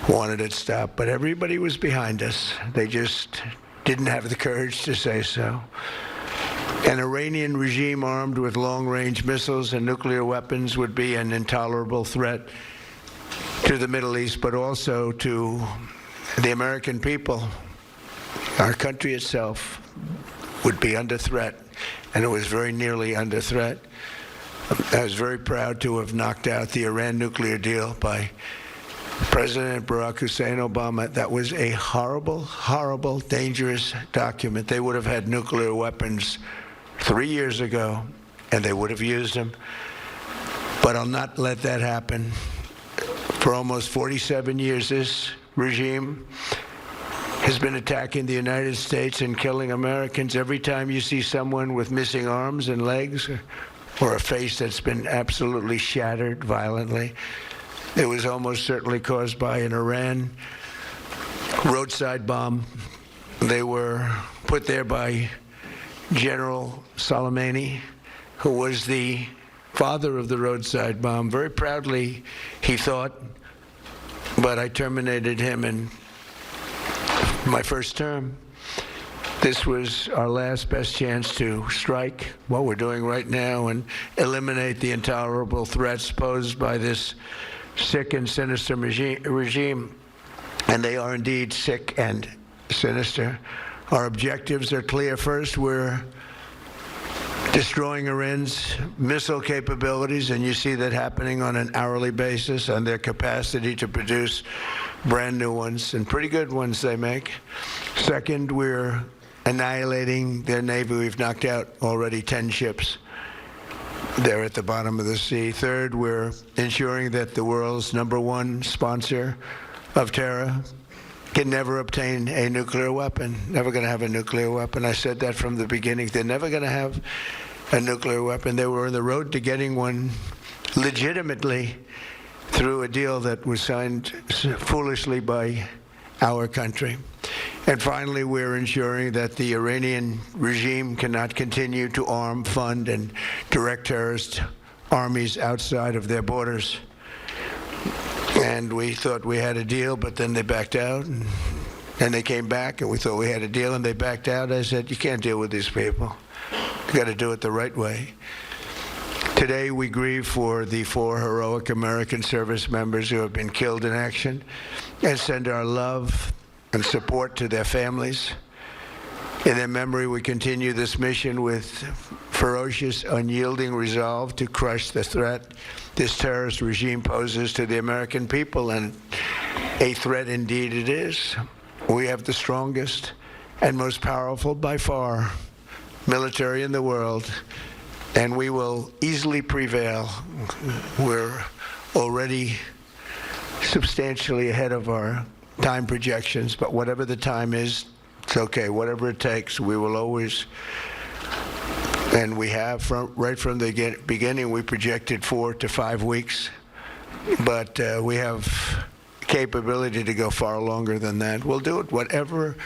wanted it stopped. But everybody was behind us. They just didn't have the courage to say so. An Iranian regime armed with long-range missiles and nuclear weapons would be an intolerable threat to the Middle East, but also to the American people. Our country itself would be under threat, and it was very nearly under threat. I was very proud to have knocked out the Iran nuclear deal by President Barack Hussein Obama. That was a horrible, horrible, dangerous document. They would have had nuclear weapons 3 years ago, and they would have used them. But I'll not let that happen. For almost 47 years, this regime has been attacking the United States and killing Americans. Every time you see someone with missing arms and legs or a face that's been absolutely shattered violently, It was almost certainly caused by an Iran roadside bomb. They were put there by General Soleimani, who was the father of the roadside bomb. Very proudly, he thought, but I terminated him in my first term. This was our last best chance to strike what we're doing right now and eliminate the intolerable threats posed by this sick and sinister regime. And they are indeed sick and sinister. Our objectives are clear. First, we're destroying Iran's missile capabilities, and you see that happening on an hourly basis, and their capacity to produce brand new ones, and pretty good ones they make. Second, we're annihilating their Navy. We've knocked out already 10 ships. They're at the bottom of the sea. Third, we're ensuring that the world's #1 sponsor of terror can never obtain a nuclear weapon. Never going to have a nuclear weapon. I said that from the beginning. They're never going to have a nuclear weapon. They were on the road to getting one legitimately through a deal that was signed foolishly by our country. And finally, we're ensuring that the Iranian regime cannot continue to arm, fund, and direct terrorist armies outside of their borders. And we thought we had a deal, but then they backed out. And they came back, and we thought we had a deal, and they backed out. I said, you can't deal with these people. You got to do it the right way. Today, we grieve for the 4 heroic American service members who have been killed in action and send our love and support to their families. In their memory, we continue this mission with ferocious, unyielding resolve to crush the threat this terrorist regime poses to the American people, and a threat indeed it is. We have the strongest and most powerful, by far, military in the world, and we will easily prevail. We're already substantially ahead of our time projections, but whatever the time is, it's okay. Whatever it takes, we will always, and we have right from the beginning, we projected 4 to 5 weeks, but we have capability to go far longer than that. We'll do it. Whatever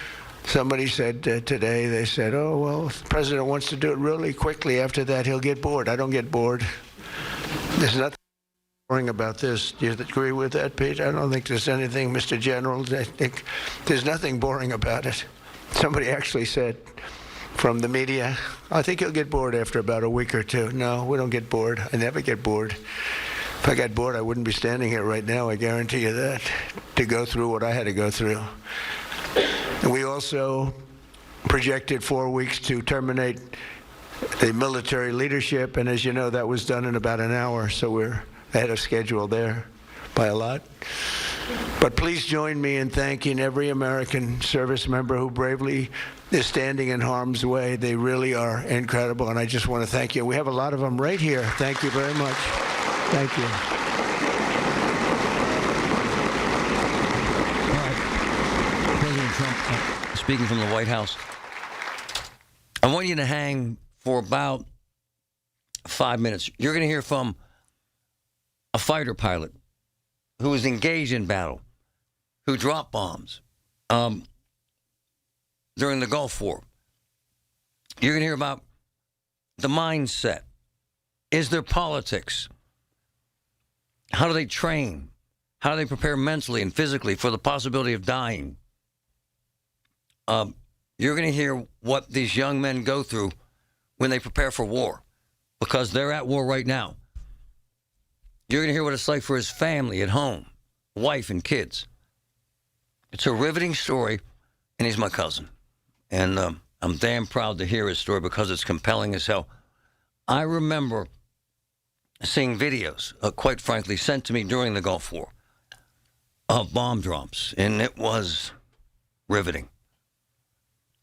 somebody said today, they said, oh, well, if the president wants to do it really quickly, after that he'll get bored. I don't get bored. There's nothing boring about this. Do you agree with that, Pete? I don't think there's anything, Mr. General. I think there's nothing boring about it. Somebody actually said from the media, I think he'll get bored after about a week or two. No, we don't get bored. I never get bored. If I got bored, I wouldn't be standing here right now, I guarantee you that, to go through what I had to go through. And we also projected 4 weeks to terminate the military leadership, and as you know, that was done in about an hour, so we're ahead of schedule there by a lot. But please join me in thanking every American service member who bravely is standing in harm's way. They really are incredible, and I just want to thank you. We have a lot of them right here. Thank you very much. Thank you. All right. President Trump, speaking from the White House, I want you to hang for about 5 minutes. You're going to hear from a fighter pilot who was engaged in battle, who dropped bombs during the Gulf War. You're going to hear about the mindset. Is there politics? How do they train? How do they prepare mentally and physically for the possibility of dying? You're going to hear what these young men go through when they prepare for war, because they're at war right now. You're going to hear what it's like for his family at home, wife and kids. It's a riveting story, and he's my cousin. And I'm damn proud to hear his story because it's compelling as hell. I remember seeing videos, quite frankly, sent to me during the Gulf War of bomb drops, and it was riveting.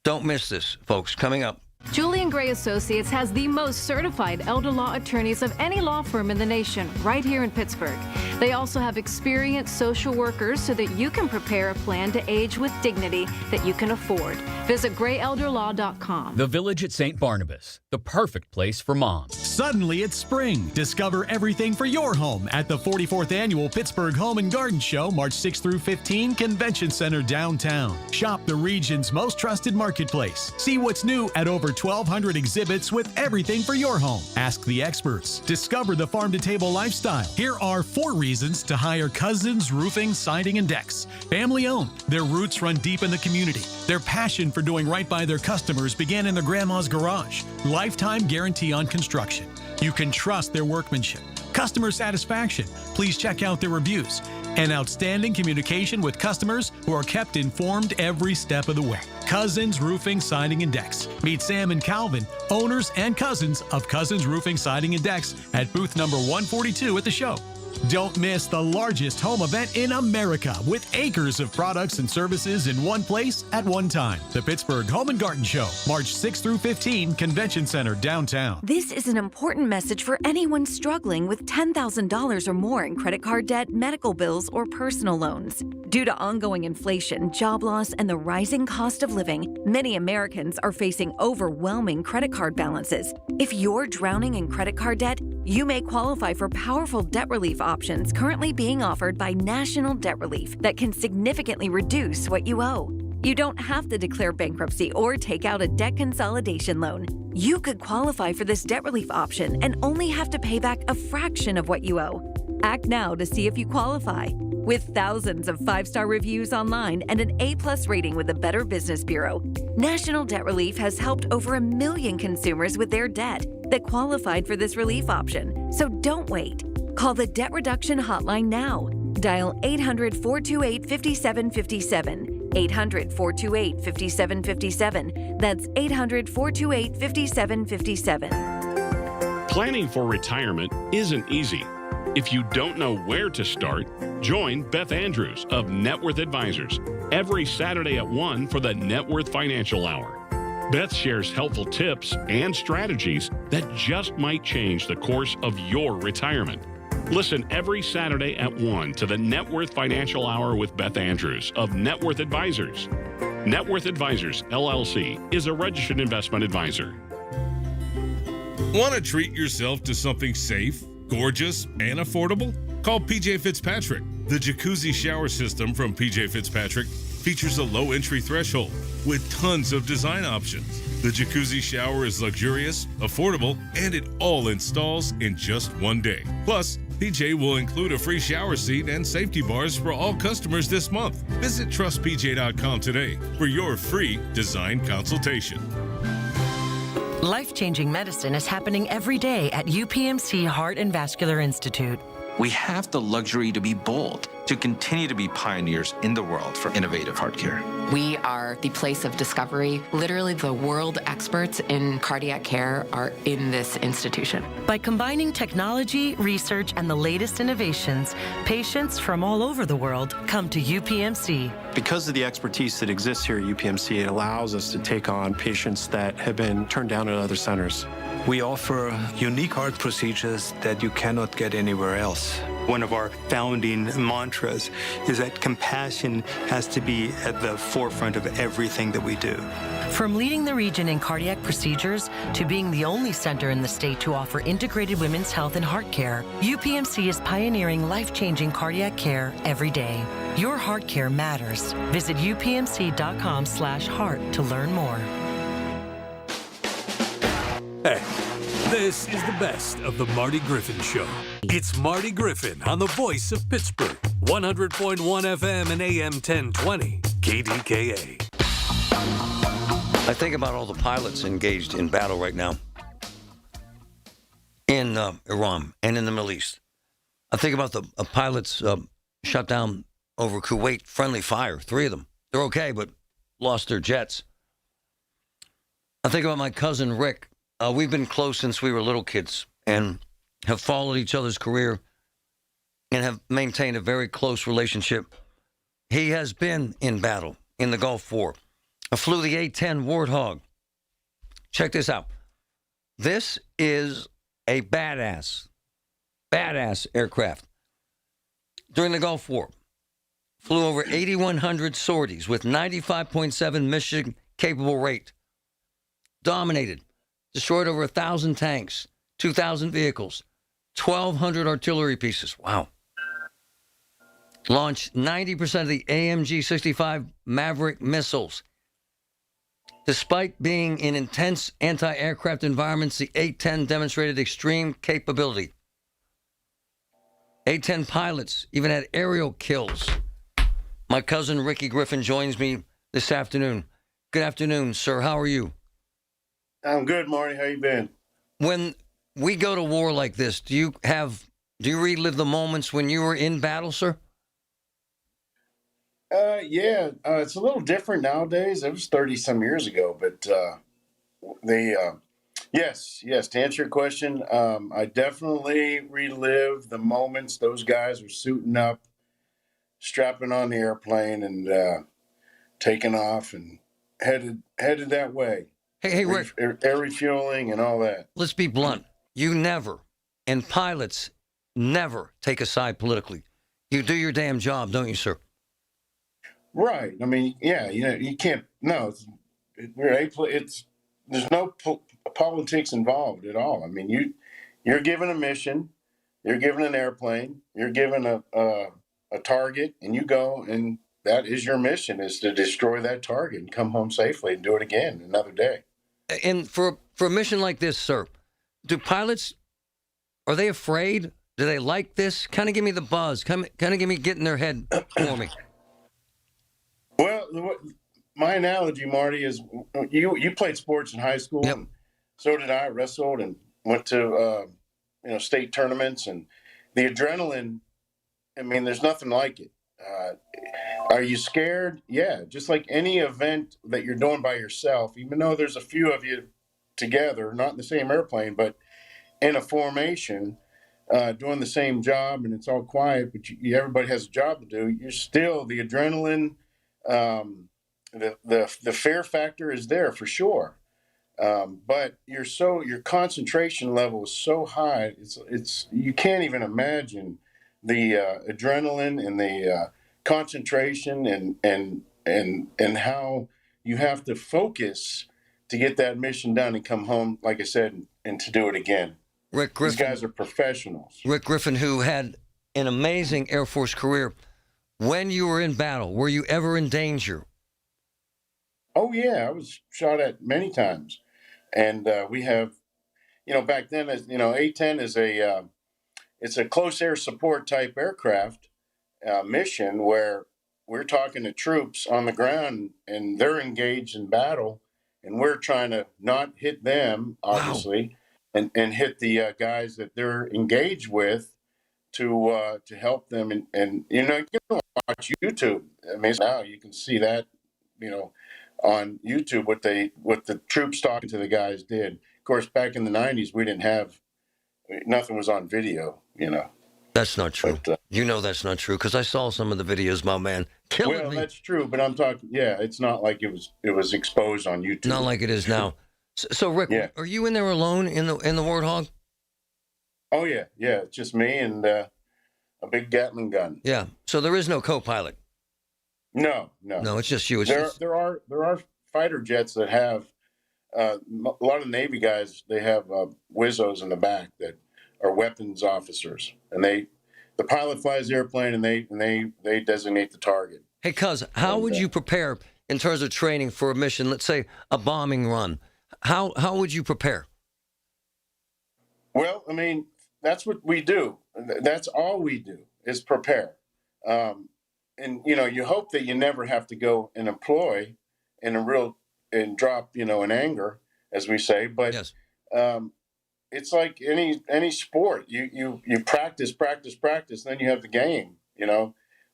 Don't miss this, folks. Coming up, Julian Gray Associates has the most certified elder law attorneys of any law firm in the nation, right here in Pittsburgh. They also have experienced social workers so that you can prepare a plan to age with dignity that you can afford. Visit grayelderlaw.com. The Village at St. Barnabas, the perfect place for moms. Suddenly it's spring. Discover everything for your home at the 44th Annual Pittsburgh Home and Garden Show, March 6 through 15, Convention Center downtown. Shop the region's most trusted marketplace. See what's new at over 1,200 exhibits with everything for your home. Ask the experts. Discover the farm-to-table lifestyle. Here are 4 reasons to hire Cousins Roofing, Siding, and Decks. Family-owned. Their roots run deep in the community. Their passion for doing right by their customers began in their grandma's garage. Lifetime guarantee on construction. You can trust their workmanship. Customer satisfaction. Please check out their reviews. And outstanding communication with customers who are kept informed every step of the way. Cousins Roofing, Siding, and Decks. Meet Sam and Calvin, owners and cousins of Cousins Roofing, Siding, and Decks at booth number 142 at the show. Don't miss the largest home event in America with acres of products and services in one place at one time. The Pittsburgh Home and Garden Show, March 6 through 15, Convention Center downtown. This is an important message for anyone struggling with $10,000 or more in credit card debt, medical bills, or personal loans. Due to ongoing inflation, job loss, and the rising cost of living, many Americans are facing overwhelming credit card balances. If you're drowning in credit card debt, you may qualify for powerful debt relief options currently being offered by National Debt Relief that can significantly reduce what you owe. You don't have to declare bankruptcy or take out a debt consolidation loan. You could qualify for this debt relief option and only have to pay back a fraction of what you owe. Act now to see if you qualify. With thousands of 5-star reviews online and an A+ rating with the Better Business Bureau, National Debt Relief has helped over 1 million consumers with their debt that qualified for this relief option. So don't wait. Call the Debt Reduction Hotline now. Dial 800-428-5757. 800-428-5757. That's 800-428-5757. Planning for retirement isn't easy. If you don't know where to start, join Beth Andrews of Net Worth Advisors every Saturday at 1 for the Net Worth Financial Hour. Beth shares helpful tips and strategies that just might change the course of your retirement. Listen every Saturday at 1 to the Net Worth Financial Hour with Beth Andrews of Net Worth Advisors. Net Worth Advisors, LLC, is a registered investment advisor. Want to treat yourself to something safe, gorgeous, and affordable? Call PJ Fitzpatrick. The jacuzzi shower system from PJ Fitzpatrick features a low entry threshold with tons of design options. The jacuzzi shower is luxurious, affordable, and it all installs in just one day. Plus, PJ will include a free shower seat and safety bars for all customers this month. Visit trustpj.com today for your free design consultation. Life-changing medicine is happening every day at UPMC Heart and Vascular Institute. We have the luxury to be bold, to continue to be pioneers in the world for innovative heart care. We are the place of discovery. Literally, the world experts in cardiac care are in this institution. By combining technology, research, and the latest innovations, patients from all over the world come to UPMC. Because of the expertise that exists here at UPMC, it allows us to take on patients that have been turned down at other centers. We offer unique heart procedures that you cannot get anywhere else. One of our founding mantras is that compassion has to be at the forefront of everything that we do. From leading the region in cardiac procedures to being the only center in the state to offer integrated women's health and heart care, UPMC is pioneering life-changing cardiac care every day. Your heart care matters. Visit upmc.com/heart to learn more. Hey, this is the best of the Marty Griffin Show. It's Marty Griffin on the voice of Pittsburgh. 100.1 FM and AM 1020. KDKA. I think about all the pilots engaged in battle right now in Iran and in the Middle East. I think about the pilots shut down over Kuwait, friendly fire, 3 of them. They're okay, but lost their jets. I think about my cousin Rick. We've been close since we were little kids and have followed each other's career and have maintained a very close relationship. He has been in battle in the Gulf War. I flew the A-10 Warthog, check this out. This is a badass aircraft. During the Gulf War, flew over 8,100 sorties with 95.7 mission-capable rate. Dominated. Destroyed over 1,000 tanks, 2,000 vehicles, 1,200 artillery pieces. Wow. Launched 90% of the AMG-65 Maverick missiles. Despite being in intense anti-aircraft environments, the A-10 demonstrated extreme capability. A-10 pilots even had aerial kills. My cousin Ricky Griffin joins me this afternoon. Good afternoon, sir. How are you? I'm good, Marty. How you been? When we go to war like this, do you relive the moments when you were in battle, sir? Yeah, it's a little different nowadays. It was 30 some years ago, but yes, to answer your question, I definitely relive the moments those guys were suiting up, strapping on the airplane, and taking off and headed that way. Hey, Rick. Air refueling and all that. Let's be blunt. You never, and pilots never take a side politically. You do your damn job, don't you, sir? Right. I mean, yeah, you can't. No, there's no politics involved at all. I mean, you're given a mission, you're given an airplane, you're given a target, and you go, and that is your mission: is to destroy that target and come home safely and do it again another day. And for a mission like this, sir, do pilots, are they afraid? Do they like this? Kind of give me the buzz. Kind of give me get in their head for me. Well, my analogy, Marty, is you played sports in high school. Yep. And so did I. Wrestled and went to state tournaments, and the adrenaline. I mean, there's nothing like it. Are you scared? Yeah, just like any event that you're doing by yourself. Even though there's a few of you together, not in the same airplane, but in a formation, doing the same job, and it's all quiet, but everybody has a job to do. You're still the adrenaline. The fear factor is there for sure, but your concentration level is so high. It's you can't even imagine the adrenaline and the concentration and how you have to focus to get that mission done and come home, like I said, and to do it again. Rick Griffin. These guys are professionals. Rick Griffin, who had an amazing Air Force career. When you were in battle, were you ever in danger? Oh, yeah. I was shot at many times. And we have, back then, A-10 is it's a close air support type aircraft mission where we're talking to troops on the ground and they're engaged in battle. And we're trying to not hit them, obviously, wow. and hit the guys that they're engaged with to help them. And you can watch YouTube. I mean, now you can see that, on YouTube what the troops talking to the guys did. Of course, back in the 90s, we didn't have, nothing was on video, That's not true. But, that's not true because I saw some of the videos, my man. Killing me. That's true, but I'm talking, it's not like it was exposed on YouTube. Not like it is now. So Rick, are you in there alone in the Warthog? Oh, yeah. Yeah, it's just me and a big Gatling gun. Yeah, so there is no co-pilot. No, it's just you. There are fighter jets that have a lot of Navy guys. They have Wizzos in the back that are weapons officers, and the pilot flies the airplane and they designate the target. Hey, cuz, how would you prepare in terms of training for a mission? Let's say a bombing run. How would you prepare? Well, I mean, that's what we do. That's all we do is prepare. And, you hope that you never have to go and employ and drop, in anger, as we say. But yes. It's like any sport. You practice, then you have the game.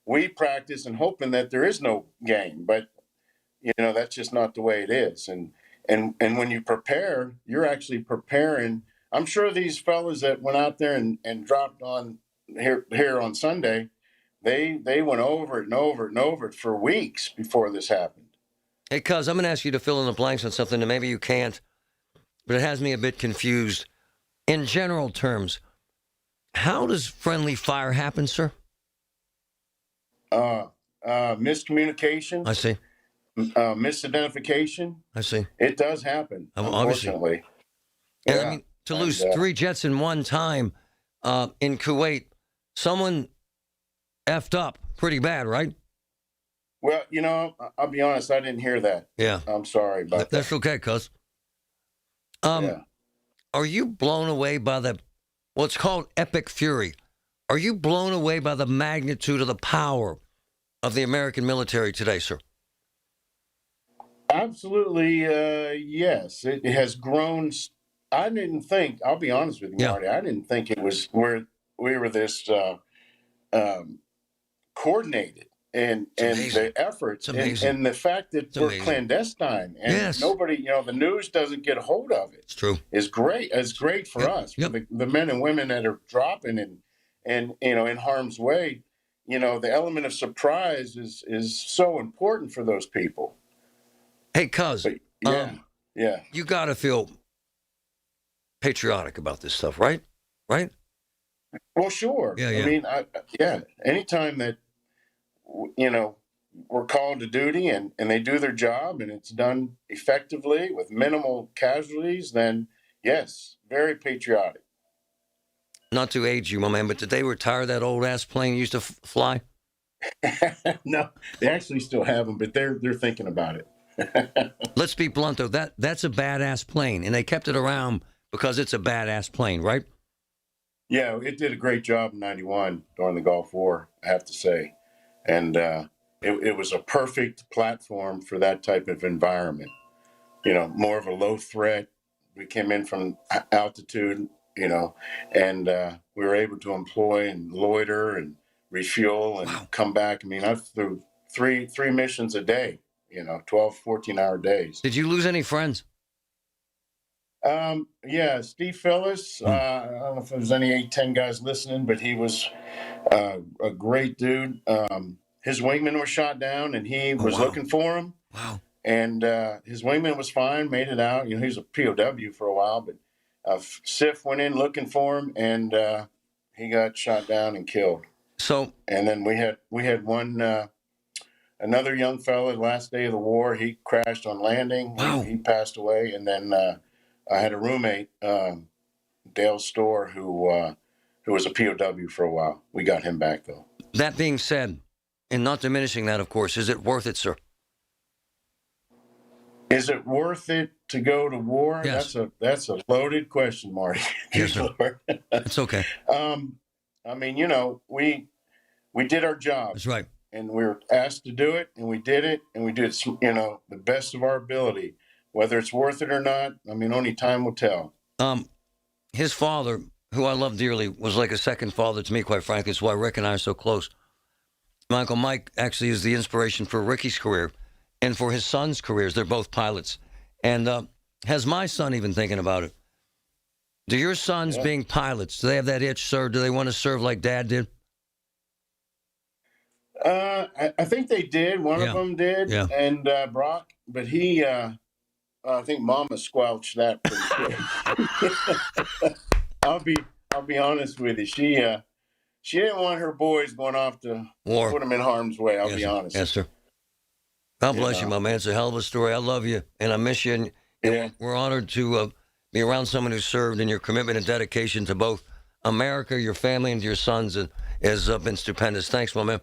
We practice and hoping that there is no game, but that's just not the way it is. And when you prepare, you're actually preparing. I'm sure these fellas that went out there and dropped on here on Sunday, they went over it and over it and over it for weeks before this happened. Hey, cuz, I'm going to ask you to fill in the blanks on something that maybe you can't. but it has me a bit confused. In general terms, how does friendly fire happen, sir? Miscommunication. I see. Misidentification. I see. It does happen, unfortunately. And I mean, to lose 3 jets in one time in Kuwait, someone effed up pretty bad, right? Well, I'll be honest, I didn't hear that. Yeah. I'm sorry about that. That's okay, cuz. Are you blown away by what's called epic fury? Are you blown away by the magnitude of the power of the American military today, sir? Absolutely, yes. It has grown. I didn't think, I'll be honest with you, Marty, I didn't think it was where we were this coordinated. And the efforts and the fact that we're clandestine and nobody, the news doesn't get a hold of it. It's true. It's great. It's great for us, for the men and women that are dropping and in harm's way. The element of surprise is so important for those people. Hey, cuz, you got to feel patriotic about this stuff, right? Right? Well, sure. Yeah. I mean, anytime that we're called to duty and they do their job and it's done effectively with minimal casualties, then yes, very patriotic. Not to age you, my man, but did they retire that old ass plane you used to fly? No, they actually still have them, but they're thinking about it. Let's be blunt, though. That's a badass plane, and they kept it around because it's a badass plane, right? Yeah, it did a great job in '91 during the Gulf War, I have to say. And it was a perfect platform for that type of environment. More of a low threat. We came in from altitude, and we were able to employ and loiter and refuel and come back. I mean, I flew three missions a day, 12, 14-hour days. Did you lose any friends? Yeah, Steve Phillips. I don't know if there's any 8-10 guys listening, but he was a great dude. His wingman was shot down, and he was looking for him. Wow. And his wingman was fine, made it out. He was a POW for a while, but SIF went in looking for him, and he got shot down and killed. And then we had one, another young fella, last day of the war. He crashed on landing. Wow. He passed away, and then I had a roommate, Dale Storr, who was a POW for a while. We got him back, though. That being said, and not diminishing that, of course, is it worth it, sir? Is it worth it to go to war? Yes. That's a loaded question, Marty. Yes, sir. It's okay. I mean, we did our job. That's right. And we were asked to do it, and we did it, and we did it, the best of our ability. Whether it's worth it or not, I mean, only time will tell. His father, who I love dearly, was like a second father to me, quite frankly. It's why Rick and I are so close. My Uncle Mike actually is the inspiration for Ricky's career and for his son's careers. They're both pilots. And has my son even thinking about it? Do your sons being pilots, do they have that itch, sir? Do they want to serve like Dad did? I think they did. One of them did, and Brock. But he, I think Mama squelched that pretty quick. I'll be honest with you. She didn't want her boys going off to put them in harm's way. I'll be honest. Yes, sir. God bless you, my man. It's a hell of a story. I love you, and I miss you. And we're honored to be around someone who served, and your commitment and dedication to both America, your family, and to your sons has been stupendous. Thanks, my man.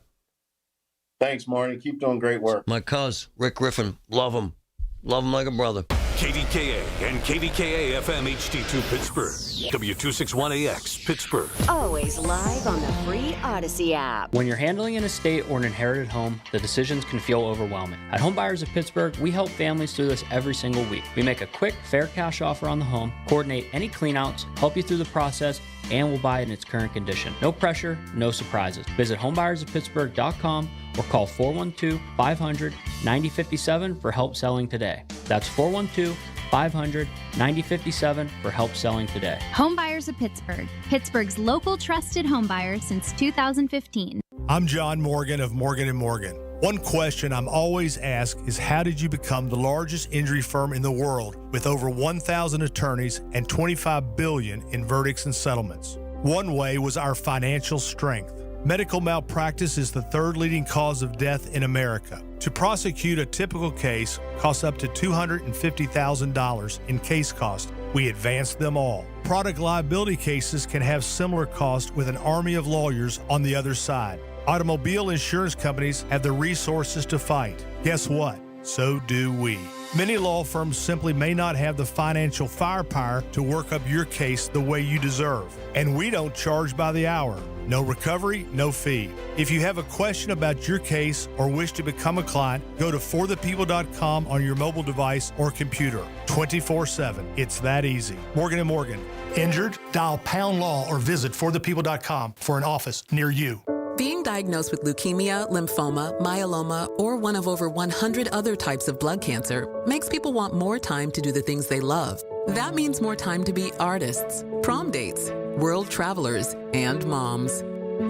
Thanks, Marty. Keep doing great work. My cuz, Rick Griffin. Love him. Love him like a brother. KDKA and KDKA-FM HD2 Pittsburgh. W261AX Pittsburgh. Always live on the free Odyssey app. When you're handling an estate or an inherited home, the decisions can feel overwhelming. At Homebuyers of Pittsburgh, we help families through this every single week. We make a quick, fair cash offer on the home, coordinate any cleanouts, help you through the process, and we'll buy it in its current condition. No pressure, no surprises. Visit homebuyersoftpittsburgh.com or call 412-500-9057 for help selling today. That's 412-500-9057 for help selling today. Homebuyers of Pittsburgh, Pittsburgh's local trusted homebuyers since 2015. I'm John Morgan of Morgan & Morgan. One question I'm always asked is, how did you become the largest injury firm in the world with over 1,000 attorneys and $25 billion in verdicts and settlements? One way was our financial strength. Medical malpractice is the third leading cause of death in America. To prosecute a typical case costs up to $250,000 in case cost. We advance them all. Product liability cases can have similar costs with an army of lawyers on the other side. Automobile insurance companies have the resources to fight. Guess what? So do we. Many law firms simply may not have the financial firepower to work up your case the way you deserve. And we don't charge by the hour. No recovery, no fee. If you have a question about your case or wish to become a client, go to forthepeople.com on your mobile device or computer. 24/7. It's that easy. Morgan & Morgan. Injured? Dial pound law or visit forthepeople.com for an office near you. Being diagnosed with leukemia, lymphoma, myeloma, or one of over 100 other types of blood cancer makes people want more time to do the things they love. That means more time to be artists, prom dates, world travelers, and moms.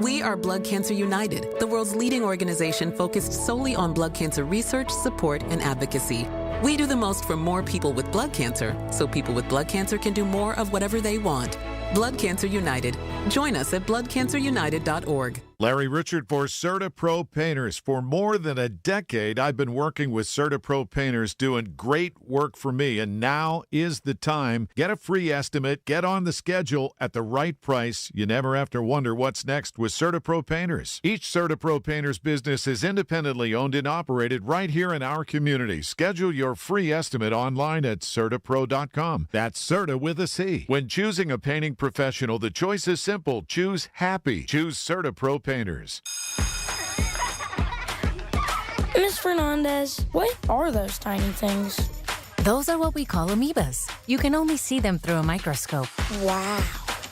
We are Blood Cancer United, the world's leading organization focused solely on blood cancer research, support, and advocacy. We do the most for more people with blood cancer, so people with blood cancer can do more of whatever they want. Blood Cancer United. Join us at bloodcancerunited.org. Larry Richard for CertaPro Painters. For more than a decade, I've been working with CertaPro Painters doing great work for me, and now is the time. Get a free estimate, get on the schedule at the right price. You never have to wonder what's next with CertaPro Painters. Each CertaPro Painters business is independently owned and operated right here in our community. Schedule your free estimate online at CertaPro.com. That's Certa with a C. When choosing a painting professional, the choice is simple. Choose happy. Choose CertaPro Painters. Miss Fernandez, what are those tiny things? Those are what we call amoebas. You can only see them through a microscope. Wow.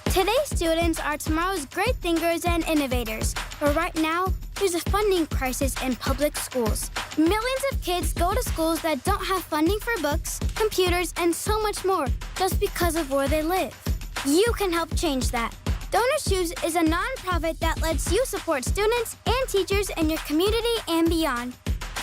Today's students are tomorrow's great thinkers and innovators. But right now, there's a funding crisis in public schools. Millions of kids go to schools that don't have funding for books, computers, and so much more just because of where they live. You can help change that. Donors Choose is a nonprofit that lets you support students and teachers in your community and beyond.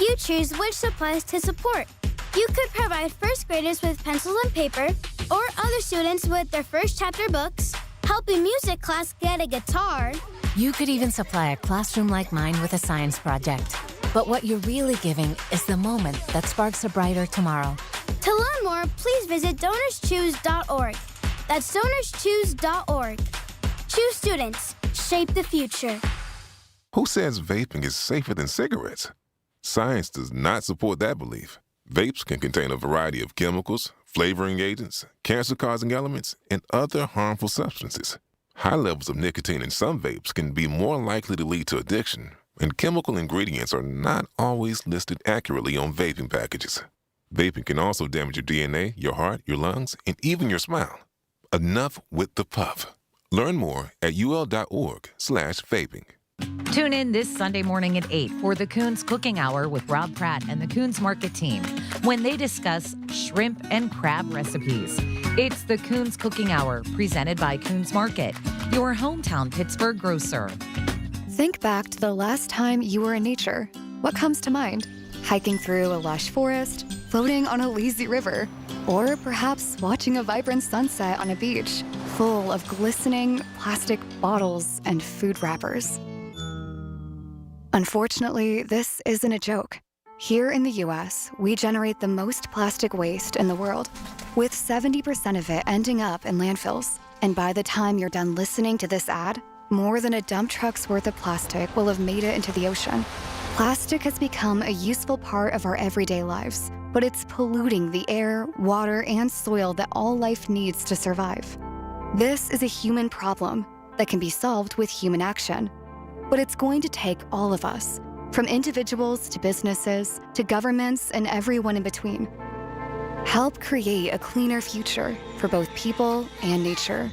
You choose which supplies to support. You could provide first graders with pencils and paper, or other students with their first chapter books, help a music class get a guitar. You could even supply a classroom like mine with a science project. But what you're really giving is the moment that sparks a brighter tomorrow. To learn more, please visit DonorsChoose.org. That's DonorsChoose.org. Choose students. Shape the future. Who says vaping is safer than cigarettes? Science does not support that belief. Vapes can contain a variety of chemicals, flavoring agents, cancer-causing elements, and other harmful substances. High levels of nicotine in some vapes can be more likely to lead to addiction, and chemical ingredients are not always listed accurately on vaping packages. Vaping can also damage your DNA, your heart, your lungs, and even your smile. Enough with the puff. Learn more at ul.org/vaping. Tune in this Sunday morning at 8 for the Coons Cooking Hour with Rob Pratt and the Coons Market team when they discuss shrimp and crab recipes. It's the Coons Cooking Hour presented by Coons Market, your hometown Pittsburgh grocer. Think back to the last time you were in nature. What comes to mind? Hiking through a lush forest, floating on a lazy river, or perhaps watching a vibrant sunset on a beach full of glistening plastic bottles and food wrappers. Unfortunately, this isn't a joke. Here in the U.S., we generate the most plastic waste in the world, with 70% of it ending up in landfills. And by the time you're done listening to this ad, more than a dump truck's worth of plastic will have made it into the ocean. Plastic has become a useful part of our everyday lives, but it's polluting the air, water, and soil that all life needs to survive. This is a human problem that can be solved with human action. But it's going to take all of us, from individuals to businesses to governments and everyone in between. Help create a cleaner future for both people and nature.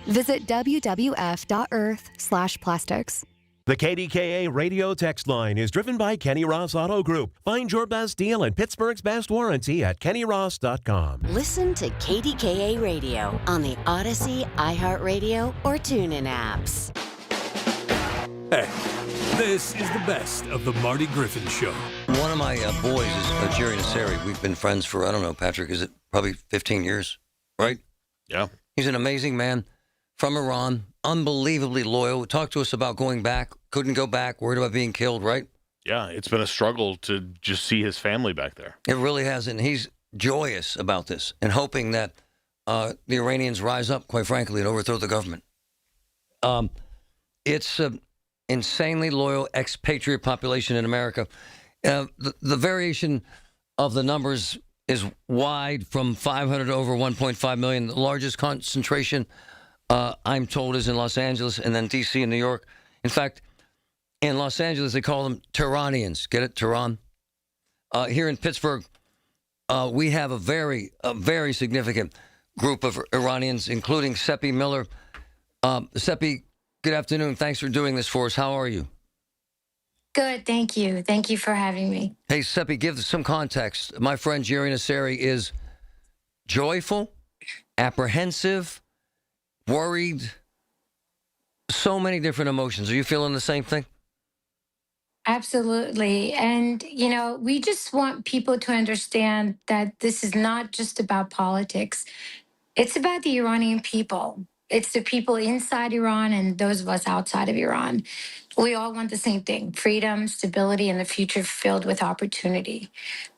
Visit wwf.earth/plastics. The KDKA radio text line is driven by Kenny Ross Auto Group. Find your best deal and Pittsburgh's best warranty at KennyRoss.com. Listen to KDKA Radio on the Odyssey, iHeartRadio, or TuneIn apps. Hey, This is the best of the Marty Griffin Show. One of my boys is Jerry Nasseri. We've been friends for, I don't know, Patrick, is it probably 15 years, right? Yeah. He's an amazing man from Iran, unbelievably loyal. Talked to us about going back, couldn't go back, worried about being killed, right? Yeah, it's been a struggle to just see his family back there. It really has, and he's joyous about this and hoping that the Iranians rise up, quite frankly, and overthrow the government. It's an insanely loyal expatriate population in America. The variation of the numbers is wide, from 500 to over 1.5 million. The largest concentration, I'm told, is in Los Angeles and then D.C. and New York. In fact, in Los Angeles, they call them Tehranians. Get it? Tehran. Here in Pittsburgh, we have a very significant group of Iranians, including Seppi Miller. Seppi, good afternoon. Thanks for doing this for us. How are you? Good, thank you. Thank you for having me. Hey, Seppi, give some context. My friend Jerry Nasseri is joyful, apprehensive, worried, so many different emotions. Are you feeling the same thing? Absolutely. And, you know, we just want people to understand that this is not just about politics. It's about the Iranian people. It's the people inside Iran and those of us outside of Iran. We all want the same thing: freedom, stability, and a future filled with opportunity.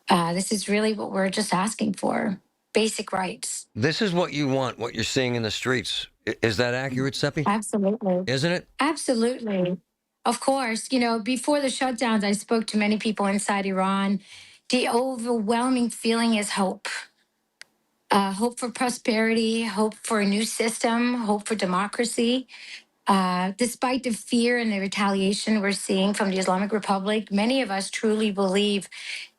This is really what we're just asking for: basic rights. This is what you want, what you're seeing in the streets. Is that accurate, Seppi? Absolutely. Isn't it? Absolutely. Of course. You know, before the shutdowns, I spoke to many people inside Iran. The overwhelming feeling is hope. Hope for prosperity, hope for a new system, hope for democracy. Despite the fear and the retaliation we're seeing from the Islamic Republic, many of us truly believe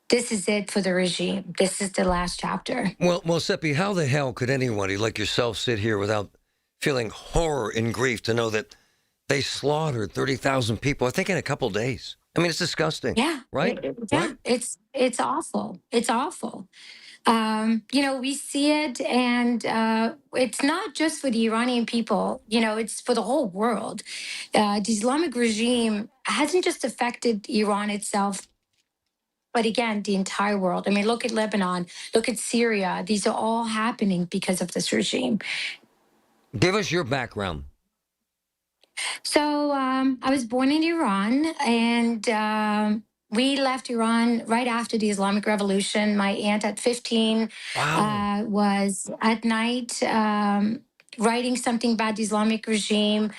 this is it for the regime. This is the last chapter. Well, Seppi, how the hell could anybody like yourself sit here without feeling horror and grief to know that they slaughtered 30,000 people, I think, in a couple days? I mean, it's disgusting. Yeah. Right? Yeah. Right? It's awful. It's awful. You know, we see it, and it's not just for the Iranian people, you know, it's for the whole world. The Islamic regime hasn't just affected Iran itself, but again, the entire world. I mean, look at Lebanon, look at Syria. These are all happening because of this regime. Give us your background. So I was born in Iran, and we left Iran right after the Islamic Revolution. My aunt at 15 was at night writing something about the Islamic regime.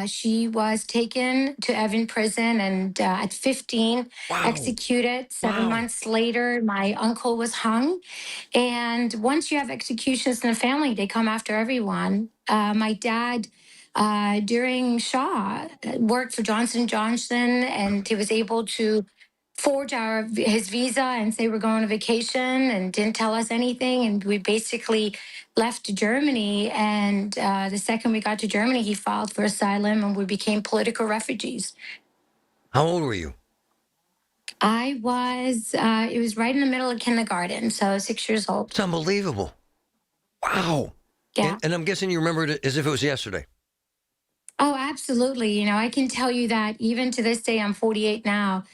She was taken to Evin prison and at 15 executed. 7 months later, my uncle was hung. And once you have executions in the family, they come after everyone. My dad, during Shah, worked for Johnson & Johnson, and he was able to forge his visa and say we're going on vacation, and didn't tell us anything. And we basically left to Germany. And the second we got to Germany, he filed for asylum, and we became political refugees. How old were you? I was, it was right in the middle of kindergarten, so 6 years old. It's unbelievable. Wow. Yeah. And I'm guessing you remember it as if it was yesterday. Oh, absolutely. You know, I can tell you that even to this day, I'm 48 now.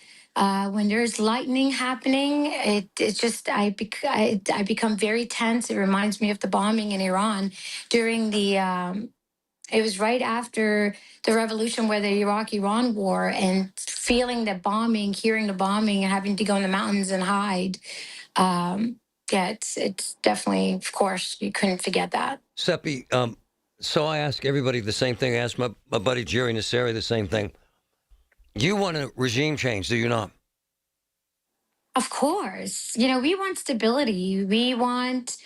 When there's lightning happening, it's just I become very tense. It reminds me of the bombing in Iran during the. It was right after the revolution, where the Iraq-Iran war, and feeling the bombing, hearing the bombing, and having to go in the mountains and hide. Yeah, it's definitely, of course, you couldn't forget that. Seppi, so I ask everybody the same thing. I ask my buddy Jerry Nasseri the same thing. You want a regime change, do you not? Of course. You know, we want stability. We want,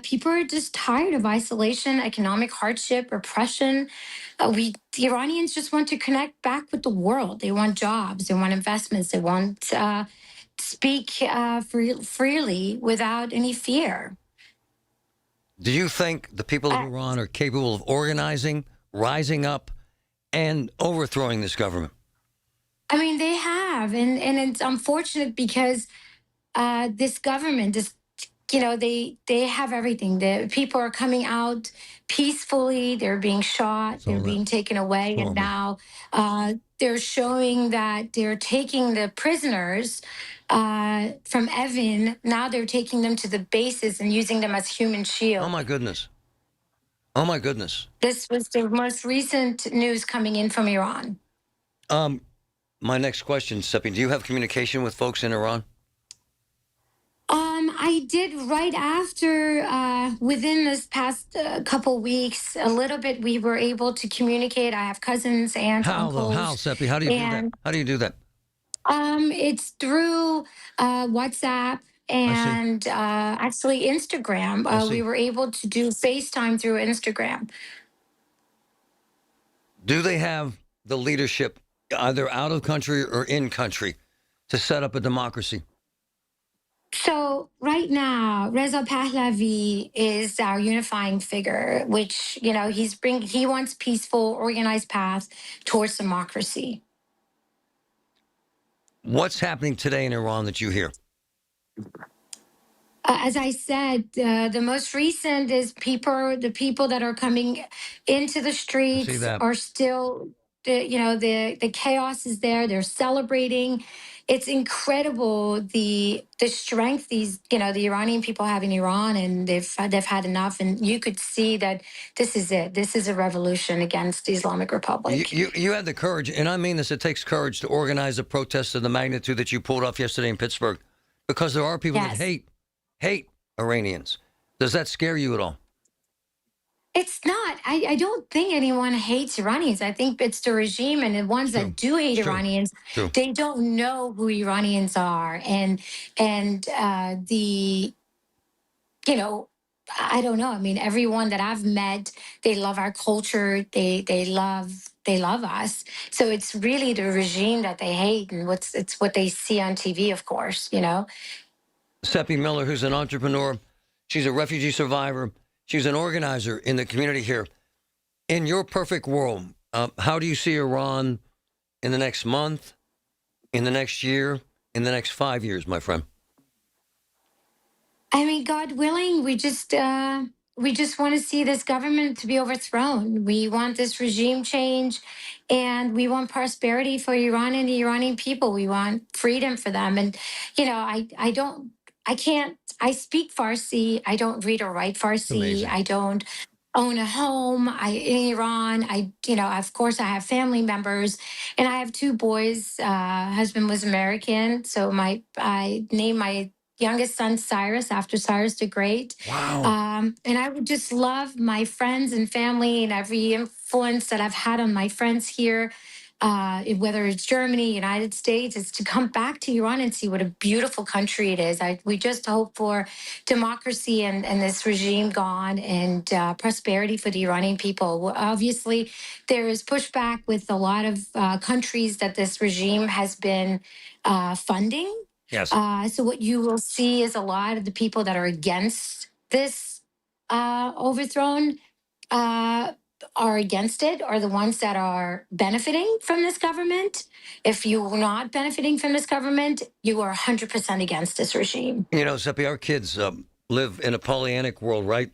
people are just tired of isolation, economic hardship, repression. The Iranians just want to connect back with the world. They want jobs, they want investments, they want speak freely without any fear. Do you think the people of Iran are capable of organizing, rising up, and overthrowing this government? I mean, they have, and it's unfortunate because this government, this they have everything. The people are coming out peacefully. They're being shot. They're being taken away, and now they're showing that they're taking the prisoners from Evin. Now they're taking them to the bases and using them as human shield. Oh my goodness. Oh my goodness. This was the most recent news coming in from Iran. My next question, Seppi, do you have communication with folks in Iran? I did right after, within this past couple weeks, a little bit, we were able to communicate. I have cousins, aunts, uncles. How, Seppi? How do you do that? How do you do that? It's through WhatsApp and actually Instagram. We were able to do FaceTime through Instagram. Do they have the leadership, either out of country or in country, to set up a democracy? So right now, Reza Pahlavi is our unifying figure, which, he wants peaceful, organized path towards democracy. What's happening today in Iran that you hear? As I said, the most recent is the people that are coming into the streets are still, the chaos is there. They're celebrating. It's incredible the strength the Iranian people have in Iran, and they've had enough. And you could see that this is it. This is a revolution against the Islamic Republic. You had the courage, and I mean this. It takes courage to organize a protest of the magnitude that you pulled off yesterday in Pittsburgh, because there are people that hate Iranians. Does that scare you at all? It's not. I don't think anyone hates Iranians. I think it's the regime and the ones that do hate Iranians. They don't know who Iranians are, and I don't know. I mean, everyone that I've met, they love our culture. They love us. So it's really the regime that they hate, and it's what they see on TV, of course. Seppi Miller, who's an entrepreneur, she's a refugee survivor. She's an organizer in the community here. In your perfect world, how do you see Iran in the next month, in the next year, in the next 5 years, my friend? I mean, God willing, we just want to see this government to be overthrown. We want this regime change, and we want prosperity for Iran and the Iranian people. We want freedom for them. And I speak Farsi. I don't read or write Farsi. I don't own a home. In Iran. Of course, I have family members, and I have 2 boys. Husband was American, so I named my youngest son Cyrus after Cyrus the Great. Wow. And I would just love my friends and family and every influence that I've had on my friends here, whether it's Germany, United States, is to come back to Iran and see what a beautiful country it is. We just hope for democracy and this regime gone, and prosperity for the Iranian people. Obviously, there is pushback with a lot of countries that this regime has been funding. Yes. So what you will see is a lot of the people that are against this overthrown are against it, are the ones that are benefiting from this government. If you're not benefiting from this government, you are 100% against this regime. Seppi, our kids live in a Pollyannic world, right?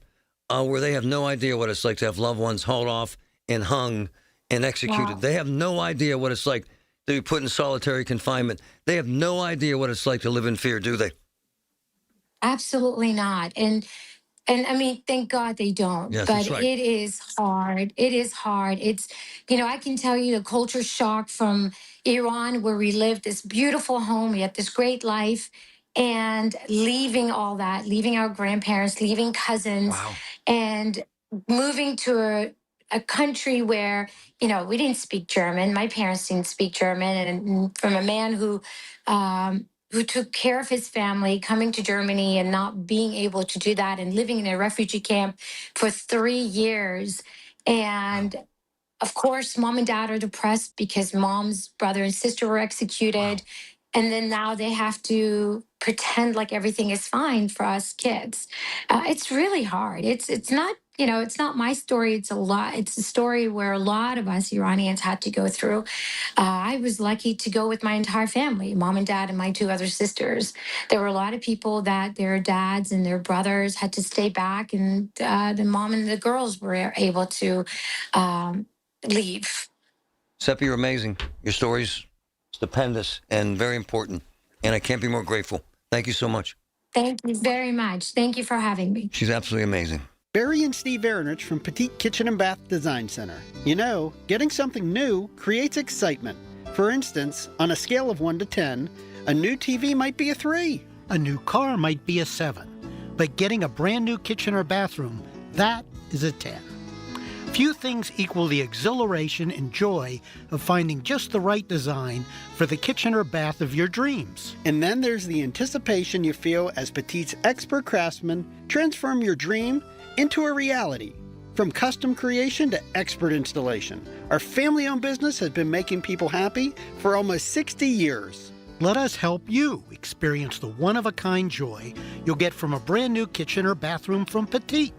Where they have no idea what it's like to have loved ones hauled off and hung and executed. Wow. They have no idea what it's like to be put in solitary confinement. They have no idea what it's like to live in fear, do they? Absolutely not. And I mean, thank God they don't. Yes, but that's right. It is hard. It is hard. It's, I can tell you the culture shock from Iran, where we lived this beautiful home, we had this great life, and leaving all that, leaving our grandparents, leaving cousins, and moving to a country where, we didn't speak German. My parents didn't speak German. And from a man who took care of his family, coming to Germany and not being able to do that, and living in a refugee camp for 3 years. And of course, mom and dad are depressed because mom's brother and sister were executed. And then now they have to pretend like everything is fine for us kids. It's really hard. It's not it's not my story. It's a story where a lot of us Iranians had to go through. I was lucky to go with my entire family, mom and dad and my two other sisters. There were a lot of people that their dads and their brothers had to stay back, and the mom and the girls were able to leave. Seppi, you're amazing. Your story's stupendous and very important, and I can't be more grateful. Thank you so much. Thank you very much. Thank you for having me. She's absolutely amazing. Barry and Steve Aaronich from Petite Kitchen and Bath Design Center. You know, getting something new creates excitement. For instance, on a scale of 1 to 10, a new TV might be a 3. A new car might be a 7. But getting a brand new kitchen or bathroom, that is a 10. Few things equal the exhilaration and joy of finding just the right design for the kitchen or bath of your dreams. And then there's the anticipation you feel as Petite's expert craftsmen transform your dream into a reality. From custom creation to expert installation, our family-owned business has been making people happy for almost 60 years. Let us help you experience the one-of-a-kind joy you'll get from a brand new kitchen or bathroom from Petite.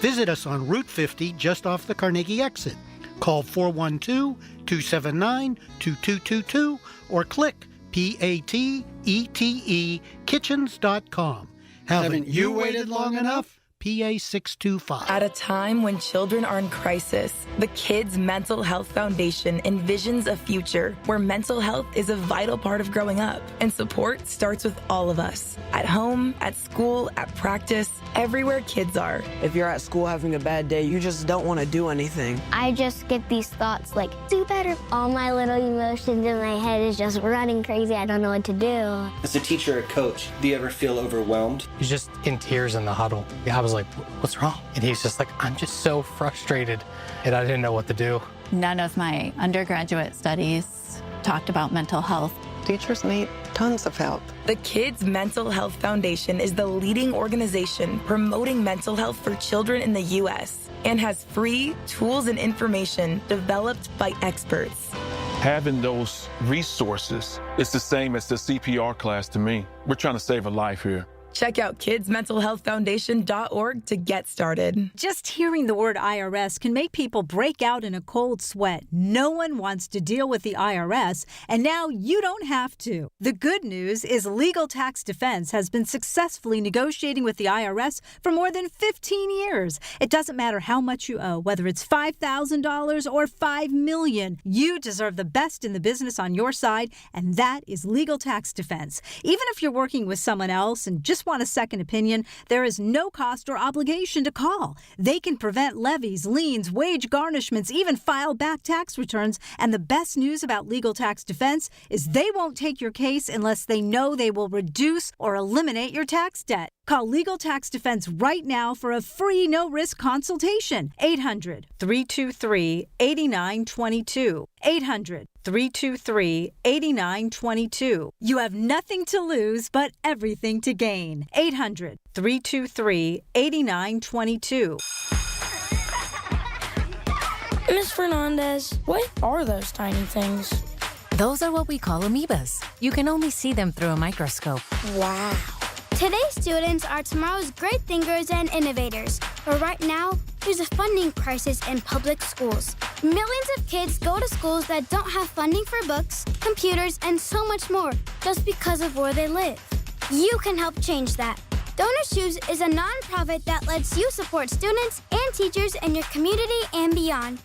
Visit us on Route 50 just off the Carnegie exit. Call 412-279-2222 or click PATETE kitchens.com. Haven't you waited long enough? PA 625. At a time when children are in crisis, the Kids Mental Health Foundation envisions a future where mental health is a vital part of growing up, and support starts with all of us. At home, at school, at practice, everywhere kids are. If you're at school having a bad day, you just don't want to do anything. I just get these thoughts like, do better. All my little emotions in my head is just running crazy. I don't know what to do. As a teacher or coach, do you ever feel overwhelmed? He's just in tears in the huddle. I was like, what's wrong? And he's just like, I'm just so frustrated, and I didn't know what to do. None of my undergraduate studies talked about mental health. Teachers need tons of help. The Kids Mental Health Foundation is the leading organization promoting mental health for children in the U.S. and has free tools and information developed by experts. Having those resources is the same as the CPR class to me. We're trying to save a life here. Check out kidsmentalhealthfoundation.org to get started. Just hearing the word IRS can make people break out in a cold sweat. No one wants to deal with the IRS, and now you don't have to. The good news is Legal Tax Defense has been successfully negotiating with the IRS for more than 15 years. It doesn't matter how much you owe, whether it's $5,000 or $5 million. You deserve the best in the business on your side, and that is Legal Tax Defense. Even if you're working with someone else and just want a second opinion, there is no cost or obligation to call. They can prevent levies, liens, wage garnishments, even file back tax returns. And the best news about Legal Tax Defense is they won't take your case unless they know they will reduce or eliminate your tax debt. Call Legal Tax Defense right now for a free no-risk consultation. 800-323-8922. 800-323-8922. You have nothing to lose but everything to gain. 800-323-8922. Miss Fernandez, what are those tiny things? Those are what we call amoebas. You can only see them through a microscope. Wow. Today's students are tomorrow's great thinkers and innovators. But right now, there's a funding crisis in public schools. Millions of kids go to schools that don't have funding for books, computers, and so much more just because of where they live. You can help change that. Donor Shoes is a nonprofit that lets you support students and teachers in your community and beyond.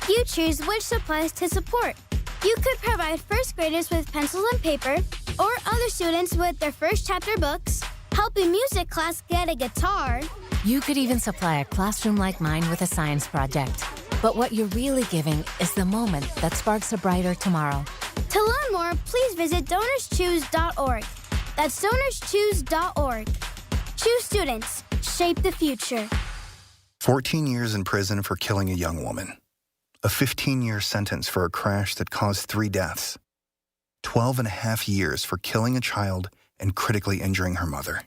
You choose which supplies to support. You could provide first graders with pencils and paper, or other students with their first chapter books, help a music class get a guitar. You could even supply a classroom like mine with a science project. But what you're really giving is the moment that sparks a brighter tomorrow. To learn more, please visit DonorsChoose.org. That's DonorsChoose.org. Choose students. Shape the future. 14 years in prison for killing a young woman. A 15-year sentence for a crash that caused 3 deaths. 12 and a half years for killing a child and critically injuring her mother.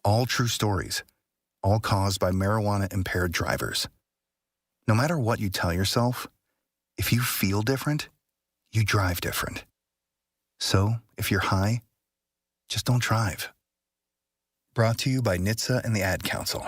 All true stories, all caused by marijuana-impaired drivers. No matter what you tell yourself, if you feel different, you drive different. So, if you're high, just don't drive. Brought to you by NHTSA and the Ad Council.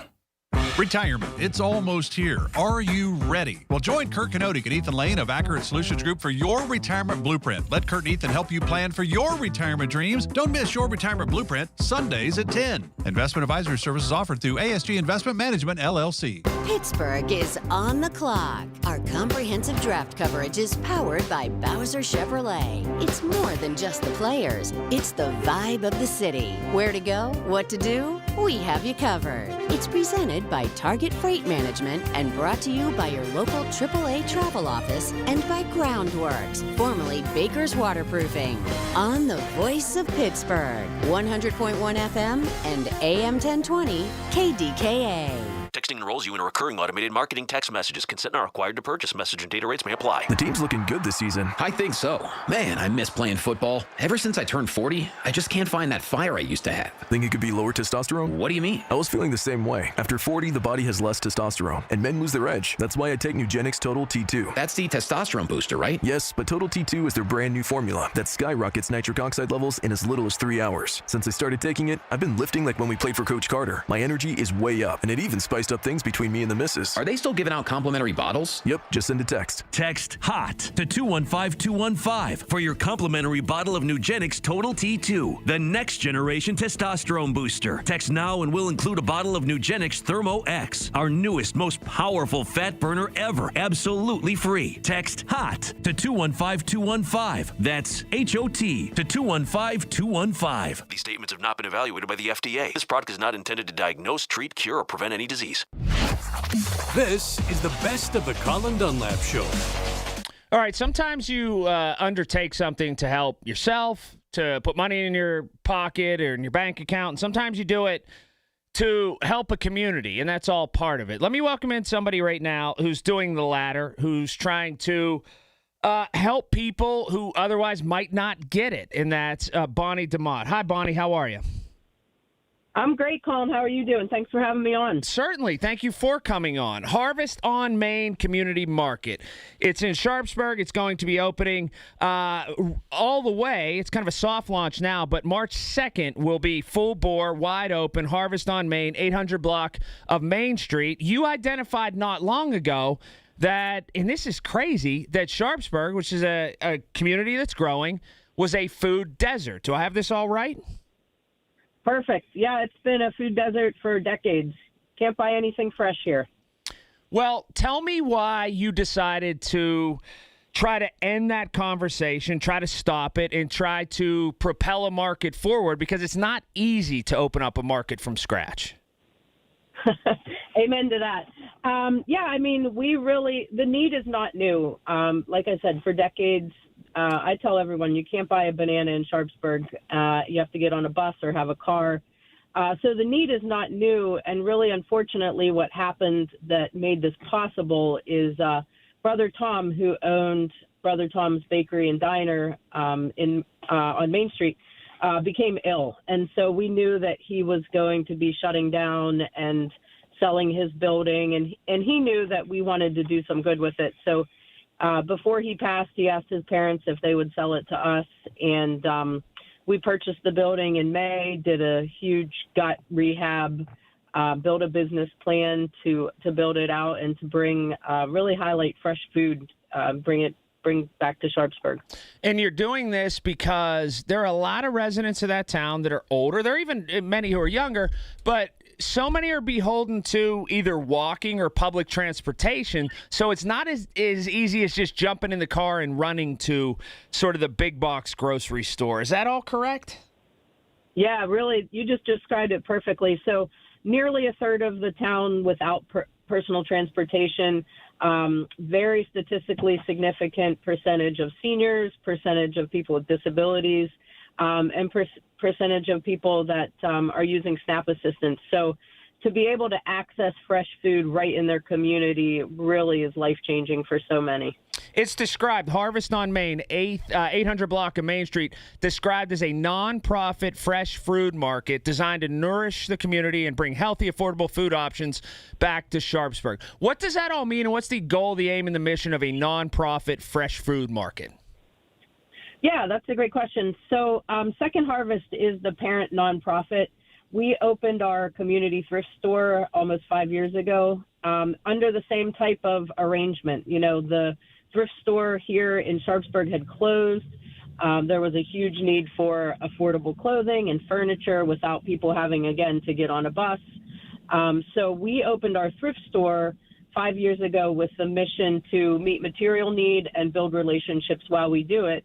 Retirement, it's almost here. Are you ready? Well, join Kurt Kanodik and Ethan Lane of Accurate Solutions Group for your retirement blueprint. Let Kurt and Ethan help you plan for your retirement dreams. Don't miss your retirement blueprint, Sundays at 10. Investment advisory services offered through ASG Investment Management, LLC. Pittsburgh is on the clock. Our comprehensive draft coverage is powered by Bowser Chevrolet. It's more than just the players. It's the vibe of the city. Where to go? What to do? We have you covered. It's presented by Target Freight Management and brought to you by your local AAA travel office and by Groundworks, formerly Baker's Waterproofing. On the voice of Pittsburgh, 100.1 FM and AM 1020 KDKA. Texting enrolls you in a recurring automated marketing text messages. Consent not required to purchase. Message and data rates may apply. The team's looking good this season. I think so. Man, I miss playing football. Ever since I turned 40, I just can't find that fire I used to have. Think it could be lower testosterone? What do you mean? I was feeling the same way. After 40, the body has less testosterone, and men lose their edge. That's why I take Nugenix Total T2. That's the testosterone booster, right? Yes, but Total T2 is their brand new formula that skyrockets nitric oxide levels in as little as 3 hours. Since I started taking it, I've been lifting like when we played for Coach Carter. My energy is way up, and it even spiced up things between me and the missus. Are they still giving out complimentary bottles? Yep, just send a text. Text HOT to 215-215 for your complimentary bottle of Nugenix Total T2, the next generation testosterone booster. Text now and we'll include a bottle of Nugenix Thermo X, our newest, most powerful fat burner ever, absolutely free. Text HOT to 215-215. That's HOT to 215-215. These statements have not been evaluated by the FDA. This product is not intended to diagnose, treat, cure, or prevent any disease. This is the best of the Colin Dunlap Show. All right, sometimes you undertake something to help yourself, to put money in your pocket or in your bank account, and sometimes you do it to help a community, and that's all part of it. Let me welcome in somebody right now who's doing the latter, who's trying to help people who otherwise might not get it, and that's Bonnie DeMott. Hi, Bonnie. How are you? I'm great, Colin. How are you doing? Thanks for having me on. Certainly. Thank you for coming on. Harvest on Main Community Market. It's in Sharpsburg. It's going to be opening all the way. It's kind of a soft launch now, but March 2nd will be full bore, wide open. Harvest on Main, 800 block of Main Street. You identified not long ago that, and this is crazy, that Sharpsburg, which is a community that's growing, was a food desert. Do I have this all right? Perfect. Yeah, it's been a food desert for decades. Can't buy anything fresh here. Well, tell me why you decided to try to end that conversation, try to stop it, and try to propel a market forward, because it's not easy to open up a market from scratch. Amen to that. Yeah, I mean, the need is not new. Like I said, for decades, I tell everyone you can't buy a banana in Sharpsburg. You have to get on a bus or have a car. So the need is not new. And really, unfortunately, what happened that made this possible is Brother Tom, who owned Brother Tom's Bakery and Diner on Main Street, became ill. And so we knew that he was going to be shutting down and selling his building. And he knew that we wanted to do some good with it. So before he passed, he asked his parents if they would sell it to us. And we purchased the building in May, did a huge gut rehab, built a business plan to build it out and to really highlight fresh food, bring back to Sharpsburg. And you're doing this because there are a lot of residents of that town that are older. There are even many who are younger, but so many are beholden to either walking or public transportation. So it's not as easy as just jumping in the car and running to sort of the big box grocery store. Is that all correct? Yeah, really. You just described it perfectly. So nearly a third of the town without personal transportation, very statistically significant percentage of seniors, percentage of people with disabilities, and percentage of people that are using SNAP assistance. So to be able to access fresh food right in their community really is life-changing for so many. It's described, Harvest on Main, 800 block of Main Street, described as a nonprofit fresh food market designed to nourish the community and bring healthy, affordable food options back to Sharpsburg. What does that all mean, and what's the goal, the aim, and the mission of a nonprofit fresh food market? Yeah, that's a great question. So Second Harvest is the parent nonprofit. we opened our community thrift store almost 5 years ago under the same type of arrangement. You know, the thrift store here in Sharpsburg had closed. There was a huge need for affordable clothing and furniture without people having, again, to get on a bus. So we opened our thrift store 5 years ago with the mission to meet material need and build relationships while we do it.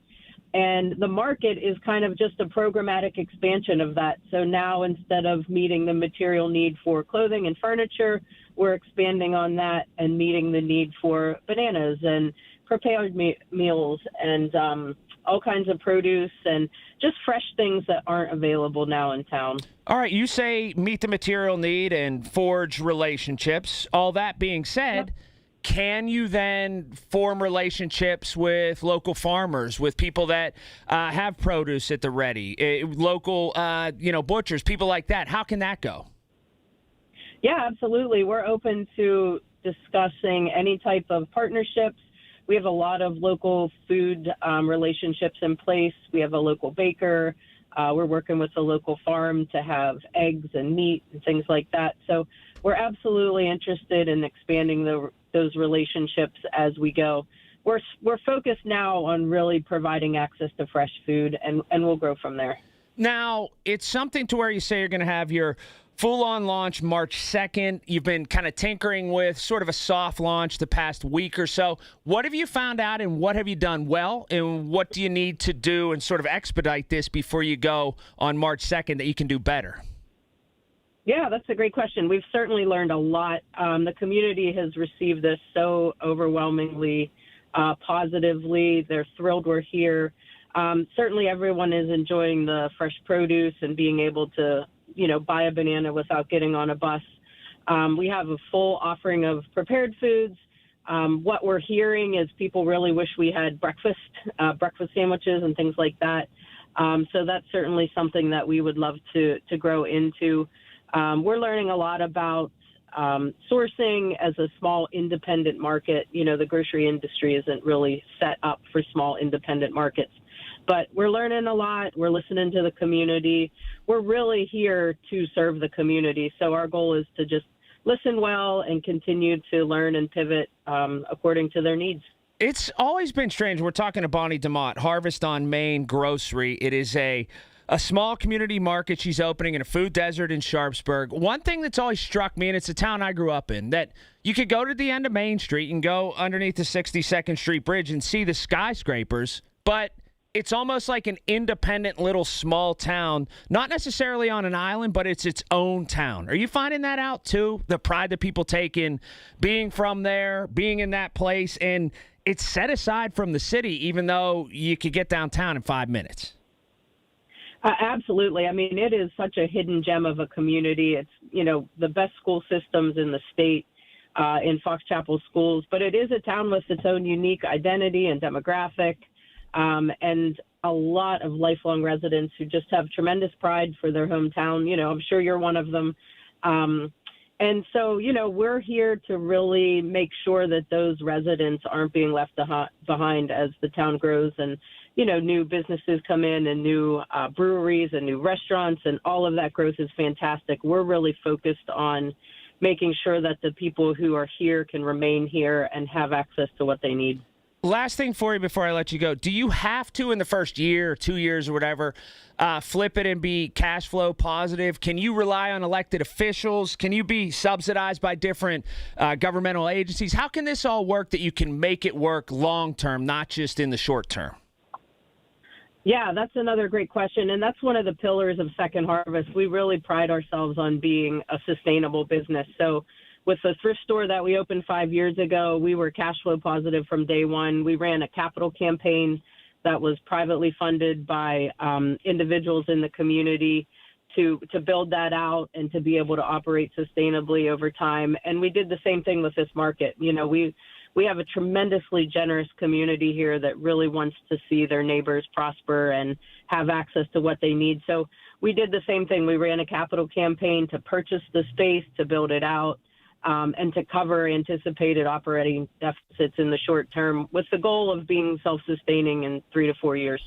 And the market is kind of just a programmatic expansion of that. So now instead of meeting the material need for clothing and furniture, we're expanding on that and meeting the need for bananas and prepared meals and all kinds of produce and just fresh things that aren't available now in town. All right, you say meet the material need and forge relationships. All that being said, can you then form relationships with local farmers, with people that have produce at the ready, local butchers, people like that? How can that go? Yeah, absolutely. We're open to discussing any type of partnerships. We have a lot of local food relationships in place. We have a local baker. We're working with a local farm to have eggs and meat and things like that. So we're absolutely interested in expanding those relationships as we go. We're focused now on really providing access to fresh food, and we'll grow from there. Now, it's something to where you say you're going to have your full-on launch March 2nd. You've been kind of tinkering with sort of a soft launch the past week or so. What have you found out, and what have you done well, and what do you need to do and sort of expedite this before you go on March 2nd that you can do better? Yeah, that's a great question. We've certainly learned a lot. The community has received this so overwhelmingly positively. They're thrilled we're here. Certainly everyone is enjoying the fresh produce and being able to buy a banana without getting on a bus. We have a full offering of prepared foods. What we're hearing is people really wish we had breakfast sandwiches and things like that. So that's certainly something that we would love to grow into. We're learning a lot about sourcing as a small independent market. The grocery industry isn't really set up for small independent markets. But we're learning a lot. We're listening to the community. We're really here to serve the community. So our goal is to just listen well and continue to learn and pivot according to their needs. It's always been strange. We're talking to Bonnie DeMott, Harvest on Main Grocery. It is a small community market she's opening in a food desert in Sharpsburg. One thing that's always struck me, and it's a town I grew up in, that you could go to the end of Main Street and go underneath the 62nd Street Bridge and see the skyscrapers, but it's almost like an independent little small town, not necessarily on an island, but it's its own town. Are you finding that out too? The pride that people take in being from there, being in that place, and it's set aside from the city, even though you could get downtown in 5 minutes. Absolutely. I mean, it is such a hidden gem of a community. It's, the best school systems in the state in Fox Chapel schools, but it is a town with its own unique identity and demographic. And a lot of lifelong residents who just have tremendous pride for their hometown. I'm sure you're one of them. And so, we're here to really make sure that those residents aren't being left behind as the town grows and, new businesses come in and new breweries and new restaurants, and all of that growth is fantastic. We're really focused on making sure that the people who are here can remain here and have access to what they need. Last thing for you before I let you go. Do you have to, in the first year or 2 years or whatever, flip it and be cash flow positive? Can you rely on elected officials? Can you be subsidized by different governmental agencies? How can this all work that you can make it work long term, not just in the short term? Yeah, that's another great question. And that's one of the pillars of Second Harvest. We really pride ourselves on being a sustainable business. So with the thrift store that we opened 5 years ago, we were cash flow positive from day one. We ran a capital campaign that was privately funded by individuals in the community to build that out and to be able to operate sustainably over time. And we did the same thing with this market. We have a tremendously generous community here that really wants to see their neighbors prosper and have access to what they need. So we did the same thing. We ran a capital campaign to purchase the space, to build it out, and to cover anticipated operating deficits in the short term with the goal of being self-sustaining in 3 to 4 years.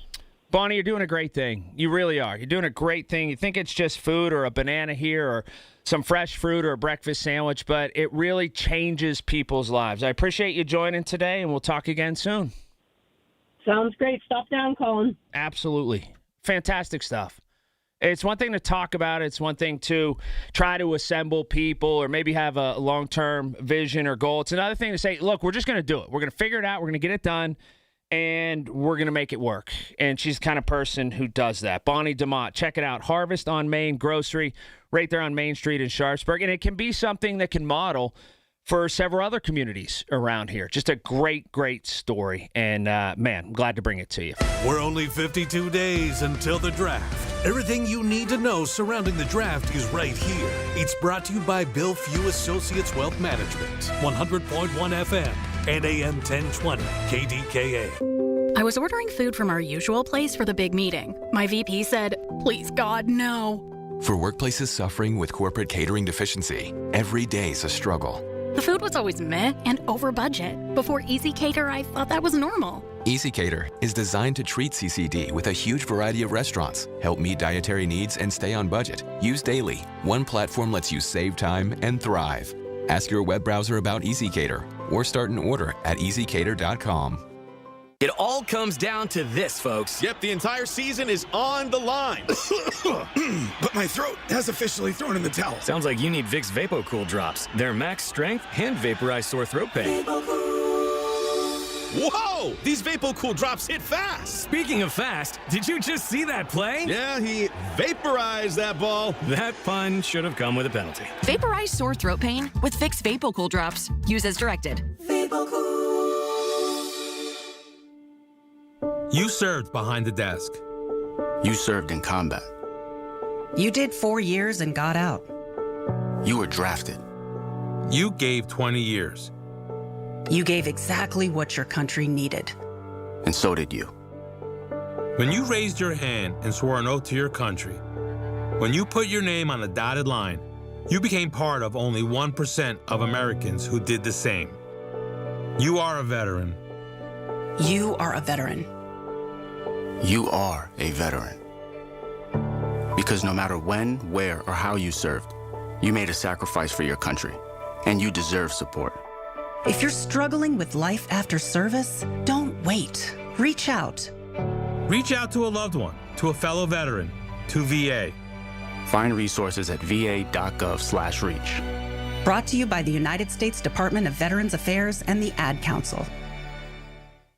Bonnie, you're doing a great thing. You really are. You're doing a great thing. You think it's just food or a banana here or some fresh fruit or a breakfast sandwich, but it really changes people's lives. I appreciate you joining today, and we'll talk again soon. Sounds great. Stop down, Colin. Absolutely. Fantastic stuff. It's one thing to talk about. It's one thing to try to assemble people or maybe have a long-term vision or goal. It's another thing to say, look, we're just going to do it. We're going to figure it out. We're going to get it done. And we're going to make it work. And she's the kind of person who does that. Bonnie DeMott, check it out. Harvest on Main Grocery, right there on Main Street in Sharpsburg. And it can be something that can model for several other communities around here. Just a great, great story. And, man, I'm glad to bring it to you. We're only 52 days until the draft. Everything you need to know surrounding the draft is right here. It's brought to you by Bill Few Associates Wealth Management, 100.1 FM and AM 1020 KDKA. I was ordering food from our usual place for the big meeting. My VP said, "Please, God, no." For workplaces suffering with corporate catering deficiency, every day's a struggle. The food was always meh and over budget. Before Easy Cater, I thought that was normal. Easy Cater is designed to treat CCD with a huge variety of restaurants, help meet dietary needs, and stay on budget. Use daily. One platform lets you save time and thrive. Ask your web browser about Easy Cater or start an order at easycater.com. It all comes down to this, folks. Yep, the entire season is on the line. But my throat has officially thrown in the towel. Sounds like you need Vicks VapoCool drops. They're max strength and vaporize sore throat pain. Whoa! These VapoCool drops hit fast. Speaking of fast, did you just see that play? Yeah, he vaporized that ball. That pun should have come with a penalty. Vaporize sore throat pain with Vicks VapoCool drops. Use as directed. You served behind the desk. You served in combat. You did 4 years and got out. You were drafted. You gave 20 years. You gave exactly what your country needed. And so did you. When you raised your hand and swore an oath to your country, when you put your name on a dotted line, you became part of only 1% of Americans who did the same. You are a veteran. You are a veteran. You are a veteran. Because no matter when, where, or how you served, you made a sacrifice for your country, and you deserve support. If you're struggling with life after service, don't wait. Reach out. Reach out to a loved one, to a fellow veteran, to VA. Find resources at va.gov/reach. Brought to you by the United States Department of Veterans Affairs and the Ad Council.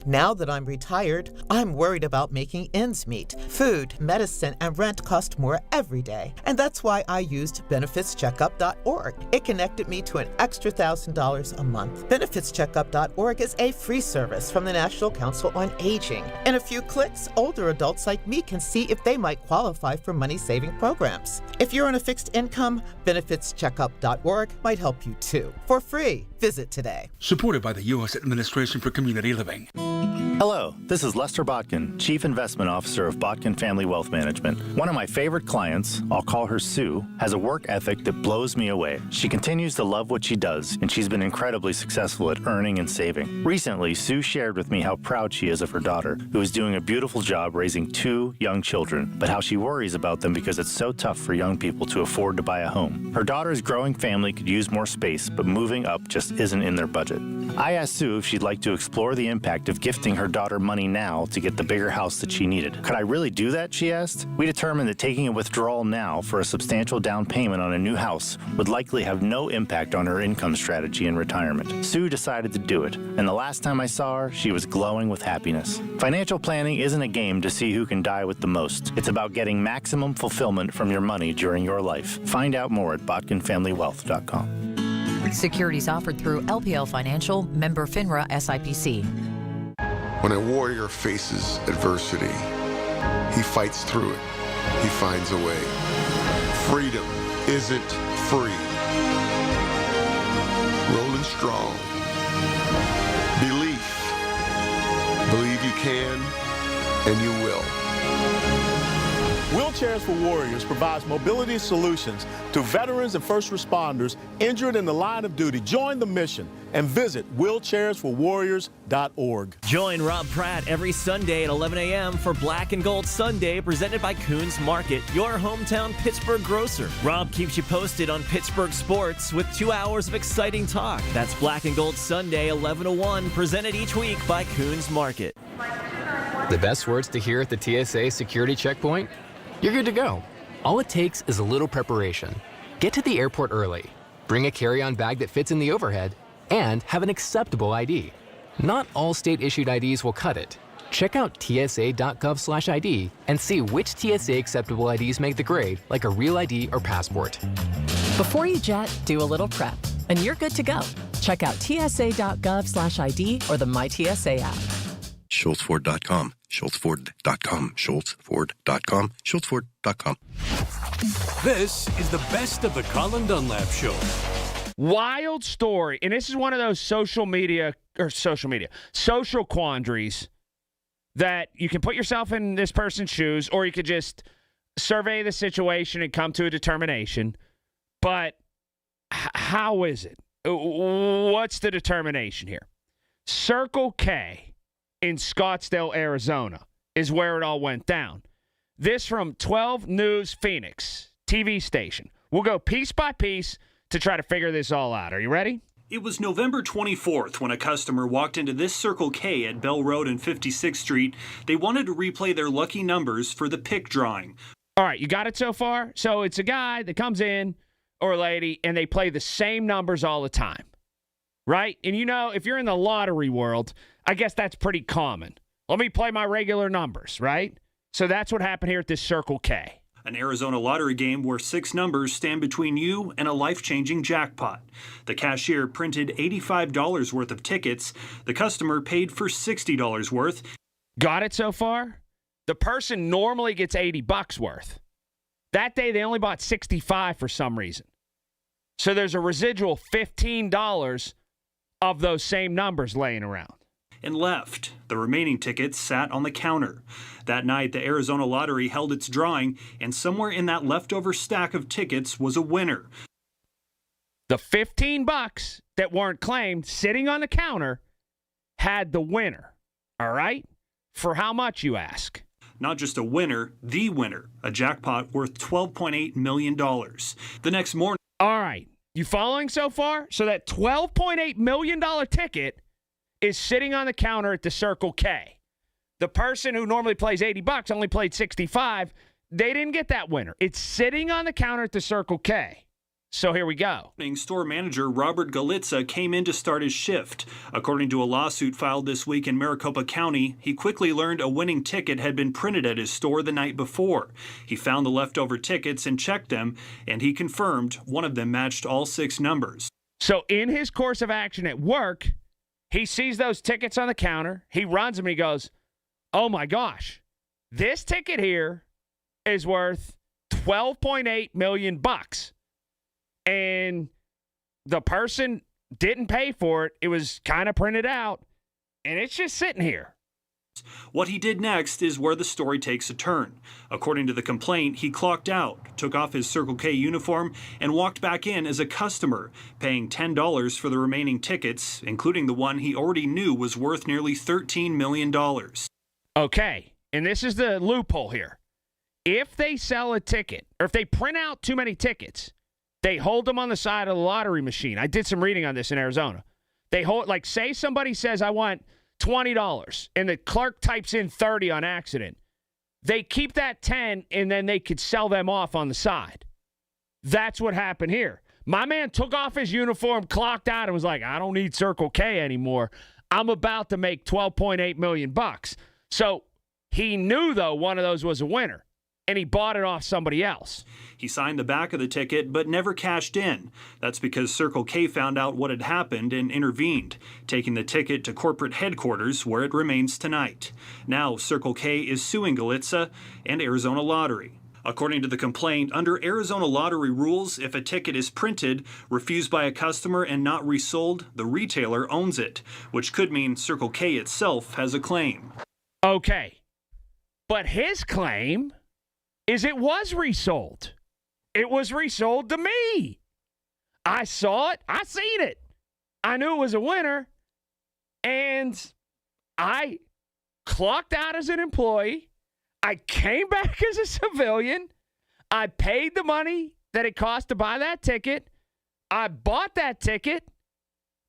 Now that I'm retired, I'm worried about making ends meet. Food, medicine, and rent cost more every day. And that's why I used benefitscheckup.org. It connected me to an extra $1,000 a month. Benefitscheckup.org is a free service from the National Council on Aging. In a few clicks, older adults like me can see if they might qualify for money-saving programs. If you're on a fixed income, benefitscheckup.org might help you too. For free, visit today. Supported by the U.S. Administration for Community Living. Hello, this is Lester Botkin, Chief Investment Officer of Botkin Family Wealth Management. One of my favorite clients, I'll call her Sue, has a work ethic that blows me away. She continues to love what she does, and she's been incredibly successful at earning and saving. Recently, Sue shared with me how proud she is of her daughter, who is doing a beautiful job raising 2 young children, but how she worries about them because it's so tough for young people to afford to buy a home. Her daughter's growing family could use more space, but moving up just isn't in their budget. I asked Sue if she'd like to explore the impact of gifting her daughter money now to get the bigger house that she needed. Could I really do that, she asked? We determined that taking a withdrawal now for a substantial down payment on a new house would likely have no impact on her income strategy in retirement. Sue decided to do it, and the last time I saw her, she was glowing with happiness. Financial planning isn't a game to see who can die with the most. It's about getting maximum fulfillment from your money during your life. Find out more at botkinfamilywealth.com. Securities offered through LPL Financial, member FINRA SIPC. When a warrior faces adversity, he fights through it. He finds a way. Freedom isn't free. Rolling strong. Belief. Believe you can, and you will. Wheelchairs for Warriors provides mobility solutions to veterans and first responders injured in the line of duty. Join the mission and visit wheelchairsforwarriors.org. Join Rob Pratt every Sunday at 11 a.m. for Black and Gold Sunday, presented by Coons Market, your hometown Pittsburgh grocer. Rob keeps you posted on Pittsburgh sports with 2 hours of exciting talk. That's Black and Gold Sunday, 11 to 1, presented each week by Coons Market. The best words to hear at the TSA security checkpoint? You're good to go. All it takes is a little preparation. Get to the airport early, bring a carry-on bag that fits in the overhead, and have an acceptable ID. Not all state-issued IDs will cut it. Check out tsa.gov/ID and see which TSA acceptable IDs make the grade, like a real ID or passport. Before you jet, do a little prep, and you're good to go. Check out tsa.gov/ID or the MyTSA app. SchultzFord.com, SchultzFord.com, SchultzFord.com, SchultzFord.com. This is the best of the Colin Dunlap Show. Wild story, and this is one of those social quandaries that you can put yourself in this person's shoes, or you could just survey the situation and come to a determination. But how is it? What's the determination here? Circle K in Scottsdale, Arizona, is where it all went down. This from 12 News Phoenix, TV station. We'll go piece by piece to try to figure this all out. Are you ready? It was November 24th when a customer walked into this Circle K at Bell Road and 56th Street. They wanted to replay their lucky numbers for the pick drawing. All right, you got it so far? So it's a guy that comes in, or a lady, and they play the same numbers all the time, right? And you know, if you're in the lottery world, I guess that's pretty common. Let me play my regular numbers, right? So that's what happened here at this Circle K. An Arizona lottery game where 6 numbers stand between you and a life-changing jackpot. The cashier printed $85 worth of tickets. The customer paid for $60 worth. Got it so far? The person normally gets $80 worth. That day, they only bought $65 for some reason. So there's a residual $15 of those same numbers laying around. And left. The remaining tickets sat on the counter. That night, the Arizona Lottery held its drawing, and somewhere in that leftover stack of tickets was a winner. The $15 that weren't claimed sitting on the counter had the winner. All right? For how much, you ask? Not just a winner, the winner. A jackpot worth $12.8 million. The next morning... All right. You following so far? So that $12.8 million ticket is sitting on the counter at the Circle K. The person who normally plays $80 only played $65. They didn't get that winner. It's sitting on the counter at the Circle K. So here we go. Store manager Robert Galitza came in to start his shift. According to a lawsuit filed this week in Maricopa County, he quickly learned a winning ticket had been printed at his store the night before. He found the leftover tickets and checked them, and he confirmed one of them matched all 6 numbers. So in his course of action at work, he sees those tickets on the counter. He runs them and he goes, oh my gosh, this ticket here is worth $12.8 million. And the person didn't pay for it. It was kind of printed out, and it's just sitting here. What he did next is where the story takes a turn. According to the complaint, he clocked out, took off his Circle K uniform, and walked back in as a customer, paying $10 for the remaining tickets, including the one he already knew was worth nearly $13 million. Okay, and this is the loophole here. If they sell a ticket, or if they print out too many tickets, they hold them on the side of the lottery machine. I did some reading on this in Arizona. They hold, like, say somebody says, I want $20, and the clerk types in 30 on accident. They keep that 10, and then they could sell them off on the side. That's what happened here. My man took off his uniform, clocked out, and was like, I don't need Circle K anymore. I'm about to make $12.8 million. So he knew, though, one of those was a winner, and he bought it off somebody else. He signed the back of the ticket but never cashed in. That's because Circle K found out what had happened and intervened, taking the ticket to corporate headquarters where it remains tonight. Now Circle K is suing Galitza and Arizona Lottery. According to the complaint, under Arizona lottery rules, if a ticket is printed, refused by a customer, and not resold, the retailer owns it, which could mean Circle K itself has a claim. Okay. But his claim is it was resold. It was resold to me. I saw it. I seen it. I knew it was a winner. And I clocked out as an employee. I came back as a civilian. I paid the money that it cost to buy that ticket. I bought that ticket.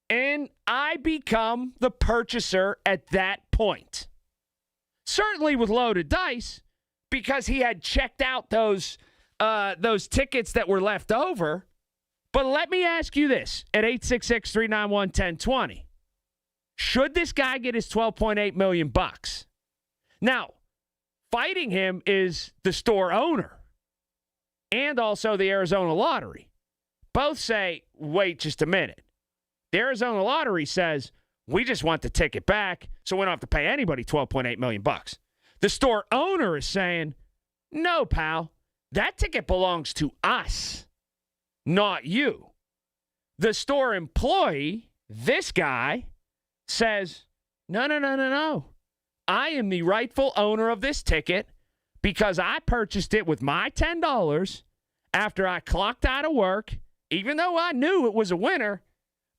And I become the purchaser at that point. Certainly with loaded dice, because he had checked out those tickets that were left over. But let me ask you this at 866-391-1020. Should this guy get his $12.8 million? Now, fighting him is the store owner and also the Arizona Lottery. Both say, wait just a minute. The Arizona Lottery says, we just want the ticket back, so we don't have to pay anybody $12.8 million. The store owner is saying, no, pal, that ticket belongs to us, not you. The store employee, this guy, says, no. I am the rightful owner of this ticket because I purchased it with my $10 after I clocked out of work. Even though I knew it was a winner,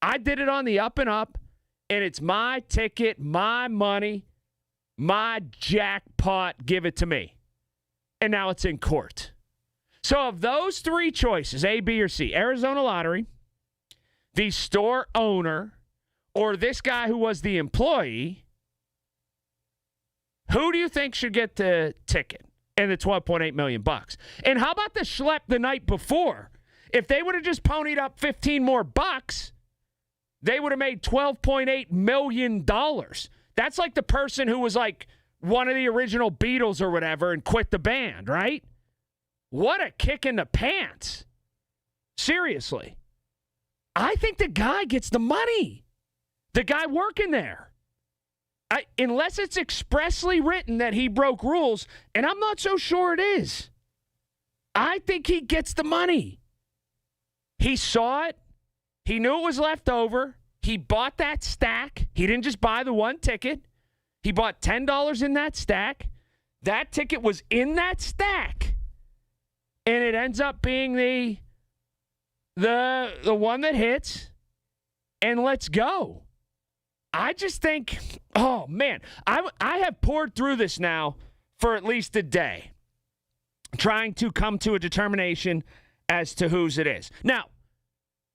I did it on the up and up, and it's my ticket, my money, my jackpot. Give it to me. And now it's in court. So of those three choices, A, B, or C, Arizona Lottery, the store owner, or this guy who was the employee, who do you think should get the ticket and the $12.8 million? And how about the schlep the night before? If they would have just ponied up 15 more bucks, they would have made $12.8 million. That's like the person who was like one of the original Beatles or whatever and quit the band, right? What a kick in the pants. Seriously. I think the guy gets the money. The guy working there. Unless it's expressly written that he broke rules, and I'm not so sure it is. I think he gets the money. He saw it. He knew it was left over. He bought that stack. He didn't just buy the one ticket. He bought $10 in that stack. That ticket was in that stack. And it ends up being the one that hits. And let's go. I just think, oh, man, I have poured through this now for at least a day, trying to come to a determination as to whose it is. Now,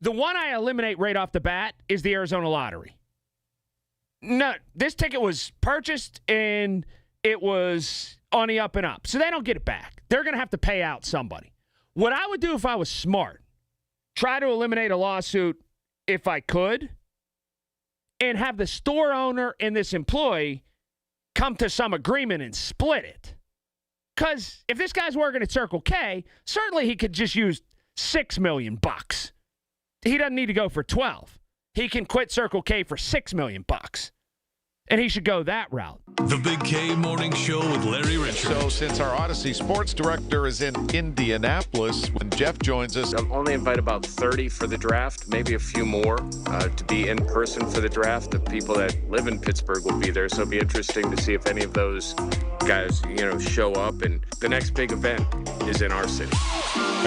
the one I eliminate right off the bat is the Arizona Lottery. No, this ticket was purchased and it was on the up and up, so they don't get it back. They're going to have to pay out somebody. What I would do if I was smart, try to eliminate a lawsuit if I could, and have the store owner and this employee come to some agreement and split it. Because if this guy's working at Circle K, certainly he could just use $6 million. He doesn't need to go for 12. He can quit Circle K for $6 million. And he should go that route. The Big K Morning Show with Larry Richert. So since our Odyssey sports director is in Indianapolis, when Jeff joins us, I'll only invite about 30 for the draft, maybe a few more to be in person for the draft. The people that live in Pittsburgh will be there, so it'll be interesting to see if any of those guys, show up. And the next big event is in our city.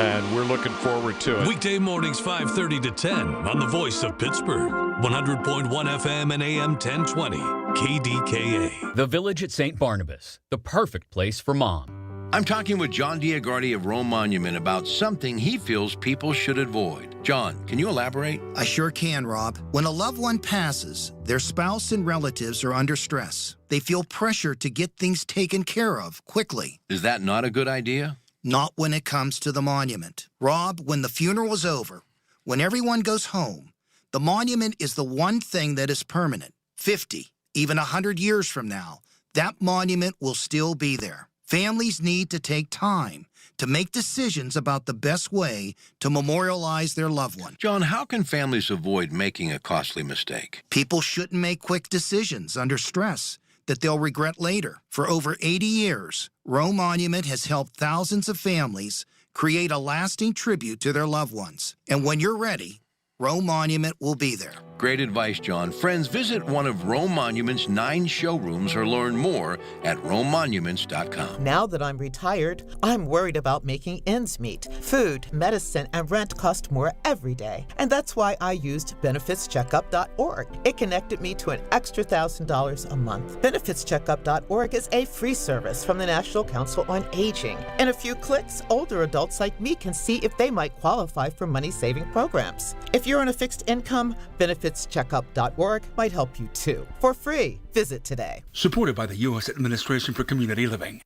And we're looking forward to it. Weekday mornings 5:30 to 10 on the Voice of Pittsburgh. 100.1 FM and AM 1020. KDKA. The Village at St. Barnabas, the perfect place for mom. I'm talking with John Diagardi of Rome Monument about something he feels people should avoid. John, can you elaborate? I sure can, Rob. When a loved one passes, their spouse and relatives are under stress. They feel pressure to get things taken care of quickly. Is that not a good idea? Not when it comes to the monument. Rob, when the funeral is over, when everyone goes home, the monument is the one thing that is permanent. 50, even 100 years from now, that monument will still be there. Families need to take time to make decisions about the best way to memorialize their loved one. John, how can families avoid making a costly mistake? People shouldn't make quick decisions under stress that they'll regret later. For over 80 years, Rome Monument has helped thousands of families create a lasting tribute to their loved ones. And when you're ready, Rome Monument will be there. Great advice, John. Friends, visit one of Rome Monument's 9 showrooms or learn more at romemonuments.com. Now that I'm retired, I'm worried about making ends meet. Food, medicine, and rent cost more every day. And that's why I used benefitscheckup.org. It connected me to an extra $1,000 a month. Benefitscheckup.org is a free service from the National Council on Aging. In a few clicks, older adults like me can see if they might qualify for money-saving programs. If you're on a fixed income, benefitscheckup.org might help you too. For free, visit today. Supported by the U.S. Administration for Community Living.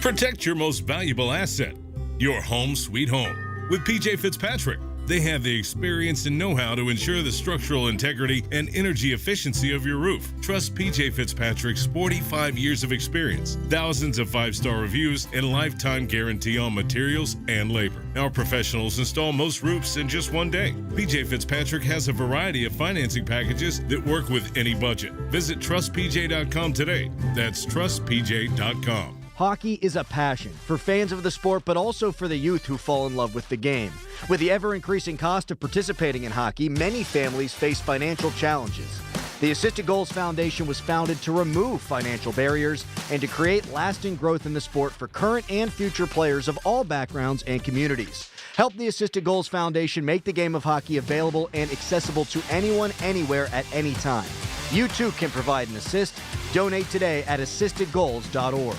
Protect your most valuable asset, your home sweet home. With PJ Fitzpatrick, they have the experience and know-how to ensure the structural integrity and energy efficiency of your roof. Trust PJ Fitzpatrick's 45 years of experience, thousands of 5-star reviews, and lifetime guarantee on materials and labor. Our professionals install most roofs in just one day. PJ Fitzpatrick has a variety of financing packages that work with any budget. Visit trustpj.com today. That's trustpj.com. Hockey is a passion for fans of the sport, but also for the youth who fall in love with the game. With the ever-increasing cost of participating in hockey, many families face financial challenges. The Assisted Goals Foundation was founded to remove financial barriers and to create lasting growth in the sport for current and future players of all backgrounds and communities. Help the Assisted Goals Foundation make the game of hockey available and accessible to anyone, anywhere, at any time. You too can provide an assist. Donate today at assistedgoals.org.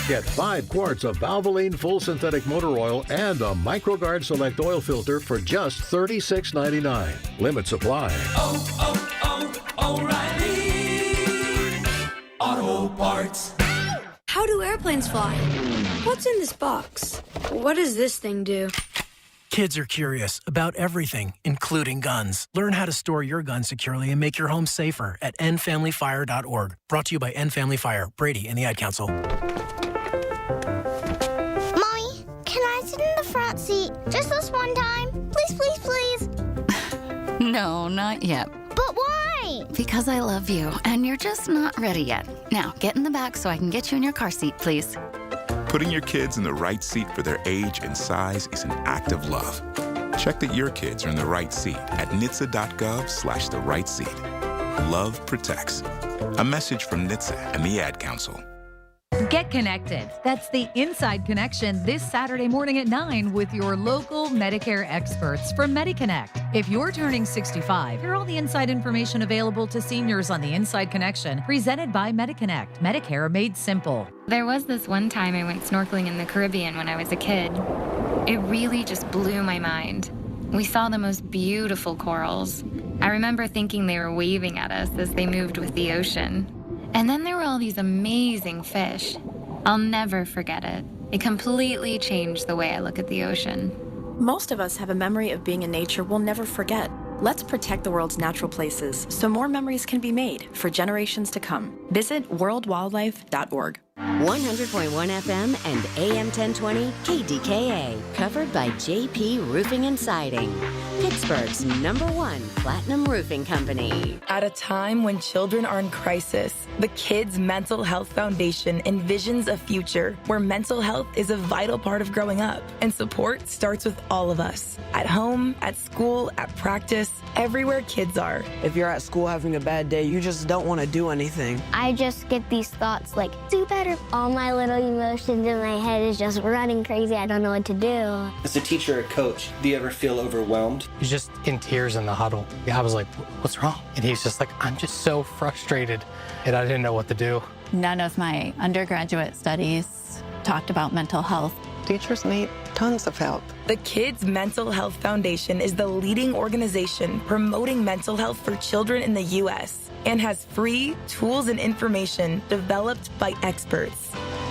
Get 5 quarts of Valvoline Full Synthetic Motor Oil and a MicroGuard Select Oil Filter for just $36.99. Limit supply. O'Reilly Auto Parts. How do airplanes fly? What's in this box? What does this thing do? Kids are curious about everything, including guns. Learn how to store your gun securely and make your home safer at endfamilyfire.org. Brought to you by End Family Fire, Brady, and the Ad Council. Mommy, can I sit in the front seat just this one time? Please, please, please. No, not yet. But why? Because I love you, and you're just not ready yet. Now, get in the back so I can get you in your car seat, please. Putting your kids in the right seat for their age and size is an act of love. Check that your kids are in the right seat at NHTSA.gov/the right seat. Love protects. A message from NHTSA and the Ad Council. Get connected. That's the Inside Connection this Saturday morning at 9 with your local Medicare experts from MediConnect. If you're turning 65, hear all the inside information available to seniors on the Inside Connection, presented by MediConnect. Medicare made simple. There was this one time I went snorkeling in the Caribbean when I was a kid. It really just blew my mind. We saw the most beautiful corals. I remember thinking they were waving at us as they moved with the ocean. And then there were all these amazing fish. I'll never forget it. It completely changed the way I look at the ocean. Most of us have a memory of being in nature we'll never forget. Let's protect the world's natural places so more memories can be made for generations to come. Visit worldwildlife.org. 100.1 FM and AM 1020 KDKA, covered by JP Roofing and Siding, Pittsburgh's #1 platinum roofing company. At a time when children are in crisis, the Kids Mental Health Foundation envisions a future where mental health is a vital part of growing up, and support starts with all of us. At home, at school, at practice, everywhere kids are. If you're at school having a bad day, you just don't want to do anything. I just get these thoughts like, do better. All my little emotions in my head is just running crazy. I don't know what to do. As a teacher or coach, do you ever feel overwhelmed? He's just in tears in the huddle. I was like, what's wrong? And he's just like, I'm just so frustrated, and I didn't know what to do. None of my undergraduate studies talked about mental health. Teachers need tons of help. The Kids Mental Health Foundation is the leading organization promoting mental health for children in the U.S. and has free tools and information developed by experts.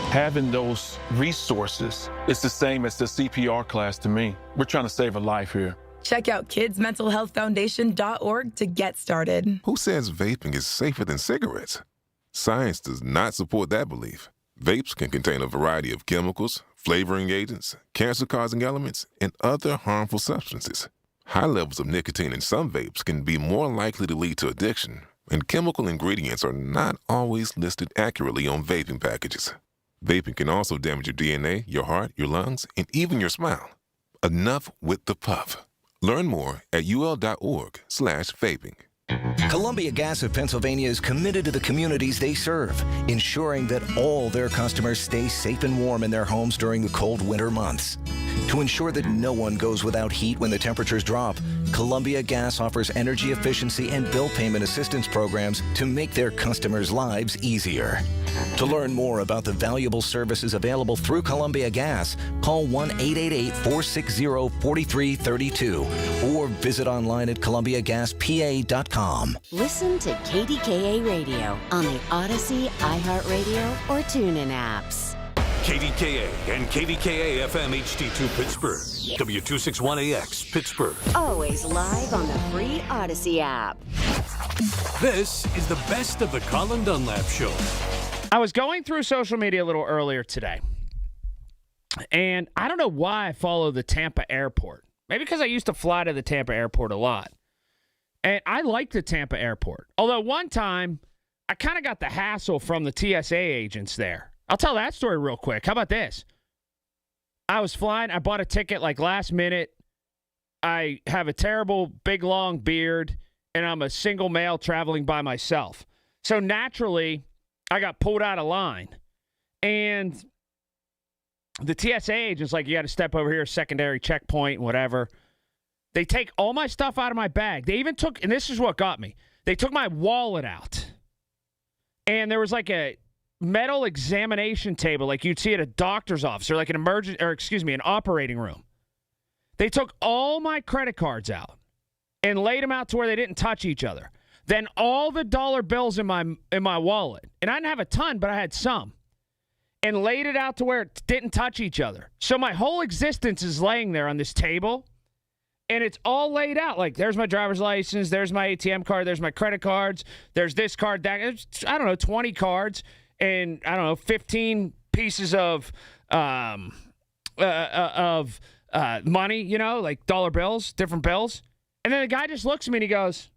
Having those resources is the same as the CPR class to me. We're trying to save a life here. Check out kidsmentalhealthfoundation.org to get started. Who says vaping is safer than cigarettes? Science does not support that belief. Vapes can contain a variety of chemicals, flavoring agents, cancer-causing elements, and other harmful substances. High levels of nicotine in some vapes can be more likely to lead to addiction, and chemical ingredients are not always listed accurately on vaping packages. Vaping can also damage your DNA, your heart, your lungs, and even your smile. Enough with the puff. Learn more at ul.org/vaping. Columbia Gas of Pennsylvania is committed to the communities they serve, ensuring that all their customers stay safe and warm in their homes during the cold winter months. To ensure that no one goes without heat when the temperatures drop, Columbia Gas offers energy efficiency and bill payment assistance programs to make their customers' lives easier. To learn more about the valuable services available through Columbia Gas, call 1-888-460-4332 or visit online at columbiagaspa.com. Listen to KDKA Radio on the Odyssey, iHeartRadio, or TuneIn apps. KDKA and KDKA-FM HD2 Pittsburgh. W261AX Pittsburgh. Always live on the free Odyssey app. This is the best of the Colin Dunlap Show. I was going through social media a little earlier today, and I don't know why I follow the Tampa airport. Maybe because I used to fly to the Tampa airport a lot. And I like the Tampa airport. Although one time, I kind of got the hassle from the TSA agents there. I'll tell that story real quick. How about this? I was flying. I bought a ticket like last minute. I have a terrible big long beard, and I'm a single male traveling by myself. So naturally, I got pulled out of line. And the TSA agent's like, you got to step over here, secondary checkpoint, whatever. They take all my stuff out of my bag. They even took, and this is what got me, they took my wallet out. And there was like a metal examination table like you'd see at a doctor's office or like an an operating room. They took all my credit cards out and laid them out to where they didn't touch each other. Then all the dollar bills in my wallet, and I didn't have a ton, but I had some, and laid it out to where it didn't touch each other. So my whole existence is laying there on this table, and it's all laid out. Like, there's my driver's license, there's my ATM card, there's my credit cards, there's this card, that. I don't know, 20 cards, and I don't know, 15 pieces of money, like dollar bills, different bills. And then the guy just looks at me and he goes,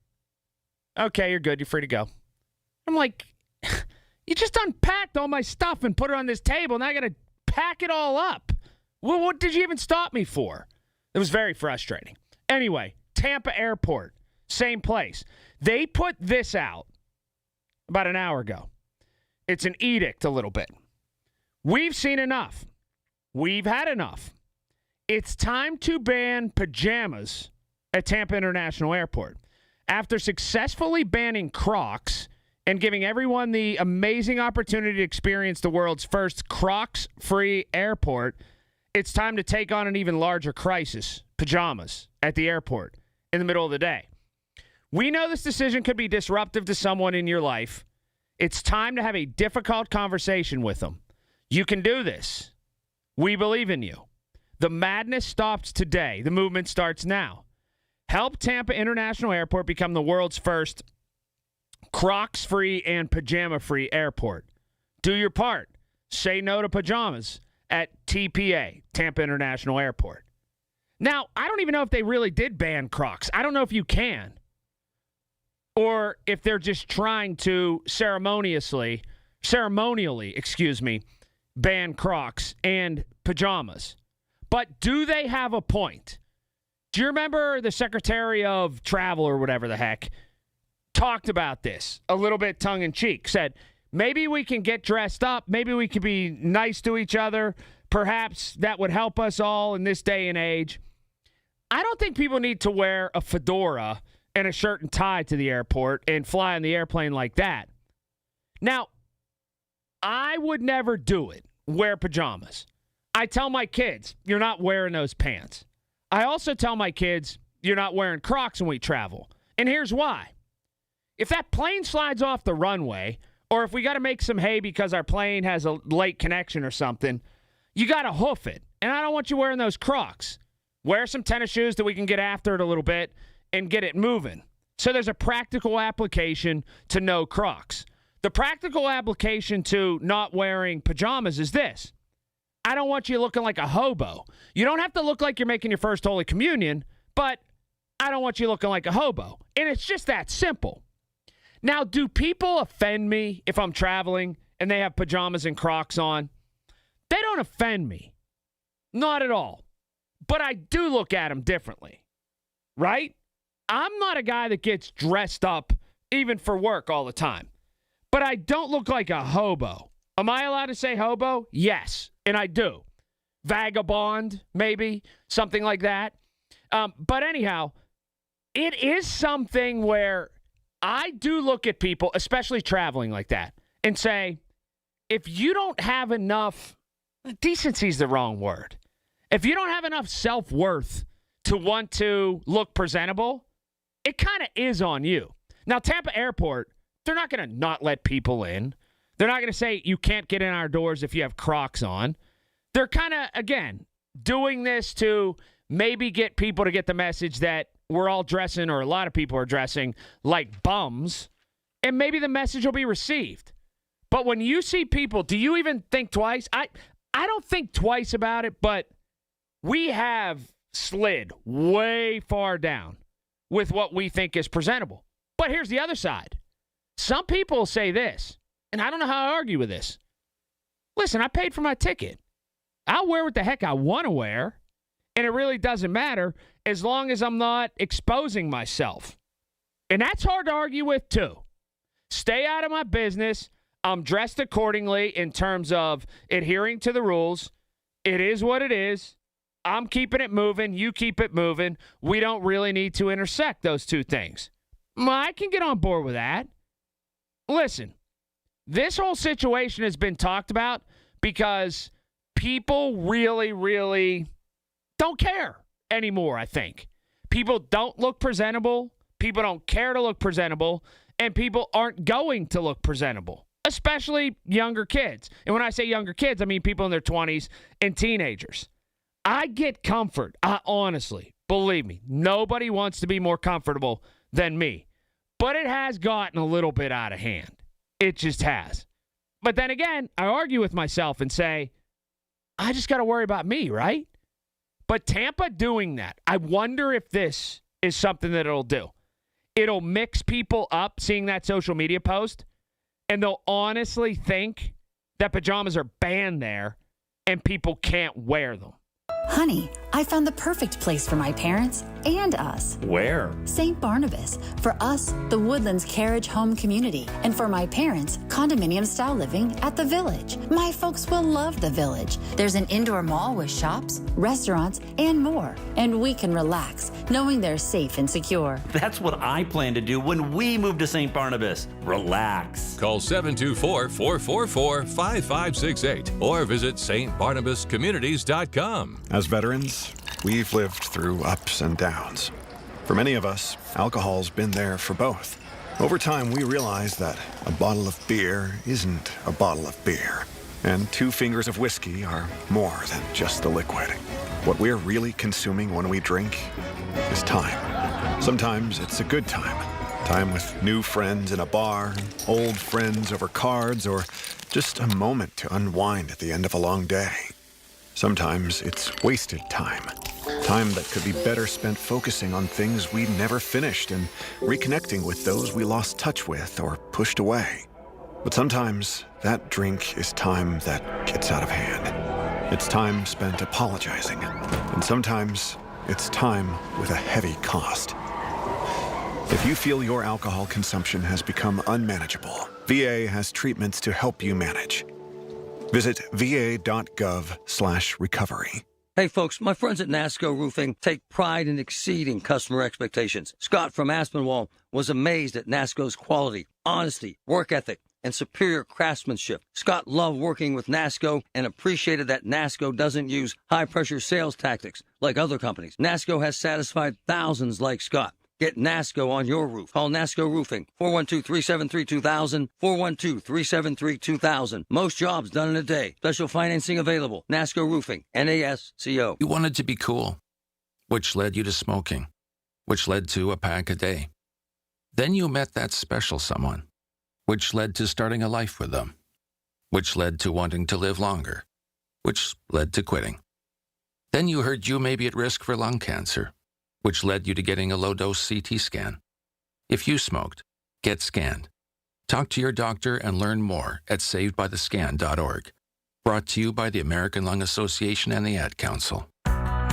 okay, you're good. You're free to go. I'm like, you just unpacked all my stuff and put it on this table, and I got to pack it all up. Well, what did you even stop me for? It was very frustrating. Anyway, Tampa Airport, same place. They put this out about an hour ago. It's an edict a little bit. We've seen enough. We've had enough. It's time to ban pajamas at Tampa International Airport. After successfully banning Crocs and giving everyone the amazing opportunity to experience the world's first Crocs-free airport, it's time to take on an even larger crisis, pajamas, at the airport in the middle of the day. We know this decision could be disruptive to someone in your life. It's time to have a difficult conversation with them. You can do this. We believe in you. The madness stops today. The movement starts now. Help Tampa International Airport become the world's first Crocs-free and pajama-free airport. Do your part. Say no to pajamas at TPA, Tampa International Airport. Now, I don't even know if they really did ban Crocs. I don't know if you can. Or if they're just trying to ceremonially, ban Crocs and pajamas. But do they have a point? Do you remember the Secretary of Travel or whatever the heck talked about this a little bit tongue-in-cheek? Said, maybe we can get dressed up. Maybe we can be nice to each other. Perhaps that would help us all in this day and age. I don't think people need to wear a fedora and a shirt and tie to the airport and fly on the airplane like that. Now, I would never do it, wear pajamas. I tell my kids, you're not wearing those pants. I also tell my kids, you're not wearing Crocs when we travel. And here's why. If that plane slides off the runway, or if we got to make some hay because our plane has a late connection or something, you got to hoof it. And I don't want you wearing those Crocs. Wear some tennis shoes that we can get after it a little bit and get it moving. So there's a practical application to no Crocs. The practical application to not wearing pajamas is this. I don't want you looking like a hobo. You don't have to look like you're making your first Holy Communion, but I don't want you looking like a hobo. And it's just that simple. Now, do people offend me if I'm traveling and they have pajamas and Crocs on? They don't offend me. Not at all. But I do look at them differently. right? I'm not a guy that gets dressed up even for work all the time. But I don't look like a hobo. Am I allowed to say hobo? Yes, and I do. Vagabond, maybe, something like that. But anyhow, it is something where I do look at people, especially traveling like that, and say, if you don't have enough, decency is the wrong word. If you don't have enough self-worth to want to look presentable, it kind of is on you. Now, Tampa Airport, they're not going to not let people in. They're not going to say you can't get in our doors if you have Crocs on. They're kind of, again, doing this to maybe get people to get the message that we're all dressing, or a lot of people are dressing, like bums, and maybe the message will be received. But when you see people, do you even think twice? I don't think twice about it, but we have slid way far down with what we think is presentable. But here's the other side. Some people say this, and I don't know how I argue with this. Listen, I paid for my ticket. I'll wear what the heck I want to wear, and it really doesn't matter as long as I'm not exposing myself. And that's hard to argue with, too. Stay out of my business. I'm dressed accordingly in terms of adhering to the rules. It is what it is. I'm keeping it moving. You keep it moving. We don't really need to intersect those two things. I can get on board with that. Listen, this whole situation has been talked about because people really, really don't care anymore, I think. People don't look presentable. People don't care to look presentable. And people aren't going to look presentable, especially younger kids. And when I say younger kids, I mean people in their 20s and teenagers. I get comfort. Honestly, believe me, nobody wants to be more comfortable than me. But it has gotten a little bit out of hand. It just has. But then again, I argue with myself and say, I just got to worry about me, right? But Tampa doing that, I wonder if this is something that it'll do. It'll mix people up seeing that social media post, and they'll honestly think that pajamas are banned there and people can't wear them. Honey, I found the perfect place for my parents and us. Where? St. Barnabas. For us, the Woodlands Carriage Home Community. And for my parents, condominium-style living at the Village. My folks will love the Village. There's an indoor mall with shops, restaurants, and more. And we can relax, knowing they're safe and secure. That's what I plan to do when we move to St. Barnabas. Relax. Call 724-444-5568 or visit stbarnabascommunities.com. As veterans, we've lived through ups and downs. For many of us, alcohol's been there for both. Over time, we realized that a bottle of beer isn't a bottle of beer, and 2 fingers of whiskey are more than just the liquid. What we're really consuming when we drink is time. Sometimes it's a good time. Time with new friends in a bar, old friends over cards, or just a moment to unwind at the end of a long day. Sometimes it's wasted time. Time that could be better spent focusing on things we never finished and reconnecting with those we lost touch with or pushed away. But sometimes that drink is time that gets out of hand. It's time spent apologizing. And sometimes it's time with a heavy cost. If you feel your alcohol consumption has become unmanageable, VA has treatments to help you manage. Visit va.gov/recovery. Hey folks, my friends at NASCO Roofing take pride in exceeding customer expectations. Scott from Aspinwall was amazed at NASCO's quality, honesty, work ethic, and superior craftsmanship. Scott loved working with NASCO and appreciated that NASCO doesn't use high-pressure sales tactics like other companies. NASCO has satisfied thousands like Scott. Get NASCO on your roof. Call NASCO Roofing, 412-373-2000, 412-373-2000. Most jobs done in a day. Special financing available. NASCO Roofing, NASCO. You wanted to be cool, which led you to smoking, which led to a pack a day. Then you met that special someone, which led to starting a life with them, which led to wanting to live longer, which led to quitting. Then you heard you may be at risk for lung cancer, which led you to getting a low-dose CT scan. If you smoked, get scanned. Talk to your doctor and learn more at savedbythescan.org. Brought to you by the American Lung Association and the Ad Council.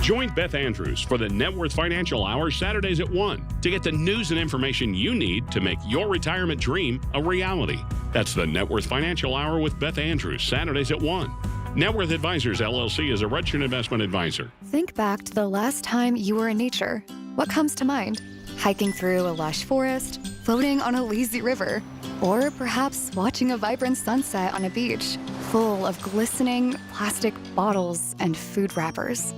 Join Beth Andrews for the Net Worth Financial Hour Saturdays at 1 to get the news and information you need to make your retirement dream a reality. That's the Net Worth Financial Hour with Beth Andrews, Saturdays at 1. Net Worth Advisors, LLC is a registered investment advisor. Think back to the last time you were in nature. What comes to mind? Hiking through a lush forest, floating on a lazy river, or perhaps watching a vibrant sunset on a beach full of glistening plastic bottles and food wrappers.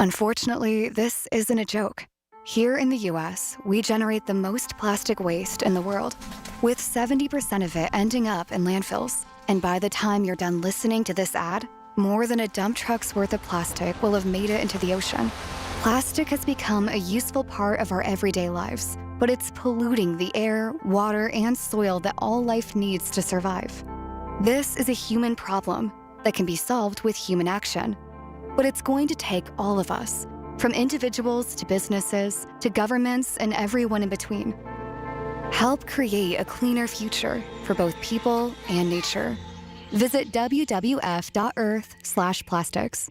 Unfortunately, this isn't a joke. Here in the U.S., we generate the most plastic waste in the world, with 70% of it ending up in landfills. And by the time you're done listening to this ad, more than a dump truck's worth of plastic will have made it into the ocean. Plastic has become a useful part of our everyday lives, but it's polluting the air, water, and soil that all life needs to survive. This is a human problem that can be solved with human action. But it's going to take all of us, from individuals to businesses to governments and everyone in between. Help create a cleaner future for both people and nature. Visit wwf.earth/plastics.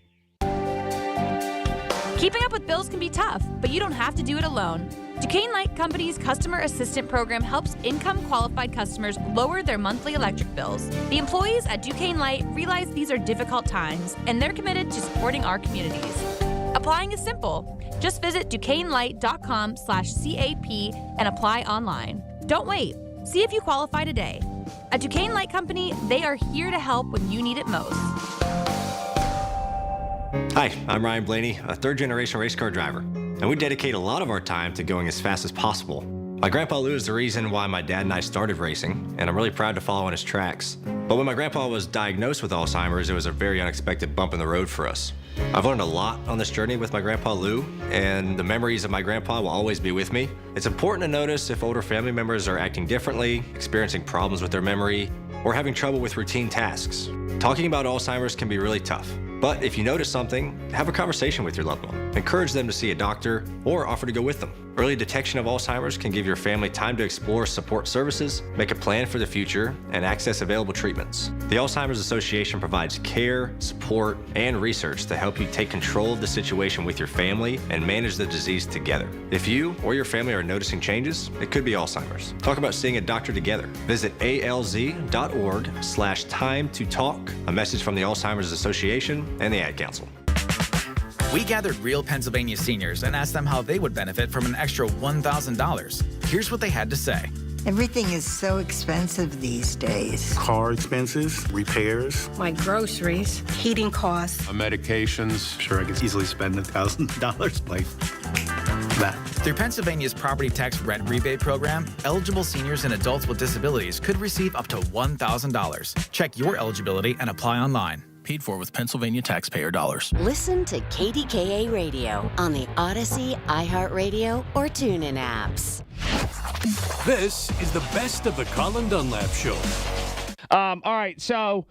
Keeping up with bills can be tough, but you don't have to do it alone. Duquesne Light Company's Customer Assistant Program helps income-qualified customers lower their monthly electric bills. The employees at Duquesne Light realize these are difficult times, and they're committed to supporting our communities. Applying is simple. Just visit DuquesneLight.com/CAP and apply online. Don't wait. See if you qualify today. At Duquesne Light Company, they are here to help when you need it most. Hi, I'm Ryan Blaney, a third-generation race car driver, and we dedicate a lot of our time to going as fast as possible. My grandpa Lou is the reason why my dad and I started racing, and I'm really proud to follow in his tracks. But when my grandpa was diagnosed with Alzheimer's, it was a very unexpected bump in the road for us. I've learned a lot on this journey with my grandpa Lou, and the memories of my grandpa will always be with me. It's important to notice if older family members are acting differently, experiencing problems with their memory, or having trouble with routine tasks. Talking about Alzheimer's can be really tough. But if you notice something, have a conversation with your loved one. Encourage them to see a doctor or offer to go with them. Early detection of Alzheimer's can give your family time to explore support services, make a plan for the future, and access available treatments. The Alzheimer's Association provides care, support, and research to help you take control of the situation with your family and manage the disease together. If you or your family are noticing changes, it could be Alzheimer's. Talk about seeing a doctor together. Visit alz.org/time to talk. A message from the Alzheimer's Association and the Ad Council. We gathered real Pennsylvania seniors and asked them how they would benefit from an extra $1,000. Here's what they had to say. Everything is so expensive these days. Car expenses, repairs. My groceries, heating costs. Medications. Sure, I could easily spend $1,000 like that. Through Pennsylvania's property tax rent rebate program, eligible seniors and adults with disabilities could receive up to $1,000. Check your eligibility and apply online. Paid for with Pennsylvania taxpayer dollars. Listen to KDKA Radio on the Odyssey, iHeartRadio, or TuneIn apps. This is the best of the Colin Dunlap Show. All right, so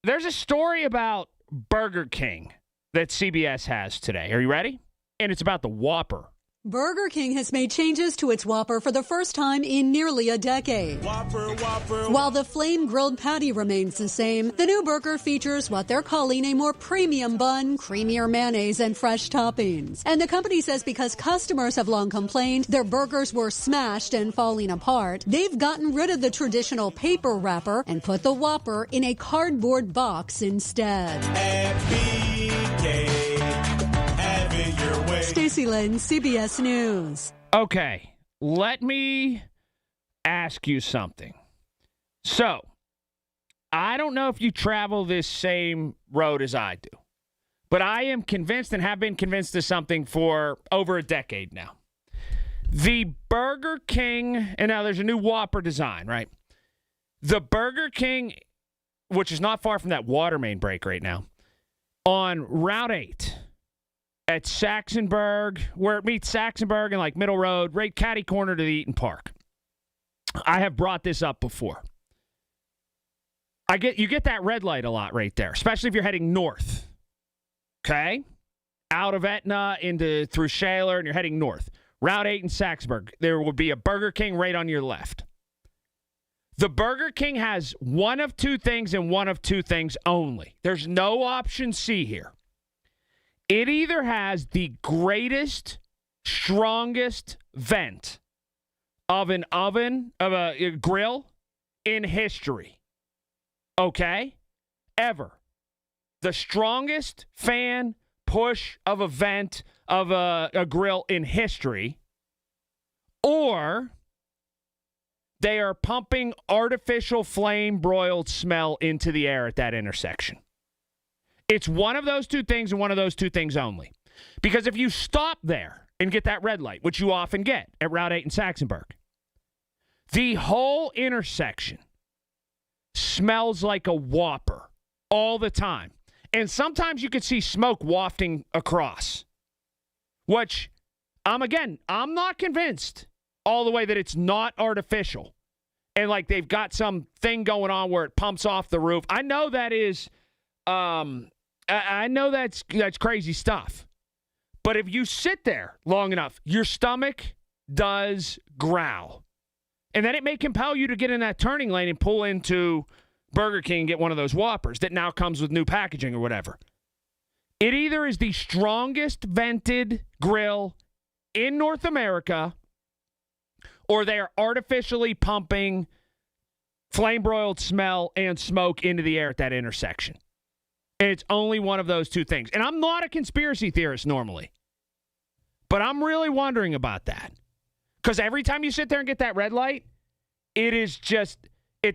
there's a story about Burger King that CBS has today. Are you ready? And it's about the Whopper. Burger King has made changes to its Whopper for the first time in nearly a decade. Whopper, Whopper. While the flame grilled patty remains the same, the new burger features what they're calling a more premium bun, creamier mayonnaise, and fresh toppings. And the company says because customers have long complained their burgers were smashed and falling apart, they've gotten rid of the traditional paper wrapper and put the Whopper in a cardboard box instead. Stacey Lynn, CBS News. Okay, let me ask you something. So, I don't know if you travel this same road as I do, but I am convinced and have been convinced of something for over a decade now. The Burger King, and now there's a new Whopper design, right? The Burger King, which is not far from that water main break right now, on Route 8, at Saxonburg, where it meets Saxonburg and like Middle Road, right catty corner to the Eaton Park. I have brought this up before. You get that red light a lot right there, especially if you're heading north. Okay? Out of Etna through Shaler and you're heading north. Route 8 in Saxonburg. There will be a Burger King right on your left. The Burger King has one of two things and one of two things only. There's no option C here. It either has the greatest, strongest vent of an oven, of a grill in history. Okay? Ever. The strongest fan push of a vent of a grill in history. Or they are pumping artificial flame broiled smell into the air at that intersection. It's one of those two things and one of those two things only. Because if you stop there and get that red light, which you often get at Route 8 in Saxonburg, the whole intersection smells like a Whopper all the time. And sometimes you can see smoke wafting across, which I'm not convinced all the way that it's not artificial. And like they've got some thing going on where it pumps off the roof. I know that is, I know that's crazy stuff. But if you sit there long enough, your stomach does growl. And then it may compel you to get in that turning lane and pull into Burger King and get one of those Whoppers that now comes with new packaging or whatever. It either is the strongest vented grill in North America, or they are artificially pumping flame-broiled smell and smoke into the air at that intersection. And it's only one of those two things. And I'm not a conspiracy theorist normally, but I'm really wondering about that. Because every time you sit there and get that red light, it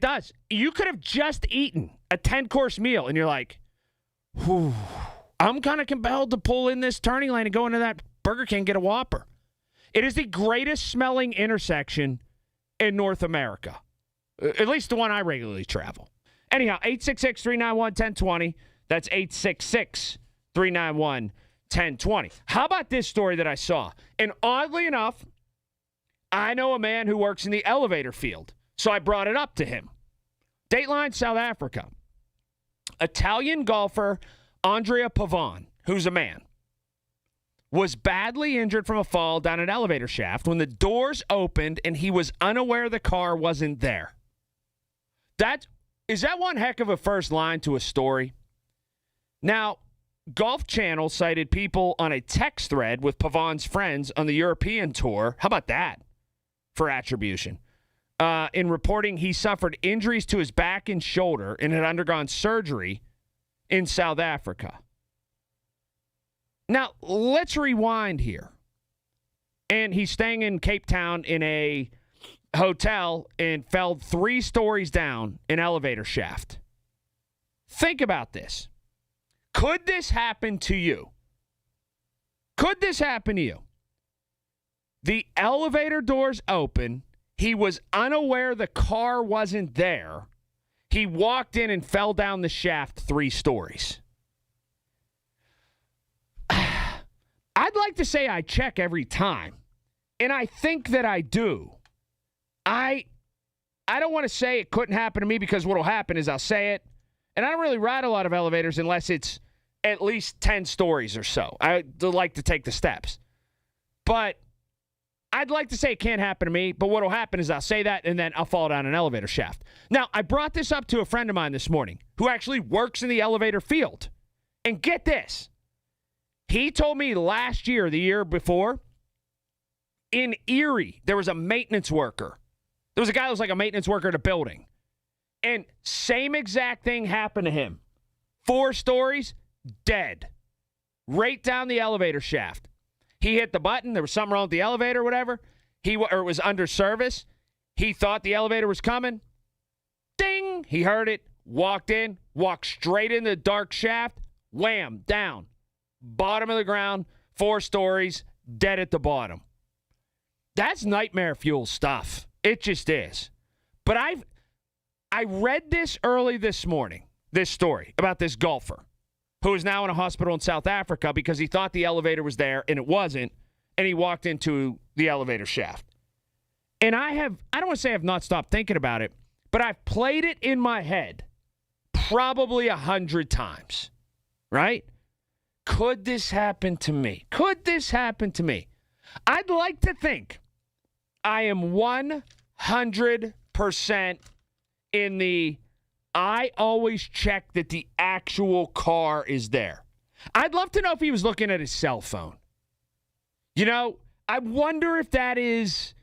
does. You could have just eaten a 10-course meal, and you're like, whew, I'm kind of compelled to pull in this turning lane and go into that Burger King and get a Whopper. It is the greatest smelling intersection in North America, at least the one I regularly travel. Anyhow, 866-391-1020. That's 866-391-1020. How about this story that I saw? And oddly enough, I know a man who works in the elevator field, so I brought it up to him. Dateline, South Africa. Italian golfer Andrea Pavon, who's a man, was badly injured from a fall down an elevator shaft when the doors opened and he was unaware the car wasn't there. Is that one heck of a first line to a story? Now, Golf Channel cited people on a text thread with Pavon's friends on the European tour. How about that for attribution? In reporting he suffered injuries to his back and shoulder and had undergone surgery in South Africa. Now, let's rewind here. And he's staying in Cape Town in a hotel and fell 3 stories down an elevator shaft. Think about this. Could this happen to you? Could this happen to you? The elevator doors open. He was unaware the car wasn't there. He walked in and fell down the shaft 3 stories. I'd like to say I check every time, and I think that I do. I don't want to say it couldn't happen to me because what will happen is I'll say it, and I don't really ride a lot of elevators unless it's at least 10 stories or so. I like to take the steps. But I'd like to say it can't happen to me, but what will happen is I'll say that, and then I'll fall down an elevator shaft. Now, I brought this up to a friend of mine this morning who actually works in the elevator field. And get this. He told me last year, the year before, in Erie, there was a maintenance worker. There was a guy that was like a maintenance worker at a building. And same exact thing happened to him. 4 stories, dead. Right down the elevator shaft. He hit the button. There was something wrong with the elevator or whatever. Or it was under service. He thought the elevator was coming. Ding! He heard it. Walked in. Walked straight in the dark shaft. Wham! Down. Bottom of the ground. 4 stories. Dead at the bottom. That's nightmare fuel stuff. It just is. But I read this early this morning. This story about this golfer who is now in a hospital in South Africa because he thought the elevator was there and it wasn't, and he walked into the elevator shaft. And I don't want to say I've not stopped thinking about it, but I've played it in my head probably 100 times, right? Could this happen to me? Could this happen to me? I'd like to think I am 100% in the I always check that the actual car is there. I'd love to know if he was looking at his cell phone. You know, I wonder if that is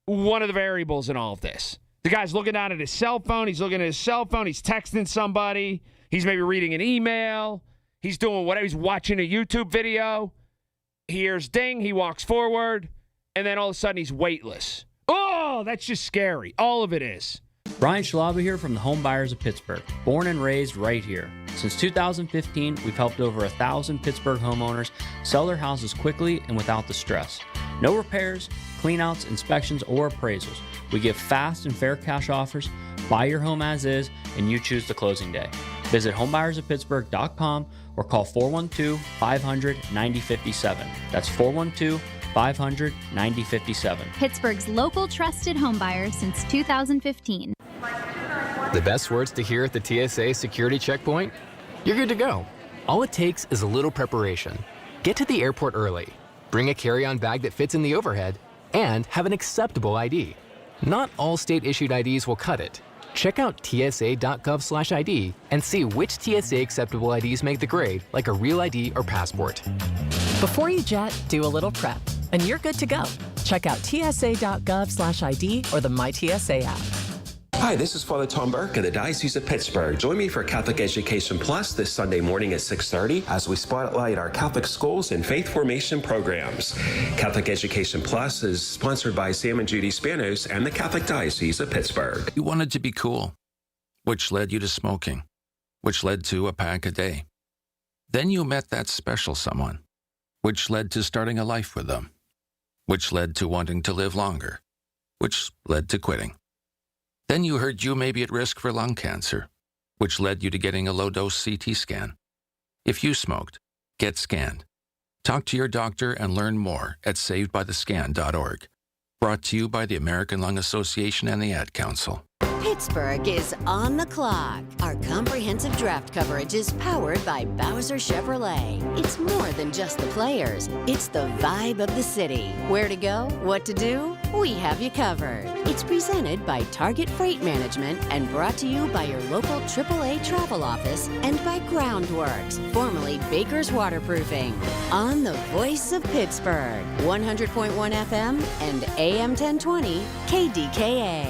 one of the variables in all of this. The guy's looking down at his cell phone. He's looking at his cell phone. He's texting somebody. He's maybe reading an email. He's doing whatever. He's watching a YouTube video. He hears ding. He walks forward. And then all of a sudden he's weightless. Oh, that's just scary. All of it is. Brian Schlaba here from the Home Buyers of Pittsburgh. Born and raised right here. Since 2015, we've helped over 1,000 Pittsburgh homeowners sell their houses quickly and without the stress. No repairs, cleanouts, inspections, or appraisals. We give fast and fair cash offers, buy your home as is, and you choose the closing day. Visit homebuyersoftpittsburgh.com or call 412-500-9057. That's 412-500-9057. Pittsburgh's local trusted homebuyer since 2015. The best words to hear at the TSA security checkpoint? You're good to go. All it takes is a little preparation. Get to the airport early, bring a carry-on bag that fits in the overhead, and have an acceptable ID. Not all state-issued IDs will cut it. Check out tsa.gov/ID and see which TSA acceptable IDs make the grade, like a real ID or passport. Before you jet, do a little prep, and you're good to go. Check out tsa.gov/ID or the MyTSA app. Hi, this is Father Tom Burke of the Diocese of Pittsburgh. Join me for Catholic Education Plus this Sunday morning at 6:30 as we spotlight our Catholic schools and faith formation programs. Catholic Education Plus is sponsored by Sam and Judy Spanos and the Catholic Diocese of Pittsburgh. You wanted to be cool, which led you to smoking, which led to a pack a day. Then you met that special someone, which led to starting a life with them, which led to wanting to live longer, which led to quitting. Then you heard you may be at risk for lung cancer, which led you to getting a low-dose CT scan. If you smoked, get scanned. Talk to your doctor and learn more at savedbythescan.org. Brought to you by the American Lung Association and the Ad Council. Pittsburgh is on the clock. Our comprehensive draft coverage is powered by Bowser Chevrolet. It's more than just the players. It's the vibe of the city. Where to go? What to do? We have you covered. It's presented by Target Freight Management and brought to you by your local AAA travel office and by Groundworks, formerly Baker's Waterproofing. On the voice of Pittsburgh, 100.1 FM and AM 1020 KDKA.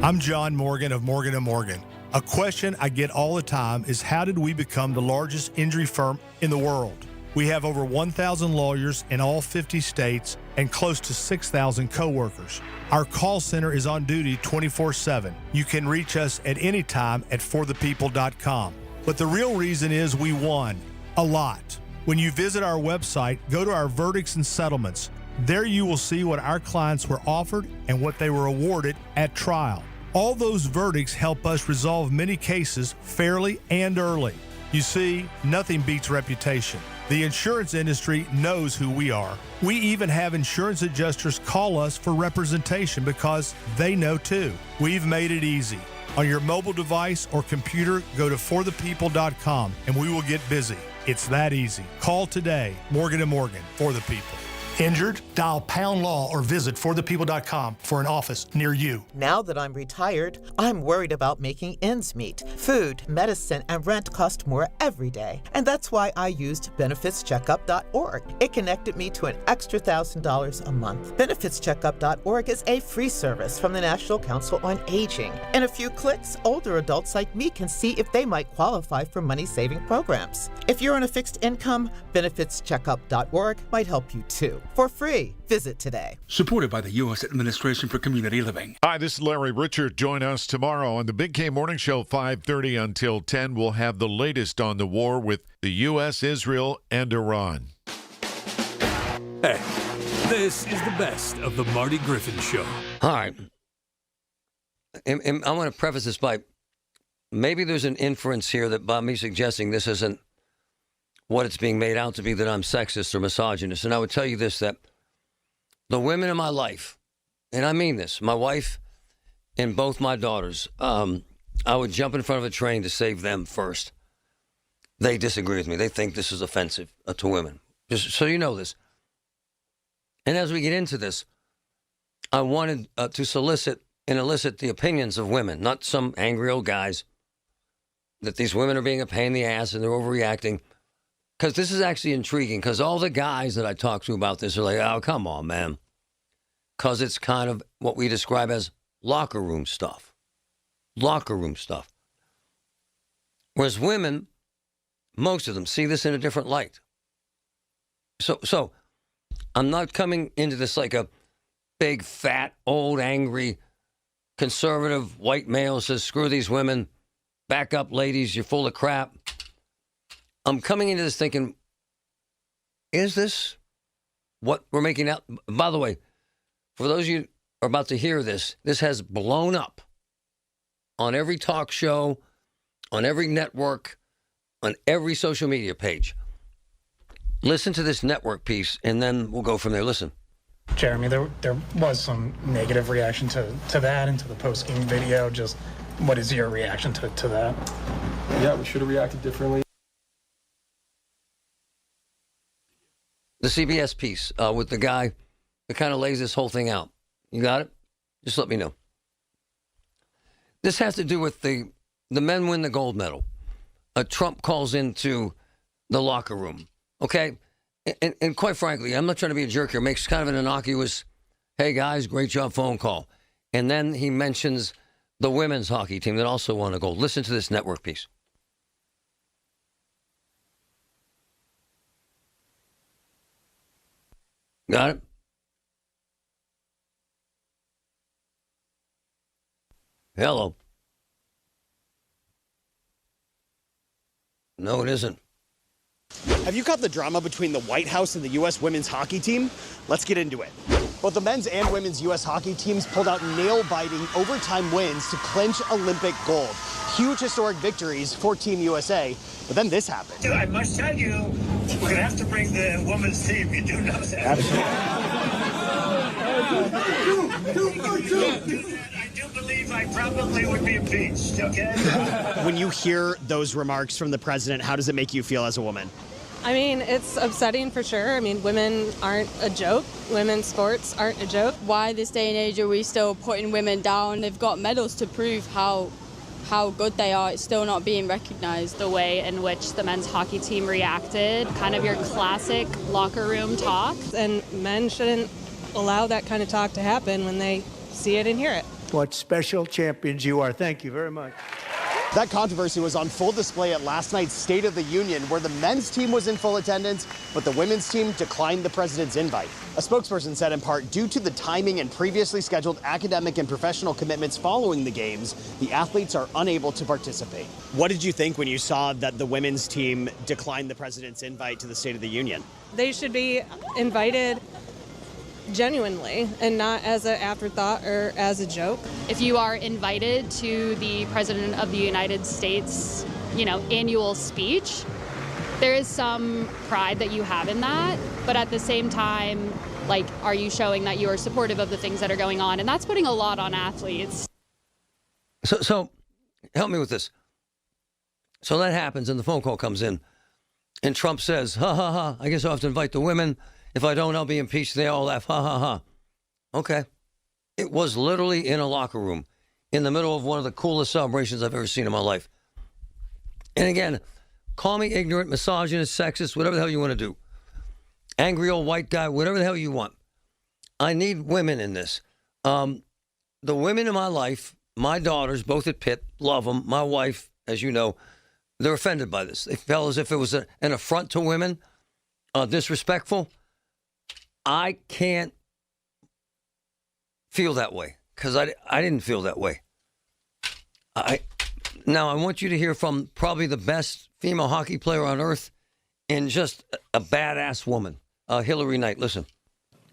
I'm John Morgan of Morgan & Morgan. A question I get all the time is, how did we become the largest injury firm in the world? We have over 1,000 lawyers in all 50 states and close to 6,000 coworkers. Our call center is on duty 24/7. You can reach us at any time at forthepeople.com. But the real reason is we won a lot. When you visit our website, go to our verdicts and settlements. There you will see what our clients were offered and what they were awarded at trial. All those verdicts help us resolve many cases fairly and early. You see, nothing beats reputation. The insurance industry knows who we are. We even have insurance adjusters call us for representation because they know too. We've made it easy. On your mobile device or computer, go to forthepeople.com and we will get busy. It's that easy. Call today. Morgan & Morgan, for the people. Injured? Dial Pound Law or visit forthepeople.com for an office near you. Now that I'm retired, I'm worried about making ends meet. Food, medicine, and rent cost more every day. And that's why I used benefitscheckup.org. It connected me to an extra $1,000 a month. Benefitscheckup.org is a free service from the National Council on Aging. In a few clicks, older adults like me can see if they might qualify for money-saving programs. If you're on a fixed income, benefitscheckup.org might help you too. For free. Visit today. Supported by the U.S. Administration for Community Living. Hi, this is Larry Richard. Join us tomorrow on the Big K Morning Show, 5:30 until 10. We'll have the latest on the war with the U.S., Israel, and Iran. Hey, this is the best of the Marty Griffin Show. All right. And I want to preface this by, maybe there's an inference here that by me suggesting this isn't what it's being made out to be, that I'm sexist or misogynist. And I would tell you this, that the women in my life, and I mean this, my wife and both my daughters, I would jump in front of a train to save them first. They disagree with me. They think this is offensive to women. Just so you know this. And as we get into this, I wanted to solicit and elicit the opinions of women, not some angry old guys, that these women are being a pain in the ass and they're overreacting. because this is actually intriguing, because all the guys that I talk to about this are like, oh, come on, man. Because it's kind of what we describe as locker room stuff. Locker room stuff. Whereas women, most of them, see this in a different light. So I'm not coming into this like a big, fat, old, angry, conservative white male who says, screw these women, back up, ladies, you're full of crap. I'm coming into this thinking, is this what we're making out? By the way, for those of you who are about to hear this, this has blown up on every talk show, on every network, on every social media page. Listen to this network piece, and then we'll go from there. Listen. Jeremy, there was some negative reaction to that and to the post-game video. Just what is your reaction to that? Yeah, we should have reacted differently. The CBS piece with the guy that kind of lays this whole thing out. You got it? Just let me know. This has to do with the men win the gold medal. Trump calls into the locker room. Okay? And quite frankly, I'm not trying to be a jerk here. Makes kind of an innocuous, hey guys, great job phone call. And then he mentions the women's hockey team that also won a gold. Listen to this network piece. Got it? Hello. No, it isn't. Have you caught the drama between the White House and the U.S. women's hockey team? Let's get into it. Both the men's and women's U.S. hockey teams pulled out nail-biting overtime wins to clinch Olympic gold. Huge historic victories for Team USA, but then this happened. I must tell you, we're going to have to bring the women's team. You do know that. Absolutely. I do believe I probably would be impeached, okay? When you hear those remarks from the president, how does it make you feel as a woman? I mean, it's upsetting for sure. I mean, women aren't a joke. Women's sports aren't a joke. Why this day and age are we still putting women down? They've got medals to prove how good they are. It's still not being recognized. The way in which the men's hockey team reacted, kind of your classic locker room talk. And men shouldn't allow that kind of talk to happen when they see it and hear it. What special champions you are. Thank you very much. That controversy was on full display at last night's State of the Union, where the men's team was in full attendance, but the women's team declined the president's invite. A spokesperson said in part, due to the timing and previously scheduled academic and professional commitments following the games, the athletes are unable to participate. What did you think when you saw that the women's team declined the president's invite to the State of the Union? They should be invited genuinely and not as an afterthought or as a joke. If you are invited to the President of the United States, annual speech, there is some pride that you have in that, but at the same time, are you showing that you are supportive of the things that are going on? And that's putting a lot on athletes. So help me with this. So that happens and the phone call comes in and Trump says, ha ha ha, I guess I'll have to invite the women. If I don't, I'll be impeached. They all laugh. Ha, ha, ha. Okay. It was literally in a locker room in the middle of one of the coolest celebrations I've ever seen in my life. And again, call me ignorant, misogynist, sexist, whatever the hell you want to do. Angry old white guy, whatever the hell you want. I need women in this. The women in my life, my daughters, both at Pitt, love them. My wife, as you know, they're offended by this. They felt as if it was an affront to women, disrespectful. I can't feel that way because I didn't feel that way. Now, I want you to hear from probably the best female hockey player on earth and just a badass woman, Hillary Knight. Listen.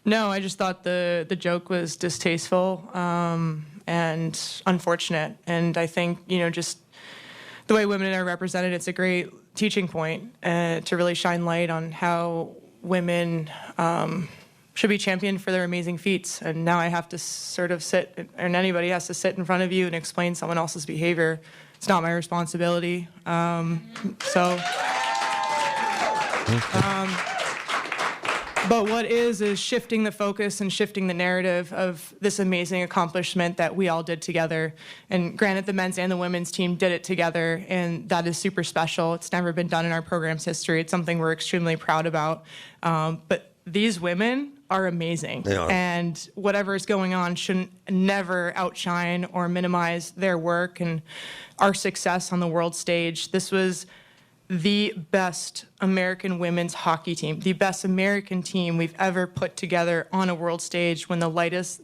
No, I just thought the joke was distasteful and unfortunate. And I think, just the way women are represented, it's a great teaching point to really shine light on how women should be championed for their amazing feats. And now I have to sort of sit, and anybody has to sit in front of you and explain someone else's behavior. It's not my responsibility. But what is shifting the focus and shifting the narrative of this amazing accomplishment that we all did together. And granted, the men's and the women's team did it together, and that is super special. It's never been done in our program's history. It's something we're extremely proud about. But these women are amazing. They are. And whatever is going on shouldn't never outshine or minimize their work and our success on the world stage. This was the best American women's hockey team, the best American team we've ever put together on a world stage when the lights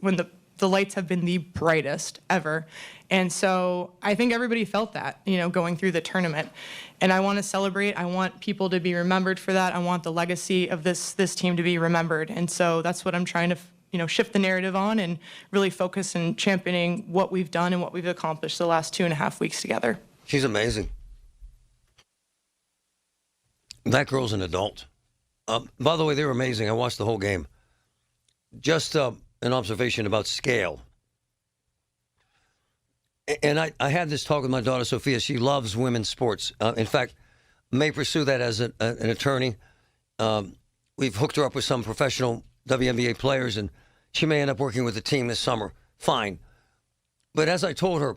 have been the brightest ever. And so I think everybody felt that, going through the tournament. And I want to celebrate. I want people to be remembered for that. I want the legacy of this team to be remembered. And so that's what I'm trying to shift the narrative on and really focus on championing what we've done and what we've accomplished the last 2.5 weeks together. She's amazing. That girl's an adult. By the way, they were amazing. I watched the whole game. Just an observation about scale. And I had this talk with my daughter, Sophia. She loves women's sports. In fact, may pursue that as an attorney. We've hooked her up with some professional WNBA players, and she may end up working with the team this summer. Fine. But as I told her,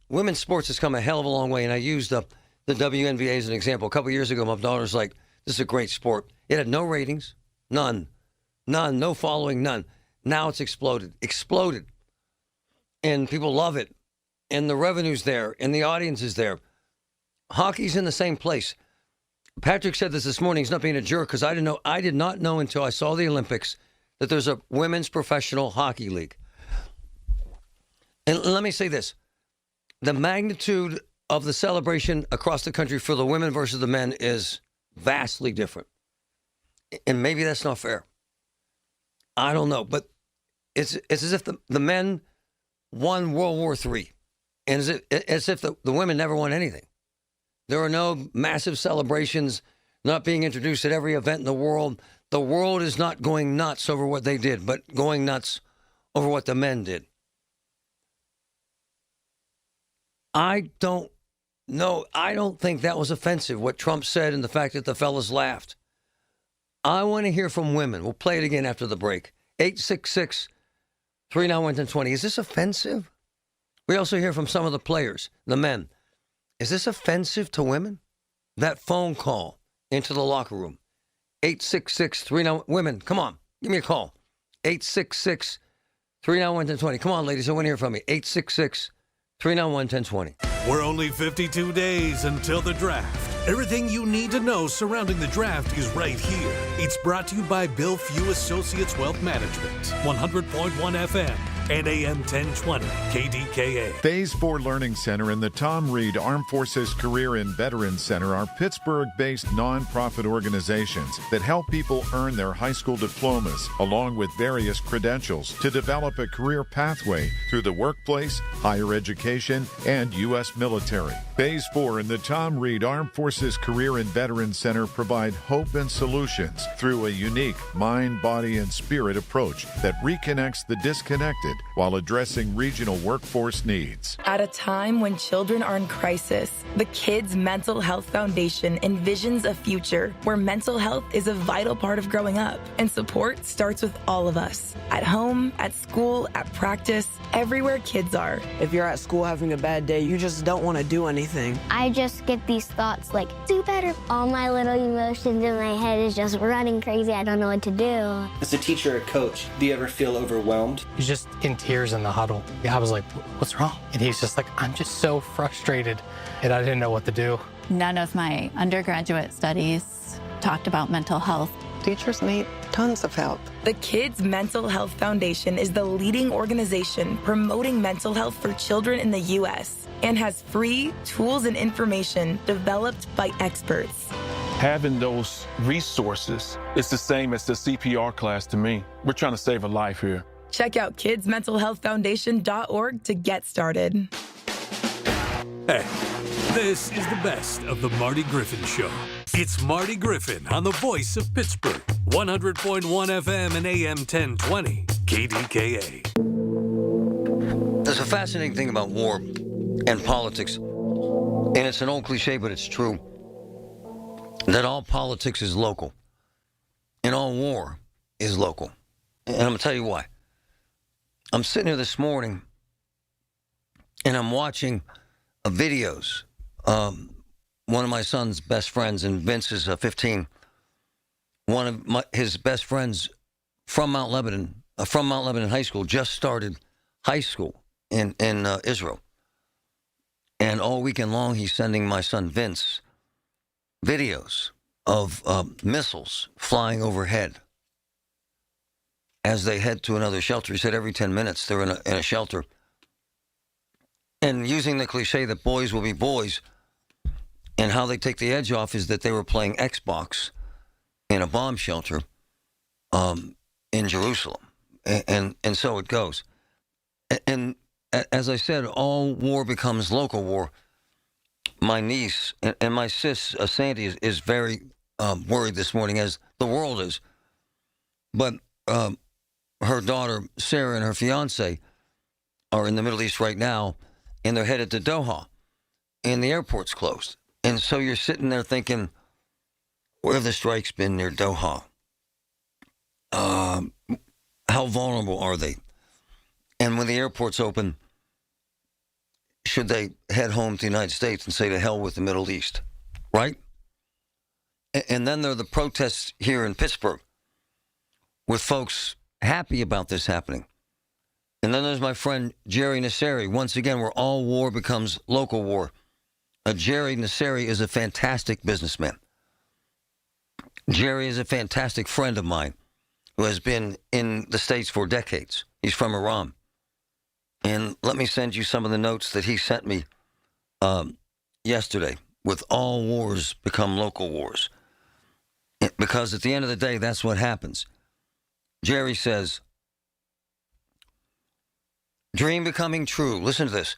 women's sports has come a hell of a long way, and I used the WNBA as an example. A couple of years ago, my daughter's like, this is a great sport. It had no ratings, none, no following, none. Now it's exploded. And people love it. And the revenue's there, and the audience is there. Hockey's in the same place. Patrick said this morning. He's not being a jerk, because I did not know until I saw the Olympics that there's a women's professional hockey league. And let me say this. The magnitude of the celebration across the country for the women versus the men is vastly different. And maybe that's not fair. I don't know. But it's as if the men won World War III. And as if the women never won anything. There are no massive celebrations not being introduced at every event in the world. The world is not going nuts over what they did, but going nuts over what the men did. I don't think that was offensive, what Trump said and the fact that the fellas laughed. I want to hear from women. We'll play it again after the break. 866-391-1020. Is this offensive? We also hear from some of the players, the men. Is this offensive to women? That phone call into the locker room. 866-391. Women, come on. Give me a call. 866-391-1020. Come on, ladies. I want to hear from you. 866-391-1020. We're only 52 days until the draft. Everything you need to know surrounding the draft is right here. It's brought to you by Bill Few Associates Wealth Management. 100.1 FM and AM 1020 KDKA. Phase 4 Learning Center and the Tom Reed Armed Forces Career and Veterans Center are Pittsburgh-based nonprofit organizations that help people earn their high school diplomas along with various credentials to develop a career pathway through the workplace, higher education, and U.S. military. Phase 4 and the Tom Reed Armed Forces Career and Veterans Center provide hope and solutions through a unique mind, body, and spirit approach that reconnects the disconnected while addressing regional workforce needs. At a time when children are in crisis, the Kids Mental Health Foundation envisions a future where mental health is a vital part of growing up, and support starts with all of us. At home, at school, at practice, everywhere kids are. If you're at school having a bad day, you just don't want to do anything. I just get these thoughts like, do better. All my little emotions in my head is just running crazy. I don't know what to do. As a teacher or coach, do you ever feel overwhelmed? He's just in tears in the huddle. I was like, what's wrong? And he's just like, I'm just so frustrated, and I didn't know what to do. None of my undergraduate studies talked about mental health. Teachers need tons of help. The Kids Mental Health Foundation is the leading organization promoting mental health for children in the U.S. and has free tools and information developed by experts. Having those resources is the same as the CPR class to me. We're trying to save a life here. Check out kidsmentalhealthfoundation.org to get started. Hey, this is the best of the Marty Griffin Show. It's Marty Griffin on the voice of Pittsburgh. 100.1 FM and AM 1020 KDKA. There's a fascinating thing about war and politics, and it's an old cliche, but it's true, that all politics is local. And all war is local. And I'm going to tell you why. I'm sitting here this morning, and I'm watching videos. One of my son's best friends, and Vince is 15, one of his best friends from Mount Lebanon High School, just started high school in Israel. And all weekend long, he's sending my son Vince videos of missiles flying overhead as they head to another shelter. He said every 10 minutes they're in a shelter. And using the cliche that boys will be boys, and how they take the edge off is that they were playing Xbox in a bomb shelter in Jerusalem. And so it goes. And as I said, all war becomes local war. My niece and my sis, Sandy, is very worried this morning, as the world is. But her daughter, Sarah, and her fiance are in the Middle East right now, and they're headed to Doha, and the airport's closed. And so you're sitting there thinking, where have the strikes been near Doha? How vulnerable are they? And when the airport's open, should they head home to the United States and say to hell with the Middle East, right? And then there are the protests here in Pittsburgh with folks happy about this happening. And then there's my friend Jerry Nasseri, once again, where all war becomes local war. Jerry Nasseri is a fantastic businessman. Jerry is a fantastic friend of mine who has been in the States for decades. He's from Iran. And let me send you some of the notes that he sent me yesterday with all wars become local wars. Because at the end of the day, that's what happens. Jerry says, dream becoming true. Listen to this.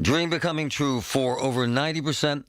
Dream becoming true for over 90%